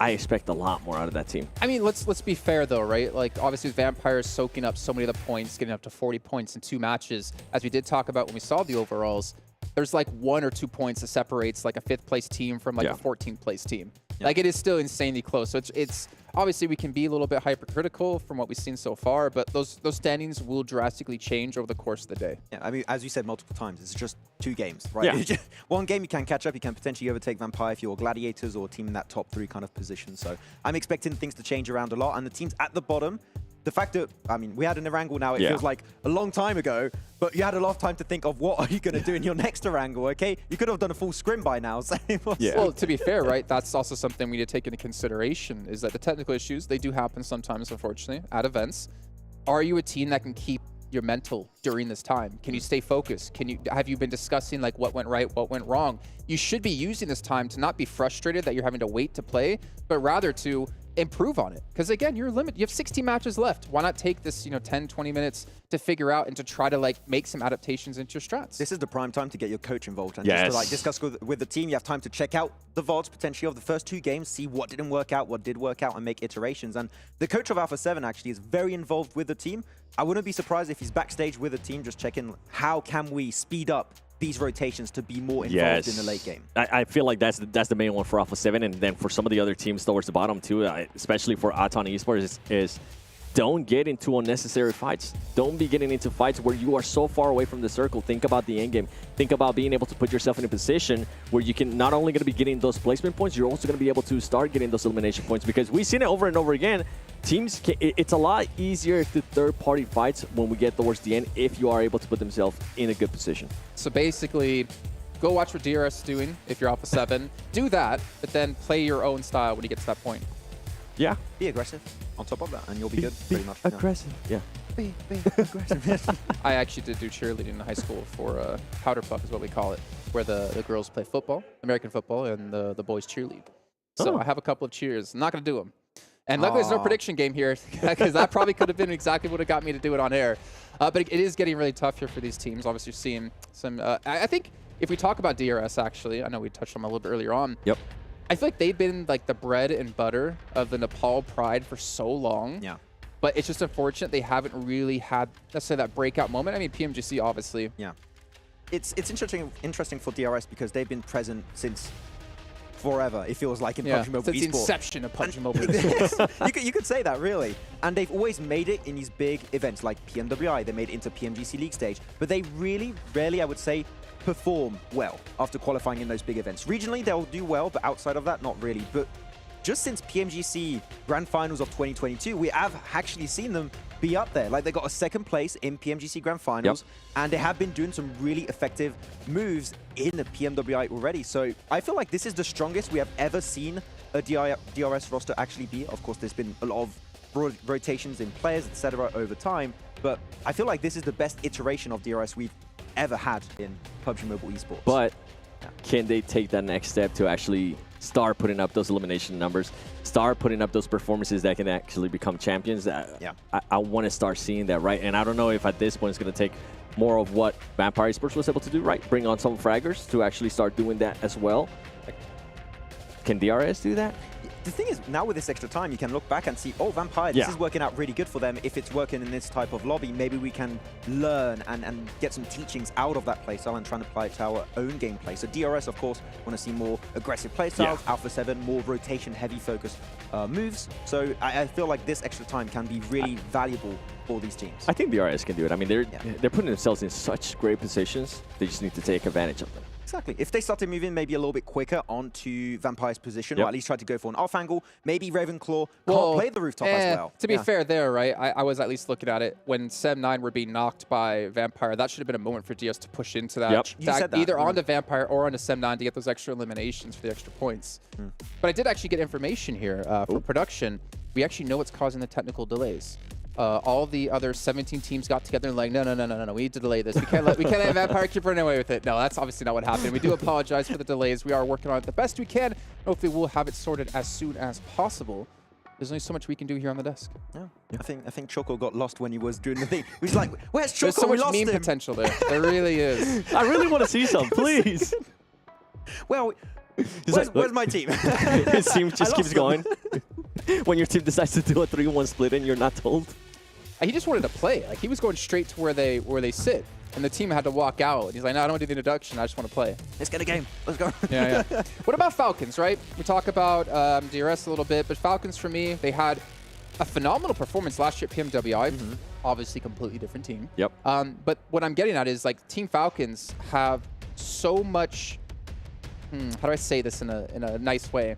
I expect a lot more out of that team. I mean, let's be fair, though, right? Like, obviously, Vampire is soaking up so many of the points, getting up to 40 points in 2 matches. As we did talk about when we saw the overalls, there's like 1 or 2 points that separates like a 5th place team from like a 14th place team. Like, it is still insanely close. So it's obviously we can be a little bit hypercritical from what we've seen so far, but those standings will drastically change over the course of the day. Yeah, I mean, as you said multiple times, it's just 2 games, right? Yeah. 1 game you can catch up, you can potentially overtake Vampire if you're Gladiators or a team in that top 3 kind of position. So I'm expecting things to change around a lot, and the teams at the bottom, the fact that, I mean, we had an Erangel now, it feels like a long time ago, but you had a lot of time to think of what are you going to do in your next Erangel, okay? You could have done a full scrim by now. So Well, to be fair, right, that's also something we need to take into consideration, is that the technical issues, they do happen sometimes, unfortunately, at events. Are you a team that can keep your mental during this time? Can you stay focused? Have you been discussing like what went right, what went wrong? You should be using this time to not be frustrated that you're having to wait to play, but rather to improve on it. Because again, you're limited. You have 16 matches left. Why not take this, 10, 20 minutes to figure out and to try to like make some adaptations into your strats? This is the prime time to get your coach involved and just to like discuss with the team. You have time to check out the VODs potentially of the first 2 games, see what didn't work out, what did work out, and make iterations. And the coach of Alpha 7 actually is very involved with the team. I wouldn't be surprised if he's backstage with the team, just checking how can we speed up these rotations to be more involved in the late game. I feel like that's the main one for Alpha 7, and then for some of the other teams towards the bottom too, especially for Atani Esports, is don't get into unnecessary fights. Don't be getting into fights where you are so far away from the circle. Think about the end game. Think about being able to put yourself in a position where you can not only going to be getting those placement points, you're also going to be able to start getting those elimination points, because we've seen it over and over again. Teams, it's a lot easier to third-party fights when we get towards the end if you are able to put themselves in a good position. So basically, go watch what DRS is doing if you're Alpha 7. Do that, but then play your own style when you get to that point. Yeah. Be aggressive on top of that, and you'll be good, pretty much. Aggressive. Yeah. Be aggressive. I actually did do cheerleading in high school for powder puff is what we call it, where the girls play football, American football, and the boys cheerlead. So I have a couple of cheers. I'm not going to do them. And luckily there's no prediction game here, because that probably could have been exactly what got me to do it on air. But it is getting really tough here for these teams. Obviously, you're seeing some... I think if we talk about DRS, actually, I know we touched on them a little bit earlier on. Yep. I feel like they've been like the bread and butter of the Nepal Pride for so long. Yeah. But it's just unfortunate they haven't really had, let's say, that breakout moment. I mean, PMGC, obviously. Yeah. It's interesting for DRS because they've been present since forever, it feels like, in PUBG Mobile Since Esports. the inception of PUBG Mobile Esports. you could say that, really. And they've always made it in these big events like PMWI. They made it into PMGC League stage. But they really, rarely, I would say, perform well after qualifying in those big events. Regionally, they'll do well, but outside of that, not really. But just since PMGC Grand Finals of 2022, we have actually seen them be up there. Like, they got a second place in PMGC Grand Finals, and they have been doing some really effective moves in the PMWI already. So I feel like this is the strongest we have ever seen a DRS roster actually be. Of course, there's been a lot of rotations in players, etc. over time, but I feel like this is the best iteration of DRS we've ever had in PUBG Mobile Esports. But can they take that next step to actually start putting up those elimination numbers, start putting up those performances that can actually become champions? I want to start seeing that, right? And I don't know if at this point it's going to take more of what Vampire Esports was able to do, right? Bring on some fraggers to actually start doing that as well. Can DRS do that? The thing is, now with this extra time, you can look back and see, oh, Vampire, this is working out really good for them. If it's working in this type of lobby, maybe we can learn and get some teachings out of that playstyle and try and apply it to our own gameplay. So DRS, of course, want to see more aggressive playstyles. Alpha 7, more rotation-heavy focused moves. So I feel like this extra time can be really valuable for these teams. I think DRS can do it. I mean, they're putting themselves in such great positions. They just need to take advantage of them. Exactly. If they started moving maybe a little bit quicker onto Vampire's position, or at least try to go for an off angle, maybe Ravenclaw can't play the rooftop as well. To be fair there, right, I was at least looking at it when Sem9 were being knocked by Vampire. That should have been a moment for DS to push into that. You said that. Either onto Vampire or onto Sem9 to get those extra eliminations for the extra points. But I did actually get information here for production. We actually know what's causing the technical delays. All the other 17 teams got together and like, no, we need to delay this. We can't let Vampire keep running away with it. No, that's obviously not what happened. We do apologize for the delays. We are working on it the best we can. Hopefully we'll have it sorted as soon as possible. There's only so much we can do here on the desk. Yeah. I think Choco got lost when he was doing the thing. He was like, where's Choco? There's so much meme potential there. There really is. I really want to see some, please. Well, where's my team? His team just keeps going. When your team decides to do a 3-1 split and you're not told. He just wanted to play. Like, he was going straight to where they sit, and the team had to walk out. And he's like, no, I don't want to do the introduction. I just want to play. Let's get a game. Let's go. Yeah. What about Falcons, right? We talk about DRS a little bit, but Falcons, for me, they had a phenomenal performance last year at PMWI. Obviously, completely different team. Yep. But what I'm getting at is, like, Team Falcons have so much... how do I say this in a nice way?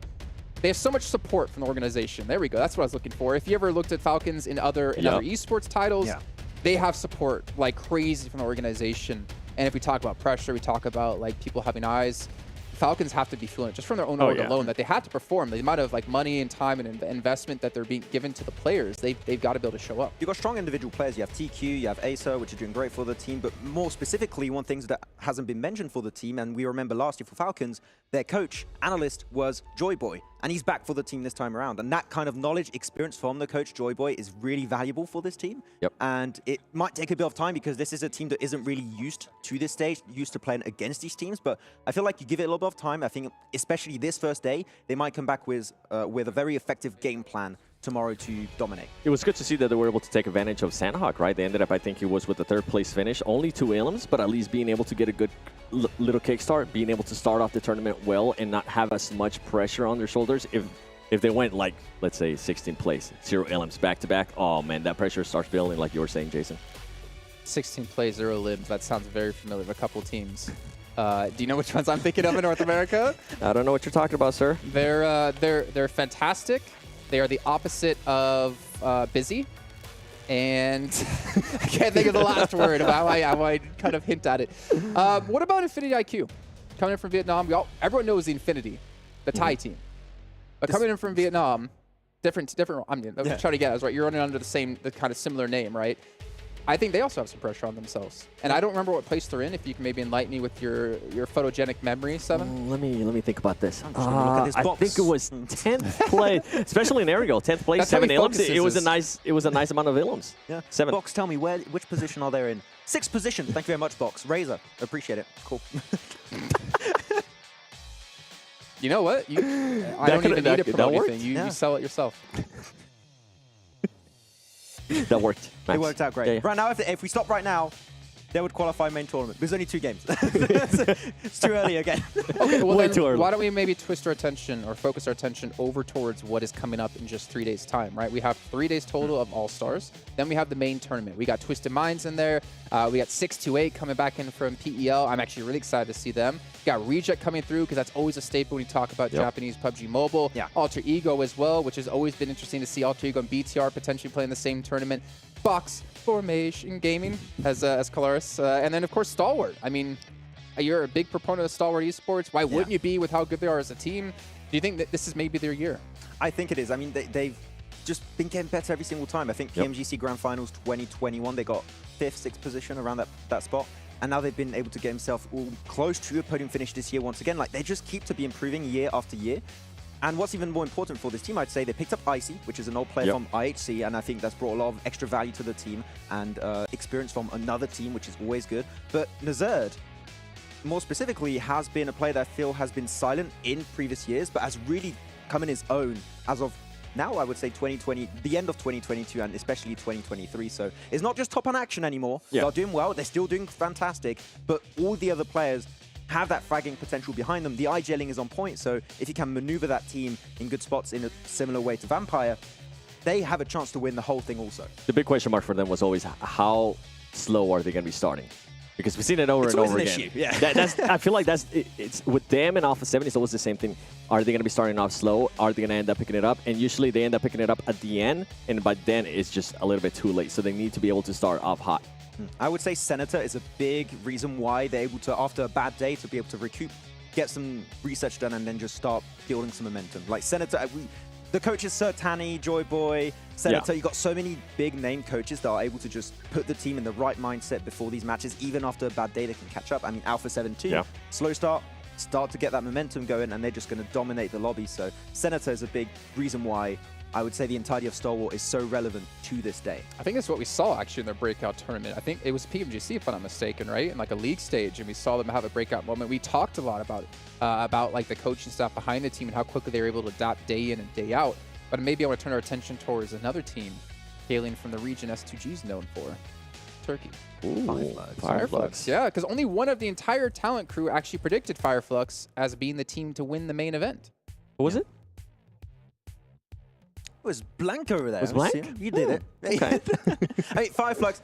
They have so much support from the organization. There we go. That's what I was looking for. If you ever looked at Falcons in other esports titles, they have support like crazy from the organization. And if we talk about pressure, we talk about like people having eyes. Falcons have to be feeling it just from their own org alone, that they had to perform. The amount of like money and time and investment that they're being given to the players, they've got to be able to show up. You've got strong individual players. You have TQ, you have Acer, which are doing great for the team. But more specifically, one thing that hasn't been mentioned for the team, and we remember last year for Falcons, their coach, analyst, was Joyboy. And he's back for the team this time around. And that kind of knowledge, experience from the coach, Joyboy, is really valuable for this team. And it might take a bit of time because this is a team that isn't really used to this stage, used to playing against these teams. But I feel like you give it a little bit of time. I think especially this first day, they might come back with a very effective game plan tomorrow to dominate. It was good to see that they were able to take advantage of Sandhawk, right? They ended up, I think it was with the 3rd place finish, only 2 elims, but at least being able to get a good little kickstart, being able to start off the tournament well and not have as much pressure on their shoulders. If If they went like, let's say 16th place, 0 LMs back to back, oh man, that pressure starts building like you were saying, Jason. 16 plays, 0 limbs. That sounds very familiar with a couple teams. Do you know which ones I'm thinking of in North America? I don't know what you're talking about, sir. They're fantastic. They are the opposite of busy. And I can't think of the last word of how I kind of hint at it. What about Infinity IQ? Coming in from Vietnam, everyone knows the Infinity, the Thai team. But coming in from Vietnam, different. I'm trying to get. I was right. You're running under the kind of similar name, right? I think they also have some pressure on themselves. And I don't remember what place they're in. If you can maybe enlighten me with your photogenic memory, Seven. Let me think about this. Look at this I box. think it was 10th place, especially in aerial. 10th place, That's how 7 he elims. focuses It was a nice amount of elims. Yeah. 7. Box, tell me which position are they in? 6th position. Thank you very much, Box. Razor, appreciate it. Cool. You know what? I don't even need to promote anything. You sell it yourself. That worked. Nice. It worked out great. Yeah. Right now, if we stop right now, they would qualify main tournament. There's only 2 games. It's too early again. Okay, well Way then, too early. why don't we maybe twist our attention or focus our attention over towards what is coming up in just 3 days' time, right? We have 3 days total of All-Stars. Then we have the main tournament. We got Twisted Minds in there. We got 628 coming back in from PEL. I'm actually really excited to see them. We got Reject coming through because that's always a staple when you talk about Japanese PUBG Mobile. Yeah. Alter Ego as well, which has always been interesting to see Alter Ego and BTR potentially playing the same tournament. Box Formation Gaming as Colaris. And then, of course, Stalwart. I mean, you're a big proponent of Stalwart Esports. Why wouldn't you be with how good they are as a team? Do you think that this is maybe their year? I think it is. I mean, they've just been getting better every single time. I think PMGC Grand Finals 2021, they got 5th, 6th position around that spot. And now they've been able to get themselves all close to a podium finish this year once again. Like, they just keep to be improving year after year. And what's even more important for this team, I'd say, they picked up Icy, which is an old player from IHC, and I think that's brought a lot of extra value to the team and experience from another team, which is always good. But Nazerd, more specifically, has been a player that I feel has been silent in previous years, but has really come in his own as of now, I would say 2020, the end of 2022, and especially 2023. So it's not just top on action anymore. They're doing well, they're still doing fantastic, but all the other players have that fragging potential behind them. The IGLing is on point, so if you can maneuver that team in good spots in a similar way to Vampire, they have a chance to win the whole thing also. The big question mark for them was always how slow are they going to be starting? Because we've seen it over and over again. Issue. Yeah. I feel like it's with them and Alpha 7, it's always the same thing. Are they going to be starting off slow? Are they going to end up picking it up? And usually they end up picking it up at the end, and by then it's just a little bit too late. So they need to be able to start off hot. I would say Senator is a big reason why they're able to, after a bad day, to be able to recoup, get some research done, and then just start building some momentum. Like Senator, the coaches, Sir Tanny, Joy Boy, Senator, you've got so many big name coaches that are able to just put the team in the right mindset before these matches. Even after a bad day, they can catch up. I mean, Alpha 7 too, slow start to get that momentum going, and they're just going to dominate the lobby. So Senator is a big reason why I would say the entirety of Stalwart is so relevant to this day. I think that's what we saw actually in their breakout tournament. I think it was PMGC, if I'm not mistaken, right? In like a league stage, and we saw them have a breakout moment. We talked a lot about it, about like the coaching staff behind the team and how quickly they were able to adapt day in and day out. But maybe I want to turn our attention towards another team hailing from the region S2G is known for, Turkey. Ooh, Fireflux. Yeah, because only one of the entire talent crew actually predicted Fireflux as being the team to win the main event. What was it? It was Blank over there. Was Blank? You did it. Okay. I mean, Fireflux,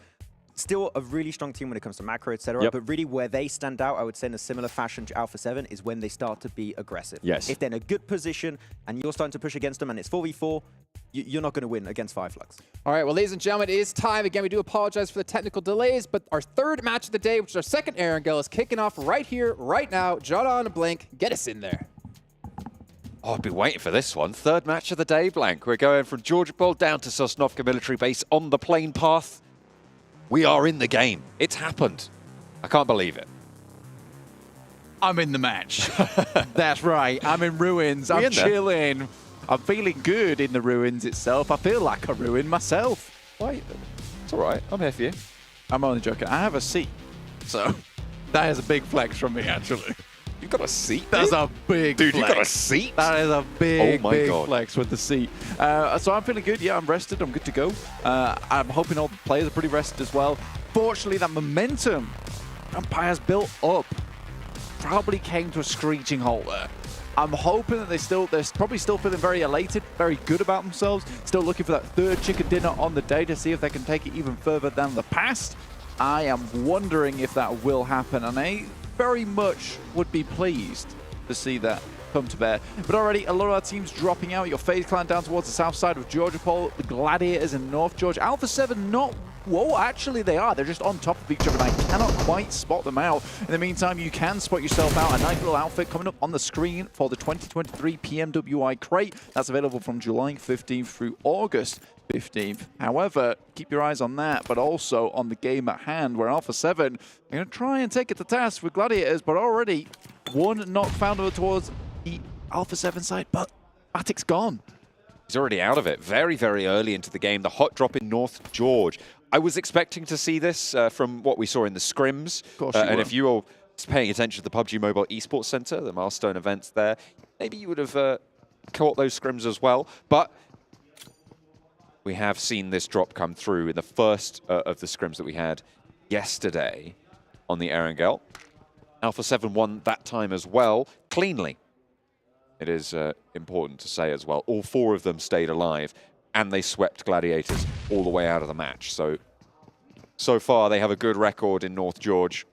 still a really strong team when it comes to macro, etc. But really where they stand out, I would say in a similar fashion to Alpha 7, is when they start to be aggressive. Yes. If they're in a good position and you're starting to push against them and it's 4v4, you're not going to win against Fireflux. All right, well, ladies and gentlemen, it is time. Again, we do apologize for the technical delays, but our third match of the day, which is our second Erangel, is kicking off right here, right now. Jordan Blank, get us in there. Oh, I've been waiting for this one. Third match of the day, Blank. We're going from Georgia Bowl down to Sosnovka Military Base on the plane path. We are in the game. It's happened. I can't believe it. I'm in the match. That's right. I'm in ruins. I'm chilling. I'm feeling good in the ruins itself. I feel like a ruin myself. Wait, it's all right. I'm here for you. I'm only joking. I have a seat. So that is a big flex from me, actually. You've got a seat? That's a big Dude, flex. you got a seat? That is a big, big God. flex with the seat. So I'm feeling good. Yeah, I'm rested. I'm good to go. I'm hoping all the players are pretty rested as well. Fortunately, that momentum Empire's built up probably came to a screeching halt there. I'm hoping that they're probably still feeling very elated, very good about themselves, still looking for that third chicken dinner on the day to see if they can take it even further than the past. I am wondering if that will happen, and I very much would be pleased to see that come to bear. But already a lot of our teams dropping out. Your FaZe Clan down towards the south side of Georgia Pole, the Gladiators in North Georgia. Alpha 7 not... Whoa, actually they are. They're just on top of each other, and I cannot quite spot them out. In the meantime, you can spot yourself out. A nice little outfit coming up on the screen for the 2023 PMWI crate. That's available from July 15th through August 15th. However, keep your eyes on that, but also on the game at hand, where Alpha 7 are going to try and take it to task with Gladiators, but already one knock found over towards the Alpha 7 side, but Matic's gone. He's already out of it very, very early into the game. The hot drop in North George. I was expecting to see this from what we saw in the scrims. And if you were paying attention to the PUBG Mobile Esports Center, the milestone events there, maybe you would have caught those scrims as well. But we have seen this drop come through in the first of the scrims that we had yesterday on the Erangel. Alpha 7 won that time as well, cleanly. It is important to say as well, all four of them stayed alive, and they swept Gladiators all the way out of the match. So far, they have a good record in North George.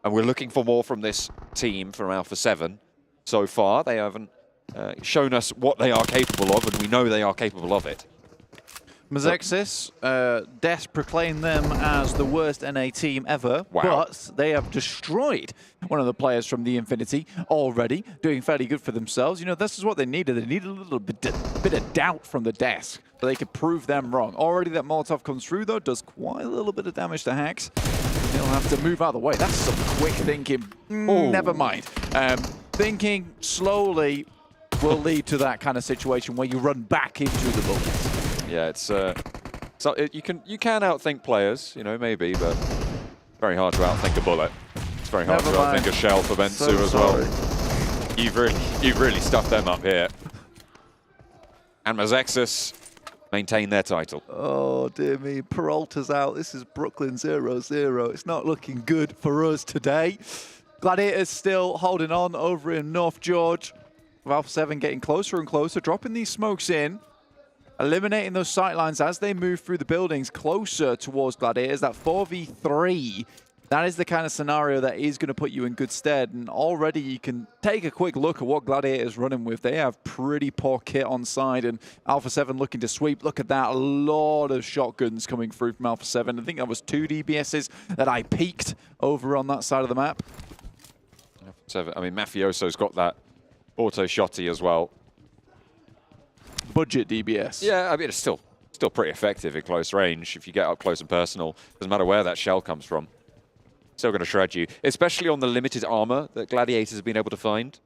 And we're looking for more from this team, from Alpha 7. So far, they haven't shown us what they are capable of, and we know they are capable of it. Mazexis, Des proclaimed them as the worst NA team ever, but they have destroyed one of the players from the Infinity already, doing fairly good for themselves. You know, this is what they needed. They needed a little bit of doubt from the desk so they could prove them wrong. Already that Molotov comes through, though, does quite a little bit of damage to Hax. He'll have to move out of the way. That's some quick thinking. Never mind. Thinking slowly will lead to that kind of situation where you run back into the bullets. Yeah, it's you can outthink players, you know, maybe, but very hard to outthink a bullet. It's very hard to outthink a shell for Bensu as well. You've really stuffed them up here. And Mazexis maintain their title. Oh dear me, Peralta's out. This is Brooklyn 0-0. It's not looking good for us today. Gladiators still holding on over in North George. Alpha 7 getting closer and closer, dropping these smokes in. Eliminating those sightlines as they move through the buildings closer towards Gladiators. That 4v3, that is the kind of scenario that is going to put you in good stead. And already you can take a quick look at what Gladiators running with. They have pretty poor kit on side, and Alpha 7 looking to sweep. Look at that, a lot of shotguns coming through from Alpha 7. I think that was 2 DBSs that I peaked over on that side of the map. Alpha 7, I mean, Mafioso's got that auto shotty as well. Budget DBS. Yeah, I mean, it's still pretty effective at close range. If you get up close and personal, doesn't matter where that shell comes from. Still going to shred you, especially on the limited armor that Gladiators have been able to find.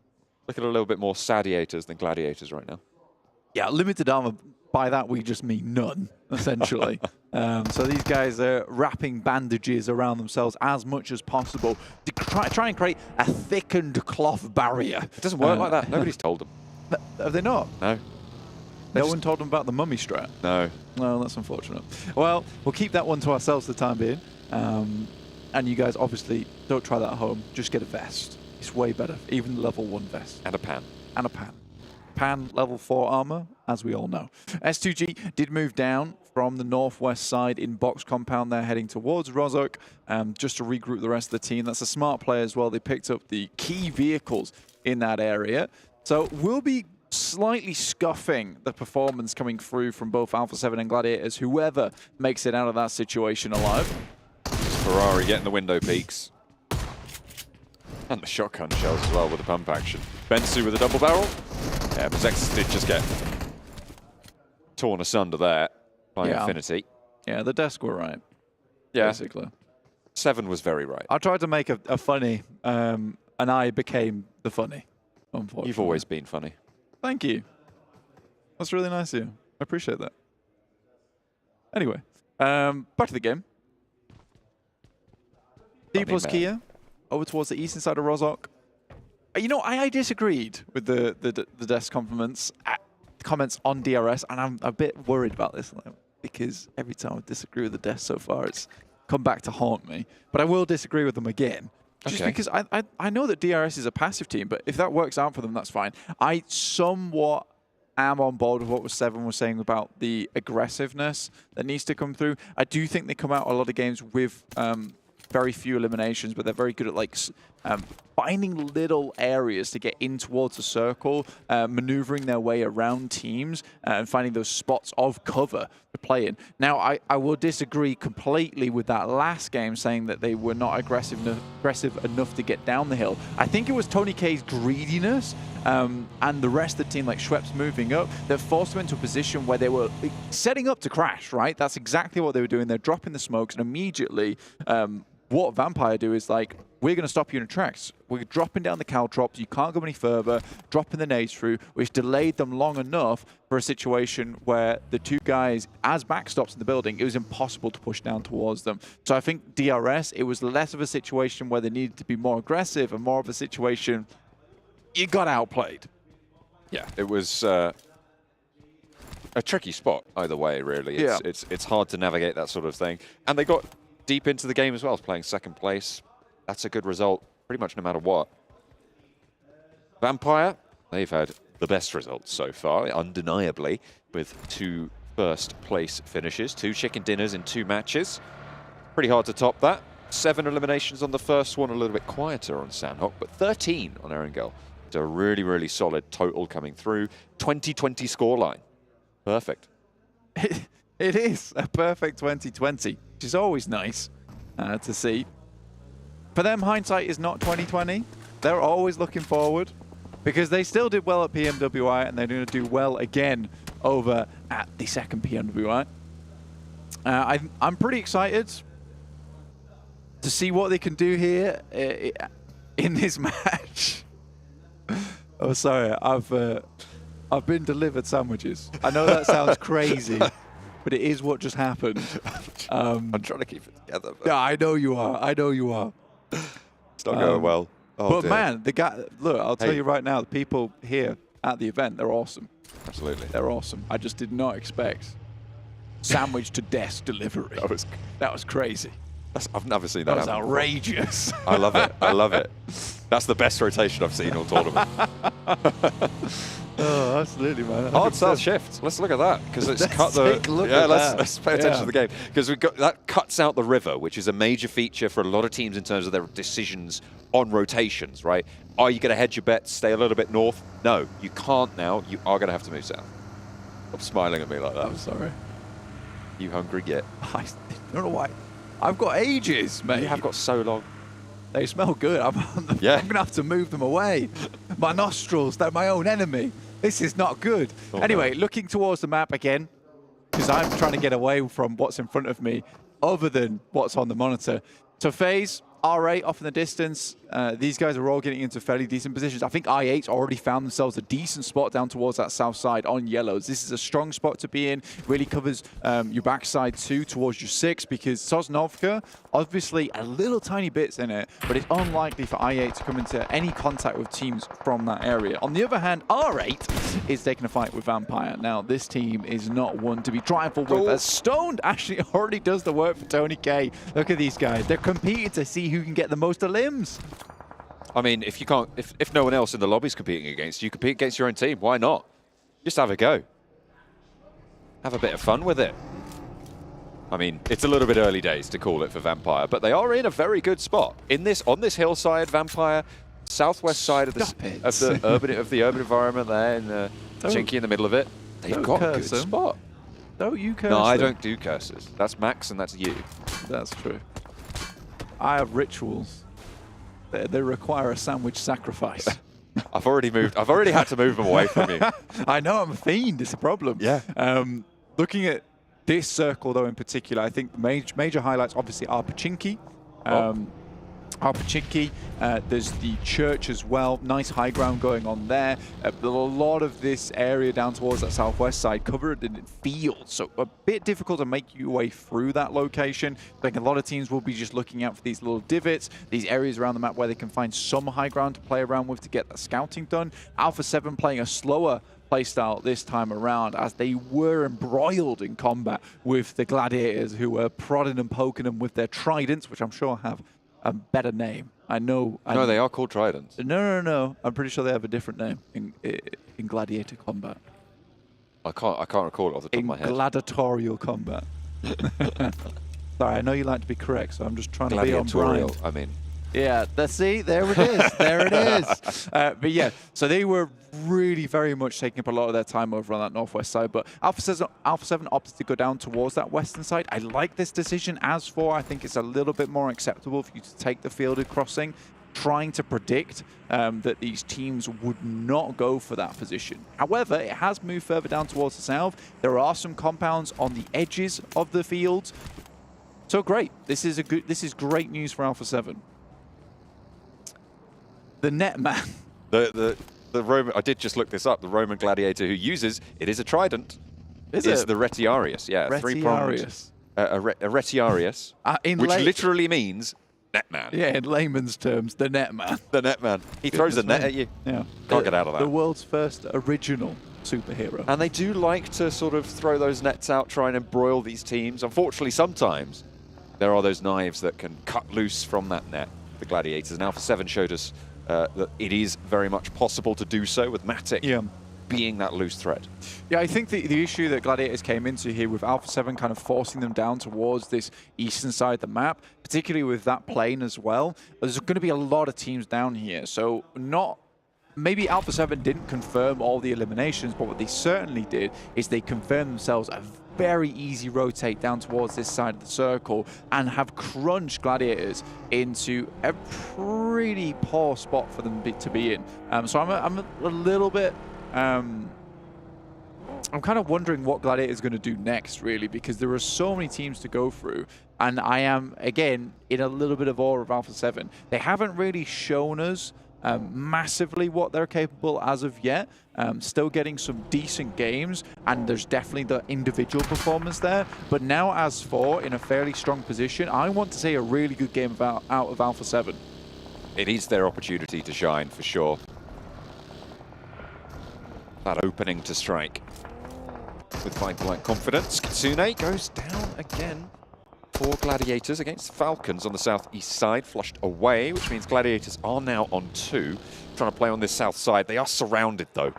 Look at a little bit more Sadiators than Gladiators right now. Yeah, limited armor, by that we just mean none, essentially. So these guys are wrapping bandages around themselves as much as possible to try and create a thickened cloth barrier. It doesn't work like that. Nobody's told them. Have they not? No. No one told them about the mummy strat? No. No, that's unfortunate. Well, we'll keep that one to ourselves for the time being. And you guys, obviously, don't try that at home. Just get a vest. It's way better. Even level 1 vest. And a pan. And a pan. Pan, level 4 armor, as we all know. S2G did move down from the northwest side in box compound. They're heading towards Rozhok just to regroup the rest of the team. That's a smart play as well. They picked up the key vehicles in that area. So we'll be slightly scuffing the performance coming through from both Alpha 7 and Gladiators, whoever makes it out of that situation alive. Ferrari getting the window peaks. And the shotgun shells as well with the pump action. Bensu with a double barrel. Yeah, Mazexis did just get torn asunder there by Infinity. Yeah, the desk were right. Yeah. Basically. 7 was very right. I tried to make a funny, and I became the funny, unfortunately. You've always been funny. Thank you. That's really nice of you. I appreciate that. Anyway, back to the game. D plus Kia over towards the eastern side of Rozhok. You know, I disagreed with the desk comments on DRS, and I'm a bit worried about this because every time I disagree with the desk so far, it's come back to haunt me. But I will disagree with them again Just because I know that DRS is a passive team, but if that works out for them, that's fine. I somewhat am on board with what Seven was saying about the aggressiveness that needs to come through. I do think they come out a lot of games with very few eliminations, but they're very good at like finding little areas to get in towards the circle, maneuvering their way around teams, and finding those spots of cover to play in. Now, I will disagree completely with that last game, saying that they were not aggressive enough to get down the hill. I think it was Tony K's greediness and the rest of the team, like Schweppes moving up, that forced them into a position where they were setting up to crash, right? That's exactly what they were doing. They're dropping the smokes, and immediately what Vampire do is like, we're going to stop you in your tracks. We're dropping down the caltrops. You can't go any further, dropping the nades through, which delayed them long enough for a situation where the two guys, as backstops in the building, it was impossible to push down towards them. So I think DRS, it was less of a situation where they needed to be more aggressive and more of a situation you got outplayed. Yeah, it was a tricky spot either way, really. It's hard to navigate that sort of thing. And they got deep into the game as well, playing second place. That's a good result, pretty much no matter what. Vampire, they've had the best results so far, undeniably, with 2 first-place finishes, 2 chicken dinners in 2 matches. Pretty hard to top that. 7 eliminations on the first one, a little bit quieter on Sandhawk, but 13 on Erangel. It's a really, really solid total coming through. 2020 scoreline. Perfect. It is a perfect 2020, which is always nice to see. For them, hindsight is not 2020. They're always looking forward because they still did well at PMWI and they're going to do well again over at the second PMWI. I'm pretty excited to see what they can do here in this match. Oh, sorry, I've been delivered sandwiches. I know that sounds crazy, but it is what just happened. I'm trying to keep it together. Yeah, I know you are. I know you are. It's not going well. Oh, but dear. man, the guy. Look, I'll tell you right now, the people here at the event, they're awesome. Absolutely, they're awesome. I just did not expect sandwich to desk delivery. That was crazy. I've never seen that. That was outrageous. I love it. I love it. That's the best rotation I've seen all tournament. Oh, absolutely, man. Hard start shift. Let's look at that because it's cut the. Let's pay attention to the game because we've got that cuts out the river, which is a major feature for a lot of teams in terms of their decisions on rotations. Right? Are you going to hedge your bets, stay a little bit north? No, you can't now. You are going to have to move south. Stop smiling at me like that. I'm sorry. You hungry yet? I don't know why. I've got ages, mate. You have got so long. They smell good. I'm going to have to move them away. My nostrils, they're my own enemy. This is not good. Anyway, looking towards the map again, because I'm trying to get away from what's in front of me other than what's on the monitor. So FaZe, R8 off in the distance. These guys are all getting into fairly decent positions. I think I8's already found themselves a decent spot down towards that south side on yellows. This is a strong spot to be in. Really covers your backside too towards your 6 because Sosnovka, obviously a little tiny bits in it, but it's unlikely for I8 to come into any contact with teams from that area. On the other hand, R8 is taking a fight with Vampire. Now, this team is not one to be trifled with, as Stoned actually already does the work for Tony K. Look at these guys. They're competing to see who can get the most of limbs. I mean, if you can't, if no one else in the lobby's competing against you, compete against your own team. Why not? Just have a go. Have a bit of fun with it. I mean, it's a little bit early days to call it for Vampire, but they are in a very good spot. On this hillside, Vampire, southwest side of the urban environment there, and Chinky in the middle of it. They've got a good spot. No, you curse. No, I don't do curses. That's Max and that's you. That's true. I have rituals. They require a sandwich sacrifice. I've already had to move them away from you. I know, I'm a fiend. It's a problem. Yeah. Looking at this circle, though, in particular, I think the major highlights, obviously, are Pachinki. Pachinki. There's the church as well. Nice high ground going on there. A lot of this area down towards that southwest side covered in fields, so a bit difficult to make your way through that location. I think a lot of teams will be just looking out for these little divots, these areas around the map where they can find some high ground to play around with to get that scouting done. Alpha 7 playing a slower playstyle this time around as they were embroiled in combat with the gladiators who were prodding and poking them with their tridents, which I'm sure have a better name I know. No, they are called tridents. No. I'm pretty sure they have a different name in gladiator combat. I can't recall it off the top of my head. Gladiatorial combat. Sorry, I know you like to be correct, so I'm just trying to be on brand. I mean. Yeah, there it is. There it is. But yeah, so they were really very much taking up a lot of their time over on that northwest side. But Alpha 7 opted to go down towards that western side. I like this decision as for. I think it's a little bit more acceptable for you to take the fielded crossing, trying to predict that these teams would not go for that position. However, it has moved further down towards the south. There are some compounds on the edges of the field. So great. This is great news for Alpha 7. The net man. The Roman. I did just look this up. The Roman gladiator who uses it is a trident. Is the Retiarius? Yeah, Retiarius. A Retiarius, which literally means net man. Yeah, in layman's terms, the net man. The net man. He throws a net at you. Yeah, can't get out of that. The world's first original superhero. And they do like to sort of throw those nets out, try and embroil these teams. Unfortunately, sometimes there are those knives that can cut loose from that net. The gladiators. And Alpha 7 showed us that it is very much possible to do so with Matic being that loose thread. Yeah, I think the issue that Gladiators came into here with Alpha 7 kind of forcing them down towards this eastern side of the map, particularly with that plane as well, there's going to be a lot of teams down here. So maybe Alpha 7 didn't confirm all the eliminations, but what they certainly did is they confirmed themselves a very easy rotate down towards this side of the circle and have crunched Gladiators into a pretty poor spot for them to be in. So I'm a little bit... I'm kind of wondering what Gladiator is going to do next, really, because there are so many teams to go through, and I am, again, in a little bit of awe of Alpha 7. They haven't really shown us massively what they're capable as of yet. Still getting some decent games, and there's definitely the individual performance there. But now, as for, in a fairly strong position, I want to see a really good game out of Alpha 7. It is their opportunity to shine, for sure. That opening to strike with fight-like confidence. Kitsune goes down again for Gladiators against Falcons on the southeast side, flushed away, which means Gladiators are now on 2, trying to play on this south side. They are surrounded, though,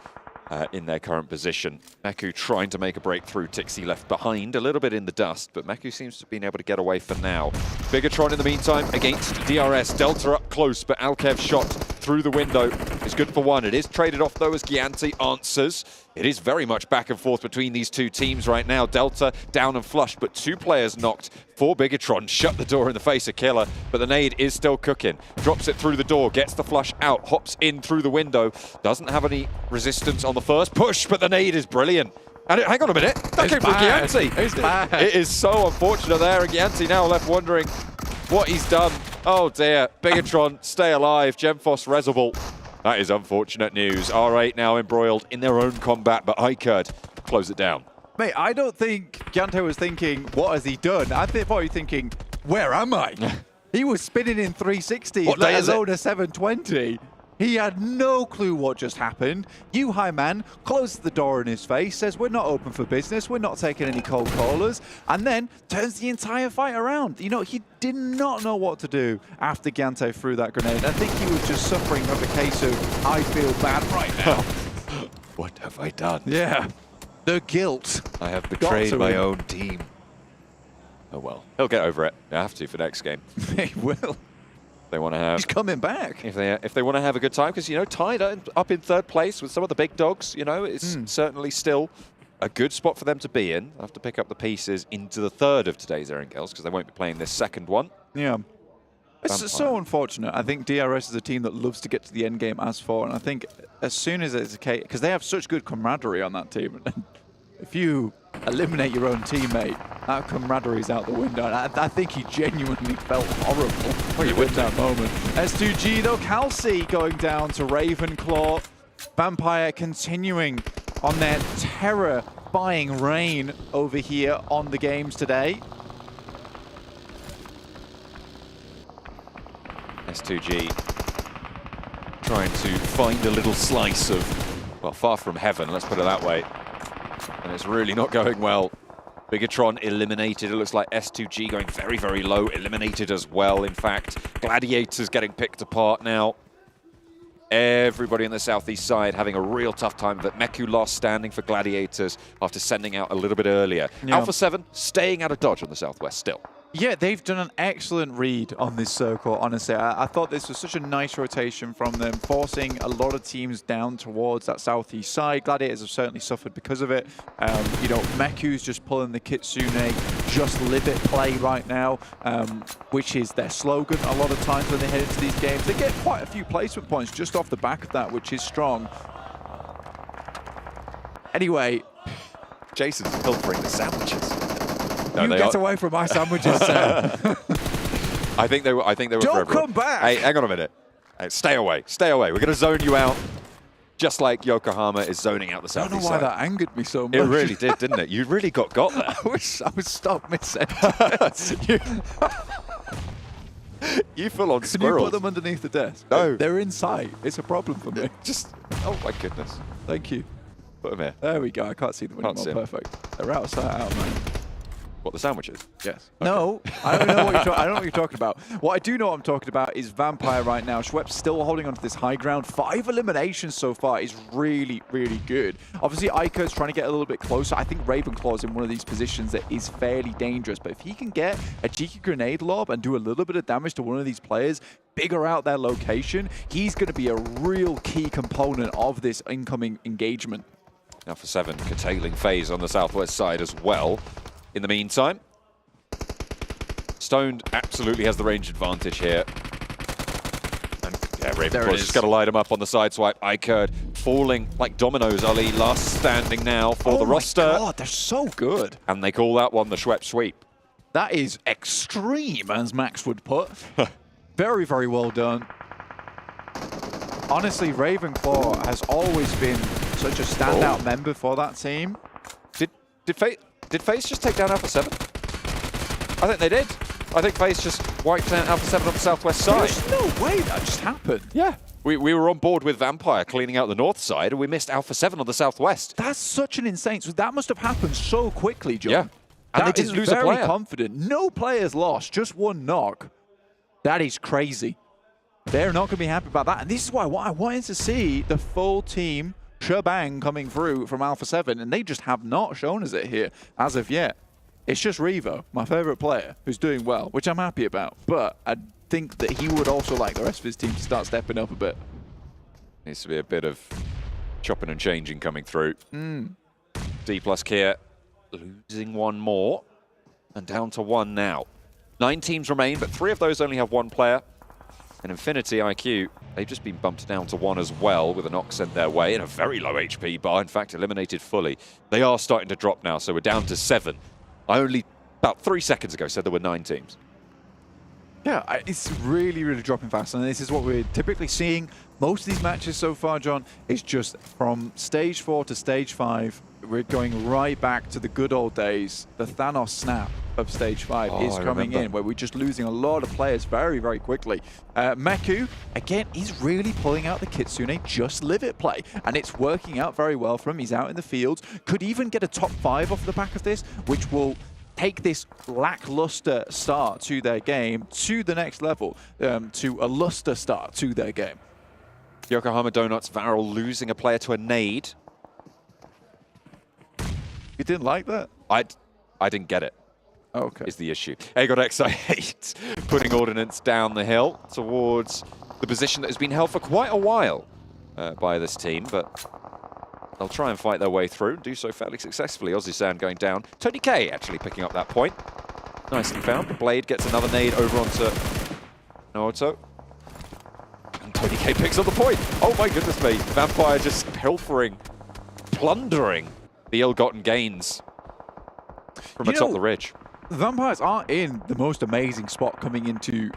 in their current position. Meku trying to make a breakthrough. Tixi left behind, a little bit in the dust, but Meku seems to have been able to get away for now. Bigatron in the meantime against DRS. Delta up close, but Alkev's shot through the window is good for one. It is traded off, though, as Gianti answers. It is very much back and forth between these two teams right now. Delta down and flushed, but 2 players knocked for Bigatron. Shut the door in the face of Killer, but the nade is still cooking. Drops it through the door, gets the flush out, hops in through the window. Doesn't have any resistance on the first push, but the nade is brilliant. And hang on a minute, that came from Gianti. It's bad. It is so unfortunate there, and Gianti now left wondering what he's done. Oh dear, Bigatron, stay alive, Gemfos Reservoir. That is unfortunate news. R8 now embroiled in their own combat, but Ikerd close it down. Mate, I don't think Gianto was thinking, what has he done? I thought he was thinking, where am I? He was spinning in 360, let alone a 720. He had no clue what just happened. You, high man, closes the door in his face, says, we're not open for business, we're not taking any cold callers, and then turns the entire fight around. You know, he did not know what to do after Gante threw that grenade. I think he was just suffering from a case of, I feel bad right now. What have I done? Yeah. The guilt. I have betrayed my own team. Oh well. He'll get over it. I have to for next game. He will. They want to have. He's coming back. If they want to have a good time, because, you know, tied up in 3rd place with some of the big dogs, you know, it's certainly still a good spot for them to be in. They'll have to pick up the pieces into the 3rd of today's Erangels, because they won't be playing this 2nd one. Yeah. It's so unfortunate. I think DRS is a team that loves to get to the end game as for, and I think as soon as it's a case, because they have such good camaraderie on that team, and if you eliminate your own teammate, that camaraderie is out the window. And I think he genuinely felt horrible with that moment. S2G though, Kelsey going down to Ravenclaw. Vampire continuing on their terror-buying reign over here on the games today. S2G trying to find a little slice of, well, far from heaven, let's put it that way. And it's really not going well Bigatron eliminated. It looks like S2G going very, very low, eliminated as well. In fact, Gladiators getting picked apart now. Everybody on the southeast side having a real tough time of it. Meku lost standing for Gladiators after sending out a little bit earlier. Yeah. Alpha 7 staying out of dodge on the southwest still. Yeah, they've done an excellent read on this circle, honestly. I thought this was such a nice rotation from them, forcing a lot of teams down towards that southeast side. Gladiators have certainly suffered because of it. You know, Meku's just pulling the Kitsune, just live it play right now, which is their slogan a lot of times when they head into these games. They get quite a few placement points just off the back of that, which is strong. Anyway, Jason's pilfering the sandwiches. No, you get away from my sandwiches, Sam. I think they were. Don't come back. Hey, hang on a minute. Hey, stay away. Stay away. We're going to zone you out, just like Yokohama is zoning out the southeast I don't know why side. that angered me so much. It really did, didn't it? You really got there. I was stopped mid-sentence. You full on Can squirrels. you put them underneath the desk? No. They're inside. It's a problem for me. Just, oh my goodness. Thank you. Put them here. There we go. I can't see them Can't anymore. see 'em. Perfect. They're out, man. What, the sandwiches? Yes. Okay. No, I don't know what you're talking about. What I do know what I'm talking about is Vampire right now. Schweppes still holding on to this high ground. 5 eliminations so far is really, really good. Obviously, Iker's trying to get a little bit closer. I think Ravenclaw's in one of these positions that is fairly dangerous. But if he can get a cheeky grenade lob and do a little bit of damage to one of these players, figure out their location, he's going to be a real key component of this incoming engagement. Now for 7, curtailing phase on the southwest side as well. In the meantime, Stoned absolutely has the range advantage here. And yeah, Ravenclaw's just got to light him up on the side swipe. Iker falling like dominoes. Ali last standing now for the roster. Oh my God, they're so good. And they call that one the Schweppes sweep. That is extreme, as Max would put. Very, very well done. Honestly, Ravenclaw has always been such a standout member for that team. Did FaZe just take down Alpha 7? I think they did. I think FaZe just wiped down Alpha 7 on the southwest side. There's no way that just happened. Yeah. We were on board with Vampire cleaning out the north side, and we missed Alpha 7 on the southwest. That's such an insane... So that must have happened so quickly, John. Yeah. And That they didn't is lose a very player. confident. No players lost, just one knock. That is crazy. They're not going to be happy about that. And this is why I wanted to see the full team shebang coming through from Alpha 7, and they just have not shown us it here as of yet. It's just Revo, my favorite player, who's doing well, which I'm happy about. But I think that he would also like the rest of his team to start stepping up a bit. Needs to be a bit of chopping and changing coming through. D plus Kier losing one more and down to 1 now. 9 teams remain, but 3 of those only have 1 player. And Infinity IQ, they've just been bumped down to 1 as well with a knock sent their way in a very low HP bar, in fact, eliminated fully. They are starting to drop now, so we're down to 7. I only, about 3 seconds ago, said there were 9 teams. Yeah, it's really, really dropping fast, and this is what we're typically seeing. Most of these matches so far, John, is just from stage 4 to stage 5. We're going right back to the good old days. The Thanos snap of stage 5 is coming in, where we're just losing a lot of players very, very quickly. Meku, again, he's really pulling out the Kitsune just live it play, and it's working out very well for him. He's out in the fields, could even get a top 5 off the back of this, which will take this lackluster start to their game to the next level, to a luster start to their game. Yokohama Donuts, Varel losing a player to a nade. You didn't like that? I didn't get it. Okay. Is the issue. Aegon XI8 putting Ordnance down the hill towards the position that has been held for quite a while by this team, but they'll try and fight their way through and do so fairly successfully. Ozzy-san going down. Tony K actually picking up that point. Nicely found. Blade gets another nade over onto Naoto. And Tony K picks up the point. Oh my goodness me. Vampire just pilfering, plundering the ill-gotten gains from atop the ridge. Vampires aren't in the most amazing spot coming into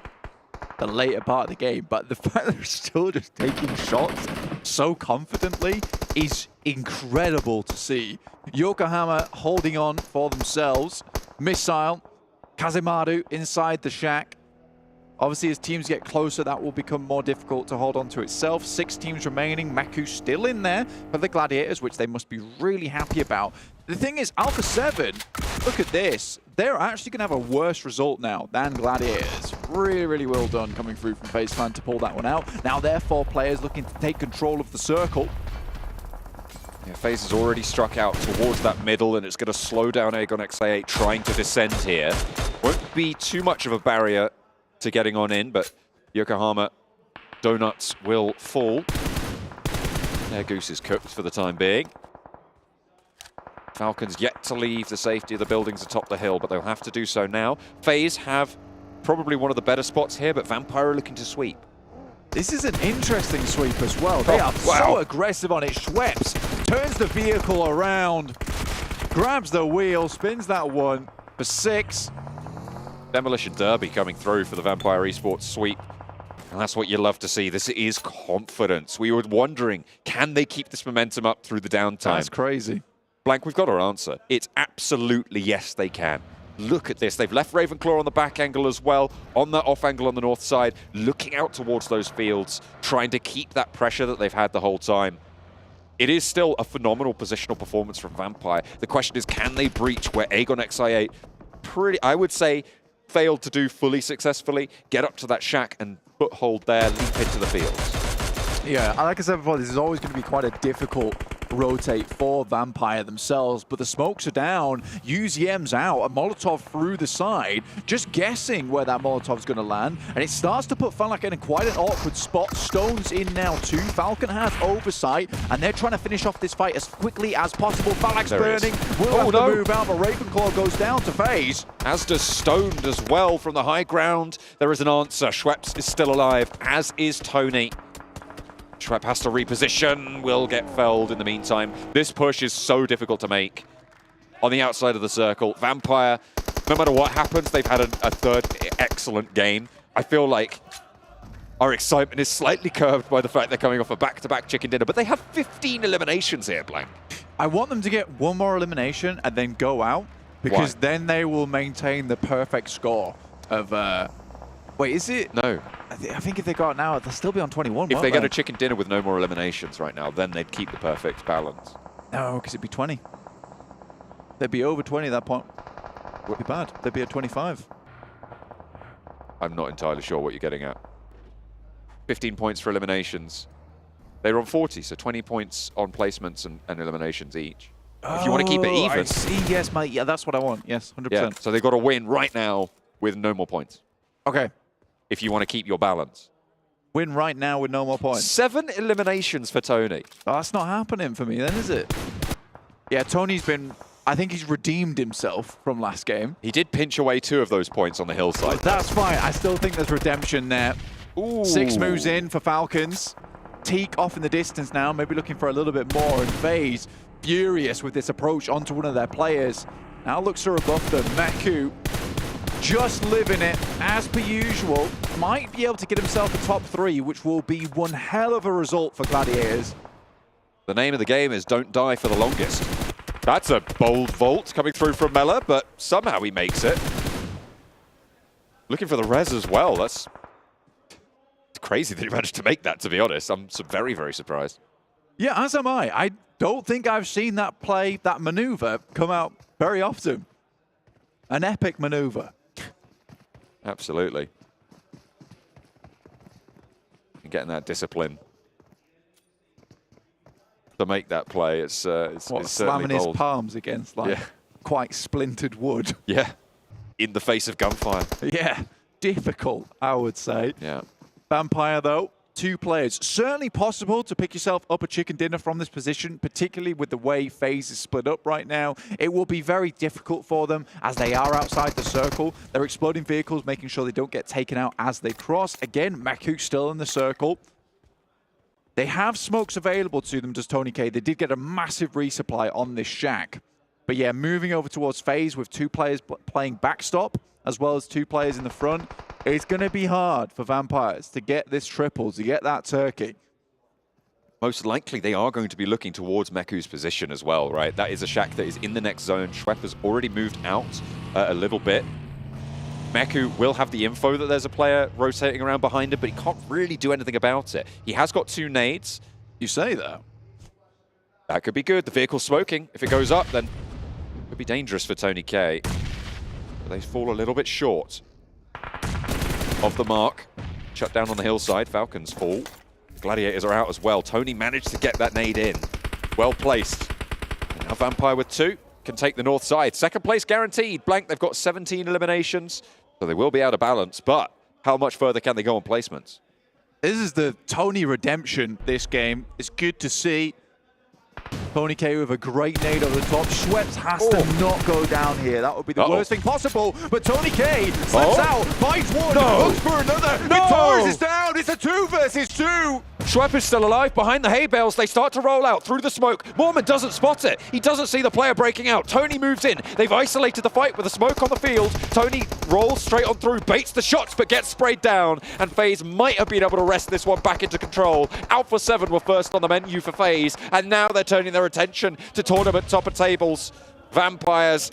the later part of the game, but the fact that they're still just taking shots so confidently is incredible to see. Yokohama holding on for themselves. Missile, Kazemaru inside the shack. Obviously, as teams get closer, that will become more difficult to hold on to itself. 6 teams remaining. Meku still in there for the Gladiators, which they must be really happy about. The thing is, Alpha 7, look at this. They're actually going to have a worse result now than Gladiators. Really, really well done coming through from FaZe Clan to pull that one out. Now they're 4 players looking to take control of the circle. Yeah, FaZe has already struck out towards that middle, and it's going to slow down Aegon XA8 trying to descend here. Won't be too much of a barrier to getting on in, but Yokohama Donuts will fall. Their goose is cooked for the time being. Falcons yet to leave the safety of the buildings atop the hill, but they'll have to do so now. FaZe have probably one of the better spots here, but Vampire are looking to sweep. This is an interesting sweep as well. They are so aggressive on it. Schweppes turns the vehicle around, grabs the wheel, spins that one for 6. Demolition Derby coming through for the Vampire Esports sweep. And that's what you love to see. This is confidence. We were wondering, can they keep this momentum up through the downtime? That's crazy. Blank, we've got our answer. It's absolutely yes, they can. Look at this. They've left Ravenclaw on the back angle as well, on that off angle on the north side, looking out towards those fields, trying to keep that pressure that they've had the whole time. It is still a phenomenal positional performance from Vampire. The question is, can they breach where Aegon XI8 I would say, failed to do fully successfully, get up to that shack and foothold there, leap into the fields. Yeah, like I said before, this is always going to be quite a difficult rotate for Vampire themselves, but the smokes are down, UZM's out, a Molotov through the side, just guessing where that Molotov's going to land, and it starts to put Falcon in quite an awkward spot. Stone's in now too, Falcon has oversight, and they're trying to finish off this fight as quickly as possible. Falak's burning, will have to move out, but Ravenclaw goes down to FaZe. As does Stoned as well from the high ground. There is an answer, Schweppes is still alive, as is Tony. Schweppes has to reposition, will get felled in the meantime. This push is so difficult to make. On the outside of the circle, Vampire, no matter what happens, they've had a third excellent game. I feel like our excitement is slightly curbed by the fact they're coming off a back-to-back chicken dinner, but they have 15 eliminations here, Blank. I want them to get one more elimination and then go out, because then they will maintain the perfect score of... wait, is it? No. I think if they got it now, they'll still be on 21, If they get a chicken dinner with no more eliminations right now, then they'd keep the perfect balance. No, because it'd be 20. They'd be over 20 at that point. Would be bad. They'd be at 25. I'm not entirely sure what you're getting at. 15 points for eliminations. They're on 40, so 20 points on placements and eliminations each. If you want to keep it even. I see, yes, mate. Yeah, that's what I want. Yes, 100%. Yeah, so they've got to win right now with no more points. Okay. If you want to keep your balance. Win right now with no more points. 7 eliminations for Tony. Oh, that's not happening for me then, is it? Yeah, Tony's been... I think he's redeemed himself from last game. He did pinch away 2 of those points on the hillside. That's fine. I still think there's redemption there. Ooh. 6 moves in for Falcons. Teak off in the distance now, maybe looking for a little bit more. And FaZe, furious with this approach onto one of their players. Now looks to rebuff them. Maku just living it as per usual. Might be able to get himself a top 3, which will be one hell of a result for Gladiators. The name of the game is Don't Die for the Longest. That's a bold vault coming through from Mela, but somehow he makes it. Looking for the res as well. That's crazy that he managed to make that, to be honest. I'm very, very surprised. Yeah, as am I. I don't think I've seen that play, that maneuver, come out very often. An epic maneuver. Absolutely. And getting that discipline to make that play, it's slamming his palms against quite splintered wood. Yeah, in the face of gunfire. Yeah, difficult, I would say. Yeah. Vampire, though, 2 players. Certainly possible to pick yourself up a chicken dinner from this position, particularly with the way FaZe is split up right now. It will be very difficult for them as they are outside the circle. They're exploding vehicles, making sure they don't get taken out as they cross. Again, Maku still in the circle. They have smokes available to them, does Tony K. They did get a massive resupply on this shack. But yeah, moving over towards FaZe with 2 players playing backstop, as well as 2 players in the front. It's going to be hard for Vampires to get this triple, to get that turkey. Most likely they are going to be looking towards Meku's position as well, right? That is a shack that is in the next zone. Schweppes has already moved out a little bit. Meku will have the info that there's a player rotating around behind him, but he can't really do anything about it. He has got 2 nades. You say that? That could be good. The vehicle's smoking. If it goes up, then Could be dangerous for Tony K. But they fall a little bit short of the mark. Shut down on the hillside. Falcons fall. Gladiators are out as well. Tony managed to get that nade in. Well placed. And now Vampire with 2 can take the north side. Second place guaranteed. Blank, they've got 17 eliminations, so they will be out of balance. But how much further can they go on placements? This is the Tony redemption, this game. It's good to see. Tony K with a great nade over the top. Schweppes has to not go down here. That would be the worst thing possible. But Tony K slips out, finds one, looks for another. Torres is down. It's a 2 versus 2. Schweppes is still alive behind the hay bales. They start to roll out through the smoke. Mormon doesn't spot it. He doesn't see the player breaking out. Tony moves in. They've isolated the fight with the smoke on the field. Tony rolls straight on through, baits the shots, but gets sprayed down. And FaZe might have been able to wrest this one back into control. Alpha 7 were first on the menu for FaZe, and now they're turning their attention to tournament top of tables. Vampires,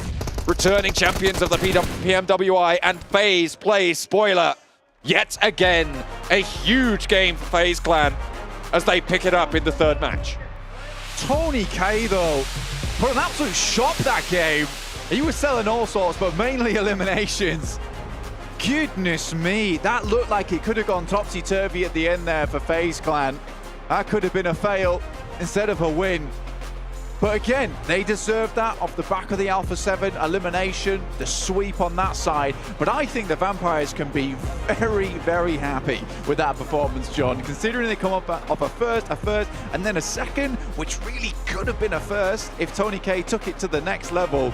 returning champions of the PMWI, and FaZe plays spoiler. Yet again, a huge game for FaZe Clan as they pick it up in the 3rd match. Tony K, though, put an absolute shot that game. He was selling all sorts, but mainly eliminations. Goodness me, that looked like it could have gone topsy-turvy at the end there for FaZe Clan. That could have been a fail instead of a win. But again, they deserved that off the back of the Alpha 7 elimination, the sweep on that side. But I think the Vampires can be very, very happy with that performance, John, considering they come up off a first, and then a second, which really could have been a first if Tony K took it to the next level,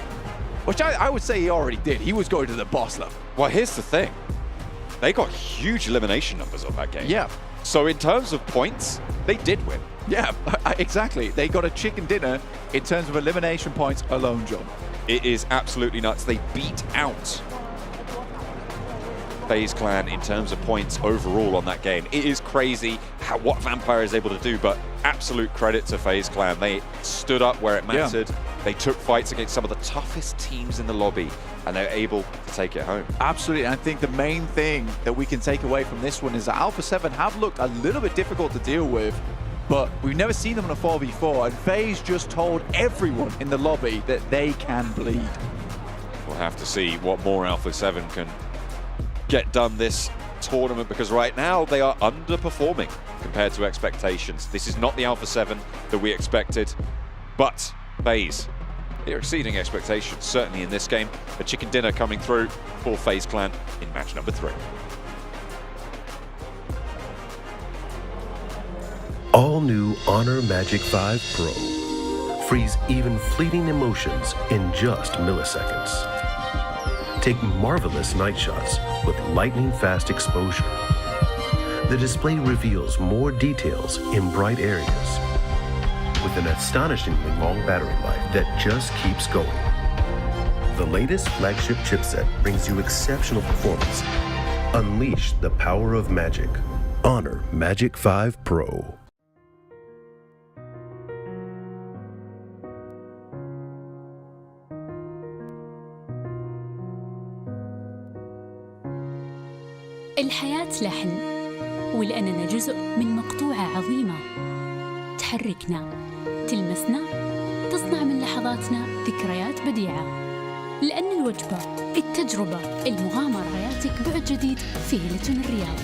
which I would say he already did. He was going to the boss level. Well, here's the thing. They got huge elimination numbers on that game. Yeah. So in terms of points, they did win. Yeah, exactly. They got a chicken dinner in terms of elimination points alone, John. It is absolutely nuts. They beat out FaZe Clan in terms of points overall on that game. It is crazy what Vampire is able to do, but absolute credit to FaZe Clan. They stood up where it mattered. Yeah. They took fights against some of the toughest teams in the lobby, and they're able to take it home. Absolutely, and I think the main thing that we can take away from this one is that Alpha 7 have looked a little bit difficult to deal with, but we've never seen them in a 4v4, and FaZe just told everyone in the lobby that they can bleed. We'll have to see what more Alpha 7 can get done this tournament, because right now they are underperforming compared to expectations. This is not the Alpha 7 that we expected, but FaZe, they're exceeding expectations, certainly in this game. A chicken dinner coming through for FaZe Clan in match number 3. All new Honor Magic 5 Pro. Freeze even fleeting emotions in just milliseconds. Take marvelous night shots with lightning-fast exposure. The display reveals more details in bright areas with an astonishingly long battery life that just keeps going. The latest flagship chipset brings you exceptional performance. Unleash the power of magic. Honor Magic 5 Pro. الحياة لحن، ولأننا جزء من مقطوعة عظيمة تحركنا، تلمسنا، تصنع من لحظاتنا ذكريات بديعة. لأن الوجبة، التجربة، المغامرة، حياتك بعد جديد في هيلتون الرياض.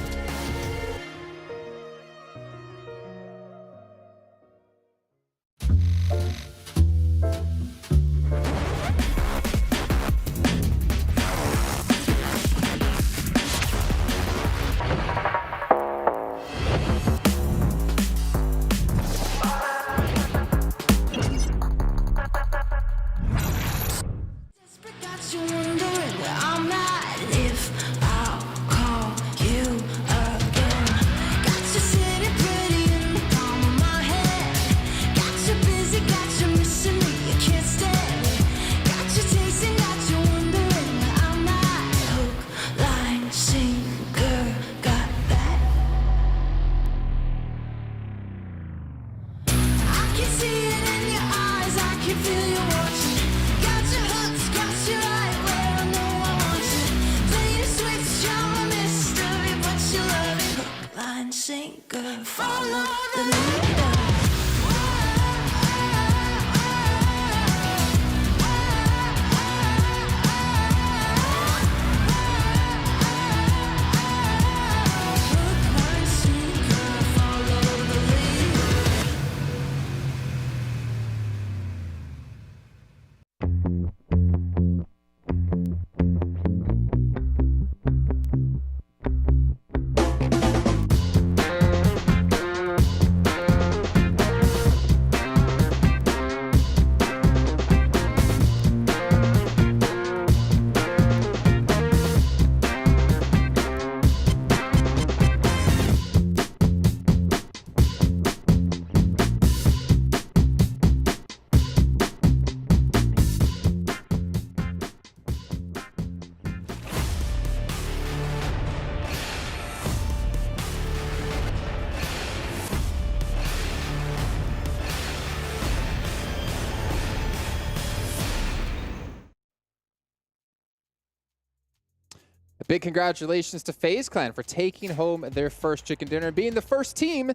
Big congratulations to FaZe Clan for taking home their first chicken dinner and being the first team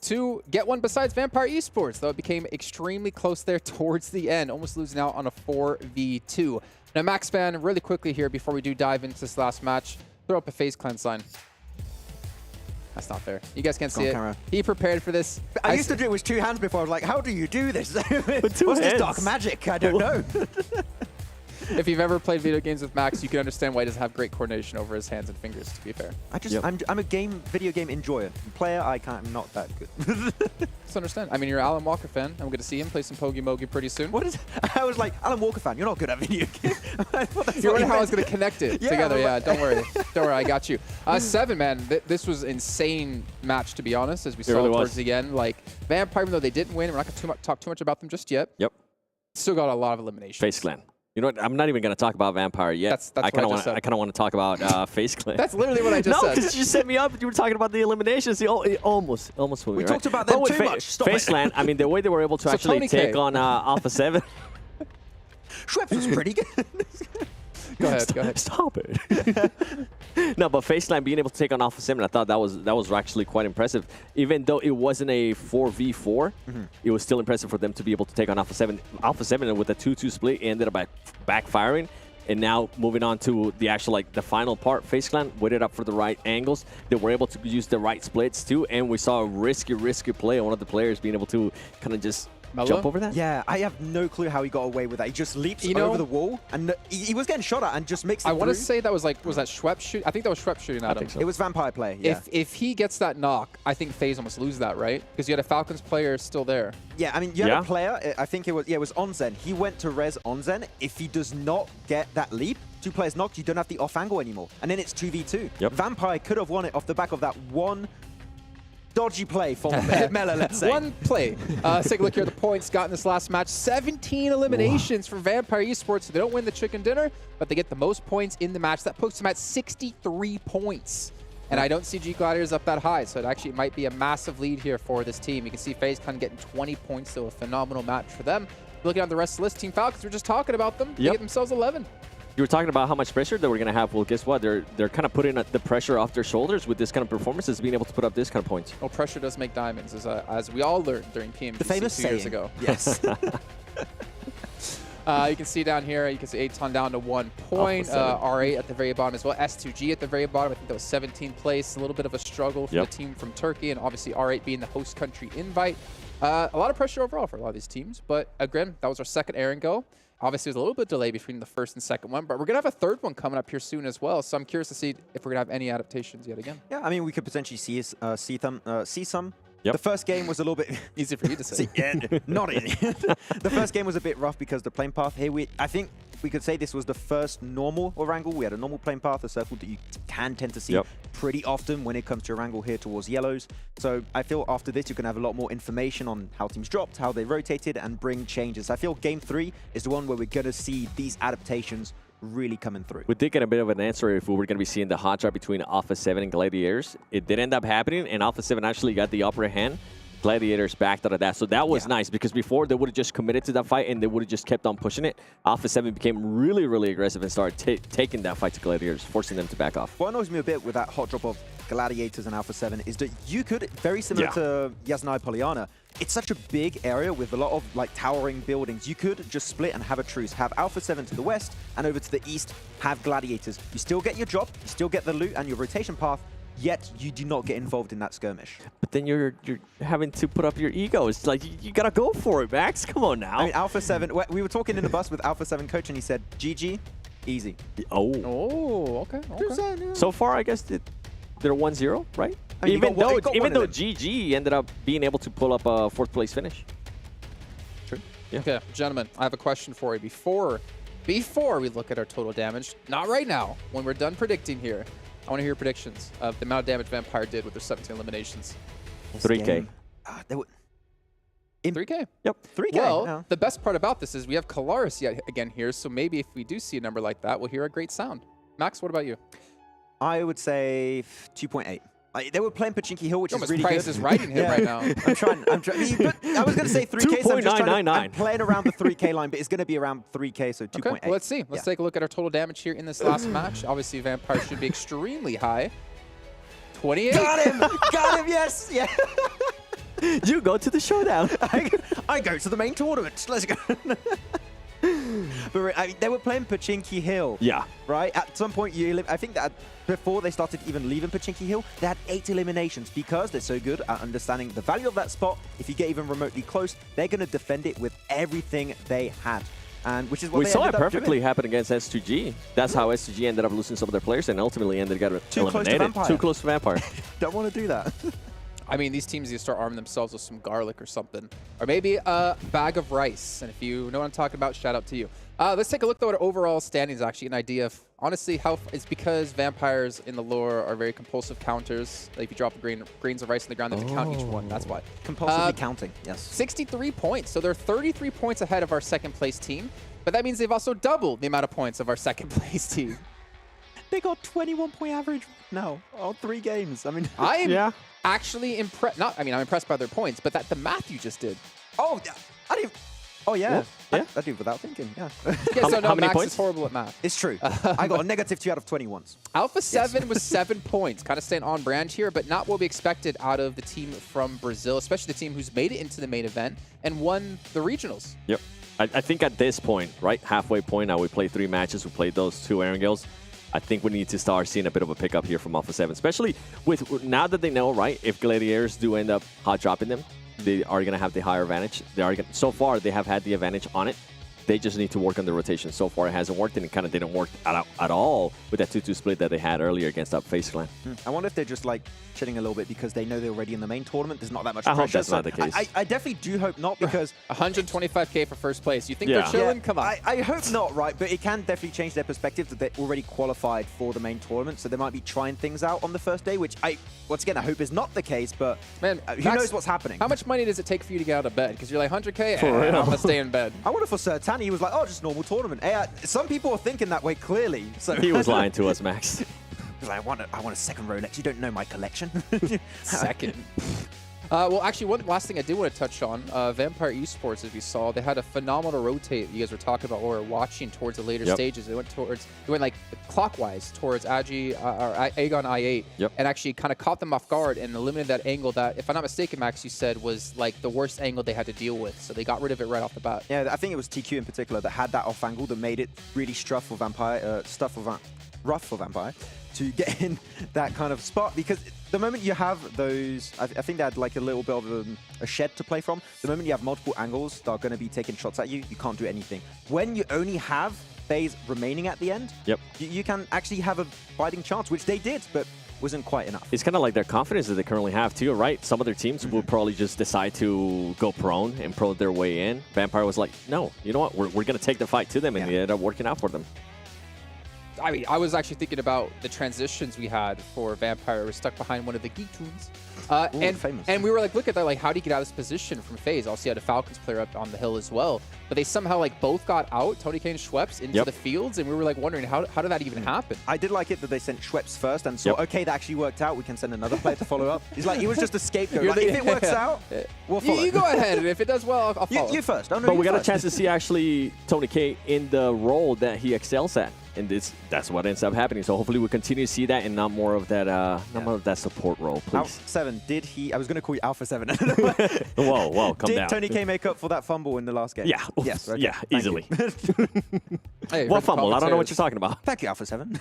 to get one besides Vampire Esports, though it became extremely close there towards the end, almost losing out on a 4v2. Now, MaxFan, really quickly here before we do dive into this last match, throw up a FaZe Clan sign. That's not fair. You guys can't see it. Camera. He prepared for this. I used to do it with 2 hands before. I was like, how do you do this? What's hands? this dark magic? I don't know. If you've ever played video games with Max, you can understand why he doesn't have great coordination over his hands and fingers, to be fair. I'm a video game enjoyer. Player, I'm not that good. Just understand. I mean, you're an Alan Walker fan. I'm going to see him play some Pogi Mogi pretty soon. What is? I was like, Alan Walker fan, you're not good at video games. You're wondering how I was going to connect it together. Yeah, don't worry. Don't worry, I got you. 7, man, this was insane match, to be honest, as we saw really towards the end. Like, Vampire, even though they didn't win, we're not going to talk too much about them just yet. Yep. Still got a lot of eliminations. FaZe Clan. You know what? I'm not even going to talk about Vampire yet. That's I kind what of want to talk about FaZe Clan. That's literally what I just said. No, because you set me up. You were talking about the eliminations. It almost with me, We right? talked about them too much. Stop FaZe it. Clan, I mean, the way they were able to actually take on Alpha 7. Schweppes was pretty good. Go ahead. Stop it. No, but FaZe Clan being able to take on Alpha 7, I thought that was actually quite impressive. Even though it wasn't a 4v4, it was still impressive for them to be able to take on Alpha 7. Alpha 7 with a 2-2 split ended up backfiring. And now moving on to the actual, the final part, FaZe Clan waited up for the right angles. They were able to use the right splits too. And we saw a risky play on one of the players being able to kind of just jump over that. Yeah, I have no clue how he got away with that. He just leaps over the wall, and he was getting shot at and just makes it I want to say that was that Schweppes shooting? I think that was Schweppes shooting at him. It was Vampire play, yeah. If he gets that knock, I think FaZe almost lose that, right? Because you had a Falcons player still there. Yeah, I mean, you had a player, I think it was Onzen. He went to res Onzen. If he does not get that leap, 2 players knocked, you don't have the off angle anymore. And then it's 2v2. Yep. Vampire could have won it off the back of that one dodgy play from Mela, let's say. One play. Let's take a look here at the points got in this last match. 17 eliminations for Vampire Esports. So they don't win the chicken dinner, but they get the most points in the match. That puts them at 63 points. And I don't see G Gladiators up that high, so it actually might be a massive lead here for this team. You can see FaZe Clan getting 20 points, so a phenomenal match for them. Looking at the rest of the list, Team Falcons, we're just talking about them. They get themselves 11. You were talking about how much pressure they were going to have. Well, guess what? They're kind of putting the pressure off their shoulders with this kind of performances, being able to put up this kind of points. Well, pressure does make diamonds, as we all learned during PMWI the famous 2 years ago. Yes. You can see down here, you can see Aton down to 1 point. R8 at the very bottom as well. S2G at the very bottom. I think that was 17th place. A little bit of a struggle for the team from Turkey, and obviously R8 being the host country invite. A lot of pressure overall for a lot of these teams, but again, that was our second air and go. Obviously, there's a little bit of delay between the first and second one, but we're going to have a third one coming up here soon as well. So I'm curious to see if we're going to have any adaptations yet again. Yeah, I mean, we could potentially see some. Yep. The first game was a little bit easy for you to say. Not easy. The first game was a bit rough because the plane path here, I think we could say this was the first normal Orangle. We had a normal plane path, a circle that you can tend to see pretty often when it comes to Orangle here towards yellows. So I feel after this, you're going to have a lot more information on how teams dropped, how they rotated, and bring changes. I feel Game 3 is the one where we're going to see these adaptations really coming through. We did get a bit of an answer if we were going to be seeing the hot shot between Alpha 7 and Gladiators. It did end up happening, and Alpha 7 actually got the upper hand. Gladiators backed out of that. So that was nice because before they would have just committed to that fight and they would have just kept on pushing it. Alpha 7 became really aggressive and started taking that fight to Gladiators, forcing them to back off. What annoys me a bit with that hot drop of Gladiators and Alpha 7 is that you could, very similar to Yasnai Polyana, it's such a big area with a lot of towering buildings. You could just split and have a truce. Have Alpha 7 to the west and over to the east, have Gladiators. You still get your drop, you still get the loot and your rotation path, yet you do not get involved in that skirmish. But then you're having to put up your ego. It's like, you gotta go for it, Max. Come on now. I mean, Alpha 7, we were talking in the bus with Alpha 7 coach and he said, GG, easy. Oh, okay. So far, I guess they're 1-0, right? I mean, even though GG ended up being able to pull up a 4th place finish. True. Yeah. Okay, gentlemen, I have a question for you. Before we look at our total damage, not right now, when we're done predicting here, I want to hear predictions of the amount of damage Vampire did with their 17 eliminations. 3K. 3K? Yep. 3K. Well, the best part about this is we have Kalaris yet again here, so maybe if we do see a number like that, we'll hear a great sound. Max, what about you? I would say 2.8. Like, they were playing Pachinki Hill, which is really Price good. is writing him right now. I'm trying. I was going to say 3K, so I'm playing around the 3K line, but it's going to be around 3K, so 2.8. Okay, well, let's see. Let's take a look at our total damage here in this last match. Obviously, Vampire should be extremely high. 28. Got him! Got him, yes! Yeah. You go to the showdown. I go to the main tournament. Let's go. But they were playing Pachinki Hill. Yeah. Right? At some point, I think that before they started even leaving Pachinki Hill, they had 8 eliminations because they're so good at understanding the value of that spot. If you get even remotely close, they're going to defend it with everything they had. And which is what we they saw it ended up perfectly doing. happen against S2G. That's how S2G ended up losing some of their players and ultimately ended up getting Too close to eliminated. Vampire. Too close to Vampire. Don't want to do that. I mean, these teams need to start arming themselves with some garlic or something. Or maybe a bag of rice. And if you know what I'm talking about, shout out to you. Let's take a look, though, at overall standings, actually, an idea of, honestly, how it's because vampires in the lore are very compulsive counters. Like, if you drop grains of rice on the ground, they have to count each one. That's why. Compulsively counting, yes. 63 points. So they're 33 points ahead of our second-place team. But that means they've also doubled the amount of points of our second-place team. They got 21-point average now on 3 games. I mean, I am actually impressed. I'm impressed by their points, but the math you just did. Oh, I didn't. Oh, yeah. Yeah. I do without thinking, yeah. Yeah, so no, how many Max points? is horrible at math. It's true. I got a -2 out of 20 once. Alpha 7 was 7 points. Kind of staying on brand here, but not what we expected out of the team from Brazil, especially the team who's made it into the main event and won the regionals. Yep. I think at this point, right, halfway point, now we played 3 matches. We played those 2 Erangels. I think we need to start seeing a bit of a pickup here from Alpha 7, especially with now that they know, right, if Gladiators do end up hot dropping them, they are going to have the higher advantage. So far, they have had the advantage on it. They just need to work on the rotation. So far, it hasn't worked, and it kind of didn't work at all with that 2-2 split that they had earlier against FaZe Clan. I wonder if they're just like chilling a little bit because they know they're already in the main tournament. There's not that much I pressure. hope that's not the case. I definitely do hope not because 125K for first place. You think they're chilling? Come on. I hope not, right? But it can definitely change their perspective that they're already qualified for the main tournament, so they might be trying things out on the first day, which once again, I hope is not the case, but man, who knows what's happening? How much money does it take for you to get out of bed? Because you're like, 100K? For real. I'm going to stay in bed. I wonder for Sir Tanny, he was like, oh, just normal tournament. Hey, some people are thinking that way, clearly. So He was lying to us, Max. He's like, I want a second Rolex. You don't know my collection. Second. Well, actually, one last thing I did want to touch on, Vampire Esports, as we saw, they had a phenomenal rotate you guys were talking about or watching towards the later stages. They went like clockwise towards Agon I8 and actually kind of caught them off guard and eliminated that angle that, if I'm not mistaken, Max, you said was like the worst angle they had to deal with. So they got rid of it right off the bat. Yeah, I think it was TQ in particular that had that off angle that made it really rough for Vampire to get in that kind of spot, because the moment you have those, I think they had like a little bit of a shed to play from. The moment you have multiple angles that are going to be taking shots at you, you can't do anything. When you only have FaZe remaining at the end, you can actually have a fighting chance, which they did, but wasn't quite enough. It's kind of like their confidence that they currently have too, right? Some of their teams will probably just decide to go prone and pro their way in. Vampire was like, no, you know what? We're going to take the fight to them, and it ended up working out for them. I mean, I was actually thinking about the transitions we had for Vampire. We were stuck behind one of the Geek tunes. And we were like, look at that, like, how do you get out of this position from FaZe? Also, you had a Falcons player up on the hill as well. But they somehow, like, both got out, Tony K and Schweppes, into the fields, and we were, like, wondering, how did that even happen? I did like it that they sent Schweppes first and saw, okay, that actually worked out. We can send another player to follow up. He's like, he was just a scapegoat. Like, if it works out, we'll follow. You go ahead, and if it does well, I'll follow. You first. Oh, no, but we got a chance to see, actually, Tony K in the role that he excels at. And that's what ends up happening. So hopefully we continue to see that and not more of that more of that support role, please. Alpha 7, did he... I was going to call you Alpha 7. Whoa, calm down. Did Tony K make up for that fumble in the last game? Yeah. Yes. Okay. Yeah, easily. Hey, what fumble? I don't know what you're talking about. Thank you, Alpha 7.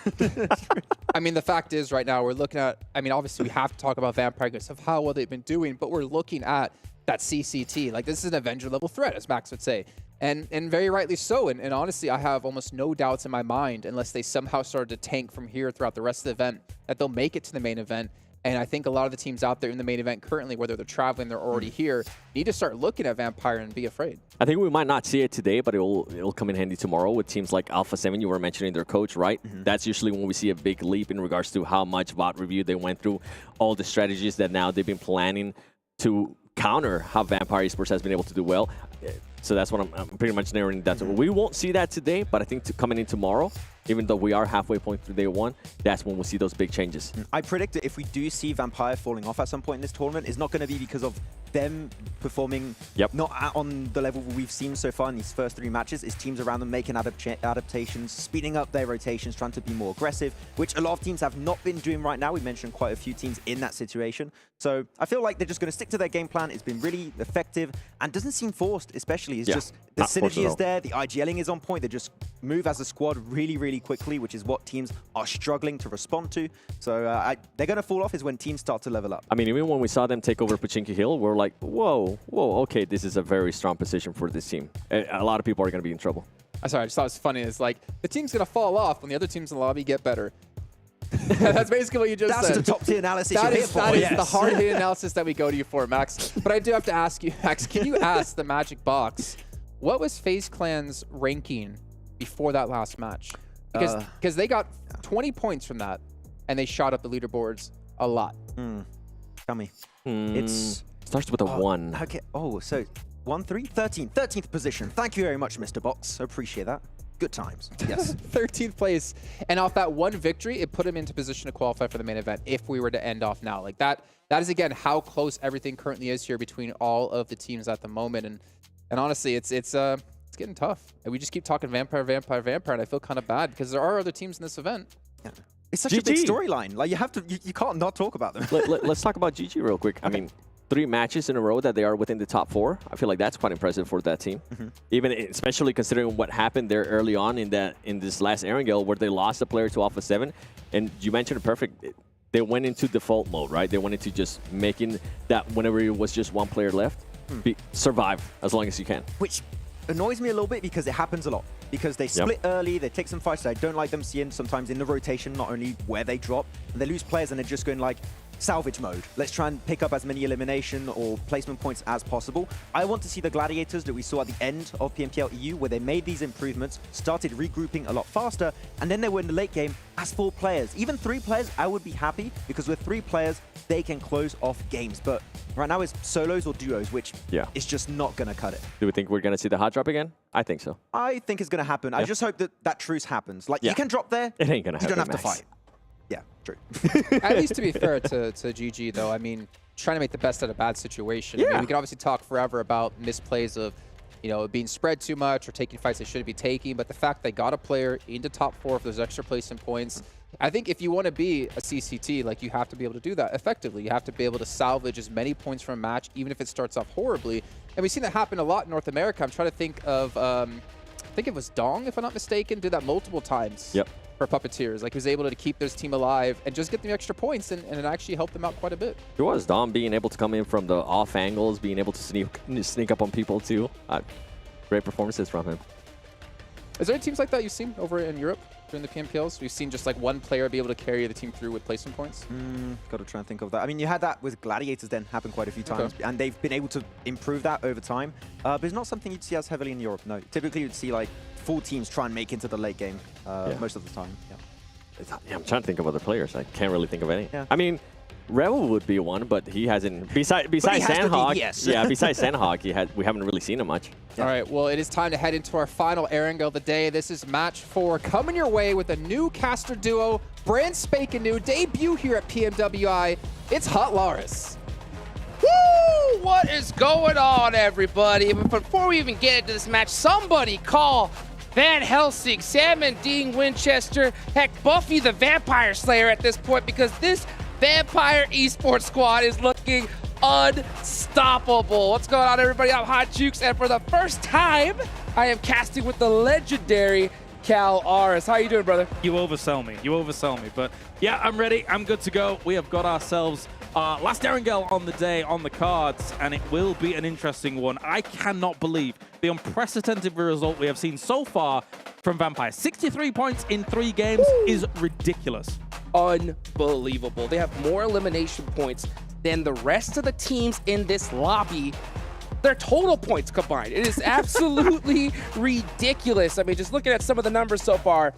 I mean, the fact is right now we're looking at... I mean, obviously we have to talk about Vampire because of how well they've been doing, but we're looking at that CCT. Like, this is an Avenger-level threat, as Max would say. And very rightly so. And honestly, I have almost no doubts in my mind, unless they somehow started to tank from here throughout the rest of the event, that they'll make it to the main event. And I think a lot of the teams out there in the main event currently, whether they're traveling, they're already here, need to start looking at Vampire and be afraid. I think we might not see it today, but it'll come in handy tomorrow with teams like Alpha 7. You were mentioning their coach, right? That's usually when we see a big leap in regards to how much bot review they went through, all the strategies that now they've been planning to counter how Vampire Esports has been able to do well. So that's what I'm pretty much narrowing that. We won't see that today, but I think coming in tomorrow, even though we are halfway point through day one, that's when we'll see those big changes. I predict that if we do see Vampire falling off at some point in this tournament, it's not going to be because of them performing not on the level we've seen so far in these first 3 matches. It's teams around them making adaptations, speeding up their rotations, trying to be more aggressive, which a lot of teams have not been doing right now. We mentioned quite a few teams in that situation. So I feel like they're just going to stick to their game plan. It's been really effective and doesn't seem forced, especially. It's just the synergy is there, the IGLing is on point. They just move as a squad really, really quickly, which is what teams are struggling to respond to. So they're going to fall off is when teams start to level up. I mean, even when we saw them take over Pachinki Hill, we're like, whoa, okay, this is a very strong position for this team. A lot of people are going to be in trouble. Sorry, I just thought it was funny. It's like, the team's going to fall off when the other teams in the lobby get better. That's basically what you just said. That's the top-tier analysis That you're is, here for. that is the hard-hitting analysis that we go to you for, Max. But I do have to ask you, Max, can you ask the Magic Box, what was FaZe Clan's ranking before that last match? Because they got 20 points from that, and they shot up the leaderboards a lot. Tell me. It starts with a 1. Okay. Oh, so 1-3? 13th position. Thank you very much, Mr. Box. Appreciate that. Good times. Yes. 13th place. And off that one victory, it put him into position to qualify for the main event if we were to end off now. Like that is, again, how close everything currently is here between all of the teams at the moment. And honestly, it's getting tough. And we just keep talking Vampire, and I feel kind of bad because there are other teams in this event. Yeah. It's such a big storyline. Like, you have to, you can't not talk about them. Let's talk about GG real quick. I mean, 3 matches in a row that they are within the top 4. I feel like that's quite impressive for that team. Even especially considering what happened there early on in this last Erangel where they lost a player to Alpha 7. And you mentioned it perfect. They went into default mode, right? They went into just making that whenever it was just one player left, survive as long as you can. Which annoys me a little bit because it happens a lot. Because they split early, they take some fights that I don't like them seeing sometimes in the rotation, not only where they drop, and they lose players and they're just going like, salvage mode. Let's try and pick up as many elimination or placement points as possible. I want to see the Gladiators that we saw at the end of PMPL EU where they made these improvements, started regrouping a lot faster, and then they were in the late game as 4 players. Even 3 players, I would be happy because with 3 players, they can close off games. But right now it's solos or duos, which is just not going to cut it. Do we think we're going to see the hot drop again? I think so. I think it's going to happen. I just hope that that truce happens. Like, you can drop there. It ain't going to happen, You don't have Max. to fight. Yeah, true. At least to be fair to GG, though, I mean, trying to make the best out of a bad situation. I mean, we can obviously talk forever about misplays of, you know, being spread too much or taking fights they shouldn't be taking, but the fact they got a player into top 4 for those extra placement points, I think if you want to be a CCT, like, you have to be able to do that effectively. You have to be able to salvage as many points from a match, even if it starts off horribly. And we've seen that happen a lot in North America. I'm trying to think of, I think it was Dong, if I'm not mistaken, did that multiple times. For Puppeteers. Like, he was able to keep this team alive and just get them extra points, and it actually helped them out quite a bit. It was Dom being able to come in from the off angles, being able to sneak up on people too. Great performances from him. Is there any teams like that you've seen over in Europe during the PMPLs? We've seen just like one player be able to carry the team through with placement points? Got to try and think of that. I mean, you had that with Gladiators then happen quite a few times, and they've been able to improve that over time. But it's not something you'd see as heavily in Europe, no. Typically, you'd see like full teams try and make into the late game most of the time. I'm trying to think of other players. I can't really think of any. I mean, Rebel would be one, but he hasn't. Besides Sandhog, besides Sandhog, we haven't really seen him much. All right, well, it is time to head into our final Erangel of the day. This is match 4, coming your way with a new caster duo, brand spanking new, debut here at PMWI. It's Hot Laris. Woo! What is going on, everybody? But before we even get into this match, somebody call Van Helsing, Salmon Dean Winchester, heck, Buffy the Vampire Slayer at this point, because this Vampire Esports squad is looking unstoppable. What's going on, everybody? I'm Hot Jukes, and for the first time, I am casting with the legendary Cal Aris. How you doing, brother? You oversell me. You oversell me. But yeah, I'm ready. I'm good to go. We have got ourselves last Erangel on the day on the cards, and it will be an interesting one. I cannot believe the unprecedented result we have seen so far from Vampire. 63 points in 3 games is ridiculous. Unbelievable. They have more elimination points than the rest of the teams in this lobby. Their total points combined. It is absolutely ridiculous. I mean, just looking at some of the numbers so far,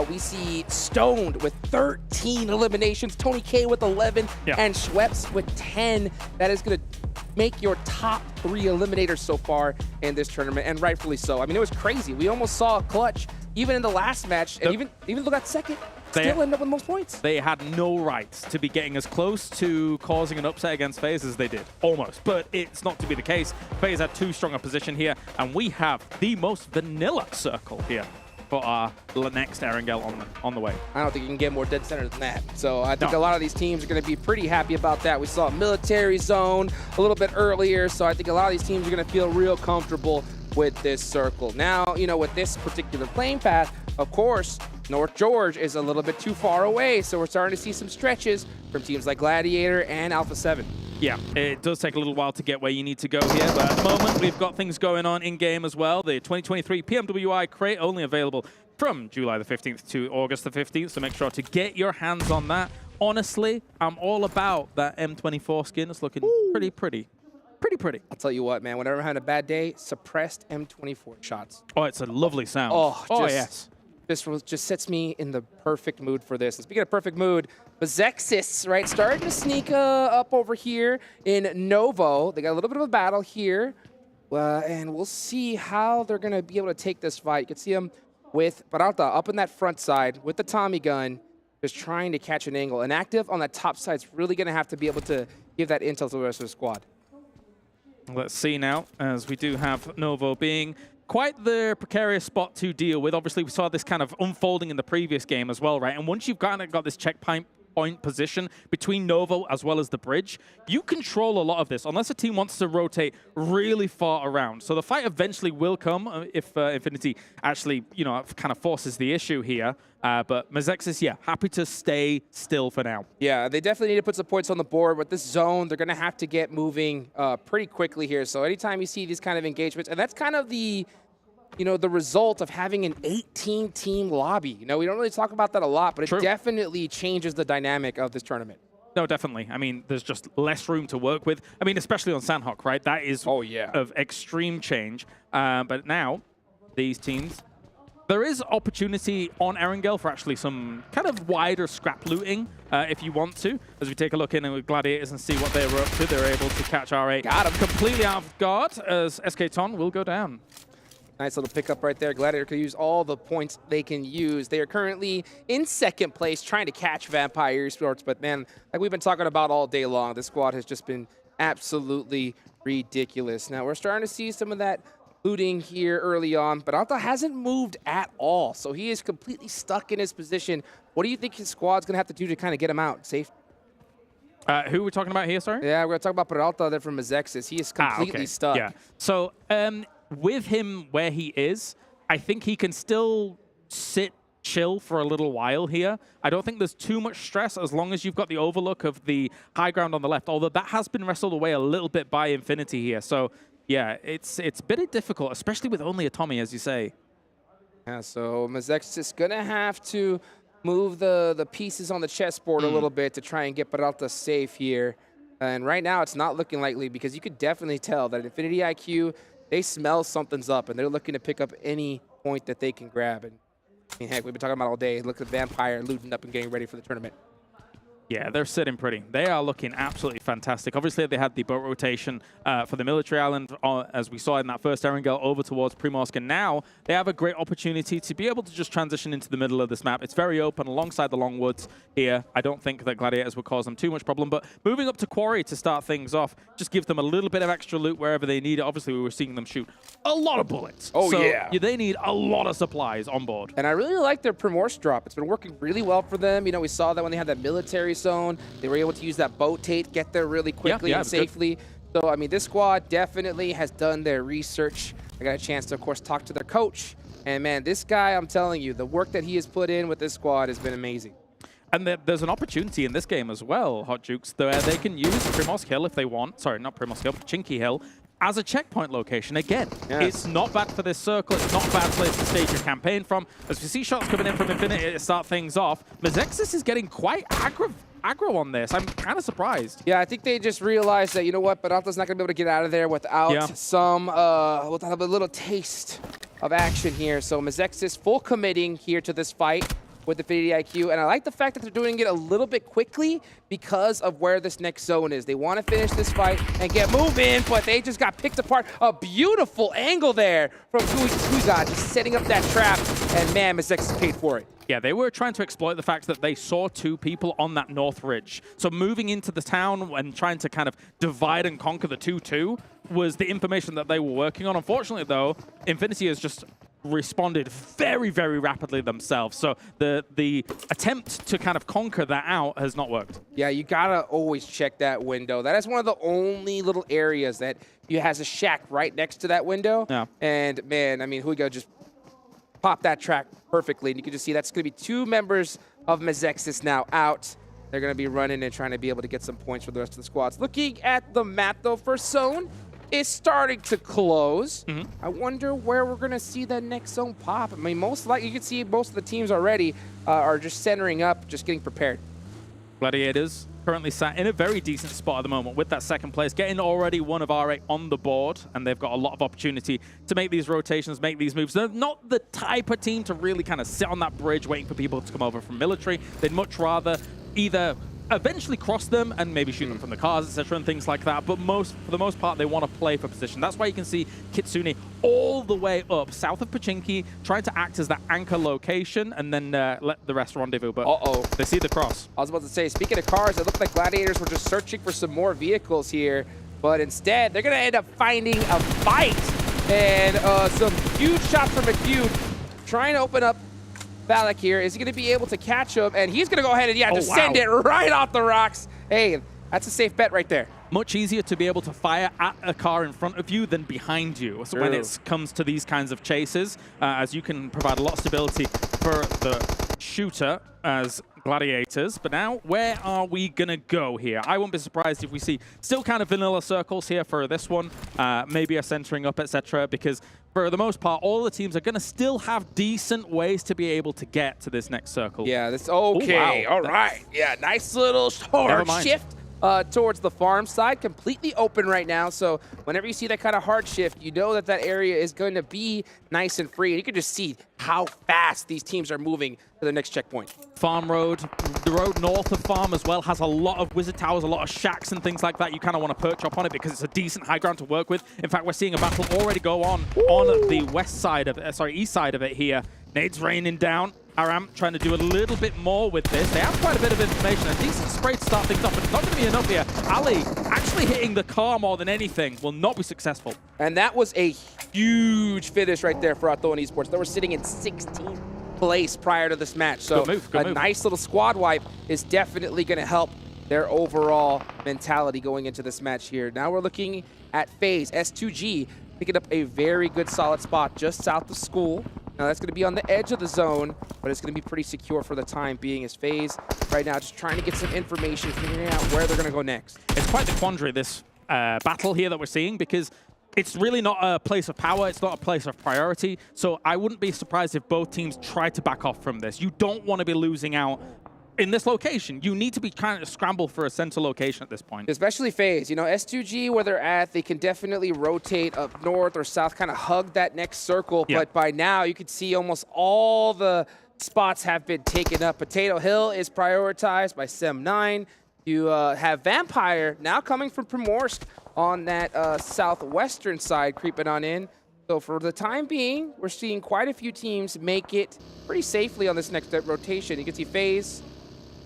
we see Stoned with 13 eliminations, Tony K with 11, and Schweppes with 10. That is going to make your top 3 eliminators so far in this tournament, and rightfully so. I mean, it was crazy. We almost saw Clutch even in the last match, and even though got second, still ended up with most points. They had no right to be getting as close to causing an upset against FaZe as they did, almost. But it's not to be the case. FaZe had too strong a position here, and we have the most vanilla circle here for our next Erangel on the way. I don't think you can get more dead center than that. So I think a lot of these teams are going to be pretty happy about that. We saw a military zone a little bit earlier, so I think a lot of these teams are going to feel real comfortable with this circle. Now, you know, with this particular playing path, of course, North George is a little bit too far away, so we're starting to see some stretches from teams like Gladiator and Alpha 7. Yeah, it does take a little while to get where you need to go here, but at the moment we've got things going on in-game as well. The 2023 PMWI crate only available from July the 15th to August the 15th, so make sure to get your hands on that. Honestly, I'm all about that M24 skin. It's looking pretty pretty. I'll tell you what, man, whenever I'm having a bad day, suppressed M24 shots. Oh, it's a lovely sound. Yes. This just sets me in the perfect mood for this. And speaking of perfect mood, Bezexis, right, starting to sneak up over here in Novo. They got a little bit of a battle here, and we'll see how they're going to be able to take this fight. You can see them with Peralta up in that front side with the Tommy gun, just trying to catch an angle. And Active on that top side is really going to have to be able to give that intel to the rest of the squad. Let's see now, as we do have Novo being quite the precarious spot to deal with. Obviously, we saw this kind of unfolding in the previous game as well, right? And once you've got this checkpoint position between Novo as well as the bridge, you control a lot of this, unless a team wants to rotate really far around. So the fight eventually will come if Infinity actually, you know, kind of forces the issue here. But Bezexis, yeah, happy to stay still for now. Yeah, they definitely need to put some points on the board. With this zone, they're going to have to get moving pretty quickly here. So anytime you see these kind of engagements, and that's kind of the, you know, the result of having an 18-team lobby. You know, we don't really talk about that a lot, but it definitely changes the dynamic of this tournament. No, definitely. I mean, there's just less room to work with. I mean, especially on Sandhawk, right? That is of extreme change. But now, these teams, there is opportunity on Erangel for actually some kind of wider scrap looting, if you want to. As we take a look in with Gladiators and see what they were up to, they're able to catch R8. Got him. Completely out of guard, as SK Ton will go down. Nice little pickup right there. Gladiator could use all the points they can use. They are currently in second place trying to catch Vampire Esports. But, man, like we've been talking about all day long, this squad has just been absolutely ridiculous. Now, we're starting to see some of that looting here early on, but Alta hasn't moved at all. So he is completely stuck in his position. What do you think his squad's going to have to do to kind of get him out safe? Who are we talking about here, sorry? Yeah, we're going to talk about Peralta there from Bezexis. He is completely stuck. Yeah. So, with him where he is, I think he can still sit chill for a little while here. I don't think there's too much stress as long as you've got the overlook of the high ground on the left, although that has been wrestled away a little bit by Infinity here. So, yeah, it's a bit difficult, especially with only a Tommy, as you say. Yeah, so Mazek's just going to have to move the pieces on the chessboard a little bit to try and get Peralta safe here. And right now, it's not looking likely because you could definitely tell that Infinity IQ, they smell something's up, and they're looking to pick up any point that they can grab. And I mean, heck, we've been talking about all day. Look at Vampire looting up and getting ready for the tournament. Yeah, they're sitting pretty. They are looking absolutely fantastic. Obviously, they had the boat rotation for the military island, as we saw in that first Erangel, over towards Primorsk. And now they have a great opportunity to be able to just transition into the middle of this map. It's very open alongside the long woods here. I don't think that Gladiators would cause them too much problem. But moving up to Quarry to start things off, just give them a little bit of extra loot wherever they need it. Obviously, we were seeing them shoot a lot of bullets. Oh, so yeah. They need a lot of supplies on board. And I really like their Primorsk drop. It's been working really well for them. You know, we saw that when they had that military zone. They were able to use that boat tape, get there really quickly and safely. Good. So, I mean, this squad definitely has done their research. I got a chance to, of course, talk to their coach. And, man, this guy, I'm telling you, the work that he has put in with this squad has been amazing. And there's an opportunity in this game as well, Hot Jukes, where they can use Primorsk Hill if they want. Sorry, not Primorsk Hill, Chinky Hill, as a checkpoint location. Again, it's not bad for this circle. It's not a bad place to stage your campaign from. As we see shots coming in from Infinity to start things off, Mazexis is getting quite aggro on this. I'm kind of surprised. Yeah, I think they just realized that, you know what, Peralta's not going to be able to get out of there without some, without a little taste of action here. So Mazexis full committing here to this fight. with Infinity IQ, and I like the fact that they're doing it a little bit quickly because of where this next zone is. They want to finish this fight and get moving, but they just got picked apart. A beautiful angle there from Guiga, just setting up that trap, and man, Mizex paid for it. Yeah, they were trying to exploit the fact that they saw 2 people on that north ridge. So moving into the town and trying to kind of divide and conquer the 2-2 was the information that they were working on. Unfortunately, though, Infinity has just responded very, very rapidly themselves. So the attempt to kind of conquer that out has not worked. Yeah, you gotta always check that window. That is one of the only little areas that has a shack right next to that window. Yeah. And man, I mean, Huigo just popped that track perfectly. And you can just see that's gonna be 2 members of Mezexis now out. They're gonna be running and trying to be able to get some points for the rest of the squads. Looking at the map though, first zone is starting to close. I wonder where we're gonna see that next zone pop. I mean, most likely you can see most of the teams already are just centering up, just getting prepared. Gladiators currently sat in a very decent spot at the moment with that second place, getting already 1 of R8 on the board, and they've got a lot of opportunity to make these rotations, make these moves. They're not the type of team to really kind of sit on that bridge waiting for people to come over from military. They'd much rather either eventually cross them and maybe shoot them from the cars, etc., and things like that. But for the most part, they want to play for position. That's why you can see Kitsune all the way up south of Pachinki, trying to act as that anchor location, and then let the rest rendezvous. But they see the cross. I was about to say, speaking of cars, it looked like Gladiators were just searching for some more vehicles here, but instead, they're going to end up finding a fight. And some huge shots from McHugh trying to open up Valak here. Is he going to be able to catch him? And he's going to go ahead and, just send it right off the rocks. Hey, that's a safe bet right there. Much easier to be able to fire at a car in front of you than behind you. So when it comes to these kinds of chases, as you can provide a lot of stability for the shooter as Gladiators. But now, where are we going to go here? I won't be surprised if we see still kind of vanilla circles here for this one, maybe a centering up, etc., because for the most part, all the teams are going to still have decent ways to be able to get to this next circle. Yeah, that's okay. All right. Yeah, nice little hard shift towards the farm side. Completely open right now. So whenever you see that kind of hard shift, you know that that area is going to be nice and free. And you can just see how fast these teams are moving to the next checkpoint. Farm Road, the road north of Farm as well, has a lot of wizard towers, a lot of shacks and things like that. You kind of want to perch up on it because it's a decent high ground to work with. In fact, we're seeing a battle already go on the west side of it, east side of it here. Nades raining down. Aram trying to do a little bit more with this. They have quite a bit of information. A decent spray to start things off, but it's not going to be enough here. Ali actually hitting the car more than anything will not be successful. And that was a huge finish right there for Athlone Esports. They were sitting in 16th place prior to this match. So good move. Nice little squad wipe is definitely going to help their overall mentality going into this match here. Now we're looking at FaZe. S2G picking up a very good solid spot just south of school. Now that's going to be on the edge of the zone, but it's going to be pretty secure for the time being as FaZe right now just trying to get some information, figuring out where they're going to go next. It's quite the quandary, this battle here that we're seeing, because it's really not a place of power. It's not a place of priority. So I wouldn't be surprised if both teams try to back off from this. You don't want to be losing out in this location. You need to be trying to scramble for a center location at this point. Especially FaZe. You know, S2G, where they're at, they can definitely rotate up north or south, kind of hug that next circle. Yeah. But by now, you can see almost all the spots have been taken up. Potato Hill is prioritized by Sem9. You have Vampire now coming from Primorsk on that southwestern side, creeping on in. So for the time being, we're seeing quite a few teams make it pretty safely on this next rotation. You can see FaZe.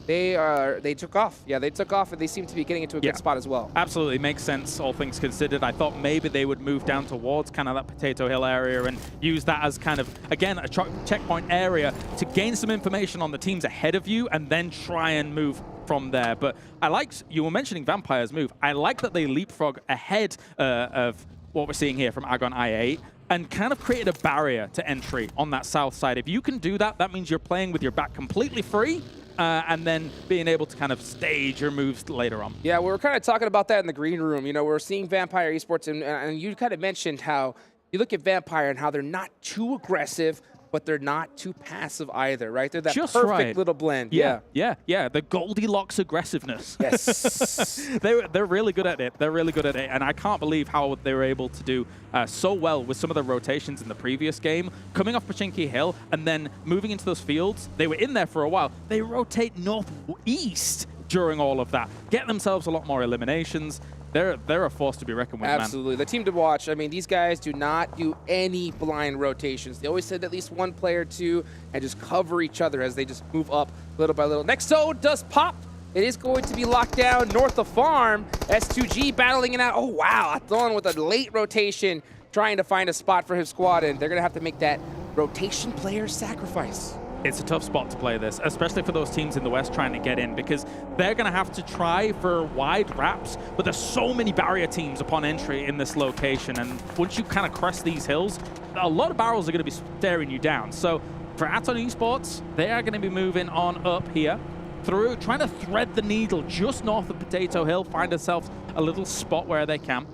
They took off. Yeah, they took off, and they seem to be getting into a good spot as well. Absolutely. Makes sense, all things considered. I thought maybe they would move down towards kind of that Potato Hill area and use that as kind of, again, a checkpoint area to gain some information on the teams ahead of you and then try and move from there. But I liked, you were mentioning Vampire's move. I like that they leapfrog ahead of what we're seeing here from Agon I8 and kind of created a barrier to entry on that south side. If you can do that, that means you're playing with your back completely free, and then being able to kind of stage your moves later on. Yeah, we were kind of talking about that in the green room. You know, we're seeing Vampire Esports, and you kind of mentioned how you look at Vampire and how they're not too aggressive, but they're not too passive either, right? They're that Just perfect right. little blend. Yeah. The Goldilocks aggressiveness. Yes. They're really good at it. They're really good at it. And I can't believe how they were able to do so well with some of the rotations in the previous game. Coming off Pachinki Hill and then moving into those fields, they were in there for a while. They rotate northeast during all of that. Get themselves a lot more eliminations. They're a force to be reckoned with, Absolutely. man. The team to watch. I mean, these guys do not do any blind rotations. They always send at least one player, two, and just cover each other as they just move up little by little. Next zone does pop. It is going to be locked down north of farm. S2G battling it out. Oh, wow. Athon with a late rotation trying to find a spot for his squad, and they're going to have to make that rotation player sacrifice. It's a tough spot to play this, especially for those teams in the West trying to get in, because they're going to have to try for wide wraps, but there's so many barrier teams upon entry in this location, and once you kind of crest these hills, a lot of barrels are going to be staring you down. So for Aton Esports, they are going to be moving on up here, through, trying to thread the needle just north of Potato Hill, find themselves a little spot where they can.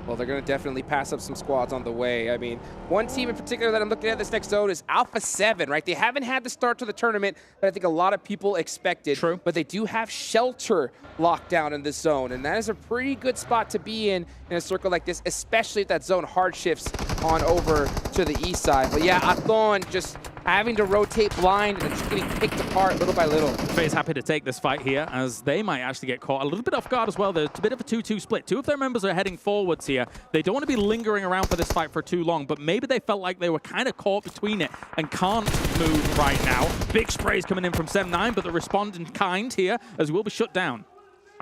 Well, they're going to definitely pass up some squads on the way. I mean, one team in particular that I'm looking at this next zone is Alpha 7, right? They haven't had the start to the tournament that I think a lot of people expected. True. But they do have Shelter locked down in this zone, and that is a pretty good spot to be in a circle like this, especially if that zone hard shifts on over to the east side. But yeah, Athon just having to rotate blind and just getting picked apart little by little. FaZe happy to take this fight here, as they might actually get caught a little bit off guard as well. There's a bit of a 2-2 split. Two of their members are heading forwards here. They don't want to be lingering around for this fight for too long, but maybe they felt like they were kind of caught between it and can't move right now. Big sprays coming in from 7-9, but they're responding kind here, as will be shut down.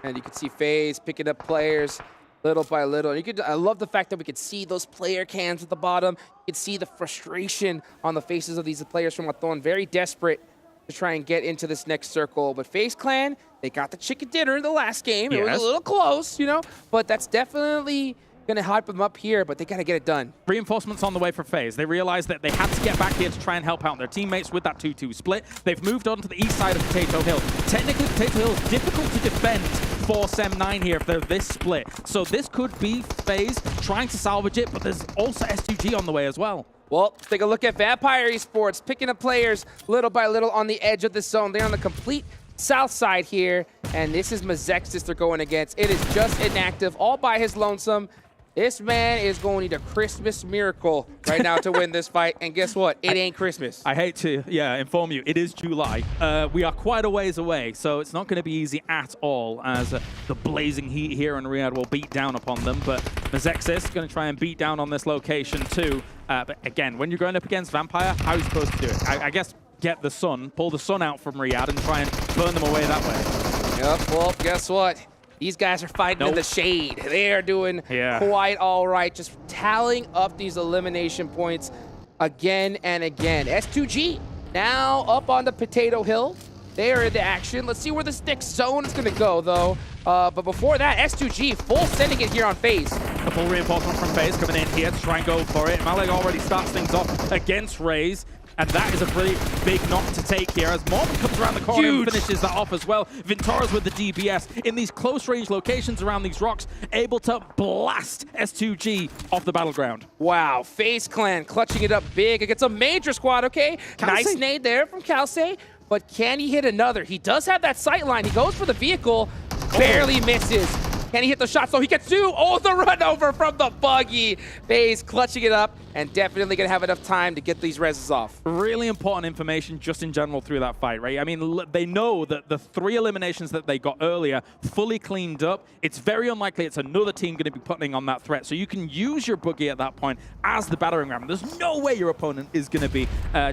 And you can see FaZe picking up players little by little. And I love the fact that we could see those player cans at the bottom. You could see the frustration on the faces of these players from Athon, very desperate to try and get into this next circle. But FaZe Clan, they got the chicken dinner in the last game. It was a little close, you know, but that's definitely going to hype them up here, but they got to get it done. Reinforcements on the way for FaZe. They realized that they had to get back here to try and help out their teammates with that 2-2 split. They've moved on to the east side of Potato Hill. Technically, Potato Hill is difficult to defend for Sem9 here if they're this split. So this could be FaZe trying to salvage it, but there's also S2G on the way as well. Well, let's take a look at Vampire Esports, picking up players little by little on the edge of the zone. They're on the complete south side here, and this is Mazexis they're going against. It is just inactive, all by his lonesome. This man is going to need a Christmas miracle right now to win this fight. And guess what? It ain't Christmas. I hate to inform you, it is July. We are quite a ways away, so it's not going to be easy at all, as the blazing heat here in Riyadh will beat down upon them. But Mazexis is going to try and beat down on this location too. But again, when you're going up against Vampire, how are you supposed to do it? I guess get the sun, pull the sun out from Riyadh and try and burn them away that way. Yep, well, guess what? These guys are fighting in the shade. They are doing quite all right, just tallying up these elimination points again and again. S2G now up on the Potato Hill. They are into action. Let's see where this next zone is going to go, though. But before that, S2G full sending it here on FaZe. A full reinforcement from FaZe coming in here to try and go for it. Malik already starts things off against Raze. And that is a pretty big knock to take here as Mormon comes around the corner and finishes that off as well. Vintora's with the DBS in these close range locations around these rocks, able to blast S2G off the battleground. Wow, FaZe Clan clutching it up big against a major squad, okay? Nice nade there from Kalse, but can he hit another? He does have that sight line. He goes for the vehicle, barely misses. Can he hit the shot? So he gets two. Oh, the run over from the buggy. FaZe clutching it up and definitely going to have enough time to get these reses off. Really important information just in general through that fight, right? I mean, they know that the 3 eliminations that they got earlier fully cleaned up. It's very unlikely it's another team going to be putting on that threat. So you can use your buggy at that point as the battering ram. There's no way your opponent is going to be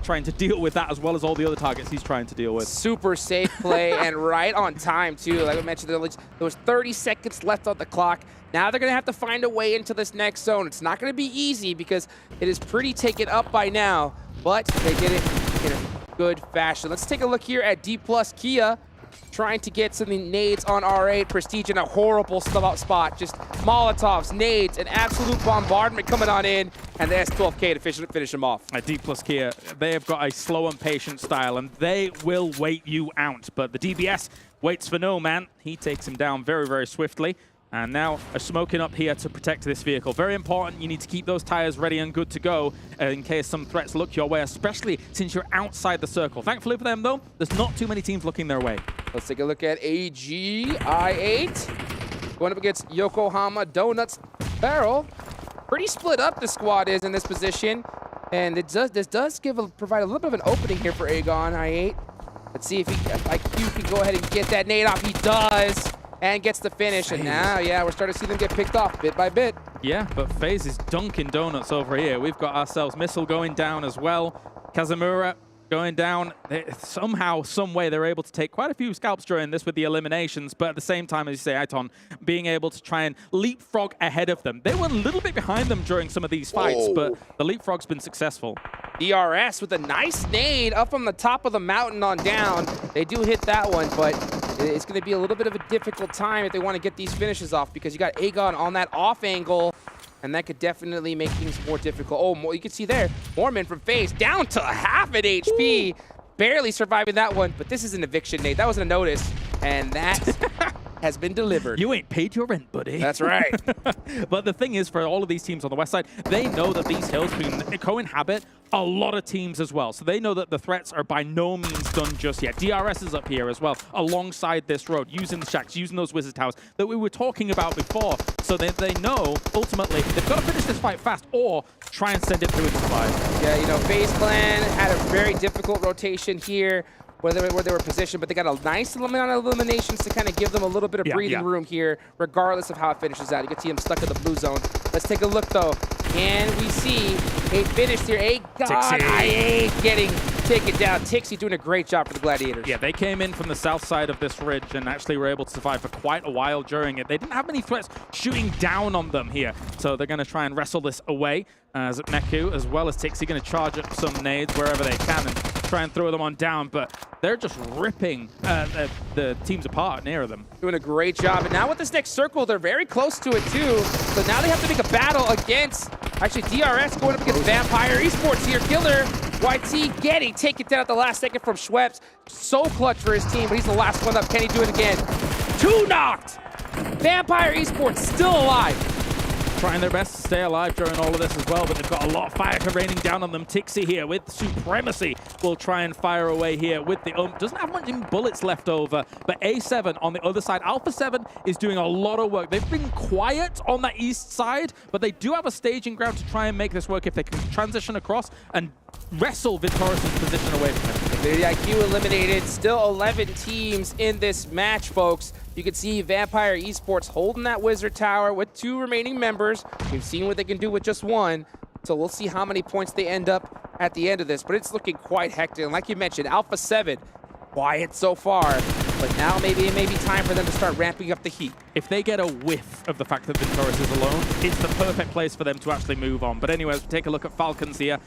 trying to deal with that as well as all the other targets he's trying to deal with. Super safe play and right on time, too. Like I mentioned, there was 30 seconds left on the clock. Now they're going to have to find a way into this next zone. It's not going to be easy because it is pretty taken up by now, but they did it in a good fashion. Let's take a look here at D+ Kia, trying to get some nades on R8. Prestige in a horrible spot. Just Molotovs, nades, an absolute bombardment coming on in, and the S12K to finish them off. D+ Kia, they have got a slow and patient style, and they will wait you out. But the DBS waits for no man. He takes him down very, very swiftly. And now are smoking up here to protect this vehicle. Very important. You need to keep those tires ready and good to go in case some threats look your way, especially since you're outside the circle. Thankfully for them, though, there's not too many teams looking their way. Let's take a look at AGI8 going up against Yokohama Donuts Barrel. Pretty split up the squad is in this position, and this does provide a little bit of an opening here for Aegon I8. Let's see if IQ can go ahead and get that nade off. He does. And gets the finish, and now, yeah, we're starting to see them get picked off bit by bit. Yeah, but FaZe is dunking donuts over here. We've got ourselves Missile going down as well. Kazumura going down. Somehow, some way, they're able to take quite a few scalps during this with the eliminations, but at the same time, as you say, Aiton, being able to try and leapfrog ahead of them. They were a little bit behind them during some of these fights, but the leapfrog's been successful. DRS with a nice nade up from the top of the mountain on down. They do hit that one, but it's going to be a little bit of a difficult time if they want to get these finishes off, because you got Aegon on that off angle, and that could definitely make things more difficult. Oh, you can see there, Mormon from FaZe down to half an HP. Barely surviving that one, but this is an eviction nade. That wasn't a notice, and that has been delivered. You ain't paid your rent, buddy. That's right. But the thing is, for all of these teams on the west side, they know that these hills can co-inhabit a lot of teams as well. So they know that the threats are by no means done just yet. DRS is up here as well, alongside this road, using the shacks, using those wizard towers that we were talking about before. So they know, ultimately, they've got to finish this fight fast or try and send it through the slide. Yeah, you know, FaZe Clan had a very difficult rotation here where they were positioned, but they got a nice amount of eliminations to kind of give them a little bit of breathing room here, regardless of how it finishes out. You can see them stuck in the blue zone. Let's take a look, though. Can we see a finish here? I8 getting taken down. Tixie doing a great job for the Gladiators. Yeah, they came in from the south side of this ridge and actually were able to survive for quite a while during it. They didn't have many threats shooting down on them here, so they're going to try and wrestle this away. As Neku, as well as Tixie, going to charge up some nades wherever they can and try and throw them on down, but they're just ripping the teams apart near them. Doing a great job, and now with this next circle, they're very close to it too, so now they have to make a battle against, actually DRS going up against Vampire Esports here. Killer YT getting taken down at the last second from Schweppes. So clutch for his team, but he's the last one up. Can he do it again? 2 knocked! Vampire Esports still alive. Trying their best to stay alive during all of this as well, but they've got a lot of fire raining down on them. Tixie here with Supremacy will try and fire away here with the doesn't have much bullets left over, but A7 on the other side. Alpha 7 is doing a lot of work. They've been quiet on that east side, but they do have a staging ground to try and make this work if they can transition across and wrestle Victorious' position away from him. The IQ eliminated. Still 11 teams in this match, folks. You can see Vampire Esports holding that Wizard Tower with 2 remaining members. We've seen what they can do with just 1. So we'll see how many points they end up at the end of this. But it's looking quite hectic. And like you mentioned, Alpha 7, quiet so far. But now maybe it may be time for them to start ramping up the heat. If they get a whiff of the fact that Victorious is alone, it's the perfect place for them to actually move on. But anyways, take a look at Falcons here.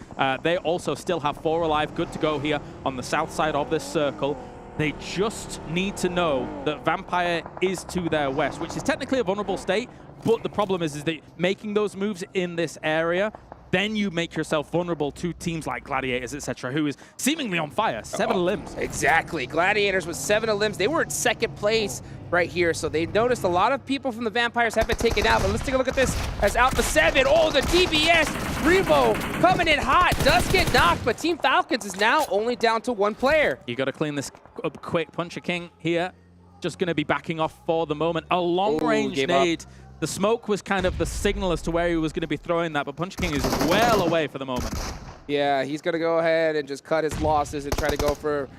They also still have 4 alive, good to go here on the south side of this circle. They just need to know that Vampire is to their west, which is technically a vulnerable state, but the problem is that making those moves in this area, then you make yourself vulnerable to teams like Gladiators, etc., who is seemingly on fire. 7 limbs. Exactly. Gladiators with 7 limbs. They were in second place right here, so they noticed a lot of people from the Vampires have been taken out. But let's take a look at this as Alpha 7. Oh, the DBS. Revo coming in hot. Does get knocked, but Team Falcons is now only down to 1 player. You got to clean this up quick. Puncher King here, just going to be backing off for the moment. A long-range nade. The smoke was kind of the signal as to where he was going to be throwing that, but Punch King is well away for the moment. Yeah, he's going to go ahead and just cut his losses and try to go for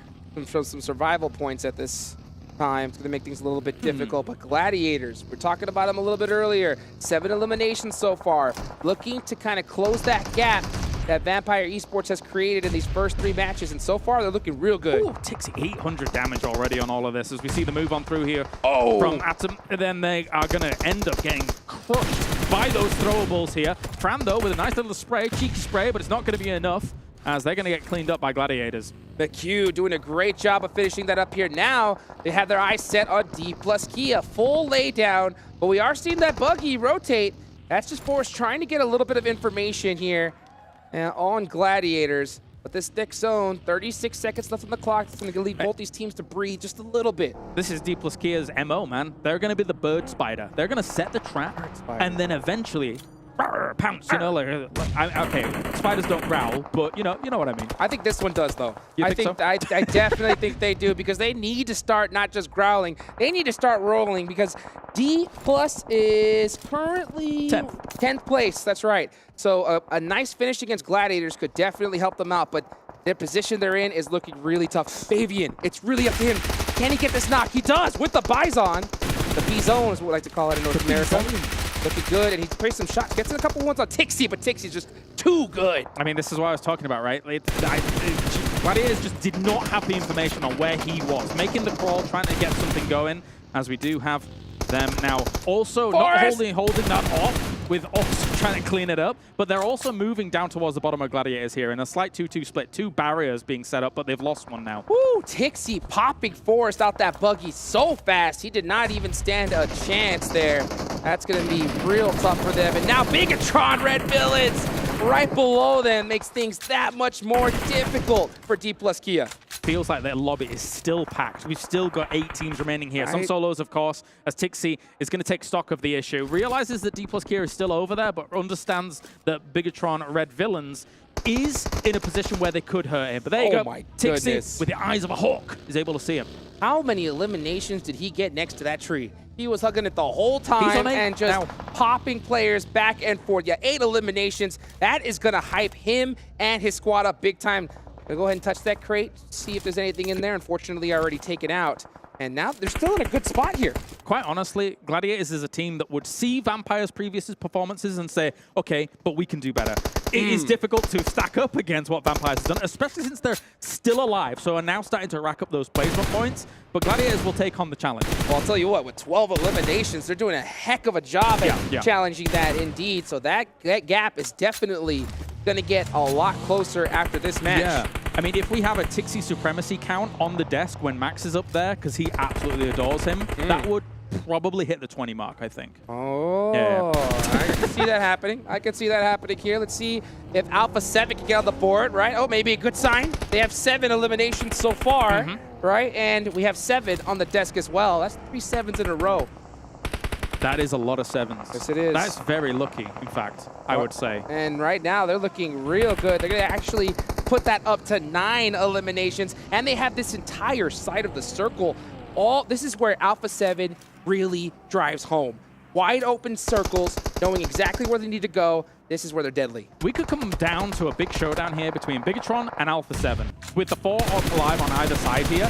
some survival points at this time. It's going to make things a little bit difficult, but Gladiators, we're talking about them a little bit earlier. 7 eliminations so far, looking to kind of close that gap that Vampire Esports has created in these first 3 matches, and so far they're looking real good. Ooh, Tixie, 800 damage already on all of this as we see the move on through here from Atom. And then they are going to end up getting crushed by those throwables here. Fran, though, with a nice little spray, cheeky spray, but it's not going to be enough as they're going to get cleaned up by Gladiators. McHugh doing a great job of finishing that up here. Now they have their eyes set on D plus Kia. Full laydown, but we are seeing that buggy rotate. That's just Forrest trying to get a little bit of information here on Gladiators. But this next zone, 36 seconds left on the clock. It's going to leave both these teams to breathe just a little bit. This is D plus Kia's MO, man. They're going to be the bird spider. They're going to set the trap and then eventually pounce, you know, like okay, spiders don't growl, but you know what I mean. I think this one does, though. You I think think I definitely think they do, because they need to start not just growling, they need to start rolling, because D plus is currently 10th place. That's right. So a nice finish against Gladiators could definitely help them out, but their position they're in is looking really tough. Fabian, it's really up to him. Can he get this knock? He does with the Bison. The B-zone is what we like to call it in North America. Looking good, and he plays some shots. Gets in a couple ones on Tixie, but Tixie's just too good. I mean, this is what I was talking about, right? Gladiators just did not have the information on where he was. Making the crawl, trying to get something going, as we do have them now. Also, not holding that off, with Ox trying to clean it up, but they're also moving down towards the bottom of Gladiators here in a slight 2-2 split. 2 barriers being set up, but they've lost one now. Woo! Tixie popping Forrest out that buggy so fast. He did not even stand a chance there. That's going to be real tough for them. And now Bigatron Red Villains right below them makes things that much more difficult for D plus Kia. Feels like their lobby is still packed. We've still got 8 teams remaining here. Some solos, of course, as Tixie is going to take stock of the issue. Realizes that D plus Kia is still over there, but understands that Bigatron Red Villains is in a position where they could hurt him. But there you go. My Tixie, goodness. with the eyes of a hawk, is able to see him. How many eliminations did he get next to that tree? He was hugging it the whole time and just popping players back and forth. Yeah, 8 eliminations. That is going to hype him and his squad up big time. We'll go ahead and touch that crate, see if there's anything in there. Unfortunately, already taken out. And now they're still in a good spot here. Quite honestly, Gladiators is a team that would see Vampire's previous performances and say, okay, but we can do better. It is difficult to stack up against what Vampires has done, especially since they're still alive, so are now starting to rack up those placement points. But Gladiators will take on the challenge. Well, I'll tell you what, with 12 eliminations, they're doing a heck of a job at challenging that indeed. So that gap is definitely going to get a lot closer after this match. Yeah. I mean, if we have a Tixie supremacy count on the desk when Max is up there, because he absolutely adores him, that would probably hit the 20 mark, I think. Oh, yeah. I can see that happening. I can see that happening here. Let's see if Alpha 7 can get on the board, right? Oh, maybe a good sign. They have 7 eliminations so far, right? And we have 7 on the desk as well. That's 3 7s in a row. That is a lot of 7s. Yes, it is. That's very lucky, in fact, I would say. And right now, they're looking real good. They're going to actually put that up to 9 eliminations, and they have this entire side of the circle. This is where Alpha 7 really drives home. Wide open circles, knowing exactly where they need to go. This is where they're deadly. We could come down to a big showdown here between Bigatron and Alpha 7. With the 4 alive on either side here,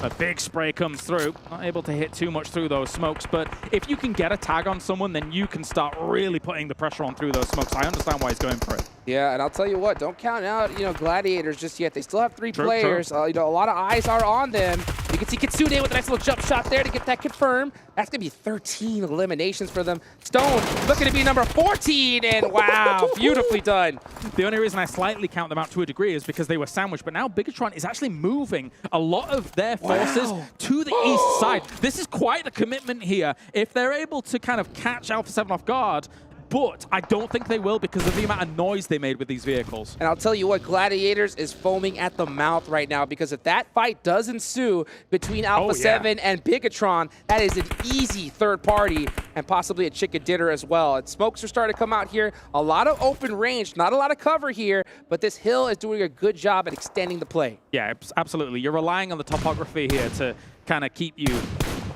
a big spray comes through. Not able to hit too much through those smokes, but if you can get a tag on someone, then you can start really putting the pressure on through those smokes. I understand why he's going for it. Yeah, and I'll tell you what, don't count out, Gladiators just yet. They still have 3 players. A lot of eyes are on them. You can see Kitsune with a nice little jump shot there to get that confirmed. That's going to be 13 eliminations for them. Stone looking to be number 14, and wow, beautifully done. The only reason I slightly count them out to a degree is because they were sandwiched, but now Bigatron is actually moving a lot of their forces to the east side. This is quite a commitment here. If they're able to kind of catch Alpha 7 off guard, but I don't think they will because of the amount of noise they made with these vehicles. And I'll tell you what, Gladiators is foaming at the mouth right now, because if that fight does ensue between Alpha 7 and Bigatron, that is an easy third party and possibly a chicken dinner as well. And smokes are starting to come out here. A lot of open range, not a lot of cover here, but this hill is doing a good job at extending the play. Yeah, absolutely. You're relying on the topography here to kind of keep you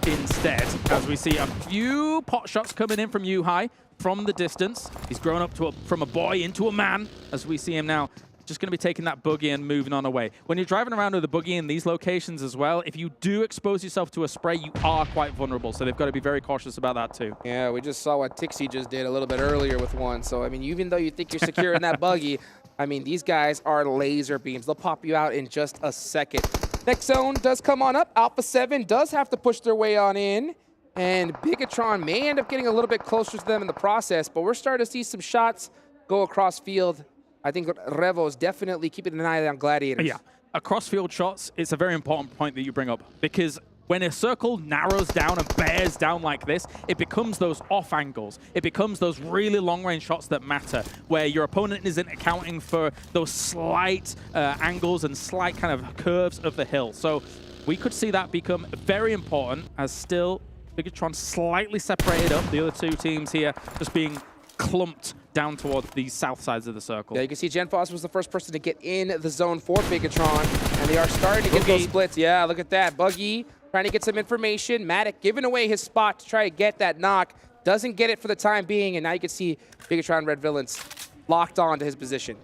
instead, as we see a few pot shots coming in from Yuhai. From the distance, he's grown up from a boy into a man, as we see him now. Just going to be taking that buggy and moving on away. When you're driving around with a buggy in these locations as well, if you do expose yourself to a spray, you are quite vulnerable. So they've got to be very cautious about that too. Yeah, we just saw what Tixie just did a little bit earlier with one. So, I mean, even though you think you're secure in that buggy, I mean, these guys are laser beams. They'll pop you out in just a second. Next zone does come on up. Alpha 7 does have to push their way on in. And Bigatron may end up getting a little bit closer to them in the process, but we're starting to see some shots go across field. I think Revo is definitely keeping an eye on Gladiators. Yeah, across field shots, it's a very important point that you bring up, because When a circle narrows down and bears down like this, it becomes those off angles. It becomes those really long-range shots that matter, where your opponent isn't accounting for those slight angles and slight kind of curves of the hill. So we could see that become very important, as still Bigatron slightly separated up. The other two teams here just being clumped down towards the south sides of the circle. Yeah, you can see GenFoss was the first person to get in the zone for Bigatron, and they are starting to get those splits. Yeah, look at that. Buggy trying to get some information. Matic giving away his spot to try to get that knock. Doesn't get it for the time being, and now you can see Bigatron Red Villains locked on to his position.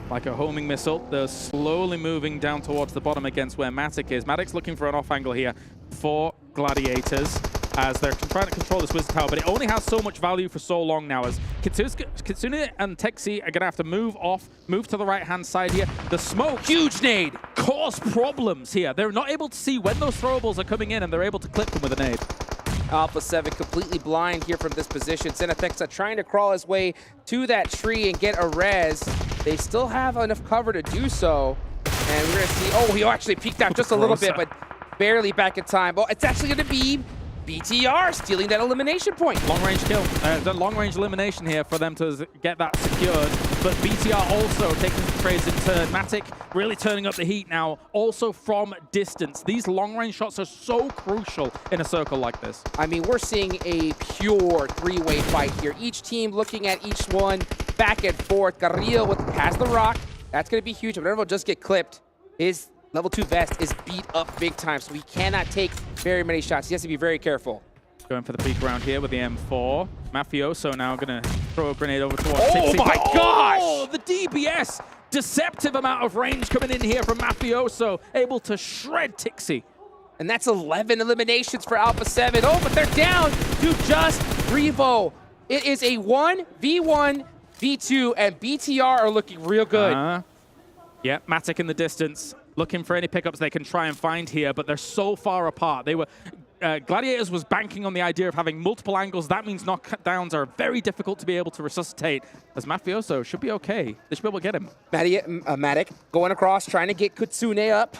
Like a homing missile, they're slowly moving down towards the bottom against where Matic is. Matic's looking for an off angle here for Gladiators, as they're trying to control this Wizard Tower, but it only has so much value for so long now, as Kitsune and Texi are going to have to move to the right-hand side here. The smoke, huge nade, cause problems here. They're not able to see when those throwables are coming in, and they're able to clip them with a nade. Alpha 7 completely blind here from this position. Zenithexia trying to crawl his way to that tree and get a res. They still have enough cover to do so. And we're going to see, oh, he actually peeked out just a little bit, but barely back in time. Oh, it's actually going to be BTR stealing that elimination point. Long-range kill. The long-range elimination here for them to get that secured. But BTR also taking the trades in turn. Matic really turning up the heat now, also from distance. These long-range shots are so crucial in a circle like this. I mean, we're seeing a pure three-way fight here. Each team looking at each one, back and forth. Carrillo has the rock. That's going to be huge. If Nervo just get clipped, his level 2 vest is beat up big time, so he cannot take very many shots. He has to be very careful. Going for the peek around here with the M4. Mafioso now going to throw a grenade over towards Oh Tixi. my gosh! Oh, the DBS! Deceptive amount of range coming in here from Mafioso, able to shred Tixi. And that's 11 eliminations for Alpha 7. Oh, but they're down to just Revo. It is a 1v1, v2, and BTR are looking real good. Yeah, Matic in the distance, looking for any pickups they can try and find here, but they're so far apart. They were Gladiators was banking on the idea of having multiple angles. That means knockdowns are very difficult to be able to resuscitate, as Mafioso should be okay. They should be able to get him. Matic going across, trying to get Kitsune up,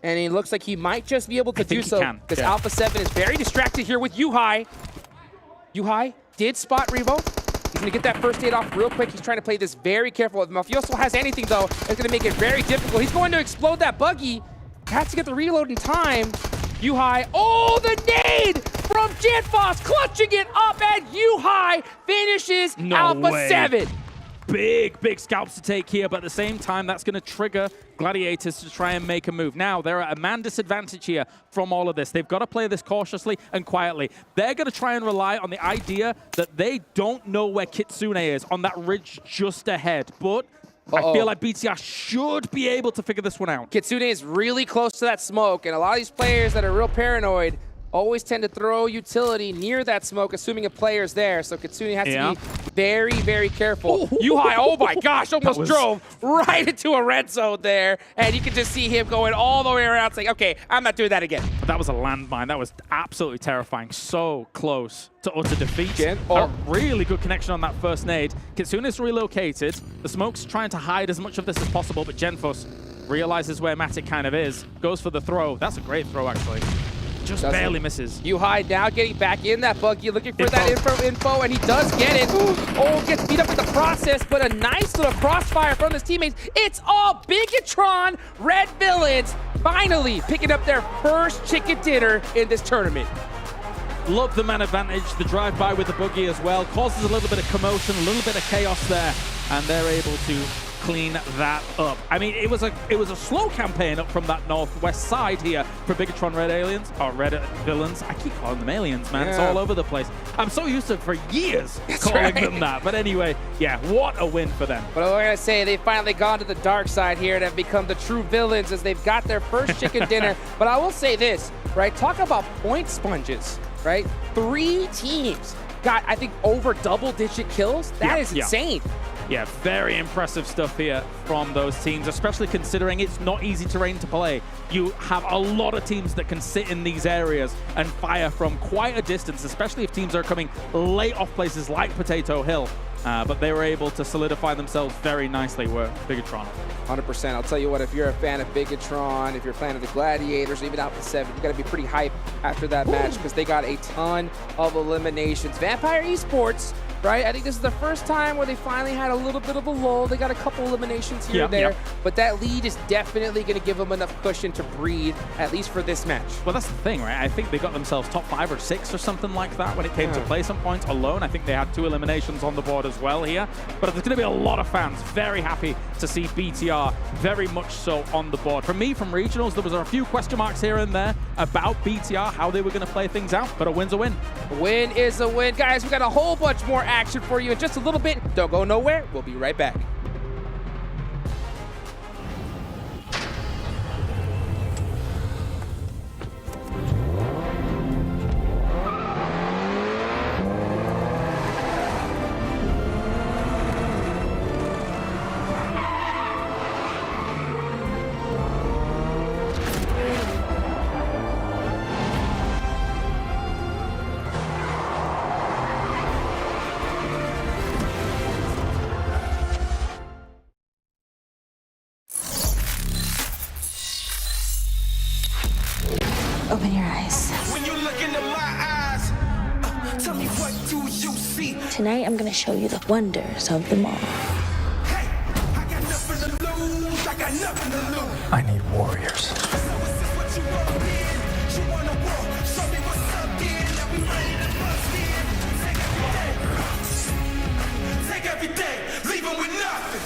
and it looks like he might just be able to do so, because Alpha 7 is very distracted here with Yuhai. Yuhai did spot Revo. He's going to get that first aid off real quick. He's trying to play this very careful. If Mafioso has anything, though, it's going to make it very difficult. He's going to explode that buggy. Has to get the reload in time. Yuhai, oh, the nade from GenFoss, clutching it up, and Yuhai finishes Alpha 7. Big scalps to take here, but at the same time, that's going to trigger Gladiators to try and make a move. Now, they're at a man disadvantage here from all of this. They've got to play this cautiously and quietly. They're going to try and rely on the idea that they don't know where Kitsune is on that ridge just ahead, but I feel like BTR should be able to figure this one out. Kitsune is really close to that smoke, and a lot of these players that are real paranoid always tend to throw utility near that smoke, assuming a player's there. So Kitsune has to be very careful. Yuhai, oh my gosh, almost drove right into a red zone there. And you can just see him going all the way around saying, okay, I'm not doing that again. That was a landmine. That was absolutely terrifying. So close to utter defeat. A really good connection on that first nade. Kitsune is relocated. The smoke's trying to hide as much of this as possible, but GenFoss realizes where Matic kind of is. Goes for the throw. That's a great throw, actually. Just barely misses. Yuhai now getting back in that buggy, looking for that info, and he does get it. Oh, gets beat up in the process, but a nice little crossfire from his teammates. It's all Bigatron Red Villains finally picking up their first chicken dinner in this tournament. Love the man advantage, the drive-by with the buggy as well. Causes a little bit of commotion, a little bit of chaos there, and they're able to clean that up. I mean, it was a slow campaign up from that northwest side here for Bigatron Red Villains. I keep calling them aliens, man. It's all over the place. I'm so used to for years calling them that. But anyway, yeah, what a win for them. But we're gonna say they've finally gone to the dark side here and have become the true villains as they've got their first chicken dinner. But I will say this, right? Talk about point sponges, right? 3 teams got, I think, over double-digit kills. That is insane. Yeah, very impressive stuff here from those teams, especially considering it's not easy terrain to play. You have a lot of teams that can sit in these areas and fire from quite a distance, especially if teams are coming late off places like Potato Hill. but they were able to solidify themselves very nicely with Bigatron. 100%. I'll tell you what, if you're a fan of Bigatron, if you're a fan of the Gladiators, even Alpha 7, you got to be pretty hyped after that match because they got a ton of eliminations. Vampire Esports, right? I think this is the first time where they finally had a little bit of a lull. They got a couple eliminations here and there, but that lead is definitely going to give them enough cushion to breathe, at least for this match. Well, that's the thing, right? I think they got themselves top 5 or 6 or something like that when it came to placement points alone. I think they had 2 eliminations on the board as well here. But there's going to be a lot of fans very happy to see BTR very much so on the board. For me, from regionals, there was a few question marks here and there about BTR, how they were going to play things out, but a win's a win. A win is a win. Guys, we got a whole bunch more action for you in just a little bit. Don't go nowhere. We'll be right back. Open your eyes. When you look into my eyes, tell me what do you see? Tonight, I'm gonna show you the wonders of them all. Hey, I got nothing to lose. I got nothing to lose. I need warriors. So is this what you want to be? You want to walk? Show me what's up, then. Now we ready to bust in. Take everything. Leave them with nothing.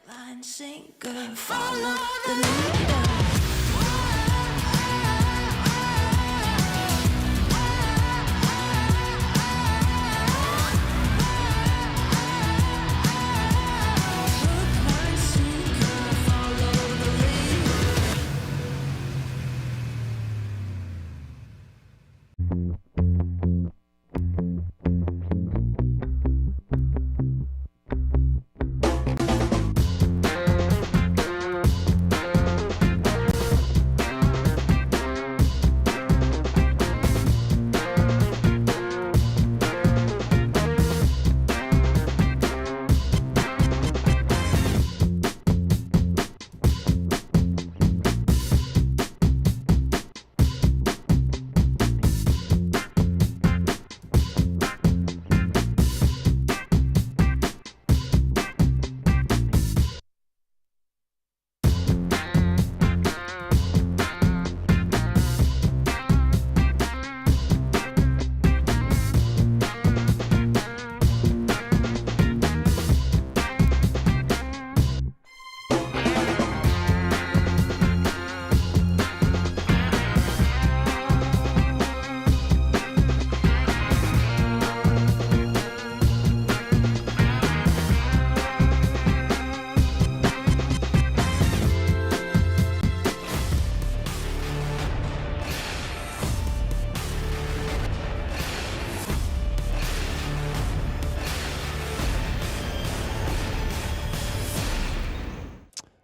Line sinker, follow the leader.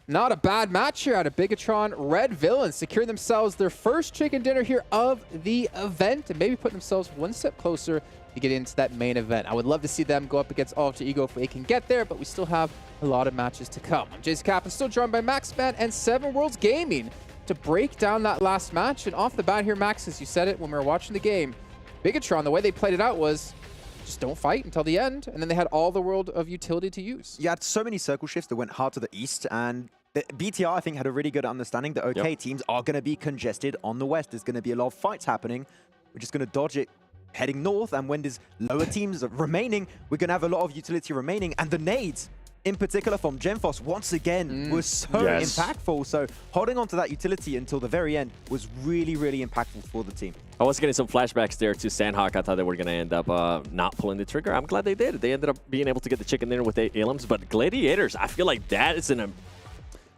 Not a bad match here out of Bigatron. Red Villains secure themselves their first chicken dinner here of the event and maybe put themselves one step closer to get into that main event. I would love to see them go up against Alter Ego if they can get there, but we still have a lot of matches to come. I'm Jason Kaplan, still joined by Maxman and Seven Worlds Gaming to break down that last match. And off the bat here, Max, as you said it when we were watching the game, Bigatron, the way they played it out was just don't fight until the end, and then they had all the world of utility to use. You had so many circle shifts that went hard to the east, and the BTR, I think, had a really good understanding that, okay, teams are going to be congested on the west. There's going to be a lot of fights happening. We're just going to dodge it heading north, and when there's lower teams remaining, we're going to have a lot of utility remaining, and the nades, in particular from Genfos, once again, was so impactful. So holding on to that utility until the very end was really, really impactful for the team. I was getting some flashbacks there to Sandhawk. I thought they were going to end up not pulling the trigger. I'm glad they did. They ended up being able to get the chicken dinner with 8 Elims, but Gladiators, I feel like that is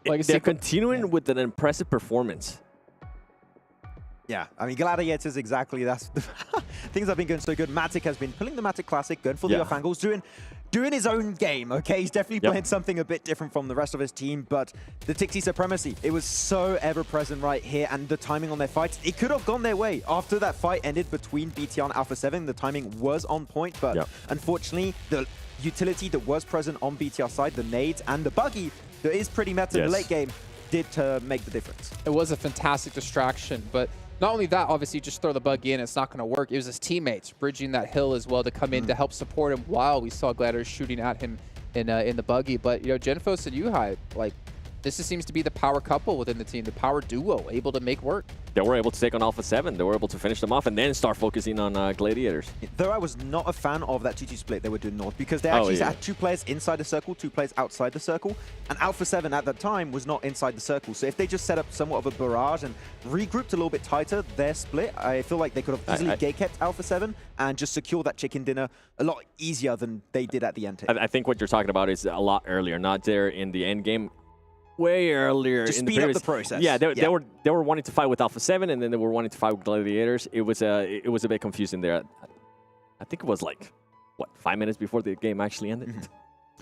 they're continuing with an impressive performance. Yeah, I mean, Gladiators, exactly. That's the things have been going so good. Matic has been pulling the Matic Classic, going for the off angles, doing his own game, okay? He's definitely playing something a bit different from the rest of his team, but the Tixie Supremacy, it was so ever-present right here, and the timing on their fights, it could have gone their way. After that fight ended between BTR and Alpha 7, the timing was on point, but unfortunately, the utility that was present on BTR side, the nades and the buggy, that is pretty meta in the late game, did make the difference. It was a fantastic distraction, but not only that, obviously, just throw the buggy in, it's not going to work. It was his teammates bridging that hill as well to come in to help support him while we saw Gladiators shooting at him in the buggy. But, you know, Genfos and Yuhai, like, this seems to be the power couple within the team, the power duo, able to make work. They were able to take on Alpha 7. They were able to finish them off and then start focusing on Gladiators. Though I was not a fan of that 2-2 split they were doing North, because they actually had 2 players inside the circle, 2 players outside the circle, and Alpha 7 at that time was not inside the circle. So if they just set up somewhat of a barrage and regrouped a little bit tighter their split, I feel like they could have easily gate-kept Alpha 7 and just secure that chicken dinner a lot easier than they did at the end. I think what you're talking about is a lot earlier, not there in the end game. Way earlier just in speed the previous, up the process. Yeah, they were wanting to fight with Alpha 7, and then they were wanting to fight with Gladiators. It was a bit confusing there. I think it was like, what, 5 minutes before the game actually ended?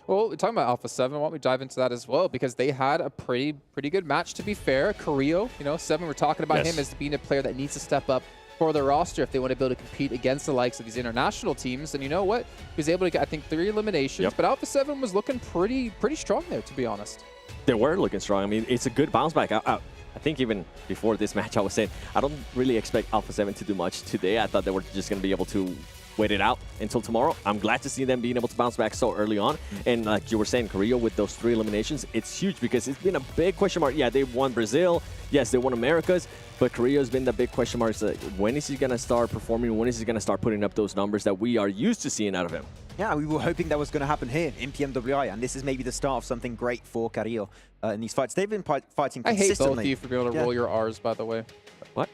Well, we're talking about Alpha 7. Why don't we dive into that as well? Because they had a pretty good match, to be fair. Carrillo, you know, 7, we're talking about him as being a player that needs to step up for their roster if they want to be able to compete against the likes of these international teams. And you know what? He was able to get, I think, 3 eliminations. But Alpha 7 was looking pretty strong there, to be honest. They were looking strong. I mean, it's a good bounce back. I think even before this match, I was saying, I don't really expect Alpha 7 to do much today. I thought they were just going to be able to wait it out until tomorrow. I'm glad to see them being able to bounce back so early on. And like you were saying, Carrillo with those 3 eliminations, it's huge because it's been a big question mark. Yeah, they won Brazil. Yes, they won Americas. But Carrillo's been the big question mark. So when is he going to start performing? When is he going to start putting up those numbers that we are used to seeing out of him? Yeah, we were hoping that was going to happen here in PMWI, and this is maybe the start of something great for Carrillo in these fights. They've been fighting consistently. I hate both of you for being able to roll your R's, by the way. What?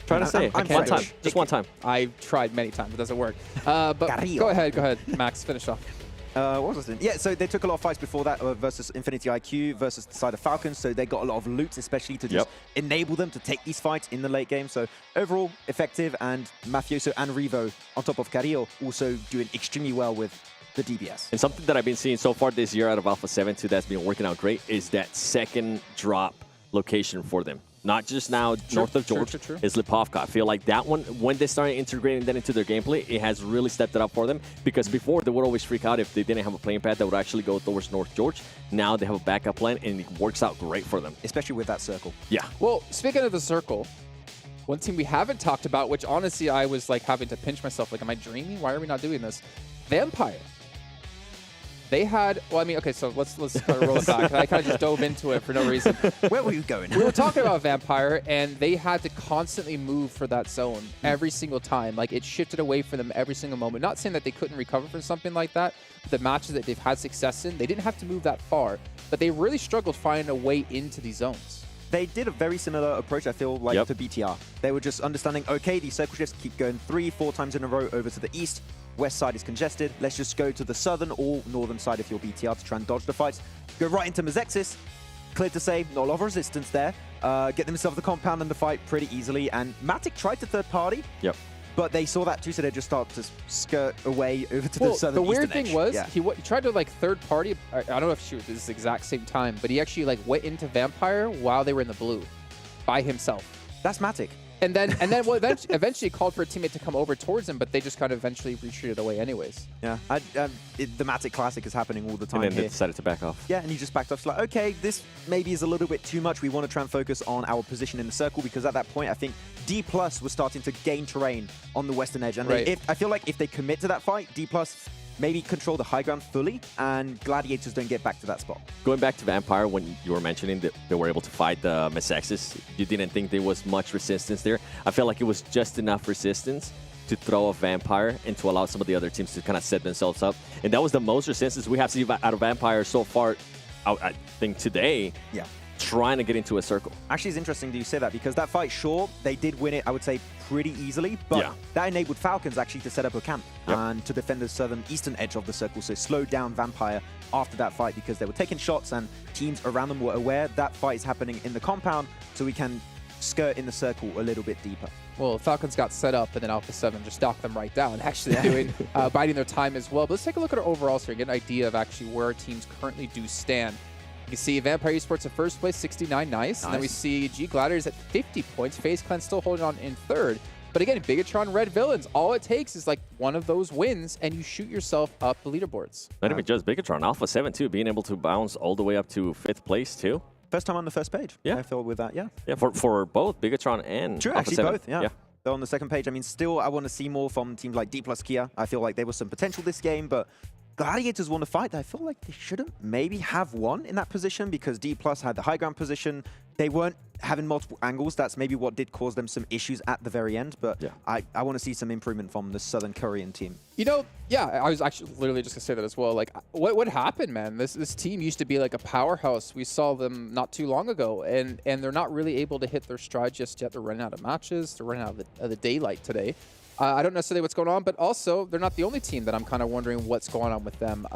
Try to say it. One time. Just one time. I've tried many times. It doesn't work. But go ahead, Max. Finish off. What was it? Yeah, so they took a lot of fights before that versus Infinity IQ versus the side of Falcons, so they got a lot of loot, especially to just enable them to take these fights in the late game. So overall, effective, and Mafioso and Revo, on top of Carrillo, also doing extremely well with the DBS. And something that I've been seeing so far this year out of Alpha 7 too that's been working out great is that second drop location for them. Not just now north of George, is Lipovka. I feel like that one, when they started integrating that into their gameplay, it has really stepped it up for them. Because before, they would always freak out if they didn't have a playing pad that would actually go towards North George. Now they have a backup plan, and it works out great for them. Especially with that circle. Yeah. Well, speaking of the circle, one team we haven't talked about, which honestly I was like having to pinch myself, like, am I dreaming? Why are we not doing this? Vampire. They had, well, I mean, okay, so let's kind of roll it back. I kind of just dove into it for no reason. Where were you going? We were talking about Vampire, and they had to constantly move for that zone every single time. Like, it shifted away from them every single moment. Not saying that they couldn't recover from something like that, but the matches that they've had success in, they didn't have to move that far, but they really struggled finding a way into these zones. They did a very similar approach, I feel like, to BTR. They were just understanding, okay, these circle shifts keep going 3-4 times in a row over to the east. West side is congested. Let's just go to the southern or northern side if you're BTR to try and dodge the fights. Go right into Mazexis. Clear to say, not a lot of resistance there. Get themselves the compound and the fight pretty easily. And Matic tried to third party. Yep. But they saw that too, so they just started to skirt away over to the southern. The weird thing edge. Was he tried to like third party. I don't know if she was this exact same time, but he actually like went into Vampire while they were in the blue, by himself. That's Matic. And then well, eventually called for a teammate to come over towards him, but they just kind of eventually retreated away anyways. Yeah, the Matic Classic is happening all the time. And then they decided to back off. Yeah, and he just backed off. It's like, okay, this maybe is a little bit too much. We want to try and focus on our position in the circle, because at that point, I think D+ was starting to gain terrain on the western edge. And I feel like if they commit to that fight, D+ maybe control the high ground fully, and Gladiators don't get back to that spot. Going back to Vampire, when you were mentioning that they were able to fight the Mesexis, you didn't think there was much resistance there. I felt like it was just enough resistance to throw a Vampire and to allow some of the other teams to kind of set themselves up. And that was the most resistance we have seen out of Vampire so far, I think, today. Yeah. Trying to get into a circle. Actually, it's interesting that you say that, because that fight, sure, they did win it, I would say, pretty easily, but that enabled Falcons actually to set up a camp and to defend the southern eastern edge of the circle, so slowed down Vampire after that fight, because they were taking shots and teams around them were aware that fight is happening in the compound, so we can skirt in the circle a little bit deeper. Well, Falcons got set up, and then Alpha 7 just knocked them right down, actually doing, biding their time as well. But let's take a look at our overalls here and get an idea of actually where our teams currently do stand. You see Vampire Esports in first place, 69, nice. And then we see G Gladiators at 50 points. FaZe Clan still holding on in third. But again, Bigatron, Red Villains, all it takes is like one of those wins, and you shoot yourself up the leaderboards. Not even just Bigatron, Alpha 7 too, being able to bounce all the way up to 5th place too. First time on the first page. Yeah. I feel with that, yeah. Yeah, for both Bigatron and True, Alpha actually 7. both, yeah. They're on the second page. I mean, still, I want to see more from teams like D plus Kia. I feel like there was some potential this game, but Gladiators won a fight that I feel like they shouldn't maybe have won in that position because D plus had the high ground position. They weren't having multiple angles. That's maybe what did cause them some issues at the very end. But yeah. I want to see some improvement from the Southern Korean team. You know, yeah, I was actually literally just going to say that as well. Like, what happened, man? This team used to be like a powerhouse. We saw them not too long ago, and they're not really able to hit their stride just yet. They're running out of matches. They're running out of the daylight today. I don't necessarily what's going on, but also they're not the only team that I'm kind of wondering what's going on with them.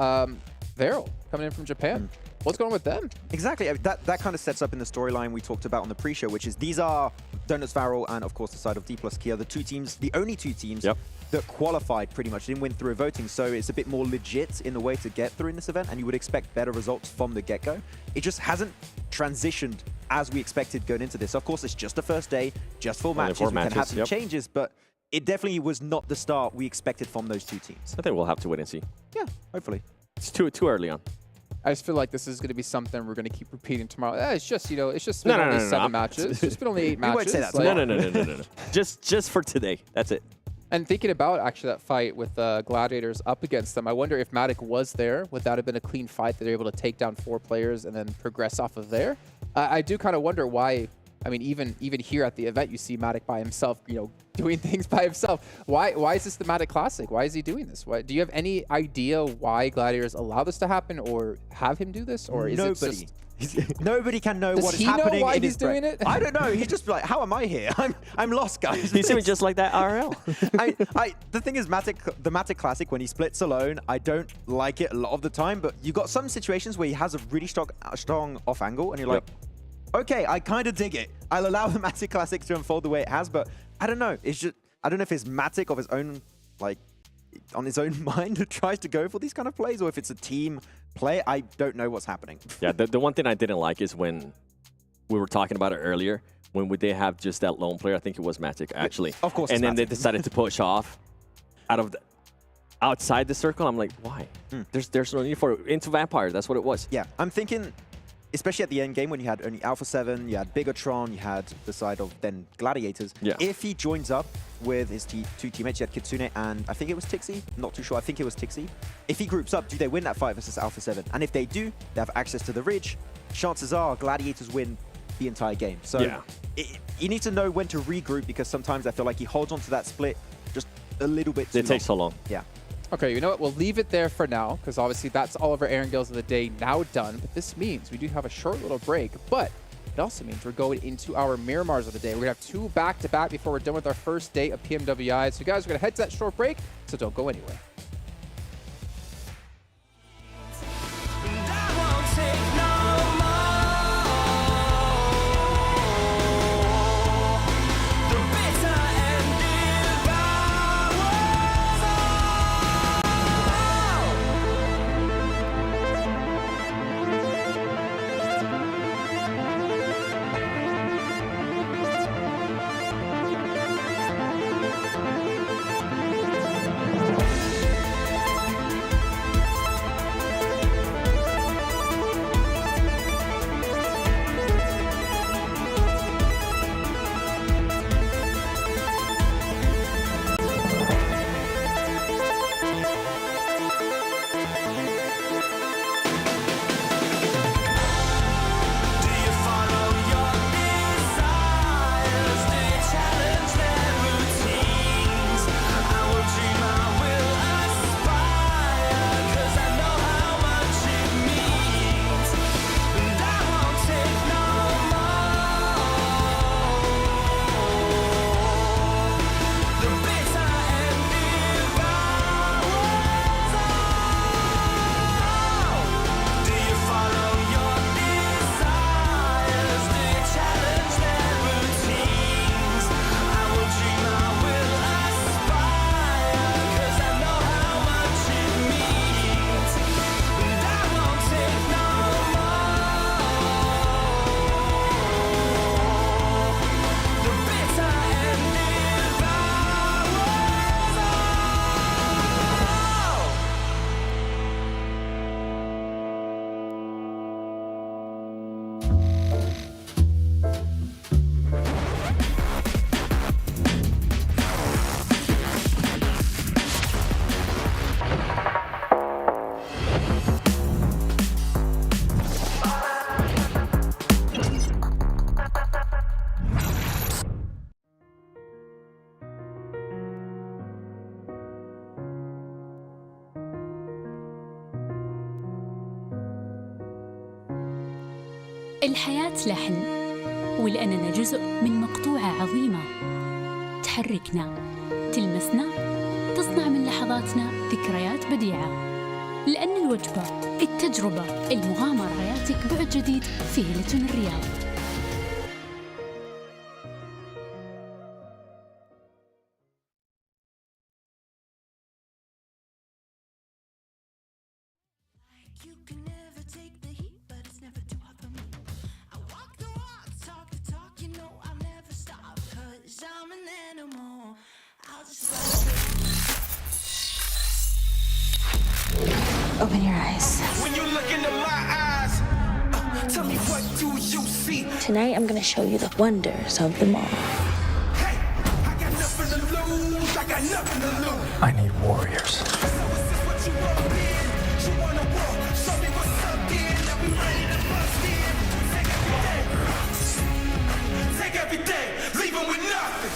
Veryl coming in from Japan. What's going on with them? Exactly. That kind of sets up in the storyline we talked about on the pre-show, which is these are Donuts Varel and, of course, the side of D plus Kia, the only two teams that qualified pretty much, didn't win through voting. So it's a bit more legit in the way to get through in this event, and you would expect better results from the get-go. It just hasn't transitioned as we expected going into this. Of course, it's just the first day, just 4 matches. We can have some changes, but it definitely was not the start we expected from those two teams. I think we'll have to wait and see. Yeah, hopefully. It's too early on. I just feel like this is going to be something we're going to keep repeating tomorrow. It's just, you know, it's just been only 7 matches. It's just been only 8 matches. You won't say that. Like, no. Just for today. That's it. And thinking about actually that fight with Gladiators up against them, I wonder if Matic was there, would that have been a clean fight that they're able to take down 4 players and then progress off of there? I do kind of wonder why. I mean, even here at the event, you see Matic by himself, you know, doing things by himself. Why is this the Matic Classic? Why is he doing this? Do you have any idea why Gladiators allow this to happen or have him do this? Or is it just... Nobody can know what is happening. Does he know why in he's his doing brain. it? I don't know. He's just like, how am I here? I'm lost, guys. He's doing just like that RL. The thing is, the Matic Classic, when he splits alone, I don't like it a lot of the time, but you got some situations where he has a really strong off angle, and you're like, okay, I kind of dig it. I'll allow the Matic Classic to unfold the way it has, but I don't know. It's just, I don't know if it's Matic of his own, like, on his own mind that tries to go for these kind of plays, or if it's a team play. I don't know what's happening. Yeah, the one thing I didn't like is when we were talking about it earlier, when they have just that lone player. I think it was Matic, actually. Of course. And then Matic. they decided to push off outside the circle. I'm like, why? There's no need for it. Into Vampire. That's what it was. Yeah, I'm thinking, especially at the end game when you had only Alpha 7, you had Bigatron, you had the side of then Gladiators. Yeah. If he joins up with his 2 teammates, you had Kitsune and I think it was Tixie. Not too sure. I think it was Tixie. If he groups up, do they win that fight versus Alpha 7? And if they do, they have access to the Ridge. Chances are Gladiators win the entire game. So you need to know when to regroup, because sometimes I feel like he holds on to that split just a little bit too long. It takes so long. Yeah. Okay, you know what? We'll leave it there for now, because obviously that's all of our Aaron Gills of the day now done. But this means we do have a short little break, but it also means we're going into our Miramars of the day. We're going to have 2 back-to-back before we're done with our first day of PMWI. So guys, we're going to head to that short break, so don't go anywhere. الحياة لحن ولأننا جزء من مقطوعة عظيمة تحركنا تلمسنا تصنع من لحظاتنا ذكريات بديعة لأن الوجبة التجربة المغامرة حياتك بعد جديد في هيلتون الرياض. You can never take the heat, but it's never too hot for me. I walk the walk, talk the talk, you know I'll never stop. Cause I'm an animal. I'll just Open your eyes. When you look into my eyes, tell me what do you see? Tonight I'm gonna show you the wonders of the mall. I got nothing to lose. I got nothing to lose. I need warriors. Take everything, leave them with nothing.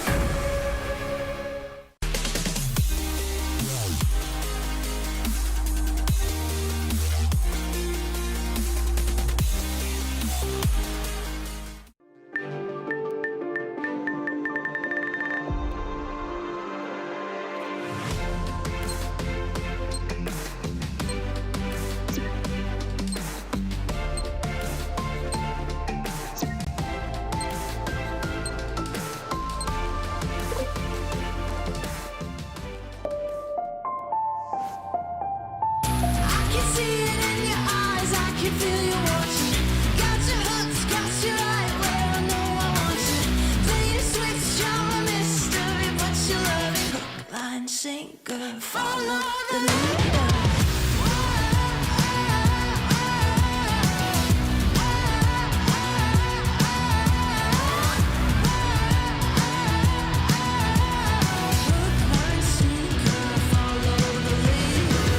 I can see it in your eyes, I can feel you watching. Got your hooks, got you right where I know I want you. Play the switch, you're a mystery, but you love it. Hook, line, sinker, follow the leader. Hook, line, sinker, follow the leader.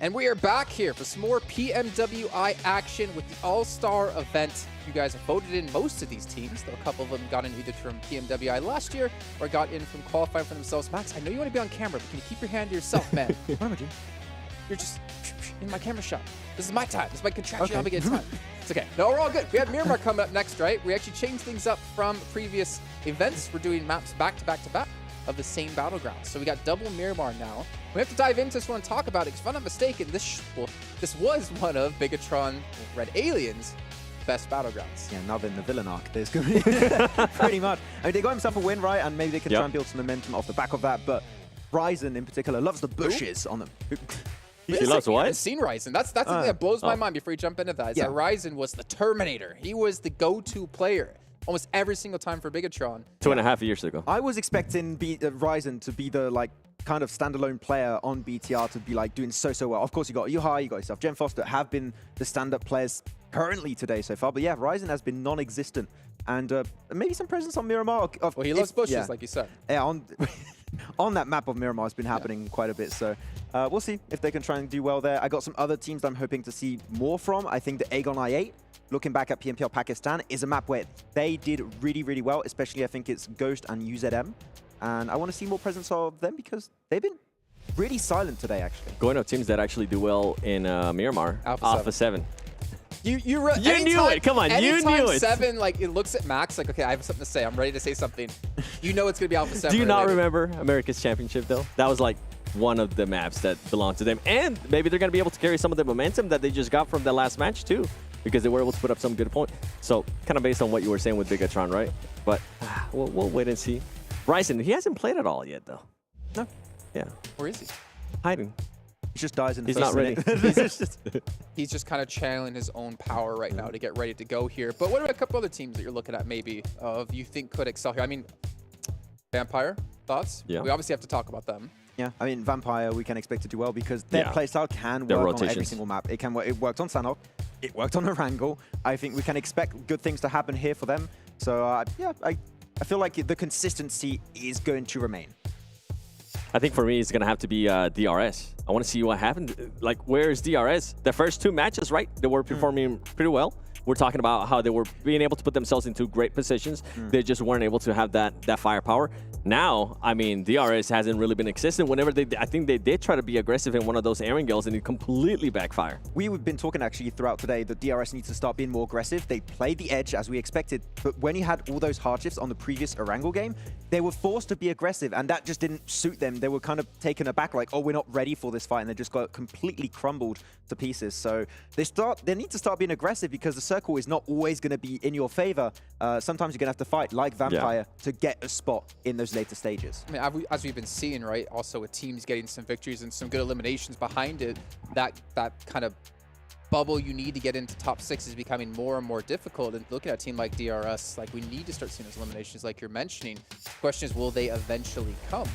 And we are back here for some more PMWI action with the All-Star event. You guys have voted in most of these teams, though a couple of them got in either from PMWI last year or got in from qualifying for themselves. Max, I know you want to be on camera, but can you keep your hand to yourself, man? What am I doing? You're just in my camera shot. This is my time. This is my contractual obligation time. It's okay. No, we're all good. We have Miramar coming up next, right? We actually changed things up from previous events. We're doing maps back to back to back of the same battlegrounds. So we got double Miramar now. We have to dive into this one and talk about it, because if I'm not mistaken, this was one of Bigatron Red Alien's best battlegrounds. Yeah, now they're in the villain arc. There's going to be pretty much. I mean, they got himself a win, right? And maybe they can try and build some momentum off the back of that. But Ryzen in particular loves the bushes on them. He loves what? I haven't seen Ryzen. That's the thing that blows my mind before you jump into that. Is that Ryzen was the Terminator. He was the go-to player almost every single time for Bigatron. 2.5 years ago. I was expecting Ryzen to be the kind of standalone player on BTR, to be doing so well. Of course, you got Yuhai, you got yourself Gen Foster, have been the stand-up players currently today so far. But yeah, Ryzen has been non-existent, and maybe some presence on Miramar. Well, he loves bushes, like you said. Yeah, on that map of Miramar has been happening quite a bit. So we'll see if they can try and do well there. I got some other teams that I'm hoping to see more from. I think the Aegon I8, looking back at PMPL Pakistan, is a map where they did really, really well, especially I think it's Ghost and UZM. And I want to see more presence of them because they've been really silent today, actually. Going up teams that actually do well in Miramar, Alpha 7. You knew it. Come on, you knew it. 7, it looks at Max like, okay, I have something to say. I'm ready to say something. You know it's going to be Alpha 7. Do you not remember America's Championship, though? That was one of the maps that belonged to them. And maybe they're going to be able to carry some of the momentum that they just got from the last match, too, because they were able to put up some good points. So kind of based on what you were saying with Bigatron, right? But we'll wait and see. Ryzen, he hasn't played at all yet, though. No. Yeah. Where is he? Hiding. He just dies in the He's not ready. He's just kind of channeling his own power right now to get ready to go here. But what about a couple other teams that you're looking at maybe you think could excel here? I mean, Vampire, thoughts? Yeah. We obviously have to talk about them. Yeah, I mean, Vampire, we can expect to do well because their playstyle can work on every single map. It can work. It worked on Sanhok. It worked on Erangel. I think we can expect good things to happen here for them. So, yeah, I feel like the consistency is going to remain. I think for me, it's going to have to be DRS. I want to see what happened. Where is DRS? The first 2 matches, right? They were performing pretty well. We're talking about how they were being able to put themselves into great positions. They just weren't able to have that firepower. Now, I mean, DRS hasn't really been existent. Whenever I think they did try to be aggressive in one of those Erangels, and it completely backfired. We've been talking actually throughout today that DRS needs to start being more aggressive. They played the edge as we expected, but when you had all those hardships on the previous Erangel game, they were forced to be aggressive, and that just didn't suit them. They were kind of taken aback, like, oh, we're not ready for this fight, and they just got completely crumbled to pieces. So they need to start being aggressive because the circle is not always going to be in your favor. Sometimes you're going to have to fight, like Vampire, to get a spot in those later stages. I mean, as we've been seeing, right, also with teams getting some victories and some good eliminations behind it, that kind of bubble you need to get into top 6 is becoming more and more difficult. And looking at a team like DRS, we need to start seeing those eliminations like you're mentioning. The question is, will they eventually come?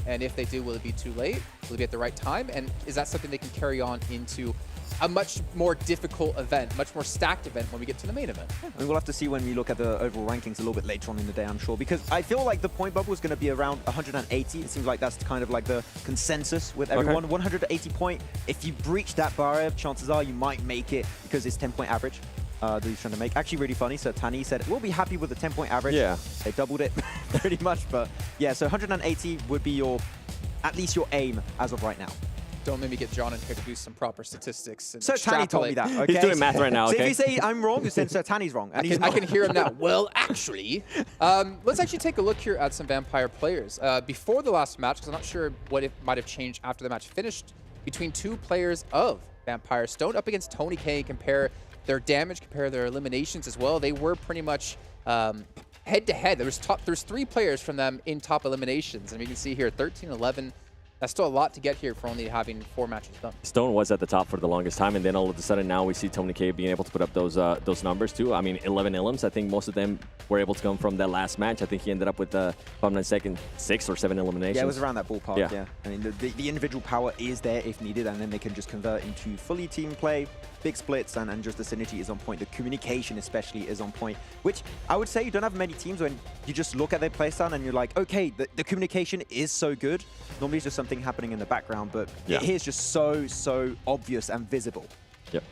And if they do, will it be too late? Will it be at the right time? And is that something they can carry on into a much more difficult event, much more stacked event when we get to the main event? I mean, we'll have to see when we look at the overall rankings a little bit later on in the day, I'm sure, because I feel like the point bubble is going to be around 180. It seems like that's kind of the consensus with everyone. 180 point. If you breach that barrier, chances are you might make it because it's 10-point average that he's trying to make. Actually, really funny. So Tani said, we'll be happy with the 10-point average. Yeah. They doubled it pretty much, but yeah, so 180 would be at least your aim as of right now. Don't make me get John in here to do some proper statistics. And Sir Tani told me that, okay? He's doing math right now, okay? So if you say I'm wrong, you're saying Sir Tani's wrong. And I can hear him now. Well, actually, let's actually take a look here at some Vampire players. Before the last match, because I'm not sure what it might have changed after the match finished, between 2 players of Vampire, Stone up against Tony K, compare their damage, compare their eliminations as well. They were pretty much head-to-head. There's 3 players from them in top eliminations. And you can see here, 13-11. That's still a lot to get here for only having 4 matches done. Stone was at the top for the longest time, and then all of a sudden now we see Tony K being able to put up those numbers too. I mean, 11 elims. I think most of them were able to come from that last match. I think he ended up with, if I'm not mistaken, 6 or 7 eliminations. Yeah, it was around that ballpark, yeah. I mean, the individual power is there if needed, and then they can just convert into fully team play, big splits, and just the synergy is on point. The communication especially is on point, which I would say you don't have many teams when you just look at their playstyle and you're like, okay, the communication is so good. Normally it's just some something happening in the background, but Yeah. it here's just so obvious and visible. Yep.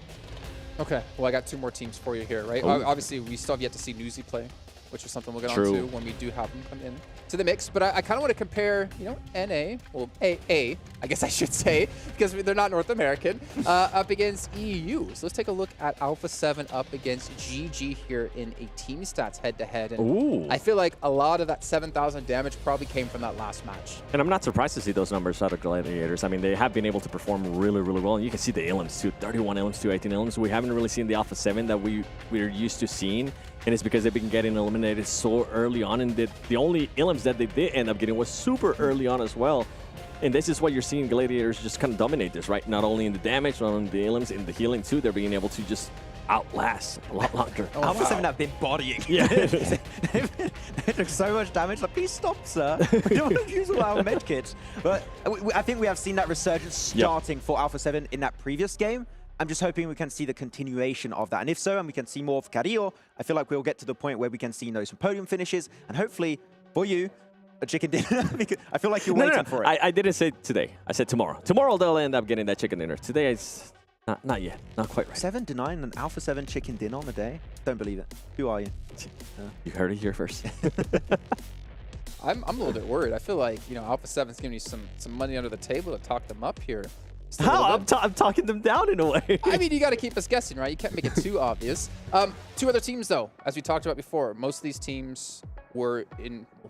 Okay, well, I got 2 more teams for you here, right? Ooh. Obviously, we still have yet to see Newsy play, which is something we'll get True. on to when we do have them come in to the mix. But I kind of want to compare, you know, NA, well, AA, I guess I should say, because they're not North American, up against EU. So let's take a look at Alpha 7 up against GG here in a team stats head-to-head. And Ooh. I feel like a lot of that 7,000 damage probably came from that last match. And I'm not surprised to see those numbers out of Gladiators. I mean, they have been able to perform really well. And you can see the elims too, 31 elims to 18 elims. We haven't really seen the Alpha 7 that we're used to seeing. And it's because they've been getting eliminated so early on. And the only elims that they did end up getting was super early on as well. And this is what you're seeing Gladiators just kind of dominate this, right? Not only in the damage, not only in the elims, in the healing too. They're being able to just outlast a lot longer. Alpha 7 have been bodying. Yeah. They took so much damage. Like, please stop, sir. We don't want to use all our med kits. But I think we have seen that resurgence starting for Alpha 7 in that previous game. I'm just hoping we can see the continuation of that. And if so, and we can see more of Carrillo, I feel like we'll get to the point where we can see those podium finishes. And hopefully, for you, a chicken dinner. I feel like you're waiting for it. I didn't say today. I said tomorrow. Tomorrow they'll end up getting that chicken dinner. Today it's not yet. Not quite right. 7 to 9 and Alpha 7 chicken dinner on a day? Don't believe it. Who are you? You heard it here first. I'm a little bit worried. I feel like, you know, Alpha 7's giving you some money under the table to talk them up here. How? I'm talking them down in a way. I mean, you got to keep us guessing, right? You can't make it too obvious. 2 other teams, though, as we talked about before. Most of these teams were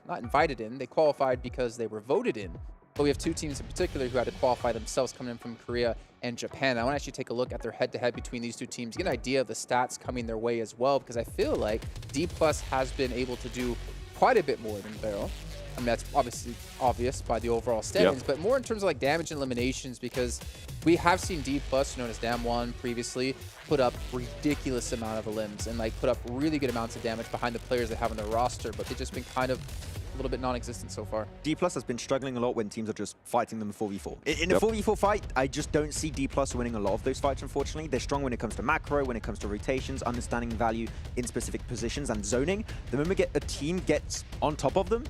not invited in. They qualified because they were voted in. But we have 2 teams in particular who had to qualify themselves coming in from Korea and Japan. I want to actually take a look at their head-to-head between these 2 teams, get an idea of the stats coming their way as well, because I feel like D+ has been able to do quite a bit more than Barrel. I mean, that's obviously obvious by the overall standings, but more in terms of like damage and eliminations, because we have seen D+, known as Dam1 previously, put up ridiculous amount of elims and like put up really good amounts of damage behind the players they have on their roster, but they've just been kind of a little bit non-existent so far. D+ has been struggling a lot when teams are just fighting them 4v4. In a 4v4 fight, I just don't see D+ winning a lot of those fights, unfortunately. They're strong when it comes to macro, when it comes to rotations, understanding value in specific positions and zoning. The moment a team gets on top of them,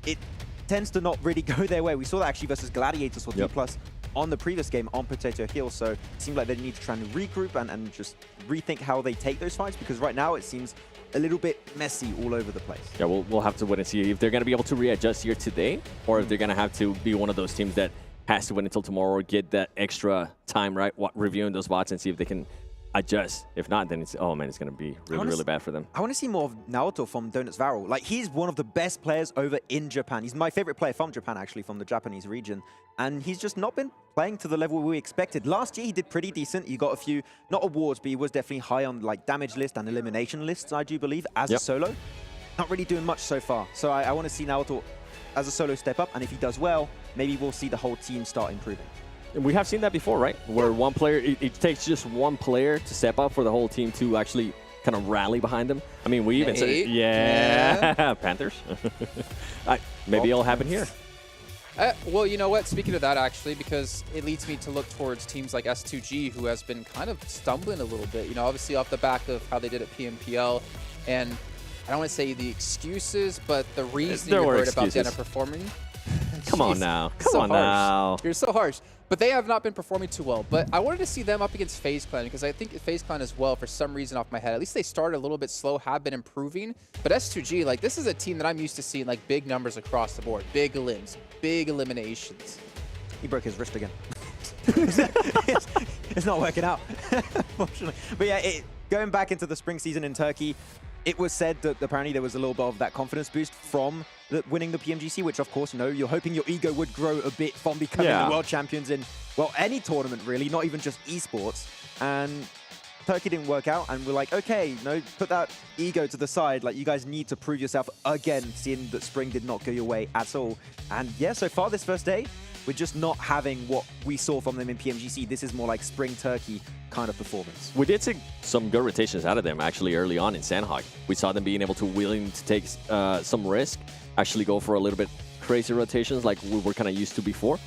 it tends to not really go their way. We saw that actually versus Gladiators for D+ on the previous game on Potato Hill, so it seems like they need to try and regroup and just rethink how they take those fights, because right now it seems a little bit messy all over the place. Yeah, we'll have to wait and see if they're going to be able to readjust here today, or if they're going to have to be one of those teams that has to wait until tomorrow or get that extra time, right, reviewing those bots and see if they can adjust. If not, then it's, oh man, it's going to be really bad for them. I want to see more of Naoto from Donuts Varel. Like, he's one of the best players over in Japan. He's my favorite player from Japan, actually, from the Japanese region. And he's just not been playing to the level we expected. Last year, he did pretty decent. He got a few, not awards, but he was definitely high on like damage list and elimination lists, I do believe, as a solo. Not really doing much so far. So I want to see Naoto as a solo step up. And if he does well, maybe we'll see the whole team start improving. We have seen that before, right? Where one player, it takes just one player to step up for the whole team to actually kind of rally behind them. I mean, we even said, Panthers. Maybe it'll happen here. Well, you know what? Speaking of that, actually, because it leads me to look towards teams like S2G, who has been kind of stumbling a little bit. You know, obviously off the back of how they did at PMPL, and I don't want to say the excuses, but the reason you heard about them performing. Come on now. Come on now. You're so harsh. But they have not been performing too well. But I wanted to see them up against FaZe Clan, because I think FaZe Clan as well, for some reason off my head, at least they started a little bit slow, have been improving. But S2G, like, this is a team that I'm used to seeing like big numbers across the board, big elims, big eliminations. He broke his wrist again. It's not working out, unfortunately. But yeah, going back into the spring season in Turkey, it was said that apparently there was a little bit of that confidence boost from winning the PMGC, which of course, you know, you're hoping your ego would grow a bit from becoming the world champions in, well, any tournament really, not even just esports. And Turkey didn't work out, and we're like, okay, no, put that ego to the side. Like, you guys need to prove yourself again, seeing that spring did not go your way at all. And yeah, so far this first day, we're just not having what we saw from them in PMGC. This is more like spring Turkey kind of performance. We did see some good rotations out of them actually early on in Sandhog. We saw them being able to willing to take some risk, actually go for a little bit crazy rotations like we were kind of used to before.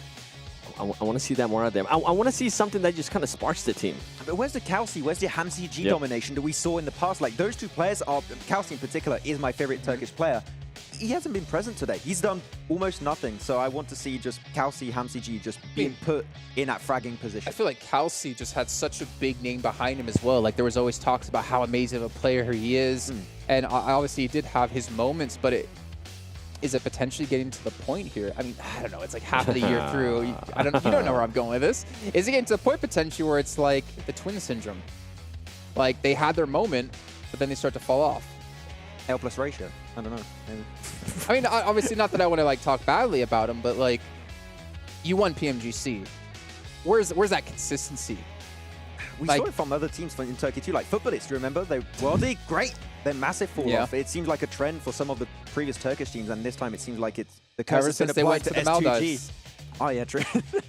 I want to see that more out of them. I want to see something that just kind of sparks the team. But where's the Kalsi? Where's the Hamsi G domination that we saw in the past? Like, those 2 players are, Kalsi in particular is my favorite Turkish player. he hasn't been present today. He's done almost nothing. So I want to see just Kelsey, HamCG just being put in that fragging position. I feel like Kelsey just had such a big name behind him as well. Like there was always talks about how amazing of a player he is. And obviously he did have his moments, but is it potentially getting to the point here? I mean, I don't know. It's like half of the year through. You don't know where I'm going with this. Is it getting to the point potentially where it's like the twin syndrome? Like they had their moment, but then they start to fall off. L plus ratio. I don't know. Maybe. I mean, obviously not that I want to like talk badly about him, but like you won PMGC. Where's that consistency? We like, saw it from other teams in Turkey too, like Footballists, do you remember? They did great. They're massive fall off. It seems like a trend for some of the previous Turkish teams, and this time it seems like it's the curse has been applied to S2G. Oh yeah, true.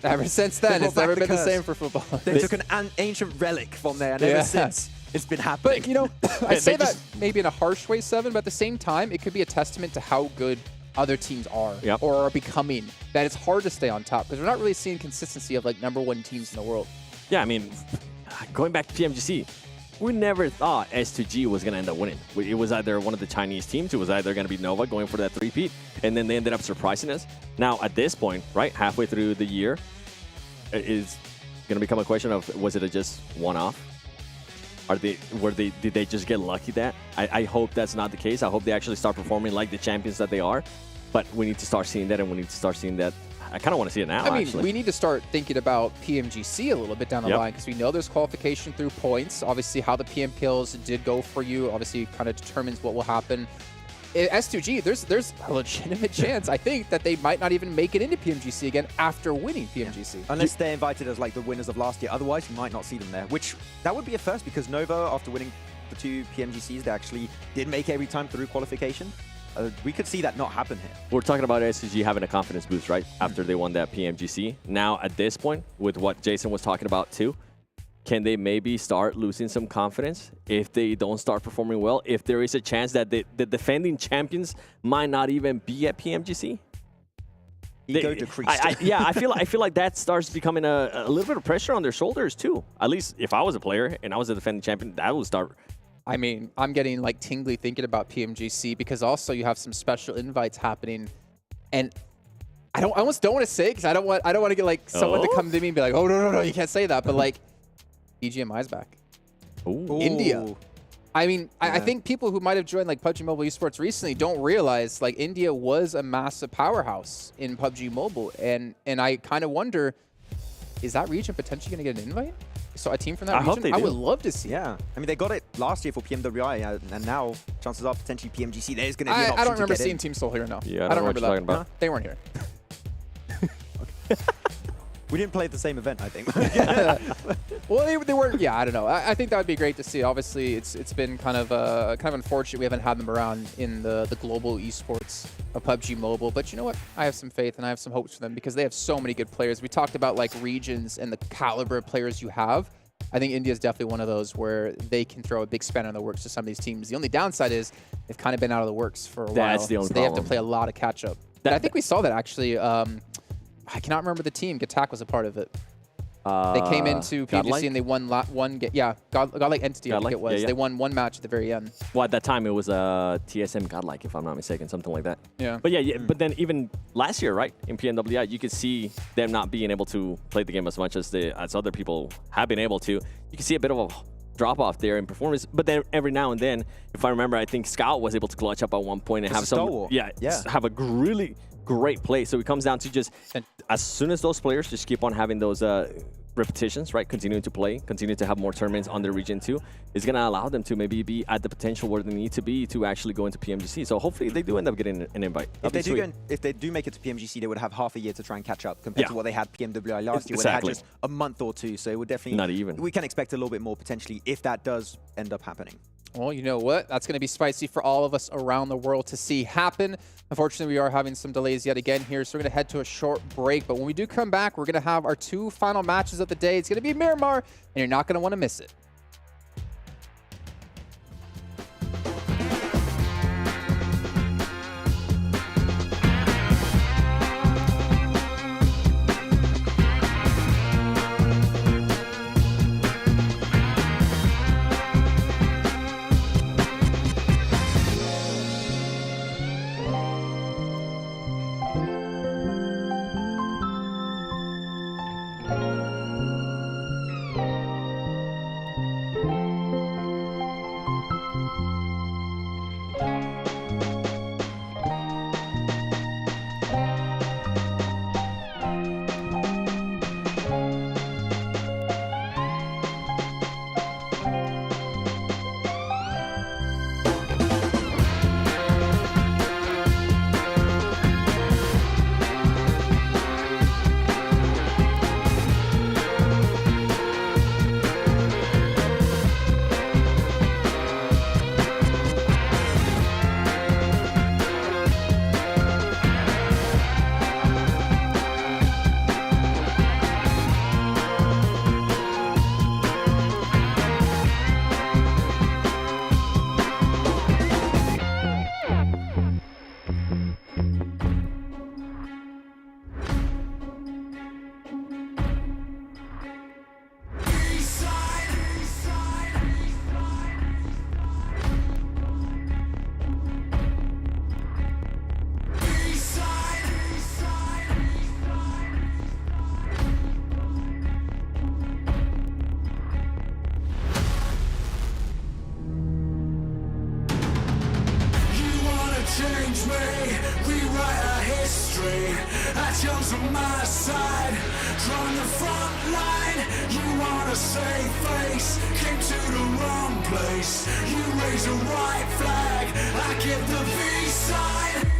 Ever since then, it's never been the same for football. They took an ancient relic from there, and ever since it's been happening. But you know, I say that maybe in a harsh way, Seven, but at the same time, it could be a testament to how good other teams are or are becoming. That it's hard to stay on top because we're not really seeing consistency of like #1 teams in the world. Yeah, I mean, going back to PMGC, we never thought S2G was going to end up winning. It was either one of the Chinese teams, it was either going to be Nova going for that 3-peat, and then they ended up surprising us. Now, at this point, right, halfway through the year, it is going to become a question of, was it just one-off? Did they just get lucky that? I hope that's not the case. I hope they actually start performing like the champions that they are. But we need to start seeing that, and we need to start seeing that. I kind of want to see it now, I mean, actually. we need to start thinking about PMGC a little bit down the line because we know there's qualification through points. Obviously, how the PM kills did go for you obviously kind of determines what will happen. S2G, there's a legitimate chance, I think, that they might not even make it into PMGC again after winning PMGC. Unless they're invited as like the winners of last year. Otherwise, you might not see them there, which that would be a first because Nova, after winning the 2 PMGCs, they actually did make every time through qualification. We could see that not happen here. We're talking about S2G having a confidence boost, right? After they won that PMGC. Now, at this point, with what Jason was talking about too, can they maybe start losing some confidence if they don't start performing well? If there is a chance that the defending champions might not even be at PMGC? Ego decreased. I feel like that starts becoming a little bit of pressure on their shoulders too. At least if I was a player and I was a defending champion, that would start. I mean, I'm getting like tingly thinking about PMGC because also you have some special invites happening, and I almost don't want to say because I don't want to get like someone to come to me and be like, oh no, you can't say that, but like BGMI's back. Ooh. India. I mean, I think people who might have joined like PUBG Mobile Esports recently don't realize like India was a massive powerhouse in PUBG Mobile, and I kind of wonder, is that region potentially going to get an invite? So a team from that region? Hope they do. I would love to see. Yeah, I mean they got it last year for PMWI, and now chances are potentially PMGC. There's going to be an option I don't remember to get seeing in. Team Soul here. No, Yeah, I don't know what remember you're that. talking about. They weren't here. We didn't play at the same event, I think. Well, they weren't. Yeah, I don't know. I think that would be great to see. Obviously, it's been kind of unfortunate we haven't had them around in the global esports of PUBG Mobile. But you know what? I have some faith and I have some hopes for them because they have so many good players. We talked about like regions and the caliber of players you have. I think India is definitely one of those where they can throw a big spanner in the works to some of these teams. The only downside is they've kind of been out of the works for a while. That's the only so they have to problem. play a lot of catch up. I think we saw that actually. I cannot remember the team. Gatak was a part of it. They came into PMGC and they won one game. Yeah, Godlike Entity, I think it was. Yeah. They won one match at the very end. Well, at that time, it was TSM Godlike, if I'm not mistaken, something like that. Yeah. But yeah, but then even last year, right, in PMWI, you could see them not being able to play the game as much as other people have been able to. You can see a bit of a drop-off there in performance. But then every now and then, if I remember, I think Scout was able to clutch up at one point and have some... Stalwart. Have a really great play. So it comes down to just, as soon as those players just keep on having those repetitions, right, continuing to play, continue to have more tournaments on their region too, is going to allow them to maybe be at the potential where they need to be to actually go into PMGC. So hopefully they do end up getting an invite. If they do make it to PMGC, they would have half a year to try and catch up compared to what they had PMWI last year, where they had just a month or two. So it would definitely... Not even. We can expect a little bit more potentially if that does end up happening. Well, you know what? That's going to be spicy for all of us around the world to see happen. Unfortunately, we are having some delays yet again here, so we're going to head to a short break. But when we do come back, we're going to have our 2 final matches of the day. It's going to be Miramar, and you're not going to want to miss it. chose my side, drawn the front line. You want to save face, came to the wrong place. You raise a white flag, I give the V sign.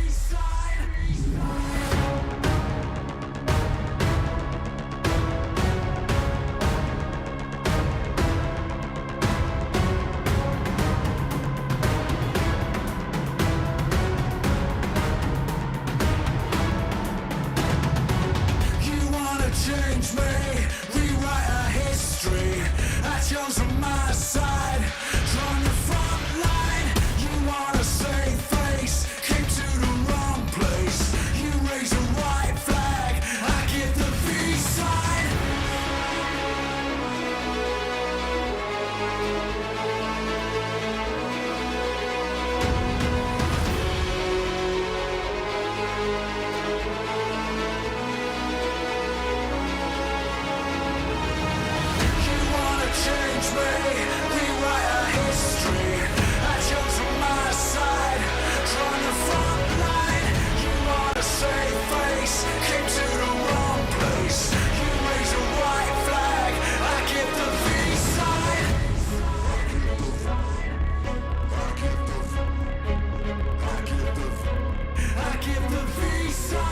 Change me, rewrite our history. I chose my side, drawn the front line. You wanna save face, came to the wrong place. You raise a white flag, I give the V sign. Change me, rewrite our history. I chose my side, drawn the front line. You wanna save face, came to the wrong place. You raise a white flag, I give the V sign. I give the V sign.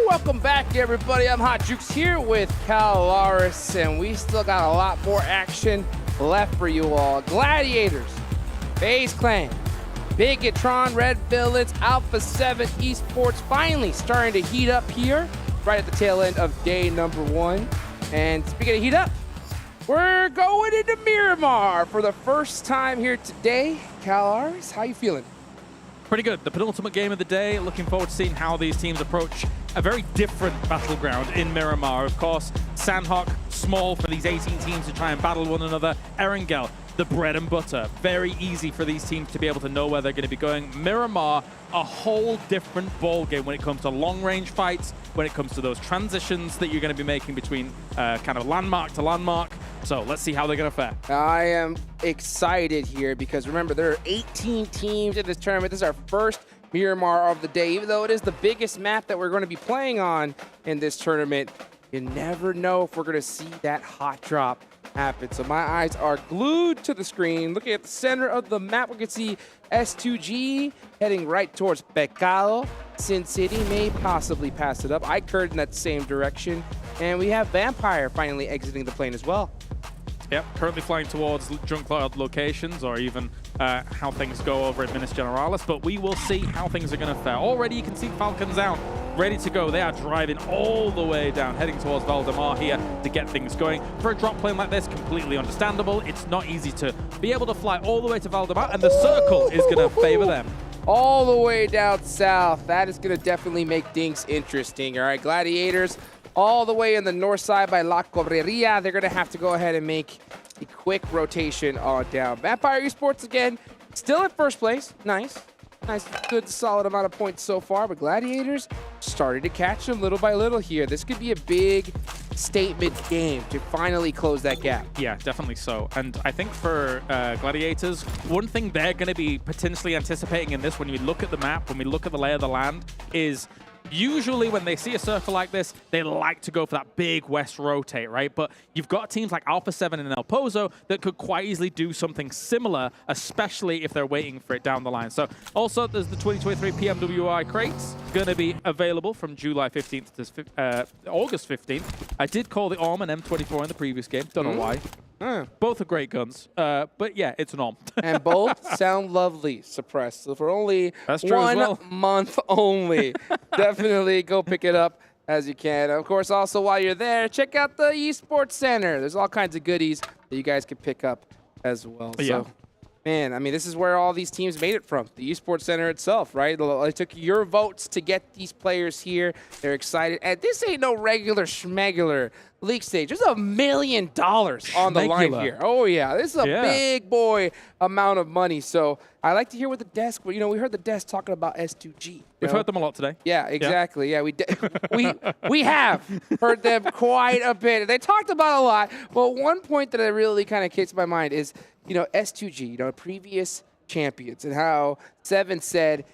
Welcome back, everybody. I'm Hot Jukes here with Calaris, and we still got a lot more action left for you all. Gladiators, FaZe Clan, Bigatron, Red Villains, Alpha 7 Esports finally starting to heat up here right at the tail end of day number 1. And speaking of heat up, we're going into Miramar for the first time here today. Calaris, how you feeling? Pretty good. The penultimate game of the day. Looking forward to seeing how these teams approach a very different battleground in Miramar. Of course, Sandhawk, small for these 18 teams to try and battle one another. Erangel, the bread and butter. Very easy for these teams to be able to know where they're going to be going. Miramar, a whole different ball game when it comes to long-range fights, when it comes to those transitions that you're going to be making between kind of landmark to landmark. So let's see how they're going to fare. I am excited here because remember, there are 18 teams in this tournament. This is our first Miramar of the day. Even though it is the biggest map that we're going to be playing on in this tournament, you never know if we're going to see that hot drop happen. So my eyes are glued to the screen. Looking at the center of the map, we can see S2G heading right towards Pecado. Sin City may possibly pass it up. I curved in that same direction. And we have Vampire finally exiting the plane as well. Yep, currently flying towards Junkyard locations, or even how things go over at Minas Generalis, but we will see how things are going to fare. Already you can see Falcons out, ready to go. They are driving all the way down, heading towards Valdemar here to get things going. For a drop plane like this, completely understandable. It's not easy to be able to fly all the way to Valdemar, and the circle is going to favor them. All the way down south. That is going to definitely make things interesting. All right, Gladiators all the way in the north side by La Cobreria. They're going to have to go ahead and make a quick rotation on down. Vampire Esports, again, still at first place. Nice, good, solid amount of points so far. But Gladiators started to catch them little by little here. This could be a big statement game to finally close that gap. Yeah, definitely so. And I think for Gladiators, one thing they're going to be potentially anticipating in this, when we look at the map, when we look at the lay of the land, is usually when they see a circle like this, they like to go for that big west rotate, right? But you've got teams like Alpha 7 and El Pozo that could quite easily do something similar, especially if they're waiting for it down the line. So also there's the 2023 PMWI crates going to be available from July 15th to August 15th. I did call the ARM an M24 in the previous game. Don't know why. Both are great guns, but yeah, it's an ARM. And both sound lovely suppressed. So for only That's true as well. 1 month only, definitely go pick it up as you can. Of course, also while you're there, check out the Esports Center. There's all kinds of goodies that you guys can pick up as well. Yeah. So, man, I mean, this is where all these teams made it from. The Esports Center itself, right? It took your votes to get these players here. They're excited. And this ain't no regular schmegular league stage. There's $1 million on the line here. Oh, yeah. This is a big boy amount of money. So I like to hear what the desk, you know, we heard the desk talking about S2G. We've heard them a lot today. Yeah, exactly. Yeah, we have heard them quite a bit. They talked about a lot. But one point that really kind of kicks my mind is, you know, S2G, you know, previous champions, and how Seven said,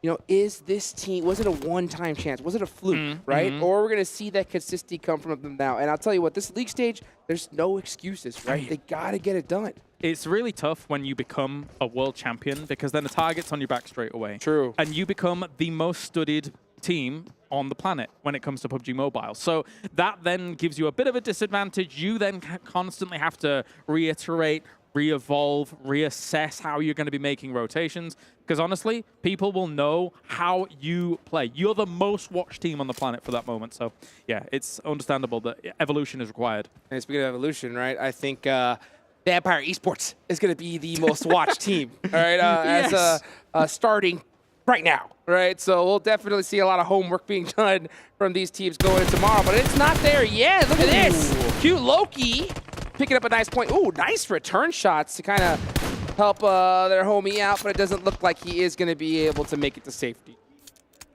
you know, is this team, was it a one-time chance? Was it a fluke, right? Or we're going to see that consistency come from them now. And I'll tell you what, this league stage, there's no excuses, right? They got to get it done. It's really tough when you become a world champion, because then the target's on your back straight away. True. And you become the most studied team on the planet when it comes to PUBG Mobile. So that then gives you a bit of a disadvantage. You then constantly have to reiterate, re-evolve, reassess how you're going to be making rotations. Because honestly, people will know how you play. You're the most watched team on the planet for that moment. So yeah, it's understandable that evolution is required. And speaking of evolution, right, I think Vampire Esports is going to be the most watched team, all right, Yes. as starting right now, right? So we'll definitely see a lot of homework being done from these teams going into tomorrow, but it's not there yet. Look at this. Cute Loki picking up a nice point. Ooh, nice return shots to kind of help their homie out, but it doesn't look like he is going to be able to make it to safety.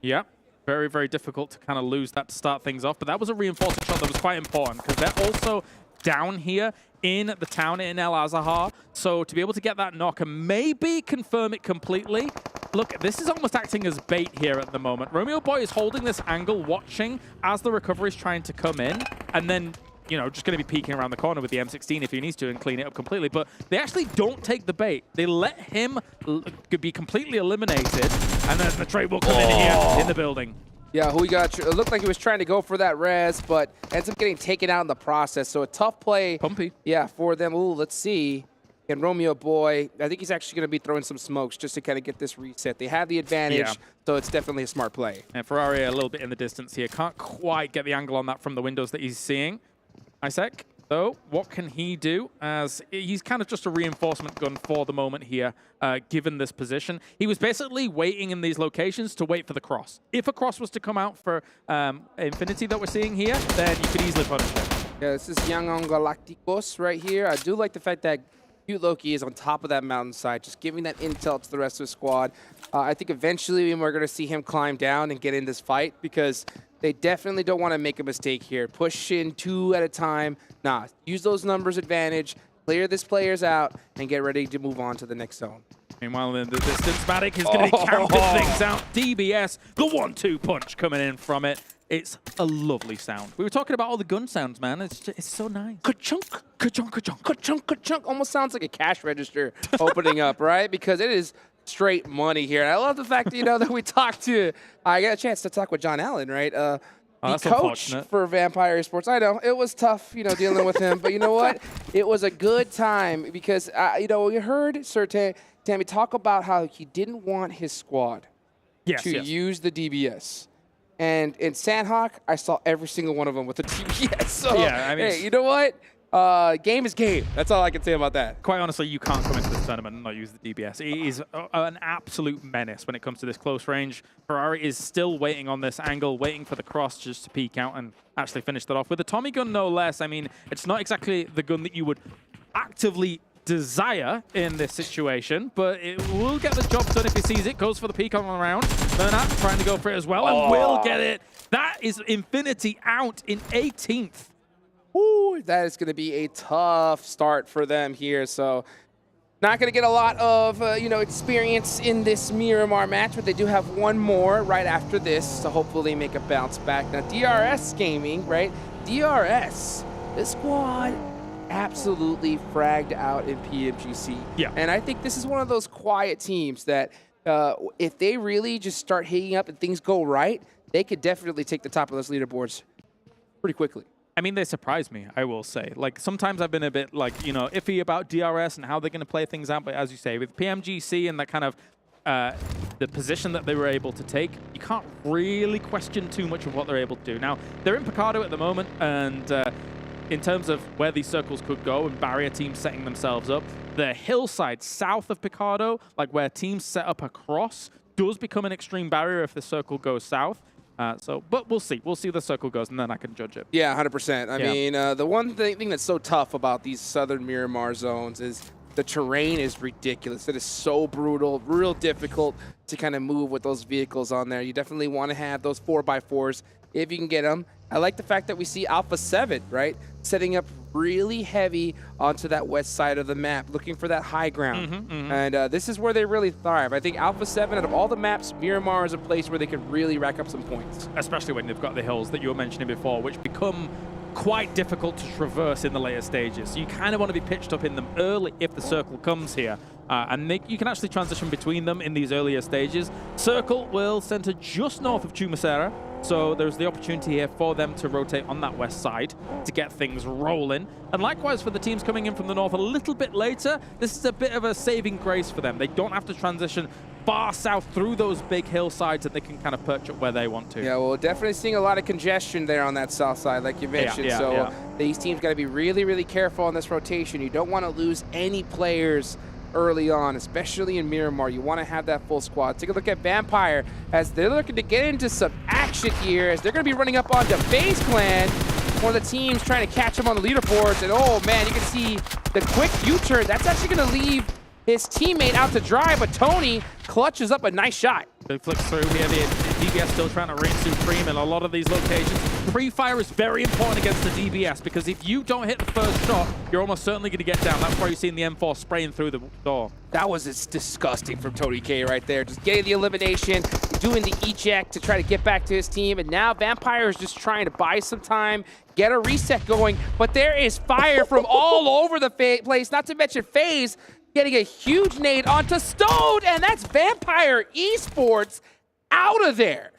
Yeah, very, very difficult to kind of lose that to start things off, but that was a reinforcing shot that was quite important, because they're also down here in the town in El Azahar. So to be able to get that knock and maybe confirm it completely. Look, this is almost acting as bait here at the moment. Romeo Boy is holding this angle, watching as the recovery is trying to come in, and then, you know, just going to be peeking around the corner with the M16 if he needs to and clean it up completely. But they actually don't take the bait. They let him be completely eliminated, and then the trade will come in here in the building. Yeah, who he got? It looked like he was trying to go for that res, but ends up getting taken out in the process. So a tough play. Pumpy. Yeah, for them. Ooh, let's see. And Romeo Boy, I think he's actually going to be throwing some smokes just to kind of get this reset. They have the advantage, so it's definitely a smart play. And Ferrari a little bit in the distance here. Can't quite get the angle on that from the windows that he's seeing. Isaac, though, what can he do? As he's kind of just a reinforcement gun for the moment here, given this position. He was basically waiting in these locations to wait for the cross. If a cross was to come out for Infinity that we're seeing here, then you could easily punish it. Yeah, this is Young on Galacticos right here. I do like the fact that, Cute Loki is on top of that mountainside, just giving that intel to the rest of the squad. I think eventually we're going to see him climb down and get in this fight because they definitely don't want to make a mistake here. Push in 2 at a time. Nah, use those numbers advantage, clear this players out, and get ready to move on to the next zone. Meanwhile, in the distance, Matic is going to be camping things out. DBS, the 1-2 punch coming in from it. It's a lovely sound. We were talking about all the gun sounds, man. It's so nice. Ka-chunk, ka-chunk, ka-chunk, ka-chunk, ka-chunk. Almost sounds like a cash register opening up, right? Because it is straight money here. And I love the fact that, you know, that we talked to, I got a chance to talk with John Allen, right? The coach for Vampire Esports. I know, it was tough, you know, dealing with him. But you know what? It was a good time because, you know, we heard Sir Tammy talk about how he didn't want his squad to use the DBS. And in Sandhawk, I saw every single one of them with the DBS. So, yeah, I mean, hey, you know what? Game is game. That's all I can say about that. Quite honestly, you can't come into this tournament and not use the DBS. It is an absolute menace when it comes to this close range. Ferrari is still waiting on this angle, waiting for the cross just to peek out and actually finish that off. With a Tommy gun, no less. I mean, it's not exactly the gun that you would actively desire in this situation, but it will get the job done if he sees it. Goes for the peek on the round. Bernat trying to go for it as well and will get it. That is Infinity out in 18th. Ooh, that is going to be a tough start for them here. So not going to get a lot of you know, experience in this Miramar match, but they do have one more right after this to hopefully make a bounce back. Now DRS Gaming, right? DRS, this squad absolutely fragged out in PMGC. Yeah. And I think this is one of those quiet teams that if they really just start hitting up and things go right, they could definitely take the top of those leaderboards pretty quickly. I mean, they surprised me, I will say. Like, sometimes I've been a bit, like, you know, iffy about DRS and how they're going to play things out. But as you say, with PMGC and that kind of the position that they were able to take, you can't really question too much of what they're able to do. Now, they're in Picardo at the moment, and in terms of where these circles could go and barrier teams setting themselves up, the hillside south of Picardo, like where teams set up across, does become an extreme barrier if the circle goes south. But we'll see. We'll see where the circle goes, and then I can judge it. Yeah, 100%. I mean, the one thing that's so tough about these southern Miramar zones is the terrain is ridiculous. It is so brutal, real difficult to kind of move with those vehicles on there. You definitely want to have those 4x4s if you can get them. I like the fact that we see Alpha 7, right, setting up really heavy onto that west side of the map, looking for that high ground. And this is where they really thrive. I think Alpha 7, out of all the maps, Miramar is a place where they could really rack up some points. Especially when they've got the hills that you were mentioning before, which become quite difficult to traverse in the later stages. So you kind of want to be pitched up in them early if the circle comes here. And you can actually transition between them in these earlier stages. Circle will center just north of Chumacera, so there's the opportunity here for them to rotate on that west side to get things rolling. And likewise for the teams coming in from the north a little bit later, this is a bit of a saving grace for them. They don't have to transition far south through those big hillsides that they can kind of perch up where they want to. Yeah, well, definitely seeing a lot of congestion there on that south side, like you mentioned. These teams got to be really, really careful on this rotation. You don't want to lose any players early on, especially in Miramar. You want to have that full squad. Take a look at Vampire as they're looking to get into some action here, as they're going to be running up onto FaZe Clan. One of the teams trying to catch him on the leaderboards, and oh man, you can see the quick U-turn. That's actually going to leave his teammate out to dry, but Tony clutches up a nice shot. They flick through here. The DBS still trying to reign supreme in a lot of these locations. Pre-fire is very important against the DBS because if you don't hit the first shot, you're almost certainly going to get down. That's why you're seeing the M4 spraying through the door. That was disgusting from Tony K right there. Just getting the elimination, doing the eject to try to get back to his team. And now Vampire is just trying to buy some time, get a reset going. But there is fire from all over the place, not to mention FaZe getting a huge nade onto Stone, and that's Vampire Esports out of there.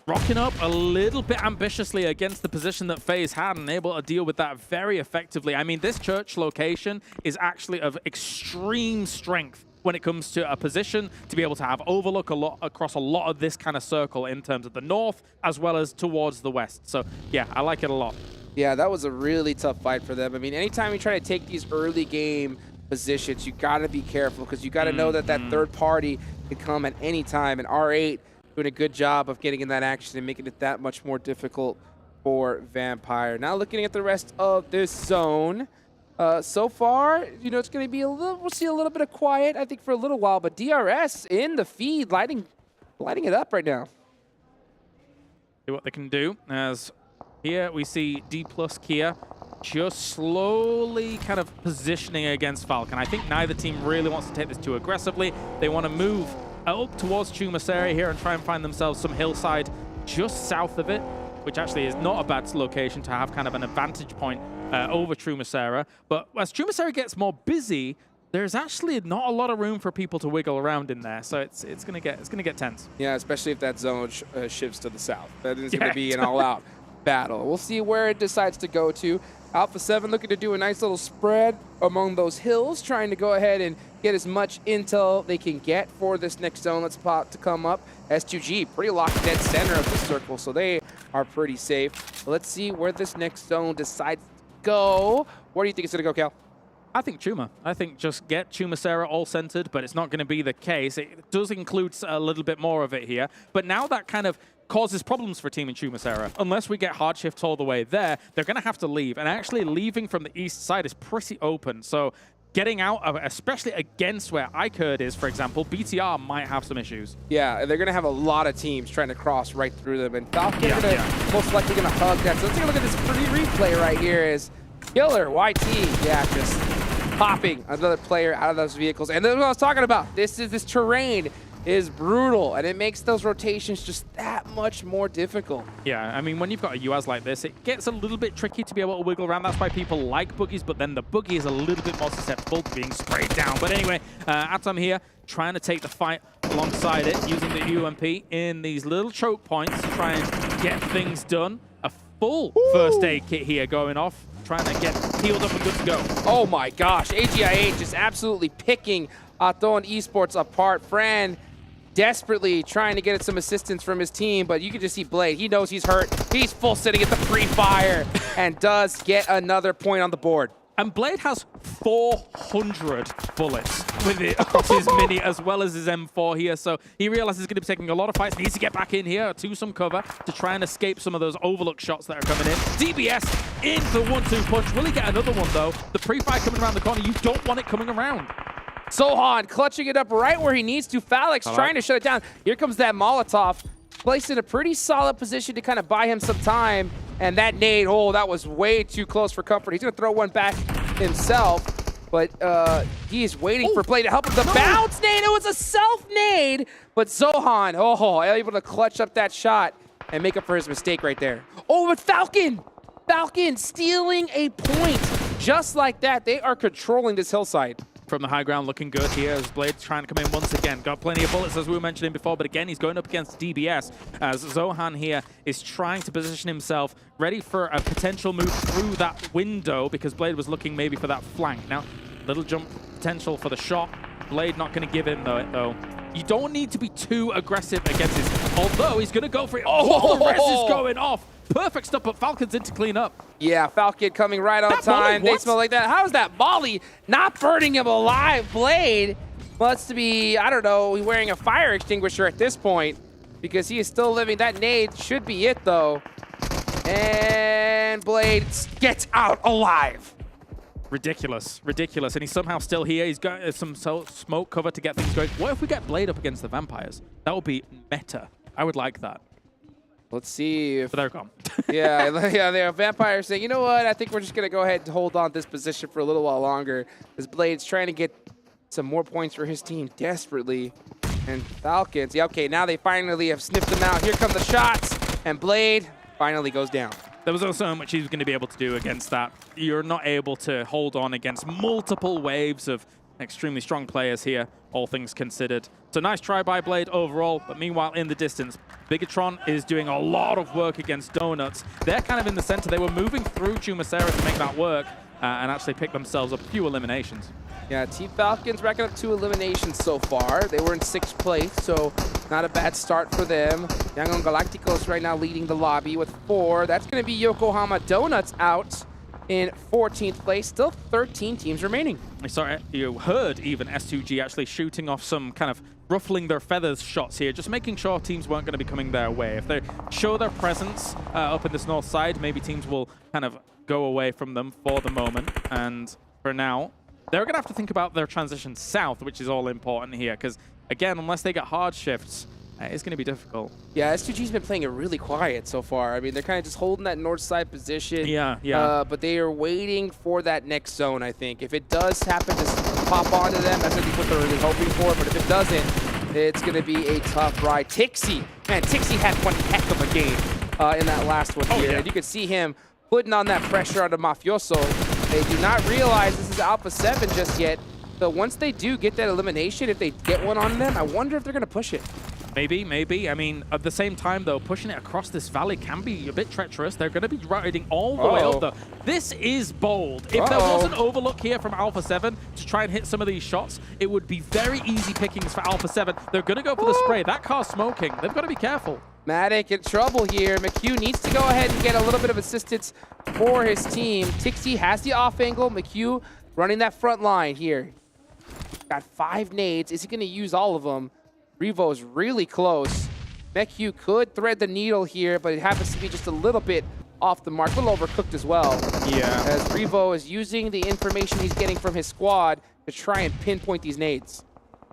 Rocking up a little bit ambitiously against the position that FaZe had and able to deal with that very effectively. I mean, this church location is actually of extreme strength when it comes to a position to be able to have overlook across a lot of this kind of circle in terms of the north as well as towards the west. So, yeah, I like it a lot. Yeah, that was a really tough fight for them. I mean, anytime you try to take these early game positions, you got to be careful because you got to know that that third party can come at any time. And R8 doing a good job of getting in that action and making it that much more difficult for Vampire. Now looking at the rest of this zone, So far, you know, it's going to be a little, we'll see a little bit of quiet, I think, for a little while, but DRS in the feed, lighting it up right now. See what they can do, as here we see D+ Kia just slowly kind of positioning against Falcon. I think neither team really wants to take this too aggressively. They want to move up towards Chumaseri here and try and find themselves some hillside just south of it, which actually is not a bad location to have kind of an advantage point over Chumaseri. But as Chumaseri gets more busy, there's actually not a lot of room for people to wiggle around in there, so it's gonna get tense. Yeah, especially if that zone shifts to the south. That is going to be an all-out battle. We'll see where it decides to go to. Alpha 7 looking to do a nice little spread among those hills, trying to go ahead and get as much intel they can get for this next zone that's about to come up. S2G pretty locked dead center of the circle, so they are pretty safe. But let's see where this next zone decides to go. Where do you think it's going to go, Cal? I think Chuma. I think just get Chumaseri all centered, but it's not going to be the case. It does include a little bit more of it here. But now that kind of causes problems for Team in Chumaseri. Unless we get hard shifts all the way there, they're going to have to leave. And actually leaving from the east side is pretty open. So getting out of it, especially against where ICURD is, for example, BTR might have some issues. Yeah, they're going to have a lot of teams trying to cross right through them. And Falcon most likely going to hug that. So let's take a look at this pretty replay right here is Killer, YT, yeah, just popping another player out of those vehicles. And that's what I was talking about. This terrain is brutal, and it makes those rotations just that much more difficult. Yeah, I mean, when you've got a UAZ like this, it gets a little bit tricky to be able to wiggle around. That's why people like boogies, but then the boogie is a little bit more susceptible to being sprayed down. But anyway, Atom here trying to take the fight alongside it, using the UMP in these little choke points to try and get things done. A full first aid kit here going off, trying to get healed up and good to go. Oh my gosh, AGI8 just absolutely picking Aton Esports apart. Fran desperately trying to get some assistance from his team, but you can just see Blade. He knows he's hurt. He's full sitting at the pre-fire and does get another point on the board. And Blade has 400 bullets with it across his Mini as well as his M4 here. So he realizes he's going to be taking a lot of fights. Needs to get back in here to some cover to try and escape some of those overlook shots that are coming in. DBS into the 1-2 punch. Will he get another one though? The pre-fire coming around the corner. You don't want it coming around. Sohan clutching it up right where he needs to. Falix trying to shut it down. Here comes that Molotov. Placed in a pretty solid position to kind of buy him some time. And that nade, oh, that was way too close for comfort. He's going to throw one back himself. But he is waiting for Blade to help him. The bounce nade, it was a self-nade. But Zohan, able to clutch up that shot and make up for his mistake right there. Oh, but Falcon stealing a point. Just like that, they are controlling this hillside. From the high ground, looking good here as Blade's trying to come in once again. Got plenty of bullets, as we were mentioning before, but again, he's going up against DBS as Zohan here is trying to position himself ready for a potential move through that window because Blade was looking maybe for that flank. Now, little jump potential for the shot. Blade not going to give him though. You don't need to be too aggressive against this, although he's going to go for it. Oh, the res is going off. Perfect stuff, but Falcon's in to clean up. Yeah, Falcon coming right on time. They smell like that. How is that Molly not burning him alive? Blade must be, I don't know, wearing a fire extinguisher at this point because he is still living. That nade should be it, though. And Blade gets out alive. Ridiculous, ridiculous. And he's somehow still here. He's got some smoke cover to get things going. What if we get Blade up against the vampires? That would be meta. I would like that. Let's see if... But they're gone. yeah, they're vampires saying, you know what, I think we're just going to go ahead and hold on to this position for a little while longer. As Blade's trying to get some more points for his team desperately. And Falcons, yeah, okay, now they finally have sniffed them out. Here come the shots, and Blade finally goes down. There was also so much he was going to be able to do against that. You're not able to hold on against multiple waves of extremely strong players here, all things considered. So nice try by Blade overall, but meanwhile in the distance, Bigatron is doing a lot of work against Donuts. They're kind of in the center. They were moving through Chumaseri to make that work and actually pick themselves up a few eliminations. Yeah, Team Falcons racking up 2 eliminations so far. They were in 6th place, so not a bad start for them. Yangon Galacticos right now leading the lobby with 4. That's going to be Yokohama Donuts out in 14th place. Still 13 teams remaining. Sorry, you heard even S2G actually shooting off some kind of ruffling their feathers shots here, just making sure teams weren't going to be coming their way. If they show their presence up in this north side, maybe teams will kind of go away from them for the moment. And for now, they're going to have to think about their transition south, which is all important here. Because, again, unless they get hard shifts, it's going to be difficult. Yeah, S2G's been playing it really quiet so far. I mean, they're kind of just holding that north side position. Yeah, yeah. But they are waiting for that next zone, I think. If it does happen to pop onto them, that's going to be what they're really hoping for. But if it doesn't, it's going to be a tough ride. Tixi, man, Tixi had one heck of a game in that last one here. Yeah. And you can see him putting on that pressure onto Mafioso. They do not realize this is Alpha 7 just yet. So once they do get that elimination, if they get one on them, I wonder if they're going to push it. Maybe, maybe. I mean, at the same time, though, pushing it across this valley can be a bit treacherous. They're going to be riding all the way up, though. This is bold. If there was an overlook here from Alpha 7 to try and hit some of these shots, it would be very easy pickings for Alpha 7. They're going to go for the spray. That car's smoking. They've got to be careful. Matic in trouble here. McHugh needs to go ahead and get a little bit of assistance for his team. Tixi has the off angle. McHugh running that front line here. Got 5 nades. Is he going to use all of them? Revo's really close. McHugh could thread the needle here, but it happens to be just a little bit off the mark. A little overcooked as well. Yeah. As Revo is using the information he's getting from his squad to try and pinpoint these nades.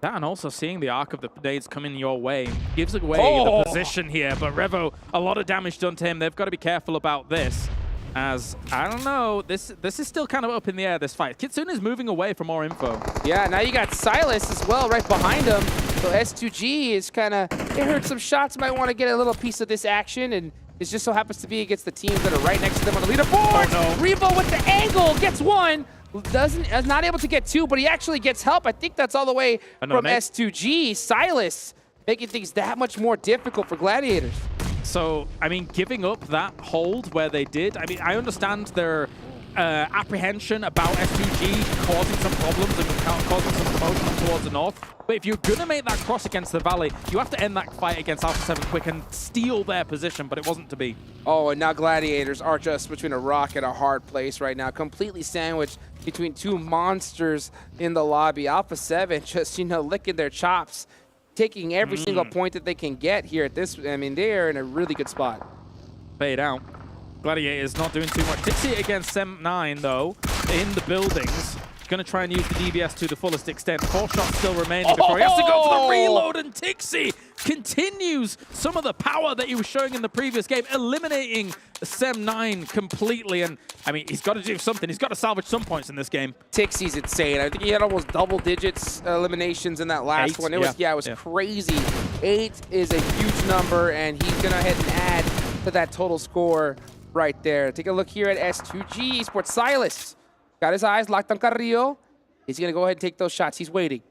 That and also seeing the arc of the nades coming your way gives away the position here. But Revo, a lot of damage done to him. They've got to be careful about this. As, I don't know, this is still kind of up in the air, this fight. Kitsune is moving away for more info. Yeah, now you got Silas as well right behind him. So S2G is kind of, they heard some shots, might want to get a little piece of this action, and it just so happens to be against the teams that are right next to them on the leaderboard. Oh, no. Revo with the angle, gets one. Is not able to get 2, but he actually gets help. I think that's all the way from S2G. Silas making things that much more difficult for Gladiators. So, I mean, giving up that hold where they did, I mean, I understand their apprehension about S2G causing some problems and causing some commotion towards the north. But if you're going to make that cross against the valley, you have to end that fight against Alpha 7 quick and steal their position, but it wasn't to be. Oh, and now Gladiators are just between a rock and a hard place right now. Completely sandwiched between 2 monsters in the lobby. Alpha 7 just, you know, licking their chops, taking every single point that they can get here at this. I mean, they are in a really good spot. Fade out. Gladiators not doing too much. Tixi against Sem9, though, in the buildings. Going to try and use the DBS to the fullest extent. 4 shots still remaining before he has to go for the reload, and Tixi continues some of the power that he was showing in the previous game, eliminating Sem9 completely. And, I mean, he's got to do something. He's got to salvage some points in this game. Tixi's insane. I think he had almost double digits eliminations in that last one. It was crazy. 8 is a huge number, and he's going to head and add to that total score right there. Take a look here at S2G Esports. Silas got his eyes locked on Carrillo. He's going to go ahead and take those shots. He's waiting.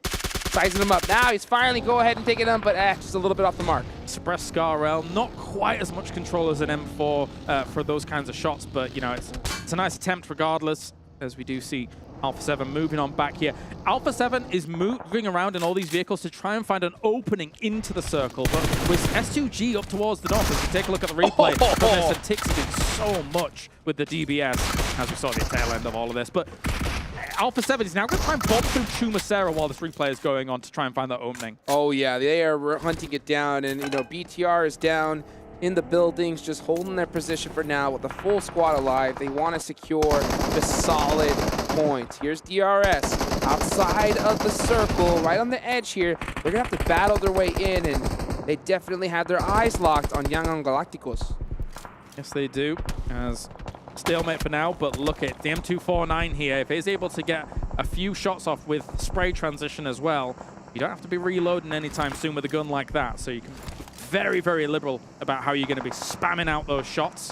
Sizing him up. Now he's finally go ahead and taking them, but just a little bit off the mark. Suppress Scarrel, not quite as much control as an M4 for those kinds of shots, but, you know, it's a nice attempt regardless, as we do see Alpha 7 moving on back here. Alpha 7 is moving around in all these vehicles to try and find an opening into the circle, but with S2G up towards the north, as we take a look at the replay of this, and Tixi did so much with the DBS, as we saw the tail end of all of this. But Alpha 7 is now going to try and bomb through Chumacera while this replay is going on to try and find that opening. Oh, yeah, they are hunting it down, and, you know, BTR is down in the buildings, just holding their position for now with the full squad alive. They want to secure the solid points. Here's DRS outside of the circle, right on the edge here. They're going to have to battle their way in, and they definitely have their eyes locked on Young Galacticos. Yes, they do. As stalemate for now, but look at the M249 here. If he's able to get a few shots off with spray transition as well, you don't have to be reloading anytime soon with a gun like that, so you can very, very liberal about how you're going to be spamming out those shots.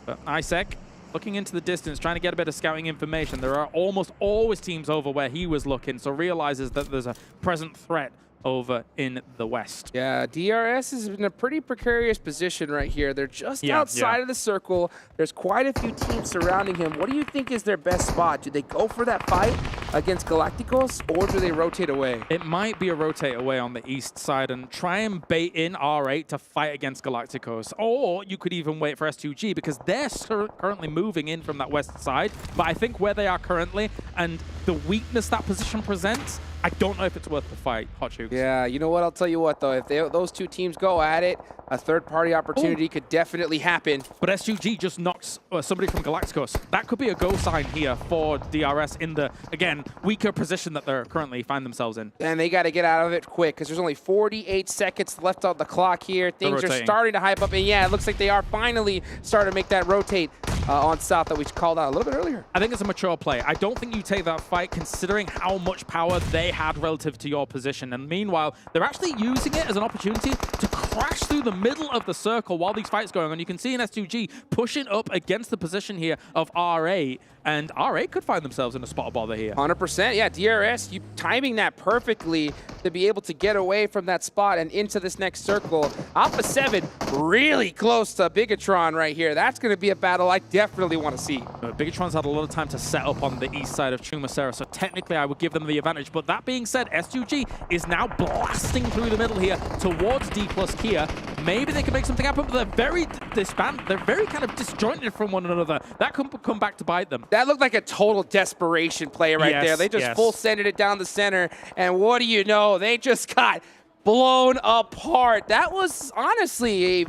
But Isaac, looking into the distance, trying to get a bit of scouting information. There are almost always teams over where he was looking, so realizes that there's a present threat over in the west. Yeah, DRS is in a pretty precarious position right here. They're just outside of the circle. There's quite a few teams surrounding him. What do you think is their best spot? Do they go for that fight against Galacticos, or do they rotate away? It might be a rotate away on the east side and try and bait in R8 to fight against Galacticos. Or you could even wait for S2G, because they're currently moving in from that west side. But I think where they are currently and the weakness that position presents, I don't know if it's worth the fight, Hot Chooks. Yeah, you know what? I'll tell you what, though. If those two teams go at it, a third-party opportunity could definitely happen. But SUG just knocks somebody from Galacticos. That could be a go sign here for DRS in the, again, weaker position that they're currently find themselves in. And they got to get out of it quick because there's only 48 seconds left on the clock here. Things are starting to hype up. And yeah, it looks like they are finally starting to make that rotate on South that we called out a little bit earlier. I think it's a mature play. I don't think you take that fight considering how much power they had relative to your position. And meanwhile, they're actually using it as an opportunity to crash through the middle of the circle while these fights going on. You can see in S2G pushing up against the position here of R8, and R8 could find themselves in a spot of bother here. 100%, yeah. DRS, you timing that perfectly to be able to get away from that spot and into this next circle. Alpha 7 really close to Bigatron right here. That's going to be a battle I definitely want to see. Bigatron's had a lot of time to set up on the east side of Chumacera, so technically I would give them the advantage. But that being said, S2G is now blasting through the middle here towards D plus Kia. Maybe they can make something happen, but they're very disbanded. They're very kind of disjointed from one another. That could come back to bite them. That looked like a total desperation play right there. They just full sended it down the center, and what do you know? They just got blown apart. That was honestly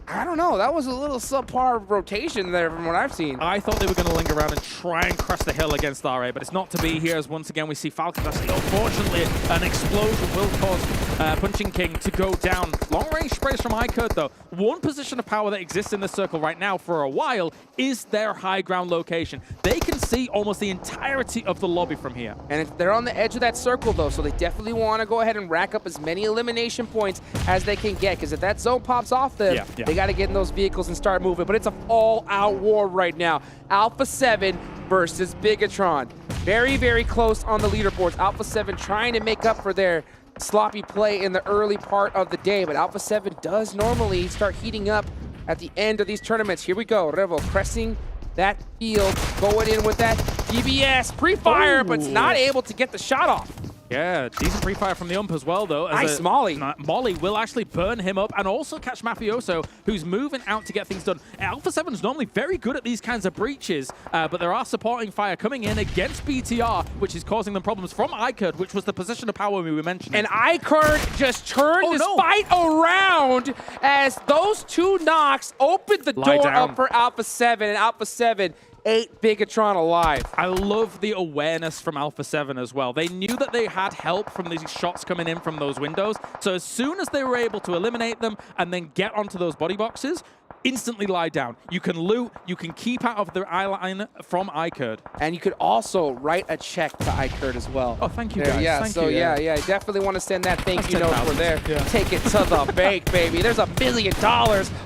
I don't know. That was a little subpar rotation there from what I've seen. I thought they were going to linger around and try and crest the hill against RA, but it's not to be here as once again we see Falcons. Actually, unfortunately, an explosion will cause Punching King to go down. Long-range sprays from iCurd, though. One position of power that exists in this circle right now for a while is their high ground location. They can see almost the entirety of the lobby from here. And they're on the edge of that circle, though, so they definitely want to go ahead and rack up as many elimination points as they can get, because if that zone pops off them, they got to get in those vehicles and start moving. But it's an all-out war right now. Alpha 7 versus Bigatron. Very, very close on the leaderboards. Alpha 7 trying to make up for their sloppy play in the early part of the day, but Alpha 7 does normally start heating up at the end of these tournaments. Here we go. Revo pressing that field, going in with that DBS pre-fire, but it's not able to get the shot off. Yeah, decent pre-fire from the ump as well, though. Nice Molly. Molly will actually burn him up and also catch Mafioso, who's moving out to get things done. Alpha 7 is normally very good at these kinds of breaches, but there are supporting fire coming in against BTR, which is causing them problems from iCurd, which was the position of power we were mentioning. And iCurd just turned this fight around as those two knocks opened the door up for Alpha 7, and Alpha 7 ate Bigatron alive. I love the awareness from Alpha 7 as well. They knew that they had help from these shots coming in from those windows. So as soon as they were able to eliminate them and then get onto those body boxes, instantly lie down. You can loot, you can keep out of their eye line from iCurd. And you could also write a check to iCurd as well. Oh, thank you guys. Yeah, thank you. you. Yeah, definitely want to send that thank you note for there. Yeah. Take it to the bank, baby. There's $1 million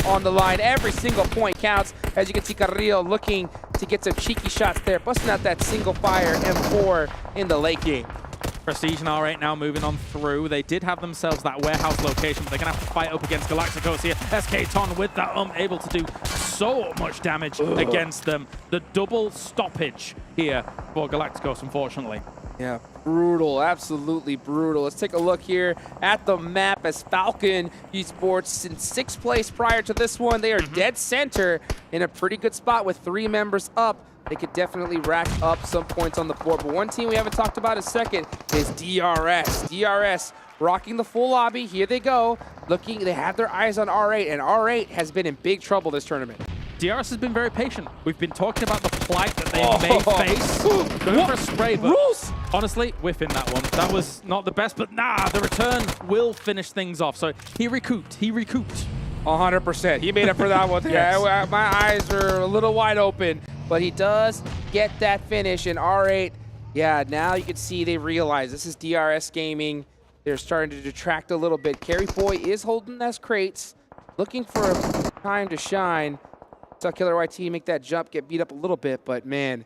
on the line. Every single point counts. As you can see, Carrillo looking to get some cheeky shots there, busting out that single fire M4 in the late game. Prestige and R8 now moving on through. They did have themselves that warehouse location, but they're going to have to fight up against Galacticos here. SK Ton with that able to do so much damage against them. The double stoppage here for Galacticos, unfortunately. Yeah, brutal, absolutely brutal. Let's take a look here at the map as Falcon Esports in 6th place prior to this one. They are dead center in a pretty good spot with 3 members up. They could definitely rack up some points on the board. But one team we haven't talked about a second is DRS. DRS rocking the full lobby. Here they go. Looking, they have their eyes on R8, and R8 has been in big trouble this tournament. DRS has been very patient. We've been talking about the plight that they may face. Going for a spray, but honestly, whiffing that one. That was not the best, but the return will finish things off. So he recouped. 100%. He made up for that one. Yeah, my eyes are a little wide open, but he does get that finish. And R8, now you can see they realize this is DRS Gaming. They're starting to detract a little bit. Carry Boy is holding those crates, looking for a time to shine. Saw Killer YT make that jump, get beat up a little bit, but man,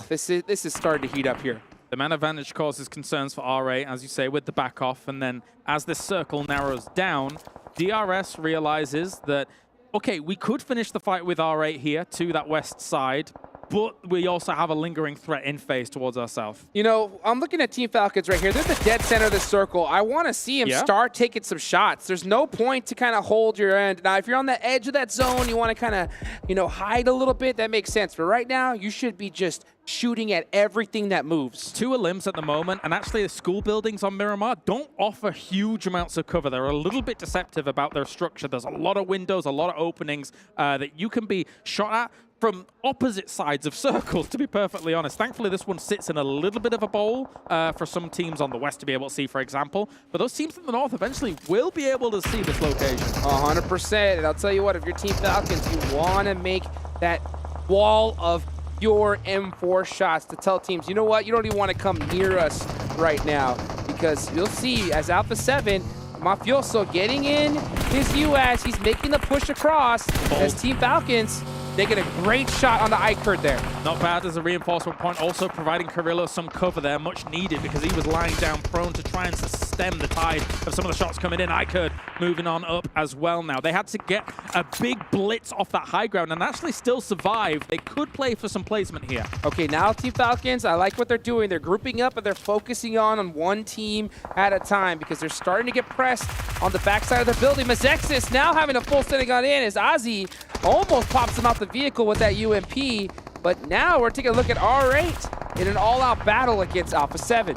this is starting to heat up here. The man advantage causes concerns for RA, as you say, with the back off, and then as this circle narrows down, DRS realizes that, okay, we could finish the fight with R8 here to that west side, but we also have a lingering threat in phase towards ourselves. You know, I'm looking at Team Falcons right here. They're the dead center of the circle. I want to see him start taking some shots. There's no point to kind of hold your end. Now, if you're on the edge of that zone, you want to kind of, you know, hide a little bit, that makes sense. But right now, you should be just shooting at everything that moves. 2 limbs at the moment, and actually the school buildings on Miramar don't offer huge amounts of cover. They're a little bit deceptive about their structure. There's a lot of windows, a lot of openings that you can be shot at from opposite sides of circles, to be perfectly honest. Thankfully, this one sits in a little bit of a bowl for some teams on the west to be able to see, for example. But those teams in the north eventually will be able to see this location. 100%. And I'll tell you what, if you're Team Falcons, you want to make that wall of your M4 shots to tell teams, you know what, you don't even want to come near us right now, because you'll see as Alpha 7, Mafioso getting in his US, he's making the push across as Team Falcons. They get a great shot on the I-Curd there. Not bad as a reinforcement point, also providing Carrillo some cover there, much needed, because he was lying down prone to try and stem the tide of some of the shots coming in. I-Curd moving on up as well now. They had to get a big blitz off that high ground and actually still survive. They could play for some placement here. Okay, now Team Falcons, I like what they're doing. They're grouping up and they're focusing on one team at a time, because they're starting to get pressed on the backside of the building. Mazexis now having a full setting on in as Ozzy almost pops him out the vehicle with that UMP, but now we're taking a look at R8 in an all-out battle against Alpha 7.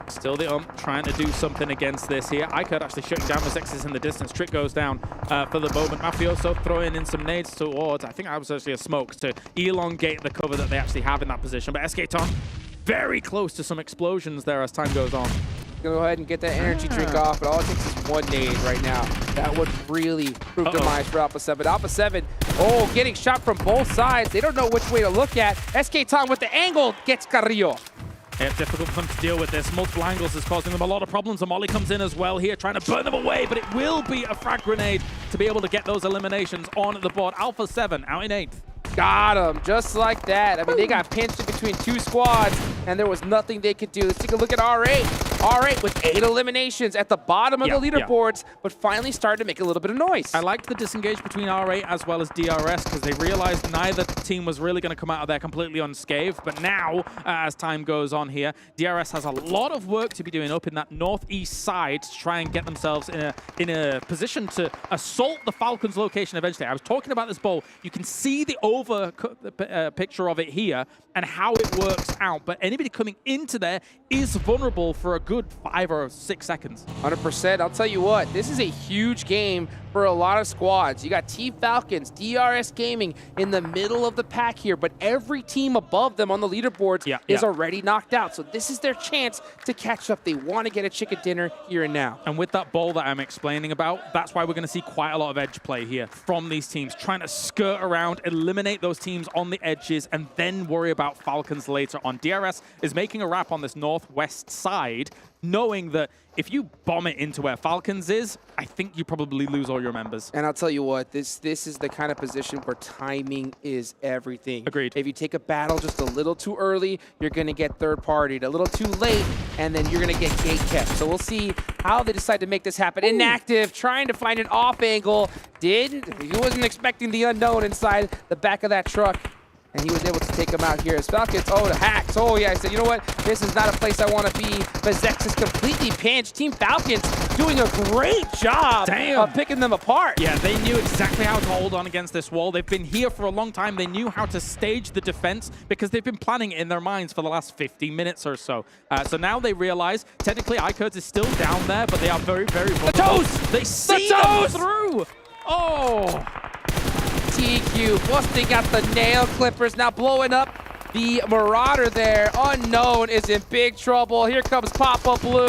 Still the trying to do something against this here. I-Curd actually shutting down Mazexis in the distance. Trick goes down for the moment. Mafioso throwing in some nades towards, I think that was actually a smoke to elongate the cover that they actually have in that position. But Escaton very close to some explosions there as time goes on. Go ahead and get that energy drink off, but all it takes is one nade right now. That would really prove demise for Alpha 7. Alpha 7, oh, getting shot from both sides. They don't know which way to look at. SK Tong with the angle gets Carrillo. Yeah, difficult for them to deal with this. Multiple angles is causing them a lot of problems. And Molly comes in as well here, trying to burn them away, but it will be a frag grenade to be able to get those eliminations on the board. Alpha 7 out in 8th. Got him, just like that. I mean, they got pinched in between 2 squads, and there was nothing they could do. Let's take a look at R8. R8 with 8 eliminations at the bottom of the leaderboards, but finally started to make a little bit of noise. I liked the disengage between R8 as well as DRS, because they realized neither team was really going to come out of there completely unscathed. But now, as time goes on here, DRS has a lot of work to be doing up in that northeast side to try and get themselves in a position to assault the Falcons location eventually. I was talking about this bowl. You can see the picture of it here and how it works out, but anybody coming into there is vulnerable for a good 5 or 6 seconds. 100%. I'll tell you what, this is a huge game for a lot of squads. You got Team Falcons, DRS Gaming in the middle of the pack here, but every team above them on the leaderboards is already knocked out. So this is their chance to catch up. They want to get a chicken dinner here and now. And with that bowl that I'm explaining about, that's why we're going to see quite a lot of edge play here from these teams, trying to skirt around, eliminate those teams on the edges, and then worry about Falcons later on. DRS is making a wrap on this northwest side, knowing that if you bomb it into where Falcons is, I think you probably lose all your members. And I'll tell you what, this is the kind of position where timing is everything. Agreed. If you take a battle just a little too early, you're going to get third-partied. A little too late, and then you're going to get gate-kept. So we'll see how they decide to make this happen. Inactive, trying to find an off angle. He wasn't expecting the unknown inside the back of that truck. And he was able to take him out here as Falcons. Oh, the hacks. Oh, yeah. I said, you know what? This is not a place I want to be. But Zex is completely pinched. Team Falcons doing a great job of picking them apart. Yeah, they knew exactly how to hold on against this wall. They've been here for a long time. They knew how to stage the defense because they've been planning it in their minds for the last 50 minutes or so. So now they realize, technically, I-Curd is still down there, but they are very, very vulnerable. The toes! They see them through! Oh! TQ busting out the nail clippers, now blowing up the Marauder there. Unknown is in big trouble. Here comes Papa Blue,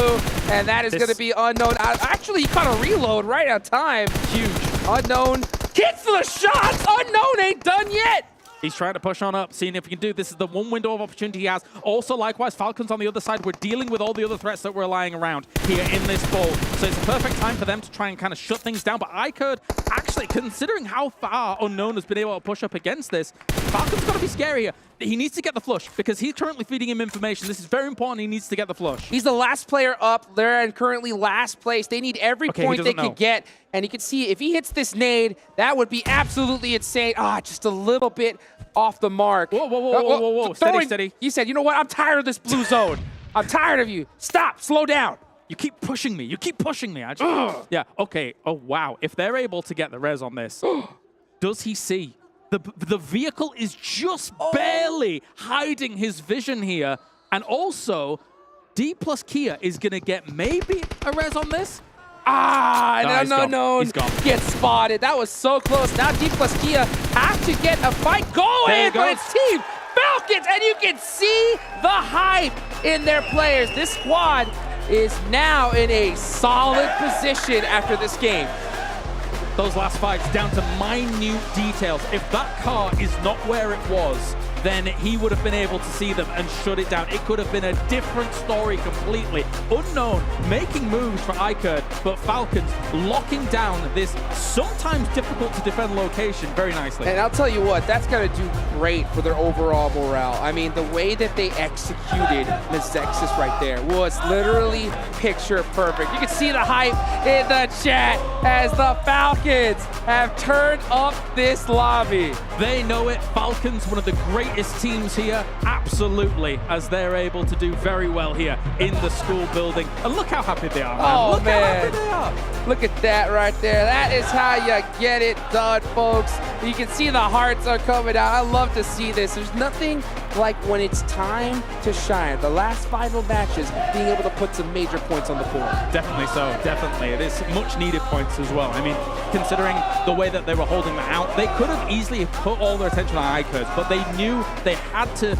and that is going to be Unknown. Actually, he caught a reload right on time. Huge. Unknown gets the shots. Unknown ain't done yet. He's trying to push on up, seeing if he can do. This is the one window of opportunity he has. Also, likewise, Falcons on the other side. We're dealing with all the other threats that we're lying around here in this bowl. So it's a perfect time for them to try and kind of shut things down. But I-Curd, actually, considering how far Unknown has been able to push up against this, Falcon's got to be scary here. He needs to get the flush because he's currently feeding him information. This is very important. He needs to get the flush. He's the last player up. They're in currently last place. They need every point they can get. And you can see if he hits this nade, that would be absolutely insane. Just a little bit off the mark. Whoa, whoa, whoa, whoa, whoa, whoa. Steady, steady. He said, you know what? I'm tired of this blue zone. I'm tired of you. Stop. Slow down. You keep pushing me. You keep pushing me. Yeah, okay. Oh, wow. If they're able to get the res on this, does he see? The vehicle is just barely hiding his vision here. And also, D plus Kia is going to get maybe a res on this. No. He's gone. Gets spotted. That was so close. Now D plus Kia have to get a fight going for its team. Falcons, and you can see the hype in their players. This squad is now in a solid position after this game. Those last fights down to minute details. If that car is not where it was, then he would have been able to see them and shut it down. It could have been a different story completely. Unknown making moves for Iker, but Falcons locking down this sometimes difficult to defend location very nicely. And I'll tell you what, that's going to do great for their overall morale. I mean, the way that they executed Mezexis right there was literally picture perfect. You can see the hype in the chat as the Falcons have turned up this lobby. They know it. Falcons, one of the greatest teams here, absolutely, as they're able to do very well here in the school building. And look how happy they are, man. Oh, look man. how happy they are. Look at that right there. That is how you get it done, folks. You can see the hearts are coming out. I love to see this. There's nothing like when it's time to shine. The last final matches, being able to put some major points on the board. Definitely so, definitely. It is much needed points as well. I mean, considering the way that they were holding that out, they could have easily put all their attention on Ikers, but they knew they had to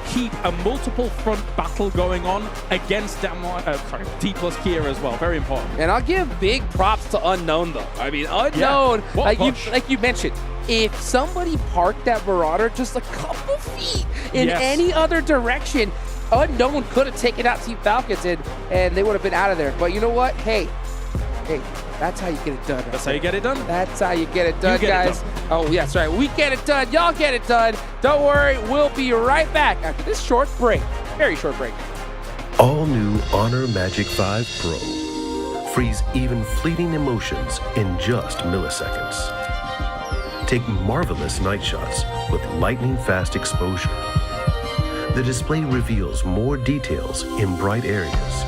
keep a multiple front battle going on against D plus Kia as well. Very important. And I'll give big props to Unknown, though. I mean, Unknown, like you mentioned, if somebody parked that Marauder just a couple feet in any other direction, Unknown could have taken out Team Falcons and they would have been out of there. But you know what? Hey, that's how you get it done. Right? That's how you get it done? That's how you get it done, guys. Oh, yeah, that's right. We get it done. Y'all get it done. Don't worry. We'll be right back after this short break. Very short break. All new Honor Magic 5 Pro. Freeze even fleeting emotions in just milliseconds. Take marvelous night shots with lightning-fast exposure. The display reveals more details in bright areas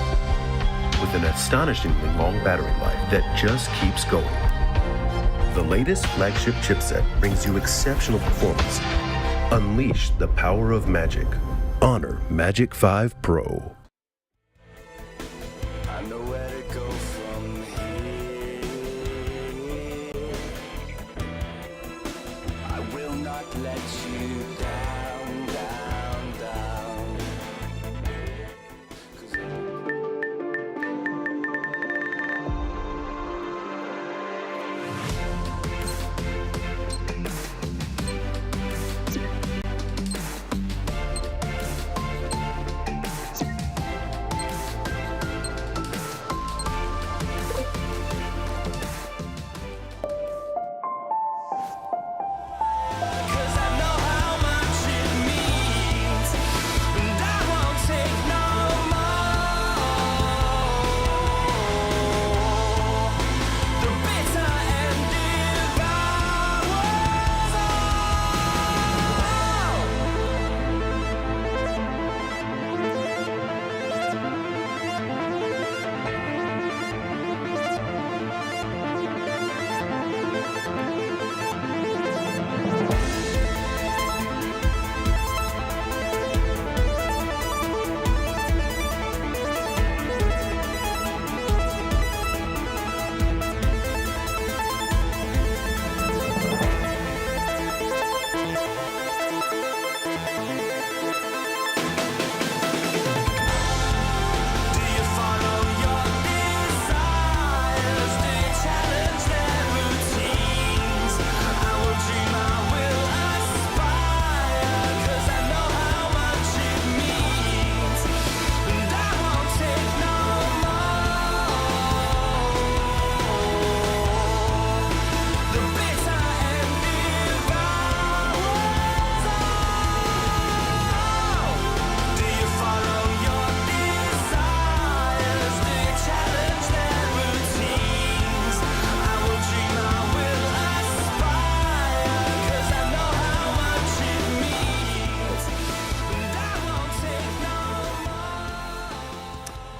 with an astonishingly long battery life that just keeps going. The latest flagship chipset brings you exceptional performance. Unleash the power of magic. Honor Magic 5 Pro. I know where to go from here. I will not let you down, down, down.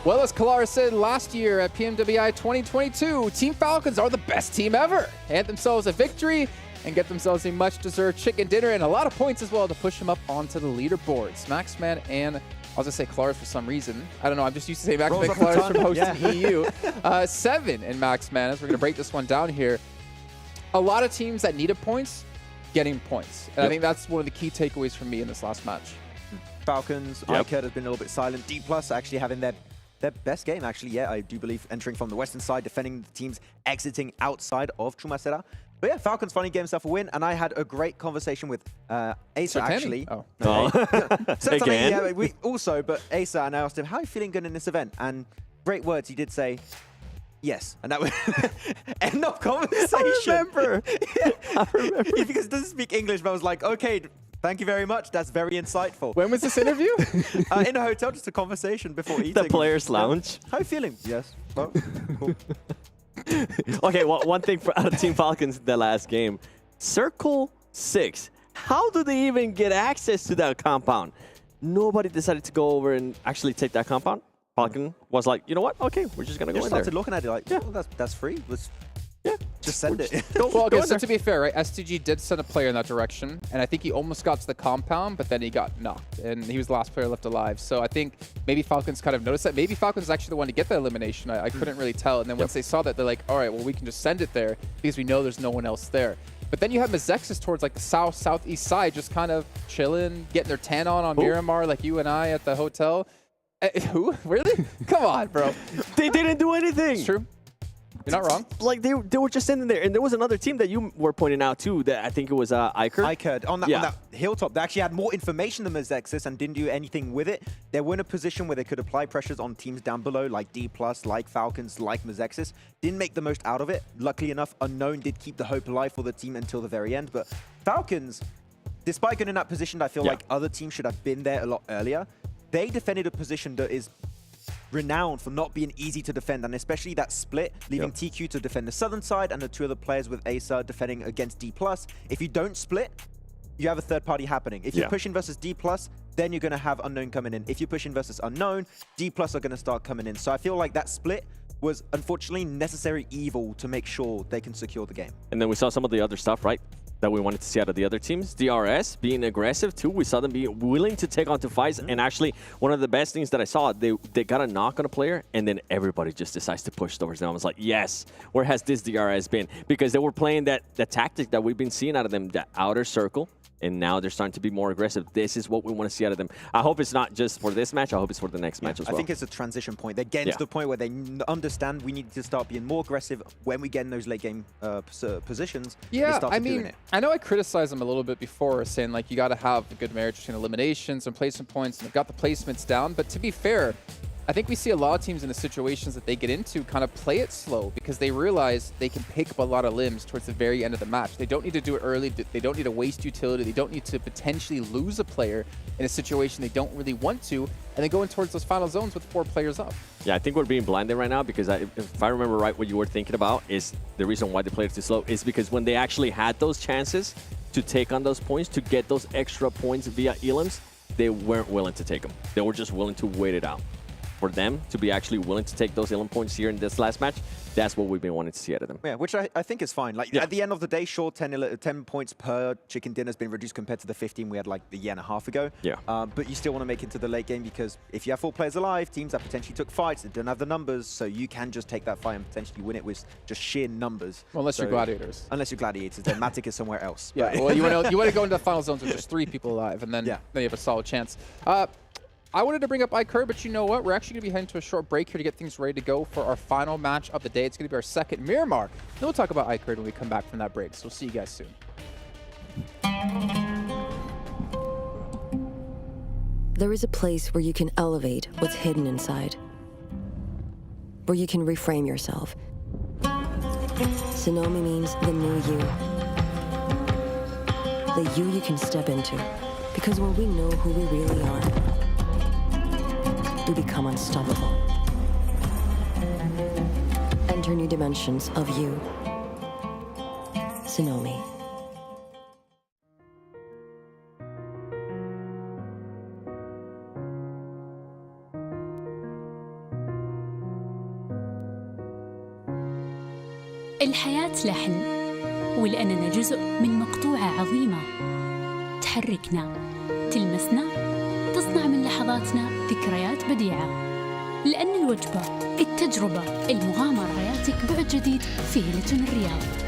Well, as Kalara said last year at PMWI 2022, Team Falcons are the best team ever. Hand themselves a victory and get themselves a much-deserved chicken dinner and a lot of points as well to push them up onto the leaderboards. Maxman and, I was going to say Kalaris for some reason. I don't know, I'm just used to saying Maxman and Kalaris from hosting EU. 7 in Maxman as we're going to break this one down here. A lot of teams that needed points, getting points. And I think that's one of the key takeaways for me in this last match. Falcons, iCurd has been a little bit silent. D+ actually having their best game, actually, yeah, I do believe, entering from the western side, defending the teams exiting outside of Chumasera. But yeah, Falcons finally gave himself a win, and I had a great conversation with Asa, actually. Oh. Yeah, we also, but Asa, and I asked him, how are you feeling good in this event? And great words, he did say, yes. And that was end of conversation. I remember. I remember. Because he doesn't speak English, but I was like, okay, thank you very much. That's very insightful. When was this interview? In a hotel, just a conversation before eating. The players' lounge. How are you feeling? Yes. Well, cool. Okay, well, one thing out of Team Falcons in the last game. Circle 6. How do they even get access to that compound? Nobody decided to go over and actually take that compound. Falcon was like, you know what? Okay, we're just going to go in there. Started looking at it like, yeah, well, that's free. Let's just send it. Well, okay, so to be fair, right, STG did send a player in that direction, and I think he almost got to the compound, but then he got knocked, and he was the last player left alive. So I think maybe Falcons kind of noticed that. Maybe Falcons was actually the one to get the elimination. I couldn't really tell. And then once they saw that, they're like, all right, well, we can just send it there because we know there's no one else there. But then you have Mazexis towards like the southeast side, just kind of chilling, getting their tan on Miramar, like you and I at the hotel. Who? Really? Come on, bro. They didn't do anything. It's true. You're not wrong. Like, they were just sitting there. And there was another team that you were pointing out, too, that I think it was iCurd. iCurd. On that hilltop, they actually had more information than Mazexis and didn't do anything with it. They were in a position where they could apply pressures on teams down below, like D+, like Falcons, like Mazexis. Didn't make the most out of it. Luckily enough, Unknown did keep the hope alive for the team until the very end. But Falcons, despite getting in that position, I feel like other teams should have been there a lot earlier. They defended a position that is renowned for not being easy to defend, and especially that split, leaving TQ to defend the southern side and the two other players with Asa defending against D+. If you don't split, you have a third party happening. If you're pushing versus D+, then you're going to have Unknown coming in. If you're pushing versus Unknown, D+ are going to start coming in. So I feel like that split was unfortunately necessary evil to make sure they can secure the game. And then we saw some of the other stuff, right, that we wanted to see out of the other teams. DRS being aggressive too. We saw them be willing to take on to fights. And actually, one of the best things that I saw, they got a knock on a player, and then everybody just decides to push towards them. I was like, yes, where has this DRS been? Because they were playing that tactic that we've been seeing out of them, the outer circle. And now they're starting to be more aggressive. This is what we want to see out of them. I hope it's not just for this match. I hope it's for the next match as well. I think it's a transition point. They're getting to the point where they understand we need to start being more aggressive when we get in those late game positions. Yeah, I mean, I know I criticized them a little bit before, saying like you got to have a good marriage between eliminations and placement points, and they've got the placements down. But to be fair, I think we see a lot of teams in the situations that they get into kind of play it slow because they realize they can pick up a lot of limbs towards the very end of the match. They don't need to do it early. They don't need to waste utility. They don't need to potentially lose a player in a situation they don't really want to, and then go in towards those final zones with 4 players up. Yeah, I think we're being blinded right now because if I remember right, what you were thinking about is the reason why they played it too slow is because when they actually had those chances to take on those points, to get those extra points via elims, they weren't willing to take them. They were just willing to wait it out. For them to be actually willing to take those elim points here in this last match, that's what we've been wanting to see out of them. Yeah, which I think is fine. Like at the end of the day, sure, 10 points per chicken dinner has been reduced compared to the 15 we had like a year and a half ago. Yeah. But you still want to make it to the late game because if you have 4 players alive, teams that potentially took fights, they don't have the numbers, so you can just take that fight and potentially win it with just sheer numbers. Well, unless you're gladiators. Unless you're gladiators, then Matic is somewhere else. Yeah. Well, you want to go into the final zones with just 3 people alive, and then you have a solid chance. I wanted to bring up iCurd, but you know what? We're actually going to be heading to a short break here to get things ready to go for our final match of the day. It's going to be our second Miramar. Then we'll talk about iCurd when we come back from that break. So we'll see you guys soon. There is a place where you can elevate what's hidden inside, where you can reframe yourself. Sonomi means the new you. The you can step into. Because when we know who we really are, we become unstoppable. Enter new dimensions of you. Sonomi. الحياة لحن، ولأننا جزء من مقطوعة عظيمة تحركنا، تلمسنا، تصنع من لحظاتنا ذكريات بديعة. لأن الوجبة، التجربة، المغامرة، حياتك بعد جديد في هيلتون الرياض.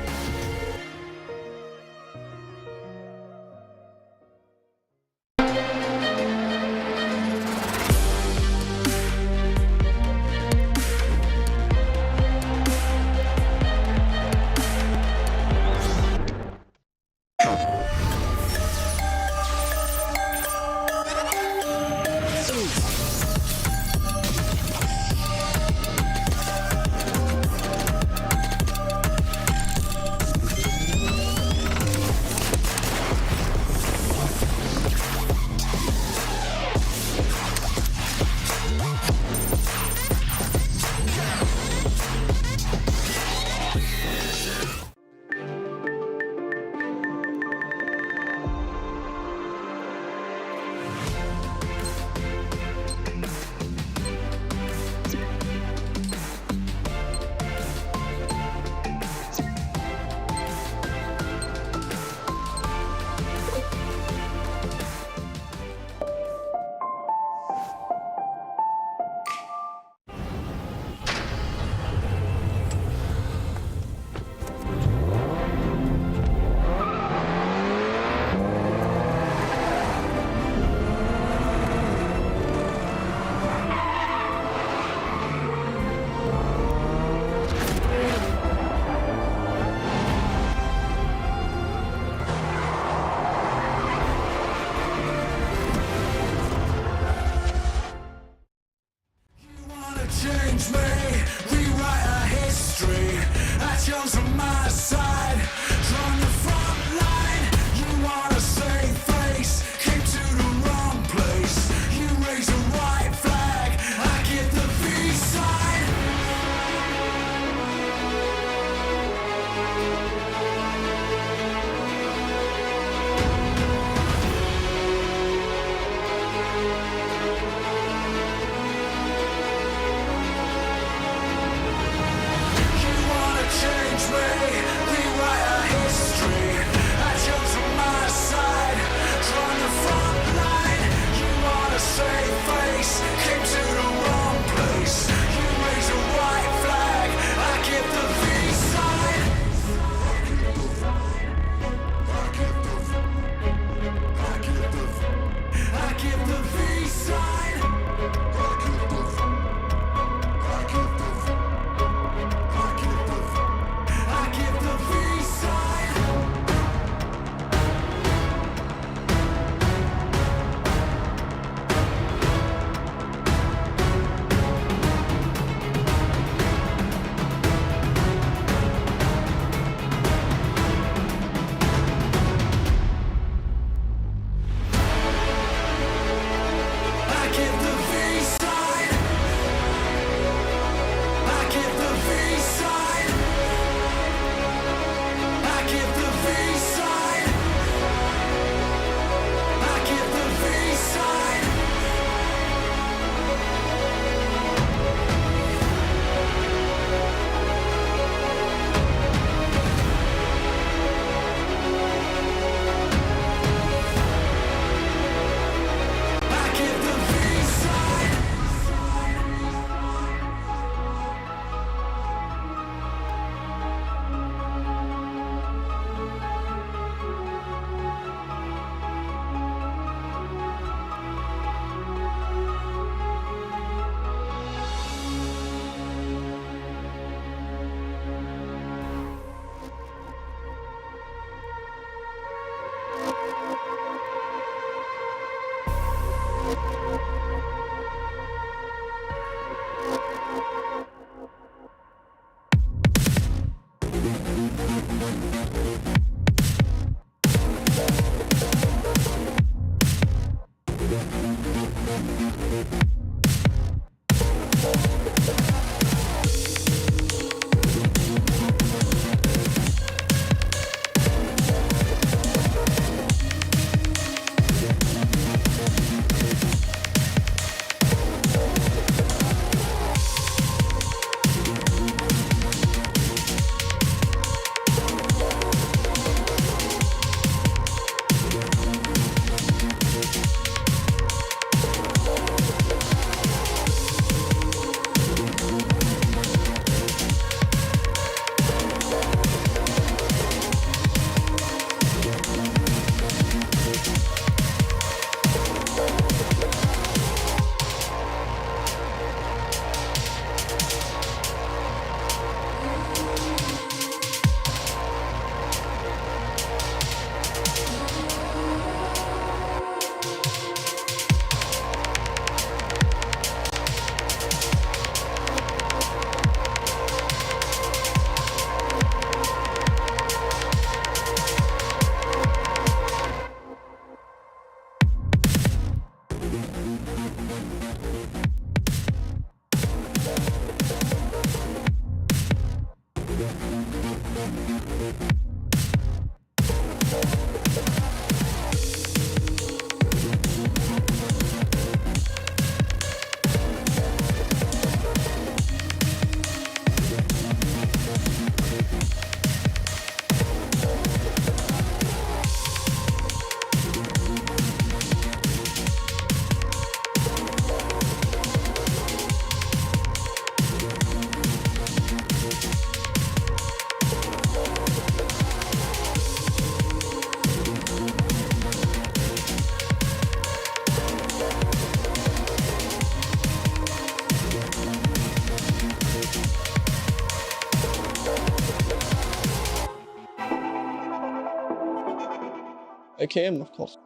AKM of course.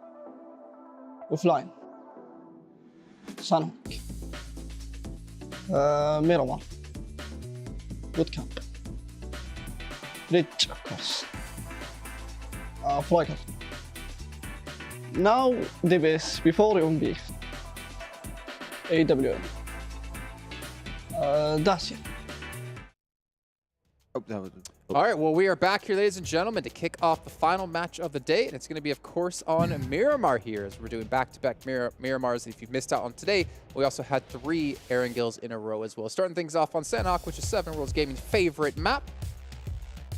Offline. Sunhawk. Miramar. Bootcamp. Ridge of course. Flyker. Now DBS before UMB. AWM. Dacia. All right, well, we are back here, ladies and gentlemen, to kick off the final match of the day, and it's going to be, of course, on Miramar here, as we're doing back-to-back Miramars. If you've missed out on today, we also had 3 Erangels in a row as well. Starting things off on Sanhok, which is Seven Worlds Gaming's favorite map.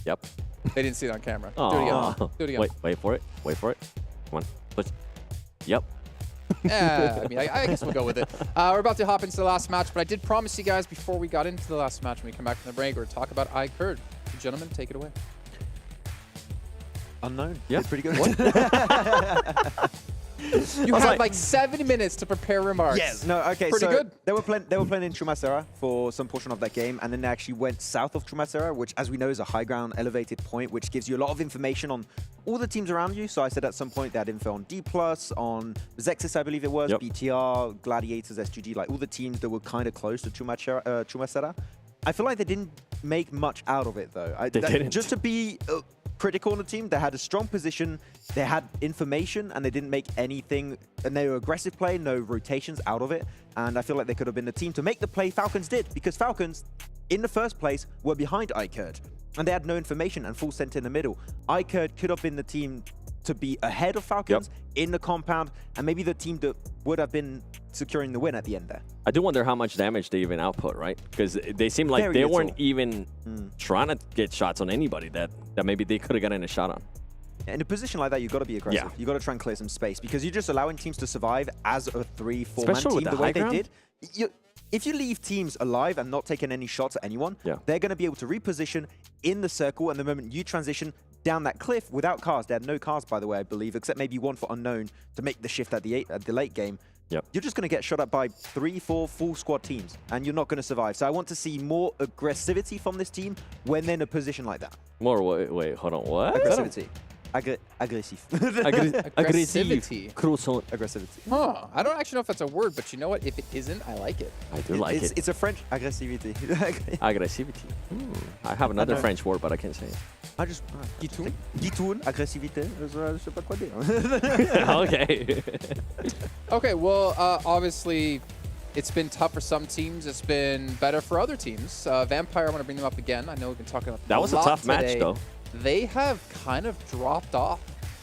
Yep. They didn't see it on camera. Oh. Do it again. Do it again. Wait for it. Wait for it. Come on. Push. Yep. Yeah, I mean, I guess we'll go with it. We're about to hop into the last match, but I did promise you guys before we got into the last match, when we come back from the break, we're talk about iCurd. Gentlemen, take it away. Unknown. Yeah. It's pretty good. You had like 7 minutes to prepare remarks. Yes. No. Okay. Pretty so good. They were playing in Chumasera for some portion of that game, and then they actually went south of Chumasera, which, as we know, is a high ground, elevated point, which gives you a lot of information on all the teams around you. So I said at some point they had info on D+, on Zexis, I believe it was, BTR, Gladiators, SGG, like all the teams that were kind of close to Chumasera. I feel like they didn't make much out of it, though. They didn't. Just to be critical on the team, they had a strong position, they had information, and they didn't make anything, and they were aggressive play, no rotations out of it, and I feel like they could have been the team to make the play Falcons did, because Falcons, in the first place, were behind iCurd, and they had no information and full center in the middle. iCurd could have been the team to be ahead of Falcons in the compound, and maybe the team that would have been securing the win at the end there. I do wonder how much damage they even output, right? Because they seem like they weren't even trying to get shots on anybody that maybe they could have gotten a shot on. In a position like that, you've got to be aggressive. Yeah. You've got to try and clear some space, because you're just allowing teams to survive as a 3-4-man team the way they did. If you leave teams alive and not taking any shots at anyone, they're going to be able to reposition in the circle, and the moment you transition down that cliff without cars, they had no cars, by the way, I believe, except maybe one for Unknown to make the shift at the late game. You're just going to get shot at by 3-4 full squad teams, and you're not going to survive. So I want to see more aggressivity from this team when they're in a position like that. More, wait, hold on, what? Aggressivity. Aggressive. Aggressivity. Aggressivity. Huh. I don't actually know if that's a word, but you know what? If it isn't, I like it. I do like it. It's a French aggressivity. Aggressivity. I have another French word, but I can't say it. I just... Guitoun, agressivité. Je sais pas quoi dire. Okay. Okay, well, obviously, it's been tough for some teams. It's been better for other teams. Vampire, I want to bring them up again. I know we've been talking about that was a tough match, though. They have kind of dropped off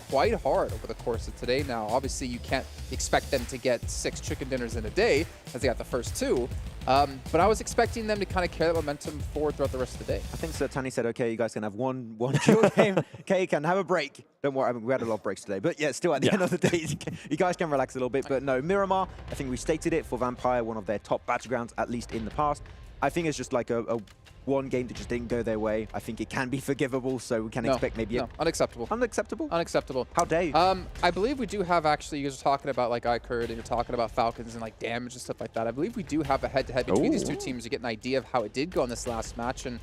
quite hard over the course of today. Now, obviously, you can't expect them to get 6 chicken dinners in a day, as they got the first 2. But I was expecting them to kind of carry that momentum forward throughout the rest of the day. I think Sir Tani said, okay, you guys can have one chill game. Okay, you can have a break. Don't worry, I mean, we had a lot of breaks today. But yeah, still at the end of the day, you guys can relax a little bit. But no, Miramar, I think we stated it for Vampire, one of their top battlegrounds, at least in the past. I think it's just like a one game that just didn't go their way. I think it can be forgivable, so we can expect maybe... unacceptable. Unacceptable? Unacceptable. How dare you? I believe we do have, actually, you guys are talking about like iCurd, and you're talking about Falcons and like damage and stuff like that. I believe we do have a head-to-head between these two teams to get an idea of how it did go in this last match. And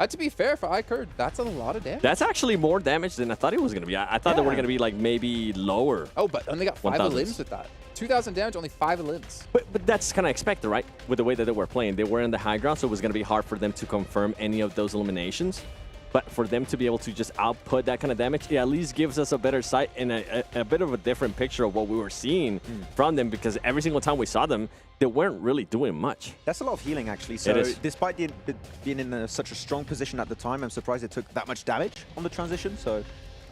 to be fair, for iCurd, that's a lot of damage. That's actually more damage than I thought it was going to be. I thought they were going to be like maybe lower. Oh, but only got 5 limbs with that. 2,000 damage, only 5 limbs. But that's kind of expected, right? With the way that they were playing. They were in the high ground, so it was going to be hard for them to confirm any of those eliminations. But for them to be able to just output that kind of damage, it at least gives us a better sight and a bit of a different picture of what we were seeing from them, because every single time we saw them, they weren't really doing much. That's a lot of healing, actually. So despite being in such a strong position at the time, I'm surprised they took that much damage on the transition. So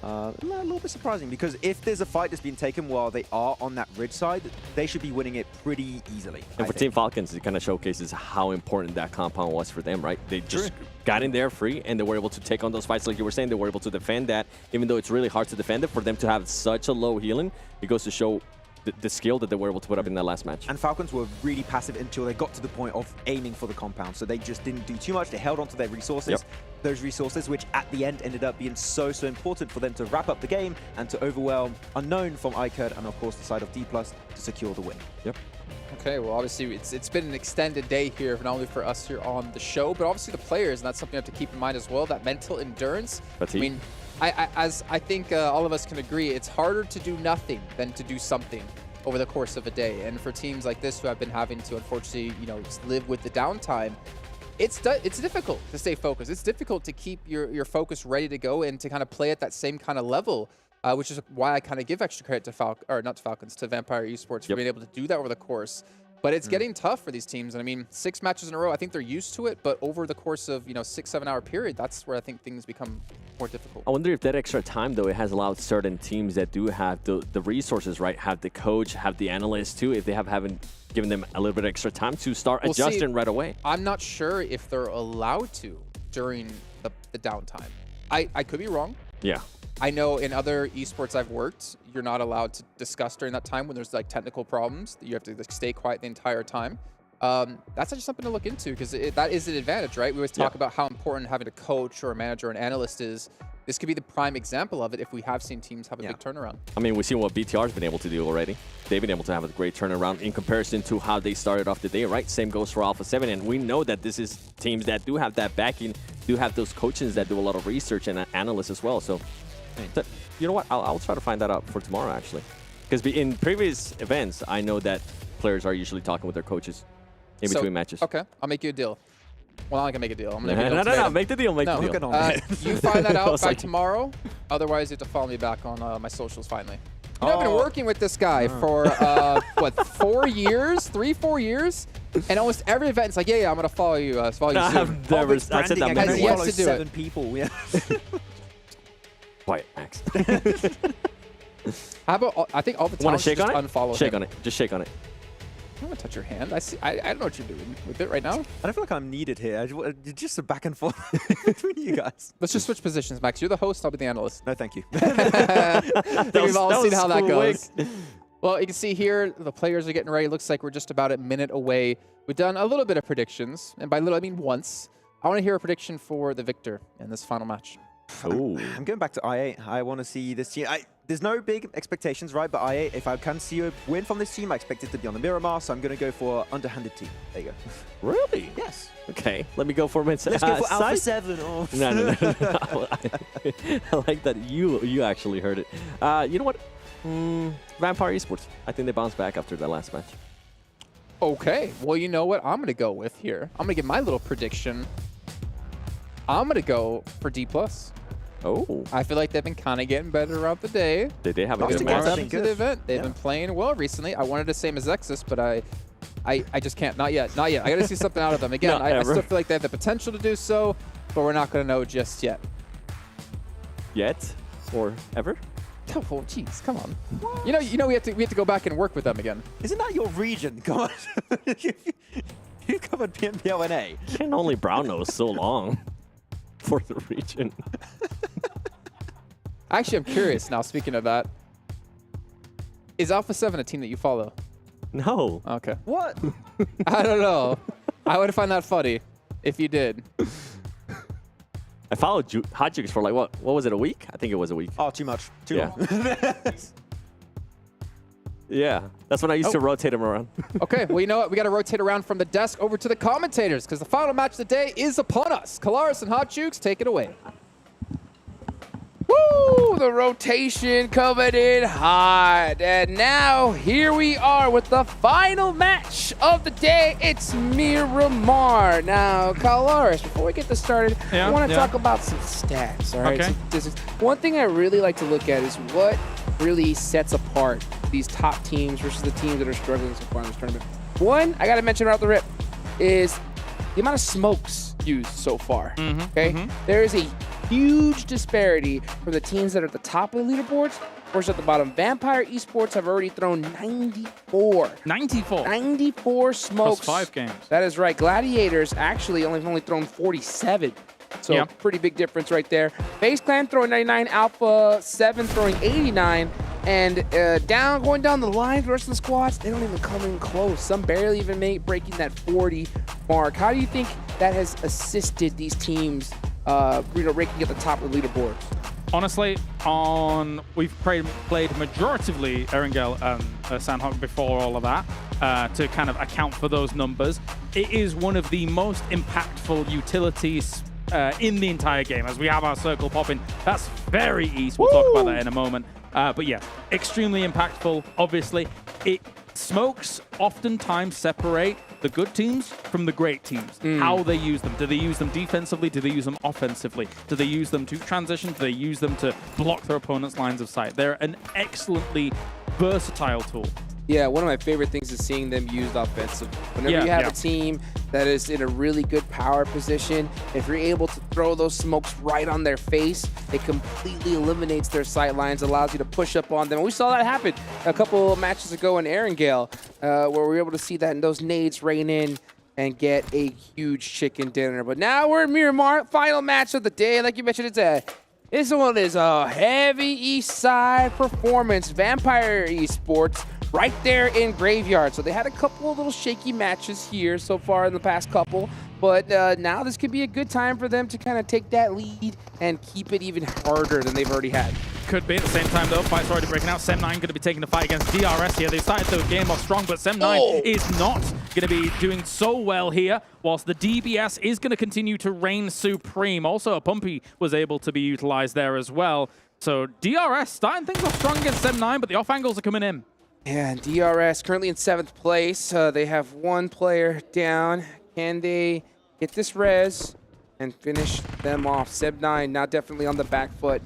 a little bit surprising, because if there's a fight that's been taken while they are on that ridge side, they should be winning it pretty easily. And for Team Falcons, it kind of showcases how important that compound was for them, right? They just got in there free, and they were able to take on those fights like you were saying. They were able to defend that, even though it's really hard to defend it. For them to have such a low healing, it goes to show the skill that they were able to put up in that last match. And Falcons were really passive until they got to the point of aiming for the compound. So they just didn't do too much. They held on to their resources. Those resources, which at the end ended up being so important for them to wrap up the game and to overwhelm Unknown from iCurd and, of course, the side of D+ to secure the win. Okay, well, obviously it's been an extended day here, not only for us here on the show, but obviously the players, and that's something you have to keep in mind as well. That mental endurance. Fatigue. I mean, as I think all of us can agree, it's harder to do nothing than to do something over the course of a day. And for teams like this who have been having to, unfortunately, just live with the downtime, it's difficult to stay focused. It's difficult to keep your focus ready to go and to kind of play at that same kind of level. Which is why I kind of give extra credit to to Vampire Esports for being able to do that over the course. But it's getting tough for these teams. And I mean, 6 matches in a row, I think they're used to it. But over the course of, 6-7 hour period, that's where I think things become more difficult. I wonder if that extra time, though, it has allowed certain teams that do have the resources, right? Have the coach, have the analysts, too, if they haven't given them a little bit extra time to start adjusting right away. I'm not sure if they're allowed to during the downtime. I could be wrong. Yeah. I know in other esports I've worked, you're not allowed to discuss during that time when there's like technical problems. You have to stay quiet the entire time. That's just something to look into because that is an advantage, right? We always talk about how important having a coach or a manager or an analyst is. This could be the prime example of it if we have seen teams have a big turnaround. I mean, we've seen what BTR's been able to do already. They've been able to have a great turnaround in comparison to how they started off the day, right? Same goes for Alpha 7. And we know that this is teams that do have that backing, do have those coaches that do a lot of research and analysts as well. So, you know what? I'll try to find that out for tomorrow, actually. Because in previous events, I know that players are usually talking with their coaches in between matches. Okay, I'll make you a deal. Well, I can make a deal. I'm gonna make a deal. No, make the deal, make the deal. You find that out by tomorrow. Otherwise, you have to follow me back on my socials finally. I've been working with this guy for, what, 4 years? 3-4 years? And almost every event, it's like, yeah, I'm going to follow you soon. I've never, I said that has yet to do 7 it. people, yeah. Quiet, Max. How about, I think all the time Want to shake on it? Unfollow Shake him. on it. Just shake on it. I don't want to touch your hand. I don't know what you're doing with it right now. I don't feel like I'm needed here. Just a back and forth between you guys. Let's just switch positions, Max. You're the host. I'll be the analyst. No, thank you. We've all seen how that goes. Well, you can see here the players are getting ready. Looks like we're just about a minute away. We've done a little bit of predictions, and by little I mean once. I want to hear a prediction for the victor in this final match. Ooh. I'm going back to I8. I want to see this team. There's no big expectations, right? But I8, if I can see a win from this team, I expect it to be on the Miramar, so I'm going to go for underhanded team. There you go. Really? Yes. Okay, let me go for Let's go for Alpha 7. Oh. No. I like that you actually heard it. You know what? Vampire Esports. I think they bounced back after that last match. Okay. Well, you know what I'm going to go with here? I'm going to give my little prediction. I'm going to go for D+. Oh. I feel like they've been kind of getting better throughout the day. They did have a good match. match. To the event. They've been playing well recently. I wanted the same as Exus, but I just can't. Not yet. Not yet. I got to see something out of them. Again, I still feel like they have the potential to do so, but we're not going to know just yet. Yet? Or ever? Oh, jeez, come on. What? You know, we have to go back and work with them again. Isn't that your region? Come on. You covered PMWI. Can only Brown knows so long for the region. Actually, I'm curious now, speaking of that. Is Alpha 7 a team that you follow? No. Okay. What? I don't know. I would find that funny if you did. I followed Hot Jukes for like, what was it, a week? I think it was a week. Oh, too much. Too long. Yeah, that's when I used to rotate them around. Okay, well, you know what? We got to rotate around from the desk over to the commentators because the final match of the day is upon us. Kalaris and Hot Jukes, take it away. Woo! The rotation coming in hot. And now, here we are with the final match of the day. It's Miramar. Now, Kalaris, before we get this started, I want to talk about some stats, all right? Okay. So one thing I really like to look at is what really sets apart these top teams versus the teams that are struggling so far in this tournament. One, I got to mention right off the rip, is the amount of smokes used so far, okay? There is a huge disparity from the teams that are at the top of the leaderboards versus at the bottom. Vampire Esports have already thrown 94. 94? 94 smokes. Plus 5 games. That is right. Gladiators actually only thrown 47. So pretty big difference right there. Base Clan throwing 99, Alpha 7 throwing 89. And going down the line, the rest of the squads, they don't even come in close. Some barely even breaking that 40 mark. How do you think that has assisted these teams ranking at the top of the leaderboard? honestly, we've played majoritively Erangel and Sandhawk before all of that to kind of account for those numbers. It is one of the most impactful utilities in the entire game, as we have our circle popping. That's very easy. We'll talk about that in a moment. But yeah, extremely impactful, obviously. Smokes oftentimes separate the good teams from the great teams. How they use them. Do they use them defensively? Do they use them offensively? Do they use them to transition? Do they use them to block their opponent's lines of sight? They're an excellently versatile tool. Yeah, one of my favorite things is seeing them used offensively. Whenever you have a team that is in a really good power position, if you're able to throw those smokes right on their face, it completely eliminates their sight lines, allows you to push up on them. We saw that happen a couple of matches ago in Erangel, where we were able to see that and those nades rain in and get a huge chicken dinner. But now we're in Miramar, final match of the day. Like you mentioned, this one is a heavy East Side performance. Vampire Esports right there in Graveyard. So they had a couple of little shaky matches here so far in the past couple, but now this could be a good time for them to kind of take that lead and keep it even harder than they've already had. Could be at the same time, though. Fight's already breaking out. Sem9 going to be taking the fight against DRS here. They started the game off strong, but Sem9 is not going to be doing so well here, whilst the DBS is going to continue to reign supreme. Also, a Pumpy was able to be utilized there as well. So DRS starting things off strong against Sem9, but the off angles are coming in. Yeah, and DRS currently in 7th place. They have one player down. Can they get this res and finish them off? Sem9 now definitely on the back foot,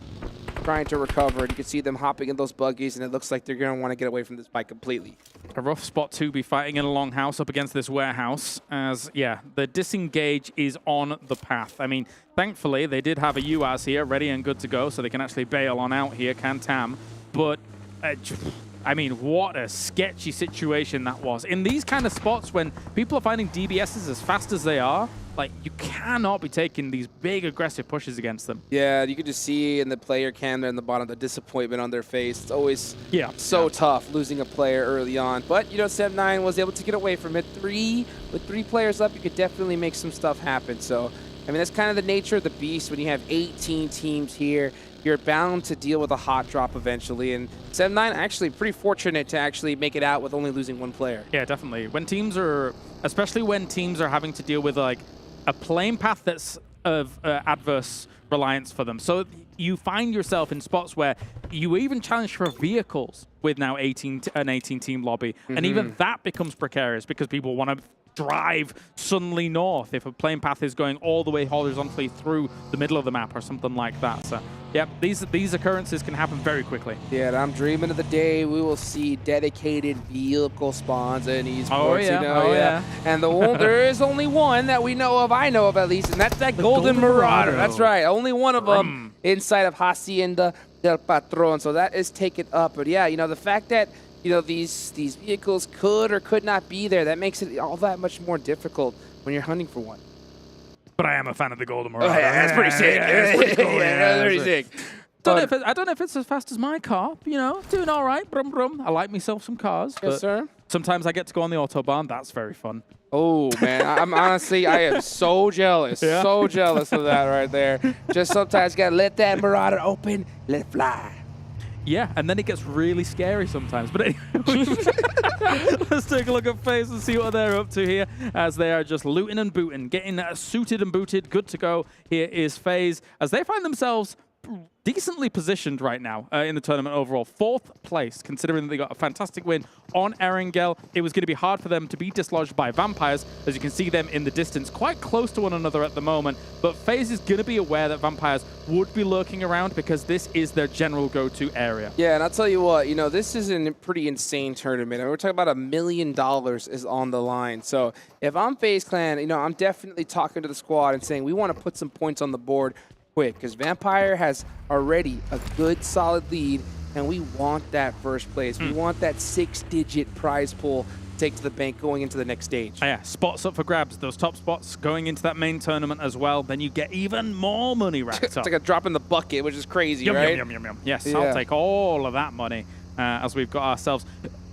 trying to recover. You can see them hopping in those buggies, and it looks like they're going to want to get away from this bike completely. A rough spot to be fighting in a longhouse up against this warehouse, as, yeah, the disengage is on the path. I mean, thankfully, they did have a UAS here ready and good to go, so they can actually bail on out here, Tam. But I mean, what a sketchy situation that was. In these kind of spots, when people are finding DBSs as fast as they are, like, you cannot be taking these big aggressive pushes against them. Yeah, you can just see in the player cam there in the bottom the disappointment on their face. It's always so tough losing a player early on. But, you know, Sem9 was able to get away from it. With three players up, you could definitely make some stuff happen. So, I mean, that's kind of the nature of the beast when you have 18 teams here. You're bound to deal with a hot drop eventually, and Sem9 actually pretty fortunate to actually make it out with only losing one player. Yeah, definitely. When teams are, especially when teams are having to deal with like a playing path that's of adverse reliance for them. So you find yourself in spots where you even challenge for vehicles with now an 18-team lobby, and even that becomes precarious because people want to drive suddenly north if a playing path is going all the way horizontally through the middle of the map or something like that. So, yeah, these occurrences can happen very quickly. Yeah, and I'm dreaming of the day we will see dedicated vehicle spawns in esports. Oh, yeah. You know, And there is only one that we know of, I know of at least, and that's that Golden Marauder. That's right, only one of them inside of Hacienda del Patron. So that is taken up. But yeah, you know, the fact that these vehicles could or could not be there, that makes it all that much more difficult when you're hunting for one. But I am a fan of the Golden Marauder. Oh, yeah, that's pretty sick. That's pretty cool. That's pretty sick. I don't know if it's as fast as my car, you know, doing all right, brum brum. I like myself some cars. Yes, sir. Sometimes I get to go on the Autobahn. That's very fun. Oh, man, I am so jealous. Yeah. So jealous of that right there. Just sometimes got to let that Marauder open, let it fly. Yeah, and then it gets really scary sometimes. But anyway, let's take a look at FaZe and see what they're up to here as they are just looting and booting, getting suited and booted, good to go. Here is FaZe as they find themselves decently positioned right now in the tournament overall. 4th place, considering that they got a fantastic win on Erangel. It was going to be hard for them to be dislodged by Vampires, as you can see them in the distance, quite close to one another at the moment. But FaZe is going to be aware that Vampires would be lurking around because this is their general go-to area. Yeah, and I'll tell you what, you know, this is a pretty insane tournament. I mean, we're talking about $1 million is on the line. So if I'm FaZe Clan, you know, I'm definitely talking to the squad and saying we want to put some points on the board quick, because Vampire has already a good solid lead, and we want that first place. We want that 6-digit prize pool to take to the bank going into the next stage. Yeah, spots up for grabs. Those top spots going into that main tournament as well. Then you get even more money racked up. It's like a drop in the bucket, which is crazy, yum, right? Yum. Yes, I'll take all of that money as we've got ourselves.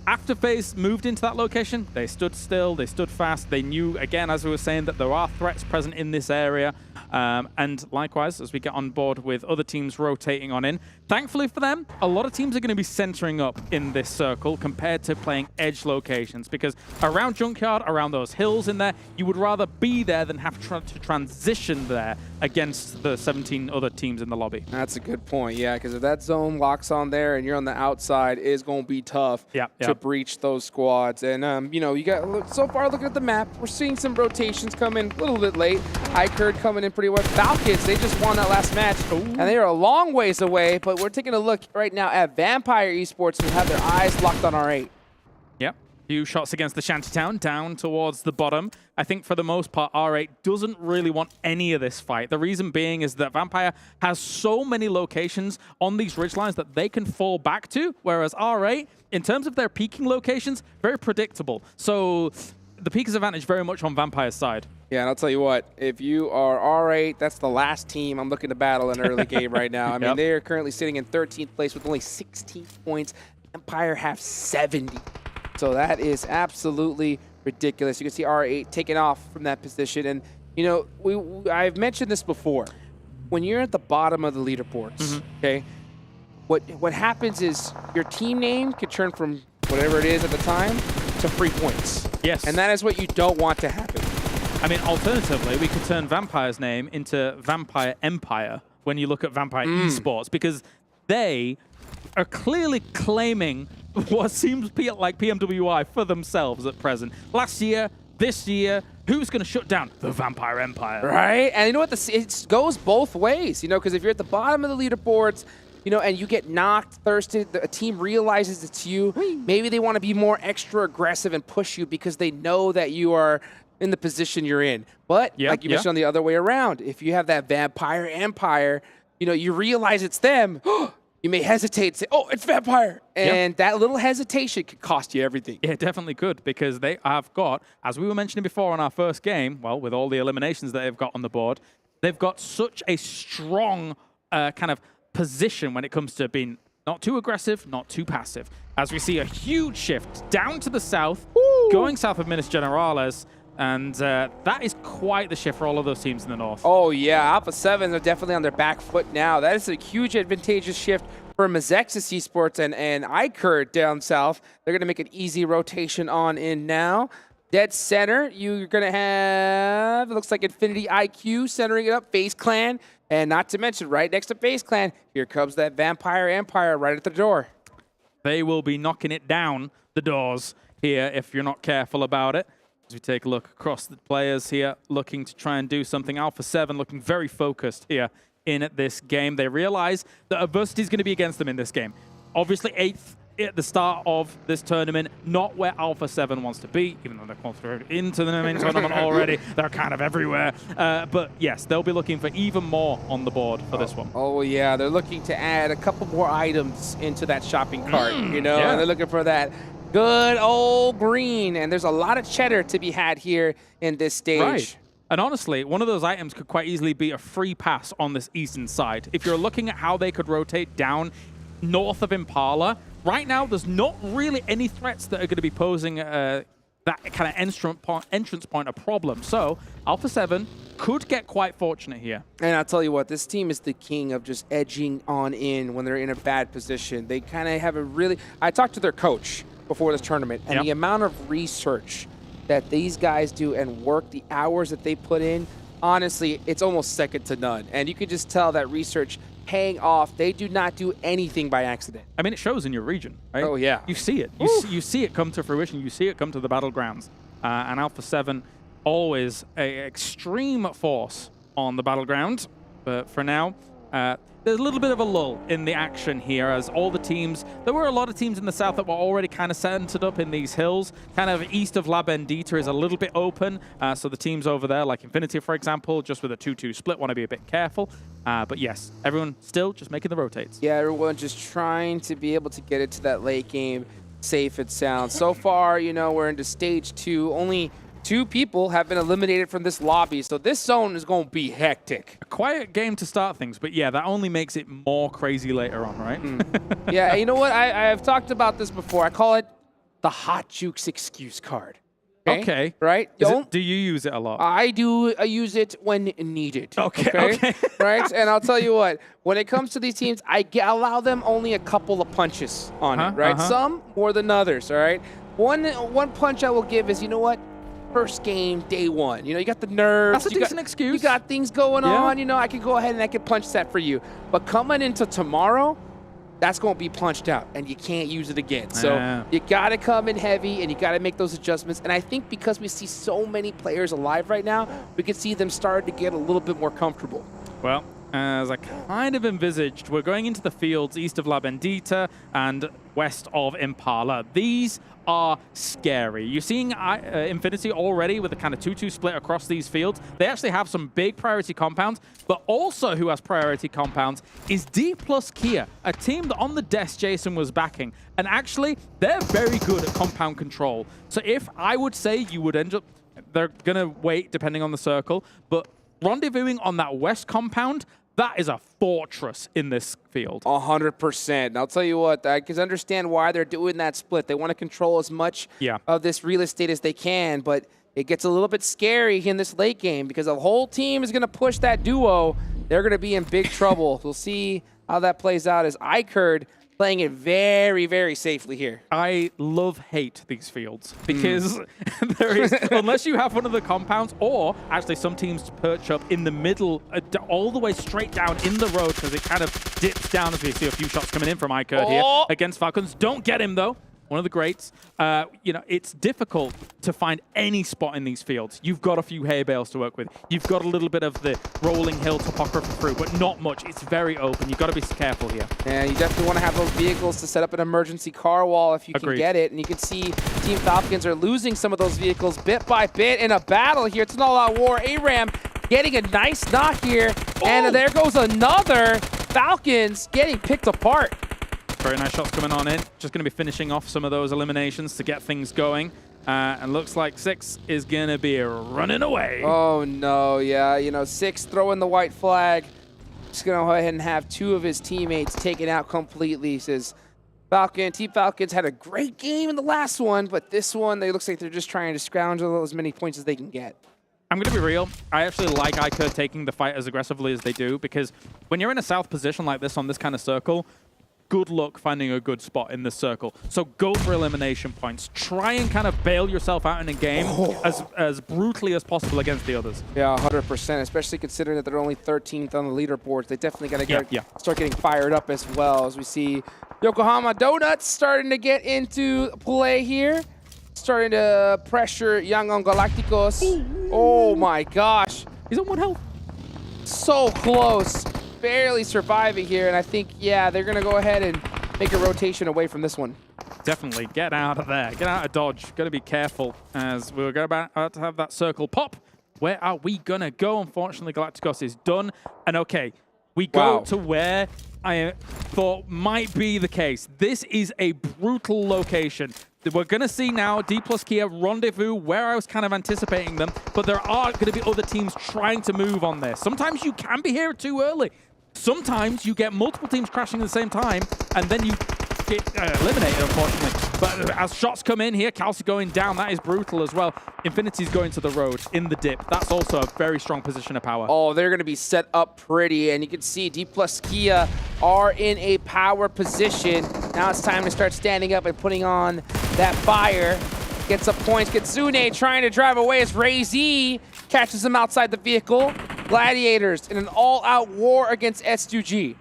After FaZe moved into that location, they stood still, they stood fast. They knew, again, as we were saying, that there are threats present in this area. And likewise, as we get on board with other teams rotating on in, thankfully for them, a lot of teams are going to be centering up in this circle compared to playing edge locations, because around Junkyard, around those hills in there, you would rather be there than have to transition there against the 17 other teams in the lobby. That's a good point, yeah, because if that zone locks on there and you're on the outside, it's going to be tough to breach those squads. And, you know, you got, so far looking at the map, we're seeing some rotations come in a little bit late. Icurd coming in pretty well. Falcons, they just won that last match, and they are a long ways away, but we're taking a look right now at Vampire Esports, who have their eyes locked on R8. Yep. Few shots against the Shantytown, down towards the bottom. I think for the most part, R8 doesn't really want any of this fight. The reason being is that Vampire has so many locations on these ridgelines that they can fall back to, whereas R8, in terms of their peaking locations, very predictable. So the peak is advantage very much on Vampire's side. Yeah, and I'll tell you what, if you are R8, that's the last team I'm looking to battle in early game right now. I mean, they are currently sitting in 13th place with only 16 points. Empire have 70. So that is absolutely ridiculous. You can see R8 taking off from that position. And, you know, I've mentioned this before. When you're at the bottom of the leaderboards, okay, what happens is your team name could turn from whatever it is at the time to free points. Yes. And that is what you don't want to happen. I mean, alternatively, we could turn Vampire's name into Vampire Empire when you look at Vampire Esports, because they are clearly claiming what seems like PMWI for themselves at present. Last year, this year, who's going to shut down the Vampire Empire? Right? And you know what? It goes both ways, you know, because if you're at the bottom of the leaderboards, you know, and you get knocked, thirsted, a team realizes it's you, maybe they want to be more extra aggressive and push you because they know that you are in the position you're in. But like you mentioned on the other way around, if you have that Vampire Empire, you know, you realize it's them, you may hesitate and say, oh, it's Vampire. And that little hesitation could cost you everything. Yeah, it definitely could, because they have got, as we were mentioning before on our first game, well, with all the eliminations that they've got on the board, they've got such a strong kind of position when it comes to being not too aggressive, not too passive. As we see a huge shift down to the south, going south of Minas Generales, and that is quite the shift for all of those teams in the north. Oh, yeah. Alpha 7 are definitely on their back foot now. That is a huge advantageous shift for Mazexis Esports and Icurd down south. They're going to make an easy rotation on in now. Dead center, you're going to have, it looks like Infinity IQ centering it up, FaZe Clan. And not to mention, right next to FaZe Clan, here comes that Vampire Empire right at the door. They will be knocking it down the doors here if you're not careful about it. As we take a look across the players here, looking to try and do something. Alpha 7 looking very focused here in this game. They realize that adversity is going to be against them in this game. Obviously, 8th at the start of this tournament, not where Alpha 7 wants to be, even though they're qualified into the main tournament already. They're kind of everywhere. But yes, they'll be looking for even more on the board for this one. Oh, yeah. They're looking to add a couple more items into that shopping cart, you know? Yeah. And they're looking for that good old green. And there's a lot of cheddar to be had here in this stage. Right. And honestly, one of those items could quite easily be a free pass on this eastern side. If you're looking at how they could rotate down north of Impala, right now there's not really any threats that are going to be posing that kind of entrance point a problem. So Alpha 7 could get quite fortunate here. And I'll tell you what, this team is the king of just edging on in when they're in a bad position. They kind of have a really... I talked to their coach before this tournament, and the amount of research that these guys do and work, the hours that they put in, honestly, it's almost second to none. And you can just tell that research paying off. They do not do anything by accident. I mean, it shows in your region, right? Oh, yeah. You see it. You see it come to fruition. You see it come to the battlegrounds. And Alpha 7, always an extreme force on the battleground. But for now, there's a little bit of a lull in the action here as all the teams, there were a lot of teams in the south that were already kind of centered up in these hills. Kind of east of La Bendita is a little bit open. So the teams over there, like Infinity, for example, just with a 2-2 split, want to be a bit careful. But yes, everyone still just making the rotates. Yeah, everyone just trying to be able to get it to that late game safe and sound. So far, you know, we're into stage 2. Only 2 people have been eliminated from this lobby, so this zone is going to be hectic. A quiet game to start things, but yeah, that only makes it more crazy later on, right? Yeah, you know what? I've talked about this before. I call it the hot jukes excuse card. Okay. Right? Do you use it a lot? I do use it when needed. Okay. Right? And I'll tell you what, when it comes to these teams, I allow them only a couple of punches on it, right? Some more than others, all right? One punch I will give is, you know what? First game, day one. You know, you got the nerves. That's a decent excuse. You got things going on. You know, I can go ahead and I can punch that for you. But coming into tomorrow, that's going to be punched out, and you can't use it again. So you got to come in heavy, and you got to make those adjustments. And I think because we see so many players alive right now, we can see them starting to get a little bit more comfortable. Well, as I kind of envisaged, we're going into the fields east of La Bendita and west of Impala. These are scary. You're seeing Infinity already with a kind of 2-2 split across these fields. They actually have some big priority compounds, but also who has priority compounds is D plus Kia, a team that on the desk Jason was backing. And actually, they're very good at compound control. So if I would say you would end up, they're going to wait depending on the circle, but rendezvousing on that west compound, that is a fortress in this field. 100%. And I'll tell you what, I can understand why they're doing that split. They want to control as much of this real estate as they can, but it gets a little bit scary in this late game because the whole team is going to push that duo. They're going to be in big trouble. We'll see how that plays out as Ikerd playing it very, very safely here. I hate these fields because there is, unless you have one of the compounds, or actually some teams perch up in the middle, all the way straight down in the road because it kind of dips down as we see a few shots coming in from Ikerd here against Falcons. Don't get him though. One of the greats. You know, it's difficult to find any spot in these fields. You've got a few hay bales to work with. You've got a little bit of the rolling hill topography through, but not much. It's very open. You've got to be careful here. Yeah, you definitely want to have those vehicles to set up an emergency car wall if you can get it. And you can see Team Falcons are losing some of those vehicles bit by bit in a battle here. It's an all-out war. ARAM getting a nice knock here. And there goes another. Falcons getting picked apart. Very nice shots coming on in. Just going to be finishing off some of those eliminations to get things going. And looks like 6 is going to be running away. Oh, no. Yeah, you know, 6 throwing the white flag. Just going to go ahead and have 2 of his teammates taken out completely. He says, Team Falcons had a great game in the last one, but this one, it looks like they're just trying to scrounge as many points as they can get. I'm going to be real. I actually like Ikerd taking the fight as aggressively as they do, because when you're in a south position like this on this kind of circle, good luck finding a good spot in this circle. So go for elimination points. Try and kind of bail yourself out in a game as brutally as possible against the others. Yeah, 100%, especially considering that they're only 13th on the leaderboards. They definitely got to start getting fired up as well, as we see Yokohama Donuts starting to get into play here. Starting to pressure Young on Galacticos. Oh my gosh. He's on 1 health. So close. Barely surviving here, and I think, yeah, they're going to go ahead and make a rotation away from this one. Definitely. Get out of there. Get out of dodge. Got to be careful as we're about to have that circle pop. Where are we going to go? Unfortunately, Galacticos is done. And okay, we go to where I thought might be the case. This is a brutal location. We're going to see now D plus Kia rendezvous where I was kind of anticipating them, but there are going to be other teams trying to move on this. Sometimes you can be here too early. Sometimes you get multiple teams crashing at the same time, and then you get eliminated, unfortunately. But as shots come in here, Kelsey going down, that is brutal as well. Infinity's going to the road in the dip. That's also a very strong position of power. Oh, they're going to be set up pretty, and you can see D plus Kia are in a power position. Now it's time to start standing up and putting on that fire. Gets some points. Kitsune trying to drive away as Ray Z catches him outside the vehicle. Gladiators in an all-out war against S2G.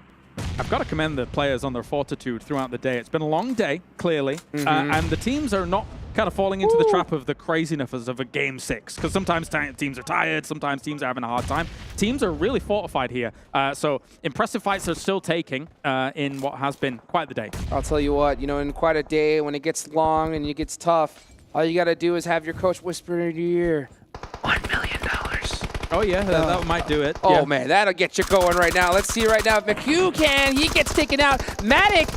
I've got to commend the players on their fortitude throughout the day. It's been a long day, clearly, and the teams are not kind of falling into the trap of the craziness of a game 6, because sometimes teams are tired, sometimes teams are having a hard time. Teams are really fortified here, so impressive fights are still taking in what has been quite the day. I'll tell you what, you know, in quite a day, when it gets long and it gets tough, all you got to do is have your coach whisper in your ear, $1 million. Oh, yeah, that might do it. Oh, man, that'll get you going right now. Let's see right now if McHugh can. He gets taken out. Matic,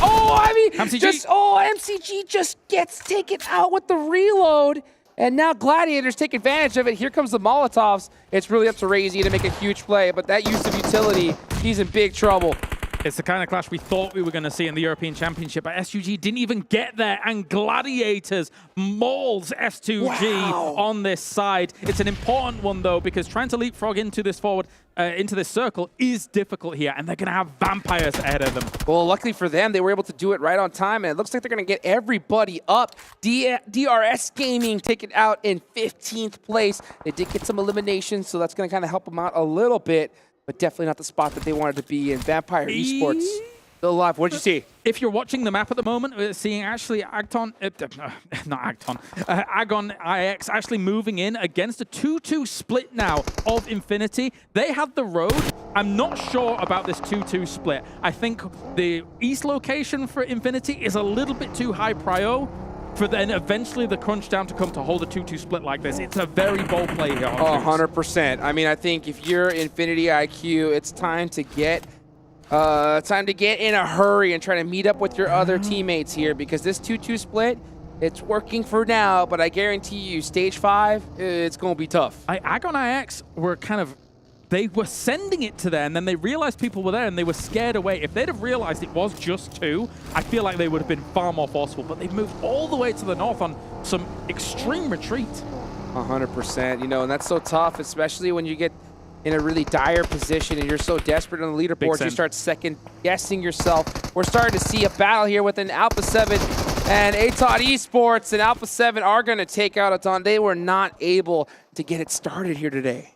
MCG just gets taken out with the reload. And now Gladiators take advantage of it. Here comes the Molotovs. It's really up to Razy to make a huge play, but that use of utility, he's in big trouble. It's the kind of clash we thought we were going to see in the European Championship, but SUG didn't even get there, and Gladiators mauls S2G on this side. It's an important one, though, because trying to leapfrog into this into this circle is difficult here, and they're going to have Vampires ahead of them. Well, luckily for them, they were able to do it right on time, and it looks like they're going to get everybody up. DRS Gaming take it out in 15th place. They did get some eliminations, so that's going to kind of help them out a little bit, but definitely not the spot that they wanted to be in. Vampire Esports still alive. What'd you see? If you're watching the map at the moment, we're seeing actually Agon IX actually moving in against a 2-2 split now of Infinity. They had the road. I'm not sure about this 2-2 split. I think the east location for Infinity is a little bit too high prio for then eventually the crunch down to come to hold a 2-2 split like this. It's a very bold play here. 100%. I mean, I think if you're Infinity IQ, it's time to get in a hurry and try to meet up with your other teammates here, because this 2-2 split, it's working for now, but I guarantee you, stage 5, it's going to be tough. Agon IX were they were sending it to there, and then they realized people were there, and they were scared away. If they'd have realized it was just 2, I feel like they would have been far more forceful, but they've moved all the way to the north on some extreme retreat. 100%, and that's so tough, especially when you get in a really dire position and you're so desperate on the leaderboard, you start second-guessing yourself. We're starting to see a battle here with an Alpha 7 and ATOT Esports, and Alpha 7 are going to take out Aton. They were not able to get it started here today.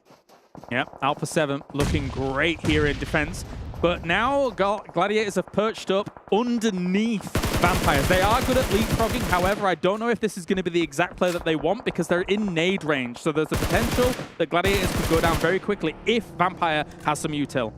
Yep, Alpha 7 looking great here in defense. But now Gladiators have perched up underneath Vampires. They are good at leapfrogging. However, I don't know if this is going to be the exact play that they want, because they're in nade range. So there's a potential that Gladiators could go down very quickly if Vampire has some util.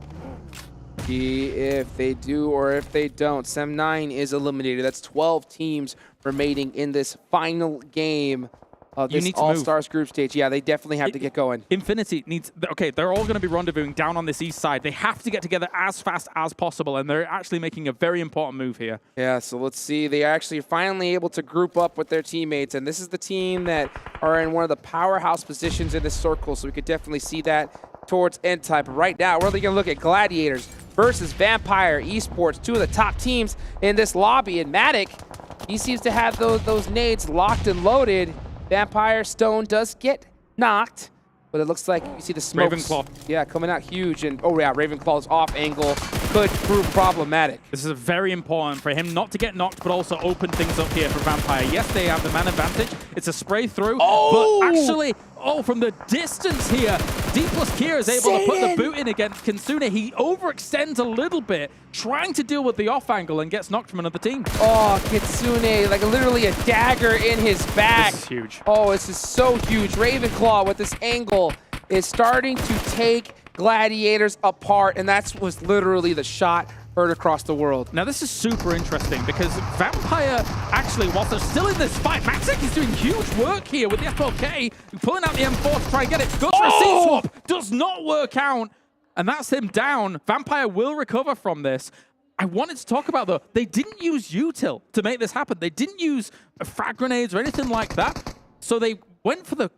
If they do or if they don't. Sem9 is eliminated. That's 12 teams remaining in this final game of this All-Stars group stage. Yeah, they definitely have to get going. Infinity needs... Okay, they're all going to be rendezvousing down on this east side. They have to get together as fast as possible, and they're actually making a very important move here. Yeah, so let's see. They are actually finally able to group up with their teammates, and this is the team that are in one of the powerhouse positions in this circle, so we could definitely see that towards end time. But right now, we're going to look at Gladiators versus Vampire Esports, two of the top teams in this lobby. And Matic, he seems to have those nades locked and loaded. Vampire Stone does get knocked, but it looks like you see the smoke. Ravenclaw. Yeah, coming out huge. And oh yeah, Ravenclaw's off angle could prove problematic. This is very important for him not to get knocked, but also open things up here for Vampire. Yes, they have the man advantage. It's a spray through, but actually, from the distance here, D+ Kier is able to put the boot in against Kitsune. He overextends a little bit, trying to deal with the off angle, and gets knocked from another team. Oh, Kitsune, like literally a dagger in his back. This is huge. Oh, this is so huge. Ravenclaw with this angle is starting to take Gladiators apart, and that was literally the shot heard across the world. Now this is super interesting because Vampire actually, whilst they're still in this fight, Maxek is doing huge work here with the F12K, pulling out the M4 to try and get it. Goes for a seat swap, does not work out, and that's him down. Vampire will recover from this. I wanted to talk about, though, they didn't use util to make this happen. They didn't use frag grenades or anything like that, so they went for the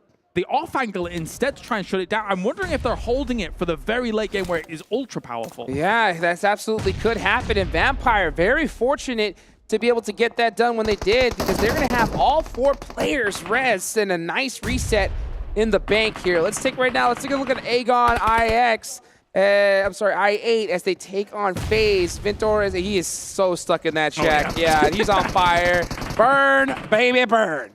off angle instead to try and shut it down. I'm wondering if they're holding it for the very late game where it is ultra powerful. Yeah, that's absolutely could happen. And Vampire, very fortunate to be able to get that done when they did, because they're going to have all 4 players res and a nice reset in the bank here. Let's take a look at Agon IX. I8 as they take on FaZe. Vintor, he is so stuck in that shack. Yeah, he's on fire. Burn, baby, burn.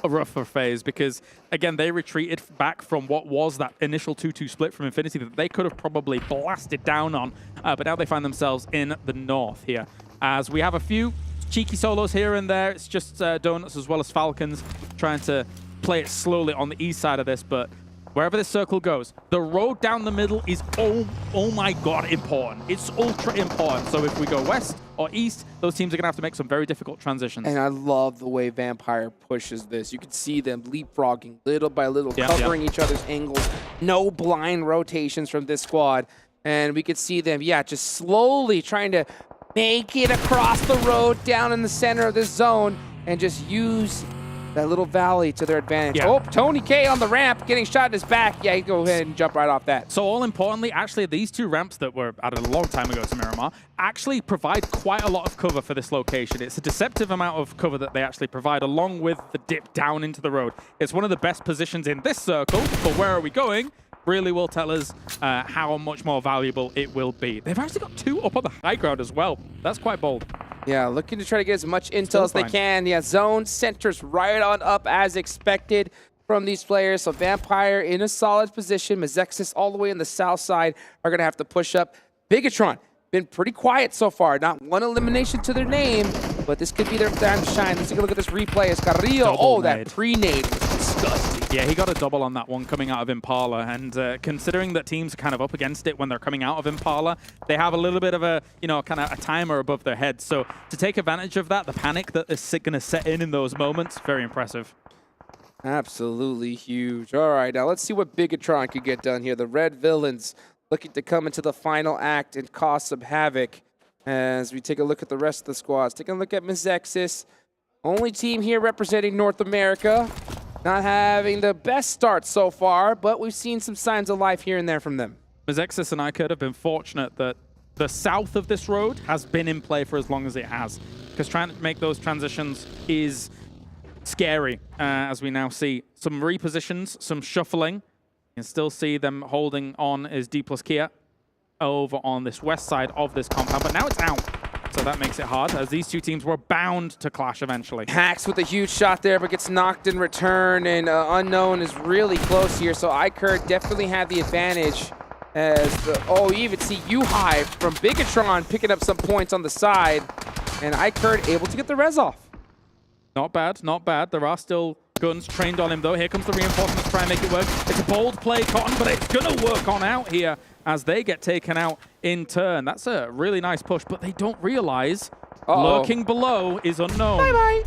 Rough for FaZe because, again, they retreated back from what was that initial 2-2 split from Infinity that they could have probably blasted down on, but now they find themselves in the north here. As we have a few cheeky solos here and there, it's just Donuts as well as Falcons trying to play it slowly on the east side of this, but wherever this circle goes, the road down the middle is, oh my god, important. It's ultra important. So if we go west or east, those teams are going to have to make some very difficult transitions. And I love the way Vampire pushes this. You can see them leapfrogging little by little, covering each other's angles. No blind rotations from this squad. And we could see them, just slowly trying to make it across the road down in the center of this zone and just use that little valley to their advantage. Yeah. Oh, Tony K on the ramp, getting shot in his back. Yeah, he go ahead and jump right off that. So all importantly, actually, these two ramps that were added a long time ago to Miramar actually provide quite a lot of cover for this location. It's a deceptive amount of cover that they actually provide, along with the dip down into the road. It's one of the best positions in this circle, but where are we going really will tell us how much more valuable it will be. They've actually got two up on the high ground as well. That's quite bold. Yeah, looking to try to get as much intel as they can. Yeah, zone centers right on up as expected from these players. So Vampire in a solid position. Mazexis all the way in the south side are going to have to push up. Bigatron, been pretty quiet so far. Not one elimination to their name, but this could be their time to shine. Let's take a look at this replay. It's Carrillo. That pre-nade was disgusting. Yeah, he got a double on that one coming out of Impala, and considering that teams are kind of up against it when they're coming out of Impala, they have a little bit of a, kind of a timer above their heads. So to take advantage of that, the panic that is going to set in those moments, very impressive. Absolutely huge. All right, now let's see what Bigatron could get done here. The Red Villains looking to come into the final act and cause some havoc as we take a look at the rest of the squads. Taking a look at Mazexis, only team here representing North America. Not having the best start so far, but we've seen some signs of life here and there from them. Mazexis and I could have been fortunate that the south of this road has been in play for as long as it has, because trying to make those transitions is scary, as we now see some repositions, some shuffling. You can still see them holding on as D plus Kia over on this west side of this compound, but now it's out. So that makes it hard, as these two teams were bound to clash eventually. Hacks with a huge shot there, but gets knocked in return, and Unknown is really close here, so Ikert definitely had the advantage. As you even see U-High from Bigatron picking up some points on the side, and Ikert able to get the res off. Not bad, not bad. There are still guns trained on him, though. Here comes the reinforcements to try and make it work. It's a bold play, Cotton, but it's going to work on out here as they get taken out in turn. That's a really nice push, but they don't realize lurking below is Unknown. Bye-bye.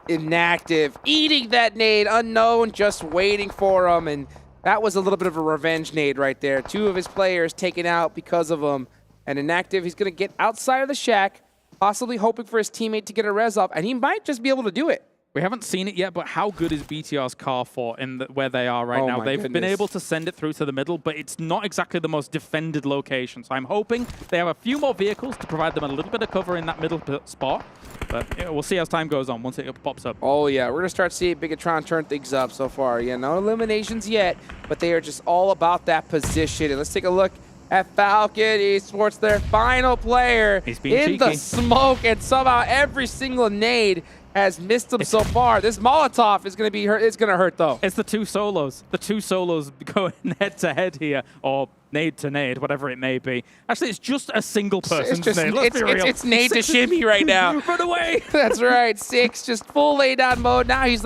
Inactive, eating that nade. Unknown just waiting for him, and that was a little bit of a revenge nade right there. Two of his players taken out because of him. And Inactive, he's going to get outside of the shack, possibly hoping for his teammate to get a res off, and he might just be able to do it. We haven't seen it yet, but how good is BTR's car for where they are right now? They've been able to send it through to the middle, but it's not exactly the most defended location. So I'm hoping they have a few more vehicles to provide them a little bit of cover in that middle spot. But we'll see as time goes on, once it pops up. Oh, yeah. We're going to start seeing Bigatron turn things up so far. Yeah, no eliminations yet, but they are just all about that position. And let's take a look at Falcon Esports, their final player in the smoke, and somehow every single nade has missed them so far. This Molotov is going to be hurt. It's going to hurt, though. It's the two solos. The two solos going head-to-head here, or nade to nade, whatever it may be. Actually, it's just a single person's nade. Let's be real. It's nade to shimmy right now. Run away. That's right. Six, just full lay-down mode. Now he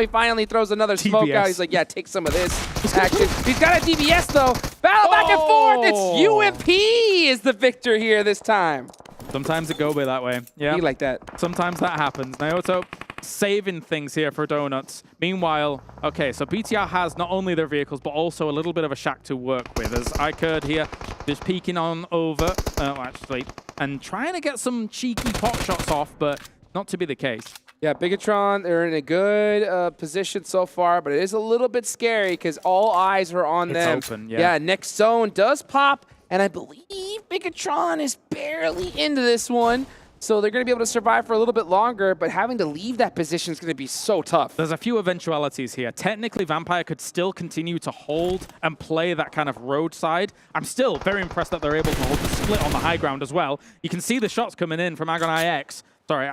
finally throws another smoke out. He's like, yeah, take some of this action. He's got a DBS, though. Battle back and forth. It's UMP is the victor here this time. Sometimes it go by that way. Yeah. Be like that. Sometimes that happens. Naoto saving things here for Donuts. Meanwhile, okay, so BTR has not only their vehicles, but also a little bit of a shack to work with. As Ikerd here just peeking on over, actually, and trying to get some cheeky pot shots off, but not to be the case. Yeah, Bigatron, they're in a good position so far, but it is a little bit scary because all eyes are on them. It's open, yeah. Yeah, next zone does pop, and I believe Bigatron is barely into this one. So they're going to be able to survive for a little bit longer, but having to leave that position is going to be so tough. There's a few eventualities here. Technically, Vampire could still continue to hold and play that kind of roadside. I'm still very impressed that they're able to hold the split on the high ground as well. You can see the shots coming in from Agon IX. Sorry,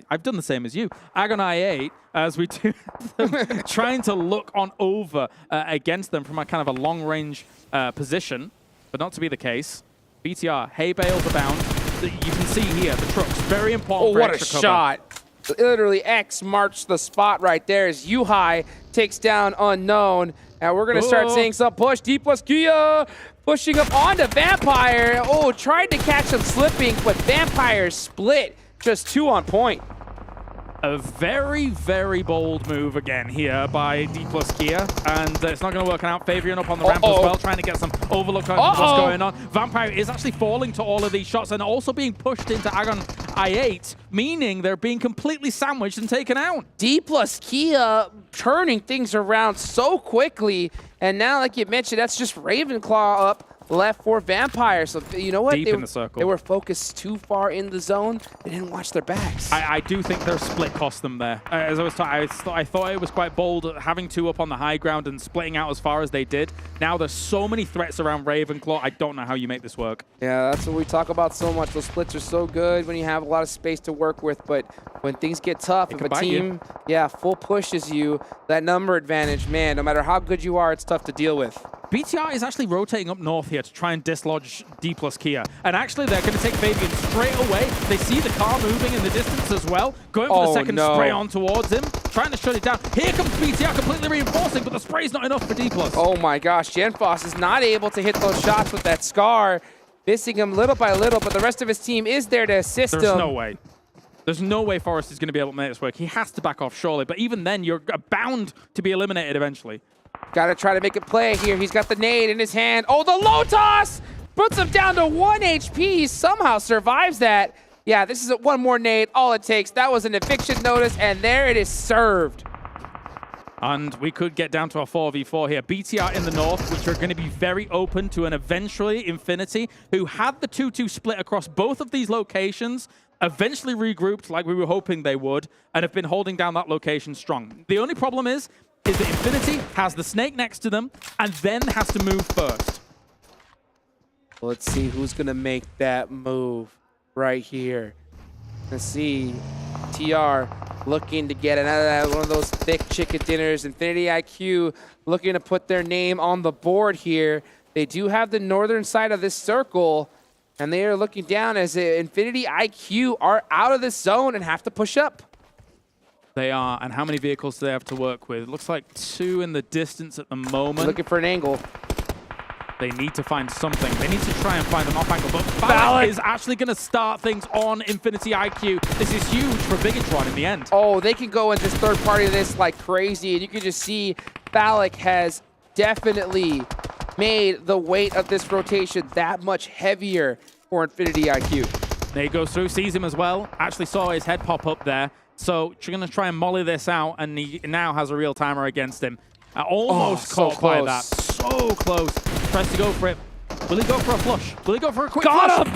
I've done the same as you. Agon I8, as we do, trying to look on over against them from a kind of a long-range position, but not to be the case. BTR, hay bales abound. You can see here, the trucks, very important for extra cover. Shot. Literally, X marks the spot right there as U-High takes down Unknown. And we're going to start seeing some push. D plus Kia pushing up onto Vampire. Oh, tried to catch him slipping, but Vampire split. Just 2 on point. A very, very bold move again here by D plus Kia, and it's not going to work out. Fabian up on the ramp as well, trying to get some overlook on what's going on. Vampire is actually falling to all of these shots and also being pushed into Agon I8, meaning they're being completely sandwiched and taken out. D plus Kia turning things around so quickly. And now, like you mentioned, that's just Ravenclaw up left for Vampire. So you know what? Deep in the circle. They were focused too far in the zone. They didn't watch their backs. I do think their split cost them there. As I was I thought it was quite bold having two up on the high ground and splitting out as far as they did. Now there's so many threats around Ravenclaw. I don't know how you make this work. Yeah, that's what we talk about so much. Those splits are so good when you have a lot of space to work with, but when things get tough, if a team, full pushes you, that number advantage, man, no matter how good you are, it's tough to deal with. BTR is actually rotating up north here to try and dislodge D plus Kia. And actually, they're going to take Fabian straight away. They see the car moving in the distance as well. Going for the second spray on towards him. Trying to shut it down. Here comes BTR completely reinforcing, but the spray's not enough for D plus. Oh my gosh, Genfoss is not able to hit those shots with that Scar. Missing him little by little, but the rest of his team is there to assist him. There's no way. There's no way Forrest is going to be able to make this work. He has to back off, surely. But even then, you're bound to be eliminated eventually. Got to try to make a play here. He's got the nade in his hand. Oh, the low toss! Puts him down to 1 HP. He somehow survives that. Yeah, this is one more nade. All it takes. That was an eviction notice, and there it is served. And we could get down to a 4v4 here. BTR in the north, which are going to be very open to an eventually Infinity, who had the 2-2 split across both of these locations, eventually regrouped like we were hoping they would, and have been holding down that location strong. The only problem is that Infinity has the snake next to them and then has to move first. Let's see who's going to make that move right here. Let's see. TR looking to get another one of those thick chicken dinners. Infinity IQ looking to put their name on the board here. They do have the northern side of this circle, and they are looking down as Infinity IQ are out of this zone and have to push up. They are, and how many vehicles do they have to work with? It looks like 2 in the distance at the moment. Looking for an angle. They need to find something. They need to try and find an off angle, but Flux is actually going to start things on Infinity IQ. This is huge for Bigatron in the end. Oh, they can go and just third party this like crazy, and you can just see Phallic has definitely made the weight of this rotation that much heavier for Infinity IQ. There he goes through, sees him as well. Actually saw his head pop up there. So you're going to try and molly this out, and he now has a real timer against him. Almost caught by that. So close. Tries to go for it. Will he go for a flush? Will he go for a quick flush? Got him!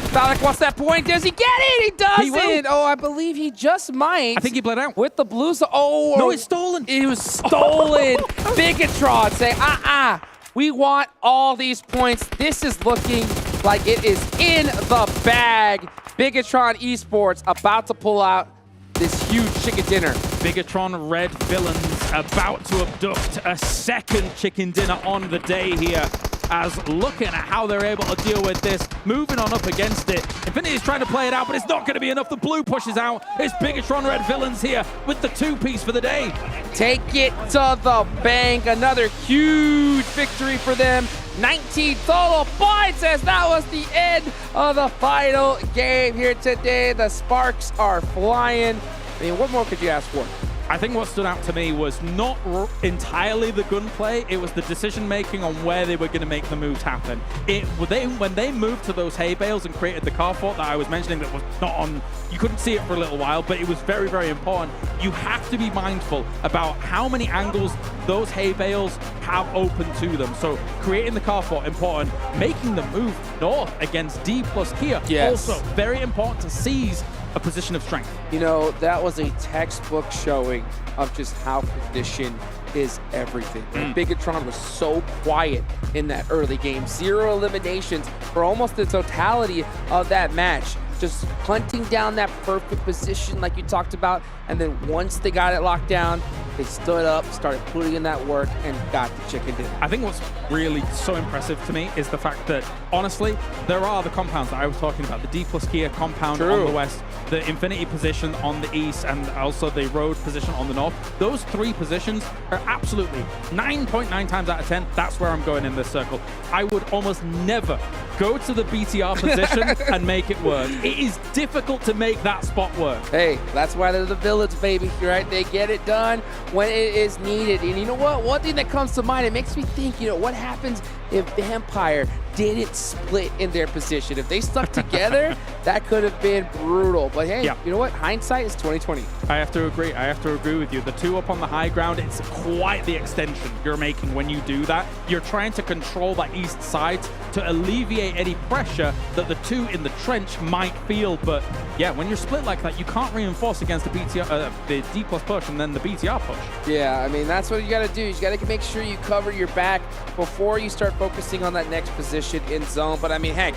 Phallic wants that point. Does he get it? He doesn't! He will. Oh, I believe he just might. I think he bled out. With the blues. Oh! No, it's stolen. It was stolen. Bigatron saying, we want all these points. This is looking like it is in the bag. Bigatron Esports about to pull out this huge chicken dinner. Bigatron Red Villains about to abduct a second chicken dinner on the day here. As looking at how they're able to deal with this, moving on up against it. Infinity's trying to play it out, but it's not going to be enough. The blue pushes out. It's Bigatron Red Villains here with the 2-piece for the day. Take it to the bank. Another huge victory for them. 19 total points as that was the end of the final game here today. The sparks are flying. I mean, what more could you ask for? I think what stood out to me was not entirely the gunplay, it was the decision-making on where they were going to make the moves happen. When they moved to those hay bales and created the car fort that I was mentioning that was not on, you couldn't see it for a little while, but it was very, very important. You have to be mindful about how many angles those hay bales have open to them. So creating the car fort, important. Making the move north against D plus Kia, also very important to seize a position of strength. You know, that was a textbook showing of just how position is everything. Bigatron was so quiet in that early game. 0 eliminations for almost the totality of that match. Just hunting down that perfect position like you talked about, and then once they got it locked down, they stood up, started putting in that work, and got the chicken dinner. I think what's really so impressive to me is the fact that, honestly, there are the compounds that I was talking about. The D plus Kia compound on the west, the Infinity position on the east, and also the road position on the north. Those 3 positions are absolutely 9.9 times out of 10. That's where I'm going in this circle. I would almost never go to the BTR position and make it work. It is difficult to make that spot work. Hey, that's why they're the villains, baby, right? They get it done when it is needed. And you know what? One thing that comes to mind, it makes me think, you know, what happens if Vampire didn't split in their position. If they stuck together, that could have been brutal. But hey, you know what? Hindsight is 2020. I have to agree. I have to agree with you. The two up on the high ground, it's quite the extension you're making when you do that. You're trying to control that east side to alleviate any pressure that the two in the trench might feel. But yeah, when you're split like that, you can't reinforce against the BTR, the D+ push and then the BTR push. Yeah, I mean, that's what you got to do. You got to make sure you cover your back before you start focusing on that next position in zone. But I mean, heck,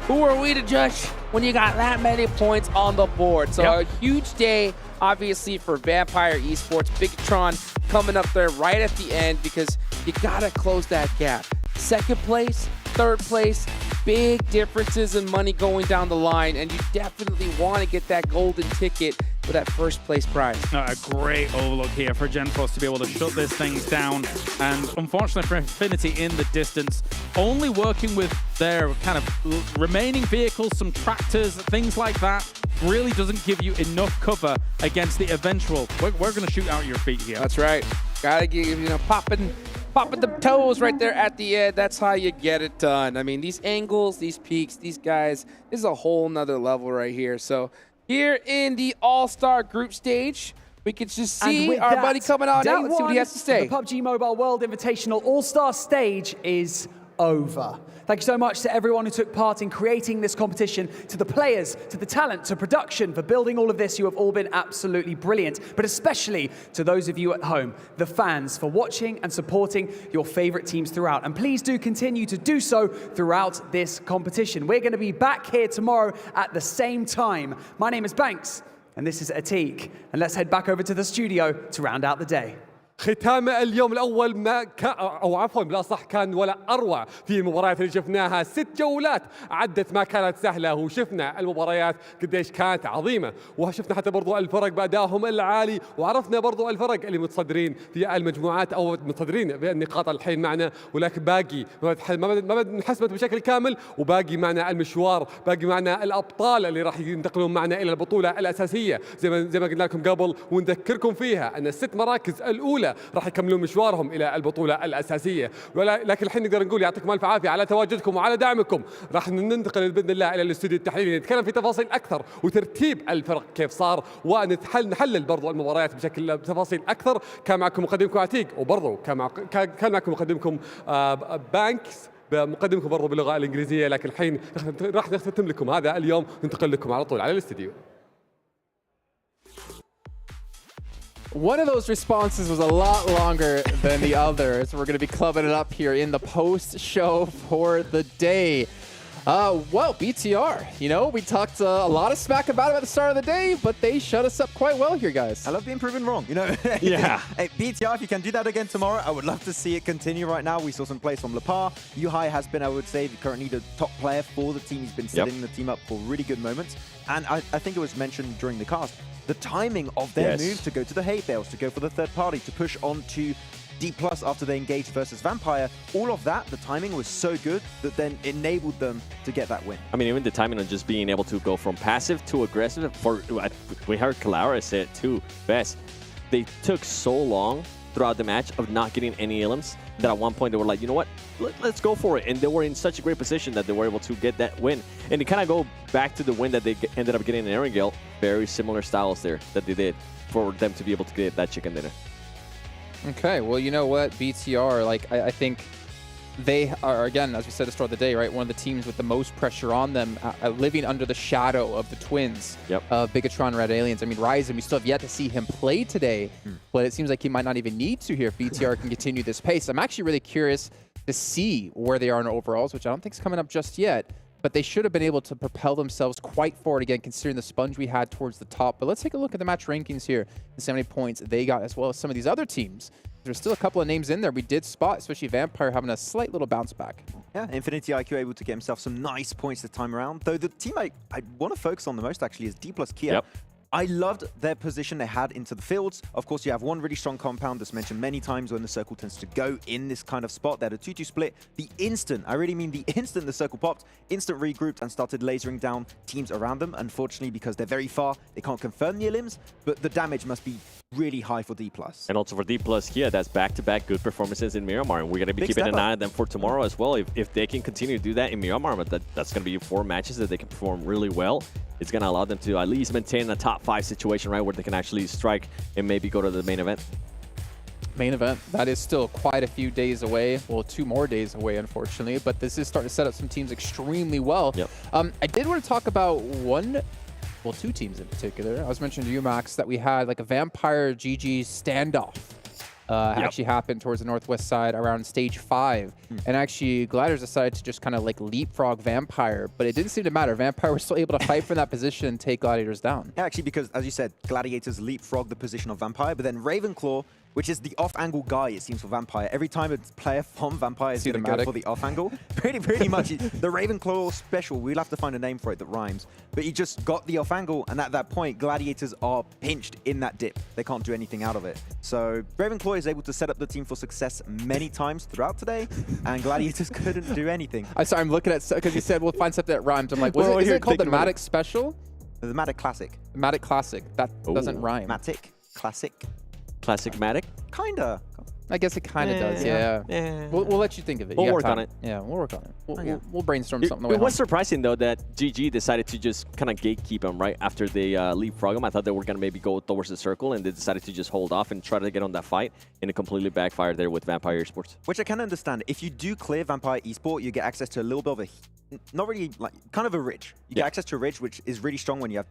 who are we to judge when you got that many points on the board? So a huge day, obviously, for Vampire Esports. Bigatron coming up there right at the end because you got to close that gap. Second place, third place, big differences in money going down the line, and you definitely want to get that golden ticket for that first place prize. A great overlook here for GenForce to be able to shut this thing down, and unfortunately for Infinity in the distance, only working with their kind of remaining vehicles, some tractors, things like that, really doesn't give you enough cover against the eventual. We're going to shoot out your feet here. That's right. Gotta give, you know, popping the toes right there at the end. That's how you get it done. I mean, these angles, these peaks, these guys, this is a whole nother level right here. So here in the All-Star group stage, we can just see our buddy coming on out. Let's see what he has to say. The PUBG Mobile World Invitational All-Star stage is over. Thank you so much to everyone who took part in creating this competition, to the players, to the talent, to production, for building all of this. You have all been absolutely brilliant, but especially to those of you at home, the fans, for watching and supporting your favorite teams throughout. And please do continue to do so throughout this competition. We're going to be back here tomorrow at the same time. My name is Banks, and this is Atik. And let's head back over to the studio to round out the day. ختام اليوم الأول ما أو عفوا لا صح كان ولا أروع في المباريات اللي شفناها 6 جولات عدت ما كانت سهلة وشفنا المباريات قديش كانت عظيمة وشفنا حتى برضو الفرق بأدائهم العالي وعرفنا برضو الفرق اللي متصدرين في المجموعات أو متصدرين بالنقاط الحين معنا ولكن باقي ما انحسبت بشكل كامل وباقي معنا المشوار باقي معنا الأبطال اللي راح ينتقلون معنا إلى البطولة الأساسية زي ما قلنا لكم قبل ونذكركم فيها أن ال6 مراكز الأولى راح يكملون مشوارهم الى البطوله الاساسيه لكن الحين نقدر نقول يعطيكم الف عافيه على تواجدكم وعلى دعمكم راح ننتقل باذن الله الى الاستوديو التحليلي نتكلم في تفاصيل اكثر وترتيب الفرق كيف صار ونحلل برضو المباريات بشكل تفاصيل اكثر كان معكم مقدمكم عتيق وبرضو كان معكم مقدمكم بانكس مقدمكم برضو باللغه الانجليزيه لكن الحين راح نختم لكم هذا اليوم ننتقل لكم على طول على الاستوديو. One of those responses was a lot longer than the other, so we're going to be clubbing it up here in the post-show for the day. Well, BTR, you know, we talked a lot of smack about it at the start of the day, but they shut us up quite well here, guys. I love being proven wrong, you know? Yeah. Hey, BTR, if you can do that again tomorrow, I would love to see it continue right now. We saw some plays from Lepar. Yuhai has been, I would say, currently the top player for the team. He's been setting the team up for really good moments. And I think it was mentioned during the cast, the timing of their move to go to the hay bales, to go for the third party, to push on to D+ after they engaged versus Vampire, all of that, the timing was so good that then enabled them to get that win. I mean, even the timing of just being able to go from passive to aggressive, we heard Kalara say it too, best. They took so long throughout the match of not getting any elims that at one point they were like, you know what, let's go for it. And they were in such a great position that they were able to get that win. And to kind of go back to the win that they ended up getting in Erangel, very similar styles there that they did for them to be able to get that chicken dinner. Okay, well, you know what, BTR, like, I think they are, again, as we said at the start of the day, right, one of the teams with the most pressure on them, living under the shadow of the twins, of Bigatron Red Aliens. I mean, Ryzen, we still have yet to see him play today, but it seems like he might not even need to here if BTR can continue this pace. I'm actually really curious to see where they are in overalls, which I don't think is coming up just yet, but they should have been able to propel themselves quite forward again, considering the sponge we had towards the top. But let's take a look at the match rankings here and see how many points they got, as well as some of these other teams. There's still a couple of names in there we did spot, especially Vampire having a slight little bounce back. Yeah, Infinity IQ able to get himself some nice points this time around. Though the team I want to focus on the most actually is D+ Kia. I loved their position they had into the fields. Of course, you have one really strong compound that's mentioned many times when the circle tends to go in this kind of spot. They had a 2-2 split. The instant, I really mean the instant the circle popped, instant regrouped and started lasering down teams around them. Unfortunately, because they're very far, they can't confirm the elims, but the damage must be really high for D+. And also for D+, yeah, that's back-to-back good performances in Miramar. And we're going to be keeping an eye on them for tomorrow as well. If they can continue to do that in Miramar, that's going to be 4 matches that they can perform really well. It's going to allow them to at least maintain a top 5 situation, right, where they can actually strike and maybe go to the main event. Main event, that is still quite a few days away. Well, 2 more days away, unfortunately. But this is starting to set up some teams extremely well. Yep. I did want to talk about 2 teams in particular. I was mentioning to you, Max, that we had like a Vampire GG standoff. Actually happened towards the northwest side around stage 5. And actually, Gladiators decided to just kind of like leapfrog Vampire, but it didn't seem to matter. Vampire was still able to fight from that position and take Gladiators down. Yeah, actually, because as you said, Gladiators leapfrog the position of Vampire, but then Ravenclaw, which is the off-angle guy, it seems, for Vampire. Every time a player from Vampire is going to go for the off-angle, pretty much, the Ravenclaw special, we'll have to find a name for it that rhymes, but he just got the off-angle, and at that point, Gladiators are pinched in that dip. They can't do anything out of it. So Ravenclaw is able to set up the team for success many times throughout today, and Gladiators couldn't do anything. I'm sorry, I'm looking at, because you said we'll find something that rhymes. I'm like, is it called the Matic Special? The Matic Classic. Matic Classic. That doesn't rhyme. Matic Classic. Classic Matic? Kinda. I guess it kind of does, yeah. We'll let you think of it. We'll work on it. Yeah, we'll work on it. We'll brainstorm something. The way it was surprising, though, that GG decided to just kind of gatekeep him right after they leapfrog him. I thought they were going to maybe go towards the circle, and they decided to just hold off and try to get on that fight, and it completely backfired there with Vampire Esports. Which I can understand. If you do clear Vampire Esport, you get access to a little bit of a, not really, like, kind of a ridge. You get access to a ridge, which is really strong when you have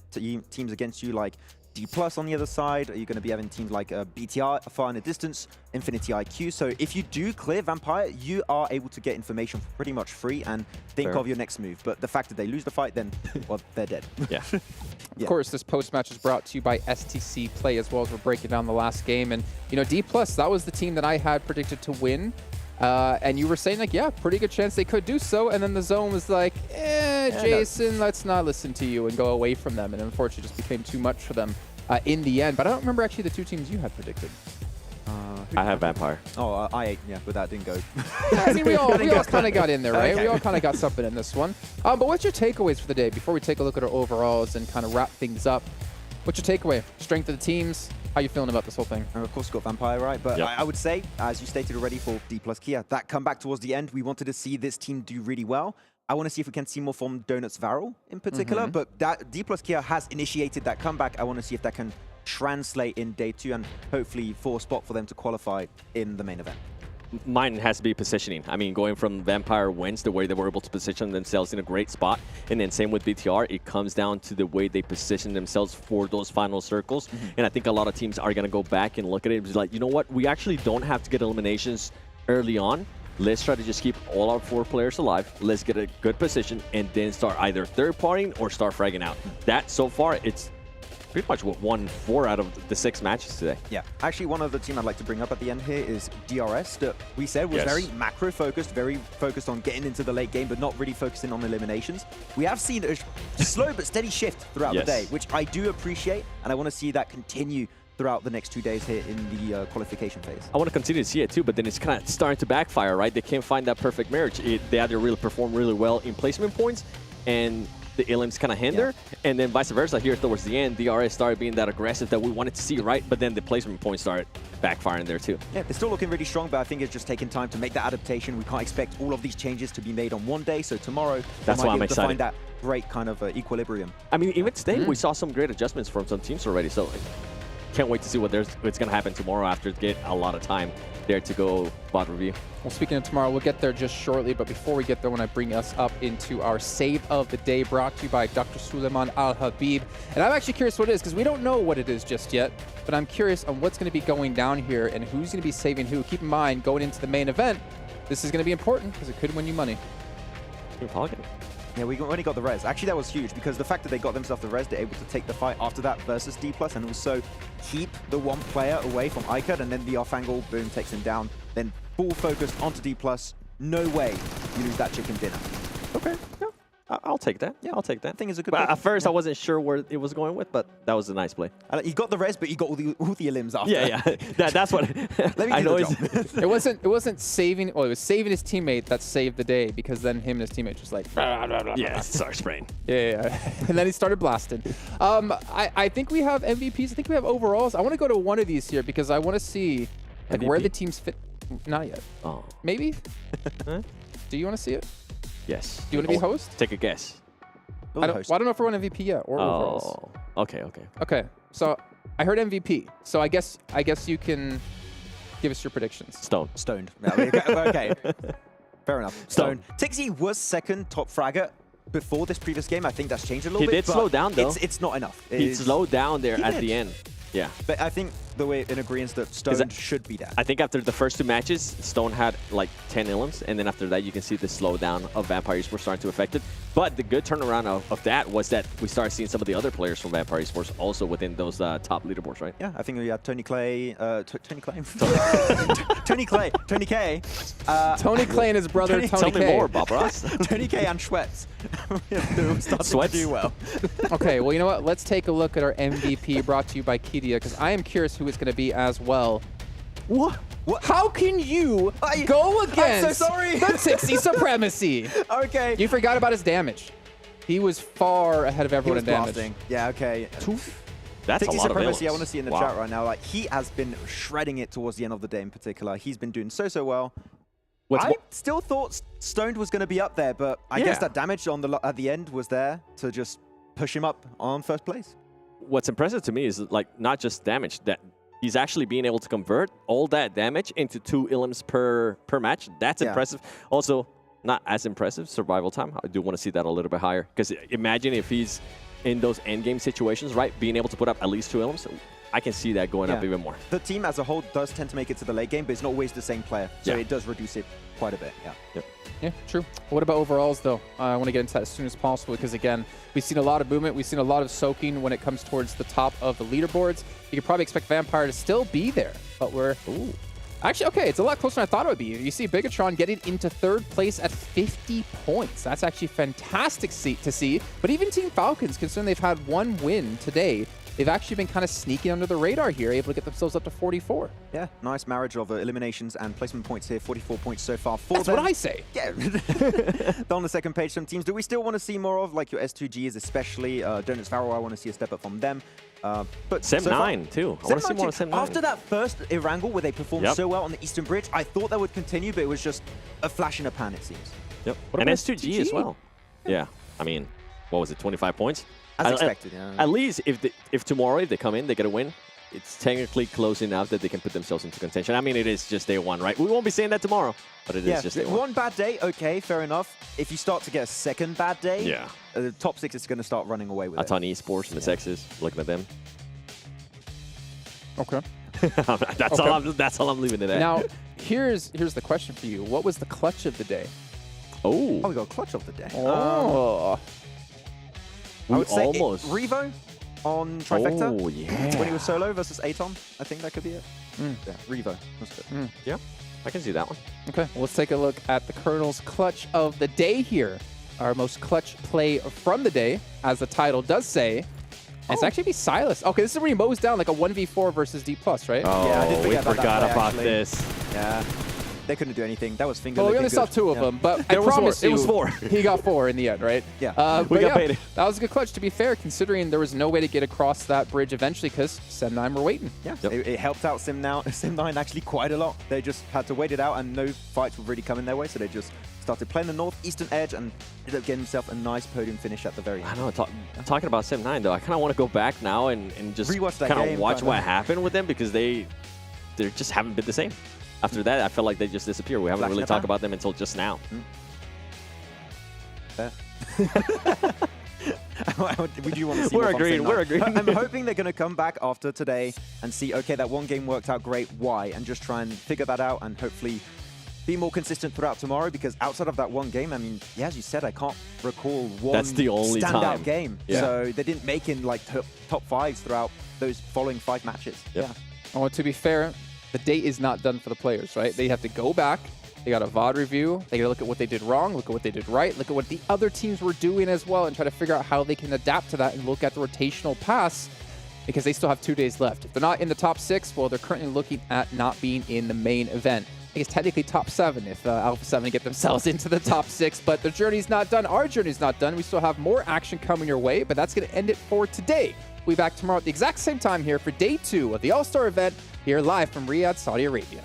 teams against you, like D+ on the other side. Are you going to be having teams like BTR, far in the distance, Infinity IQ? So if you do clear Vampire, you are able to get information for pretty much free and think of your next move. But the fact that they lose the fight, then, well, they're dead. Yeah. Of course, this post-match is brought to you by STC Play, as well as we're breaking down the last game. And, you know, D+, that was the team that I had predicted to win. And you were saying, like, yeah, pretty good chance they could do so. And then the zone was like, Jason, let's not listen to you and go away from them. And unfortunately, it just became too much for them in the end. But I don't remember actually the 2 teams you had predicted. I have Vampire. Oh, I, yeah, but that didn't go. Yeah, I mean, we all kind of got in there, right? Okay. We all kind of got something in this one. But what's your takeaways for the day before we take a look at our overalls and kind of wrap things up? What's your takeaway? Strength of the teams? How you feeling about this whole thing? And of course, got Vampire, right? But I would say, as you stated already for D+ Kia, that comeback towards the end, we wanted to see this team do really well. I want to see if we can see more from Donuts Varel in particular, but that D+ Kia has initiated that comeback. I want to see if that can translate in day 2 and hopefully for a spot for them to qualify in the main event. Mine has to be positioning. I mean, going from Vampire wins, the way they were able to position themselves in a great spot, and then same with BTR, it comes down to the way they position themselves for those final circles. And I think a lot of teams are going to go back and look at it and be like, you know what, we actually don't have to get eliminations early on. Let's try to just keep all our 4 players alive. Let's get a good position and then start either third-partying or start fragging out. That, so far, it's pretty much what won 4 out of the 6 matches today. Yeah, actually one other team I'd like to bring up at the end here is DRS, that we said was very macro focused, very focused on getting into the late game, but not really focusing on eliminations. We have seen a slow but steady shift throughout the day, which I do appreciate, and I want to see that continue throughout the next 2 days here in the qualification phase. I want to continue to see it too, but then it's kind of starting to backfire, right? They can't find that perfect marriage. They either really perform really well in placement points, and the elims kind of hinder, and then vice versa here towards the end, DRS started being that aggressive that we wanted to see, right? But then the placement points started backfiring there too. Yeah, they're still looking really strong, but I think it's just taking time to make that adaptation. We can't expect all of these changes to be made on one day, so tomorrow that's why I'm excited to find that great kind of equilibrium. I mean, even today, we saw some great adjustments from some teams already, so can't wait to see what's going to happen tomorrow after get a lot of time there to go bot review. Well, speaking of tomorrow, we'll get there just shortly, but before we get there, when I bring us up into our save of the day, brought to you by Dr. Suleiman Al-Habib. And I'm actually curious what it is, because we don't know what it is just yet, but I'm curious on what's going to be going down here and who's going to be saving who. Keep in mind, going into the main event, this is going to be important because it could win you money. Yeah, we only got the res. Actually, that was huge because the fact that they got themselves the res, they're able to take the fight after that versus D+, and also keep the 1 player away from Icad, and then the off angle, boom, takes him down. Then full focus onto D+. No way you lose that chicken dinner. Okay, yeah. I'll take that. Yeah, I'll take that. I think it's a good But pick. at first, I wasn't sure where it was going with, but that was a nice play. You got the res, but you got all the elims after. Yeah. That's what Let me I do know. the job. It wasn't saving. Well, it was saving his teammate that saved the day, because then him and his teammate just like Yeah, start spraying. Yeah. And then he started blasting. I think we have MVPs. I think we have overalls. I want to go to one of these here because I want to see like where MVP? the teams fit. Not yet. Oh. Maybe. Do you want to see it? Yes. Do you want to be host? Take a guess. I don't know if we're on MVP yet or overalls. Okay. Okay. So I heard MVP. So I guess you can give us your predictions. Stoned. No, okay. Fair enough. Stone. Tixie was second top fragger before this previous game. I think that's changed a little bit. He did slow down though. It's not enough. He slowed down there at the end. Yeah. But I think we're in agreement that Stone should be there. I think after the first 2 matches, Stone had like 10 illims, and then after that, you can see the slowdown of Vampire Esports starting to affect it. But the good turnaround of that was that we started seeing some of the other players from Vampire Esports also within those top leaderboards, right? Yeah, I think we had Tony Clay, Tony Clay, Tony Clay, Tony K, Tony Clay and his brother Tony K. Tell me more, Bob Ross. Tony K and Schwetz. Starting to do well. Okay, well, you know what? Let's take a look at our MVP brought to you by Kidia, because I am curious who it's going to be as well. What? How can you go against I'm so sorry. the Tixie supremacy? Okay. You forgot about his damage. He was far ahead of everyone in damage. Blasting. Yeah, okay. That's Tixie a lot supremacy, of I want to see in the chat right now. Like, he has been shredding it towards the end of the day in particular. He's been doing so well. I still thought Stoned was going to be up there, but I guess that damage at the end was there to just push him up on first place. What's impressive to me is like not just damage, that he's actually being able to convert all that damage into 2 illims per match. That's impressive. Also, not as impressive survival time. I do want to see that a little bit higher, because imagine if he's in those end game situations, right? Being able to put up at least 2 illims. I can see that going up even more. The team as a whole does tend to make it to the late game, but it's not always the same player. So it does reduce it quite a bit. Yeah, true. What about overalls, though? I want to get into that as soon as possible because, again, we've seen a lot of movement. We've seen a lot of soaking when it comes towards the top of the leaderboards. You could probably expect Vampire to still be there, but we're... Ooh. Actually, okay, it's a lot closer than I thought it would be. You see Bigatron getting into 3rd place at 50 points. That's actually fantastic to see. But even Team Falcons, considering they've had 1 win today, they've actually been kind of sneaking under the radar here, able to get themselves up to 44. Yeah, nice marriage of eliminations and placement points here. 44 points so far for That's them. what I say. Yeah. On the second page, some teams. Do we still want to see more of, like your S2Gs especially? Donuts Farrow, I want to see a step up from them. But Sem9 too. I want to see more of Sem9. After that first Irangle where they performed so well on the Eastern Bridge, I thought that would continue, but it was just a flash in a pan, it seems. Yep. And S2G as well. Yeah. I mean, what was it, 25 points? As expected, yeah. At least if tomorrow, if they come in, they get a win, it's technically close enough that they can put themselves into contention. I mean, it is just day 1, right? We won't be saying that tomorrow, but it is just day 1. One bad day, okay, fair enough. If you start to get a second bad day, the top 6 is going to start running away with it. A ton of Esports and the Sexes, looking at them. Okay. That's all I'm leaving it at. Now, here's the question for you. What was the clutch of the day? Oh, we got a clutch of the day. Oh. I would say Revo on Trifecta. Oh, yeah. When he was solo versus Aton. I think that could be it. Yeah, Revo. That's good. Yeah, I can see that one. Okay, well, let's take a look at the Colonel's clutch of the day here. Our most clutch play from the day, as the title does say. And it's actually be Silas. Okay, this is where he mows down like a 1v4 versus D+, right? Oh, yeah, I did forgot about this. Yeah. They couldn't do anything. That was finger. Well, we only saw 2 of them, but I promise you, it was 4. He got 4 in the end, right? Yeah. We got paid. That was a good clutch, to be fair, considering there was no way to get across that bridge eventually because Sem9 were waiting. Yeah, it helped out Sem9 actually quite a lot. They just had to wait it out, and no fights were really coming their way, so they just started playing the northeastern edge and ended up getting himself a nice podium finish at the very end. I know. Talking about Sem9, though, I kind of want to go back now and just kind of watch what happened with them, because they just haven't been the same. After that, I felt like they just disappeared. We haven't really talked about them until just now. We do want to see We're agreeing. I'm hoping they're going to come back after today and see, okay, that 1 game worked out great. Why? And just try and figure that out and hopefully be more consistent throughout tomorrow, because outside of that 1 game, I mean, yeah, as you said, I can't recall one That's the only standout game. Yeah. So they didn't make in like top 5s throughout those following 5 matches. Yep. Yeah. Oh, to be fair, the day is not done for the players, right? They have to go back They got a VOD review. They got to look at what they did wrong, look at what they did right, look at what the other teams were doing as well, and try to figure out how they can adapt to that and look at the rotational pass, because they still have 2 days left. If they're not in the top 6, well, they're currently looking at not being in the main event. I think it's technically top 7 if Alpha 7 get themselves into the top 6, but their journey's not done. Our journey's not done. We still have more action coming your way, but that's going to end it for today. We'll be back tomorrow at the exact same time here for day 2 of the All-Star event, here live from Riyadh, Saudi Arabia.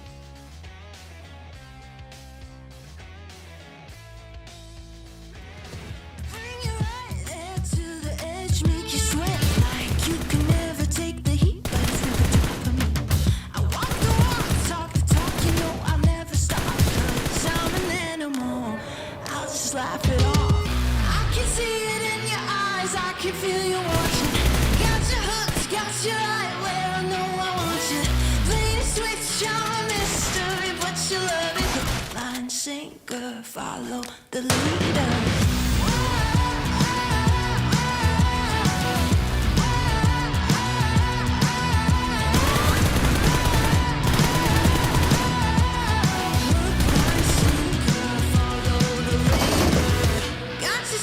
Laugh it off. I can see it in your eyes, I can feel you watching. Got your hooks, got your right where I know I want you. Play the switch, I'm a mystery, but you love it. Line sinker, follow the leader.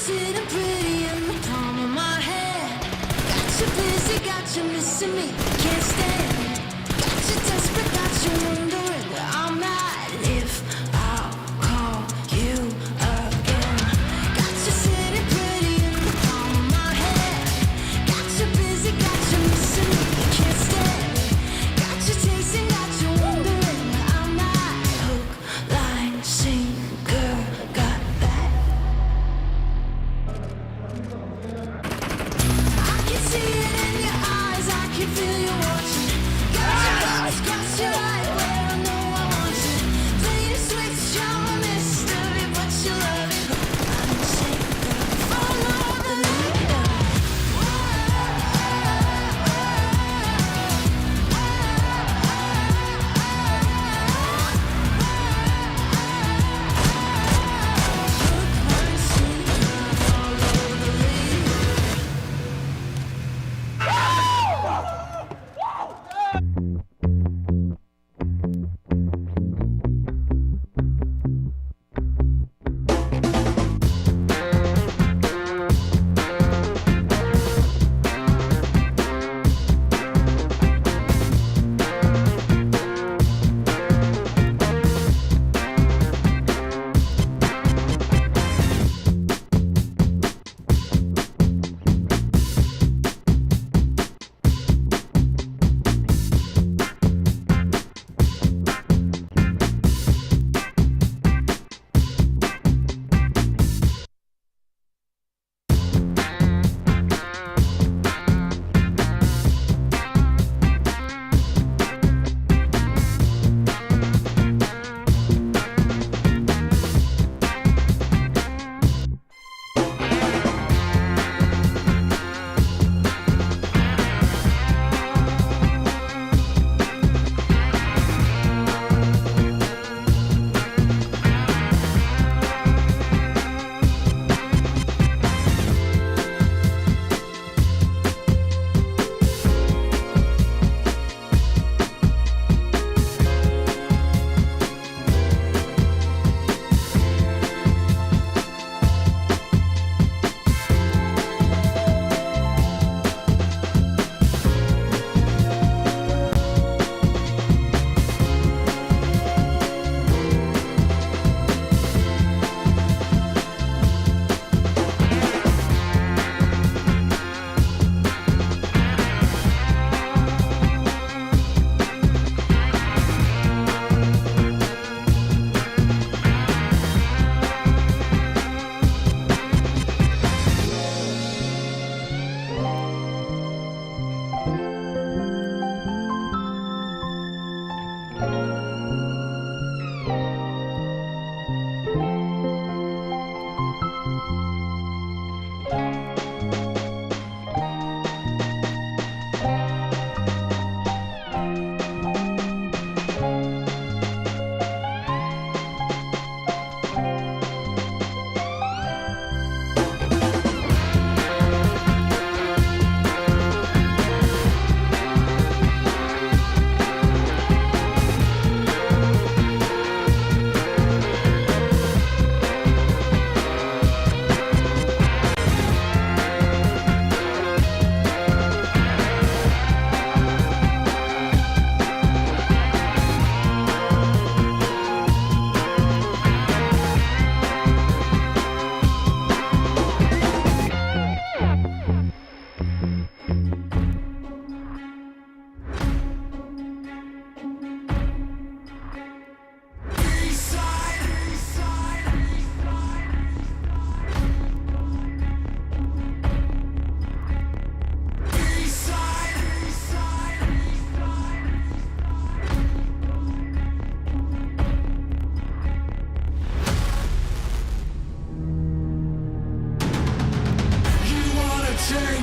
Sitting pretty in the palm of my hand. Got you busy, got you missing me, can't stand. Got you desperate, got you wondering where I'm at. If I'll call you again. Got you sitting pretty in the palm of my hand. Got you busy, got you missing me, can't stand. Got you chasing, got you wondering where I'm at. Hook, line, sinker, got that. See it in your eyes, I can feel you watching. Got your hooks, got your right where I know I want you. Play the switch, I'm a mystery, but you love it. I'm sinker, follow the leader.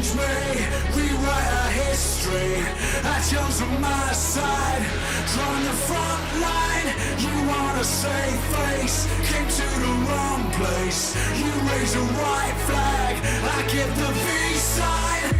change me, rewrite our history. I chose on my side, drawn the front line. You want a safe face, came to the wrong place. You raise a white flag, I give the V sign.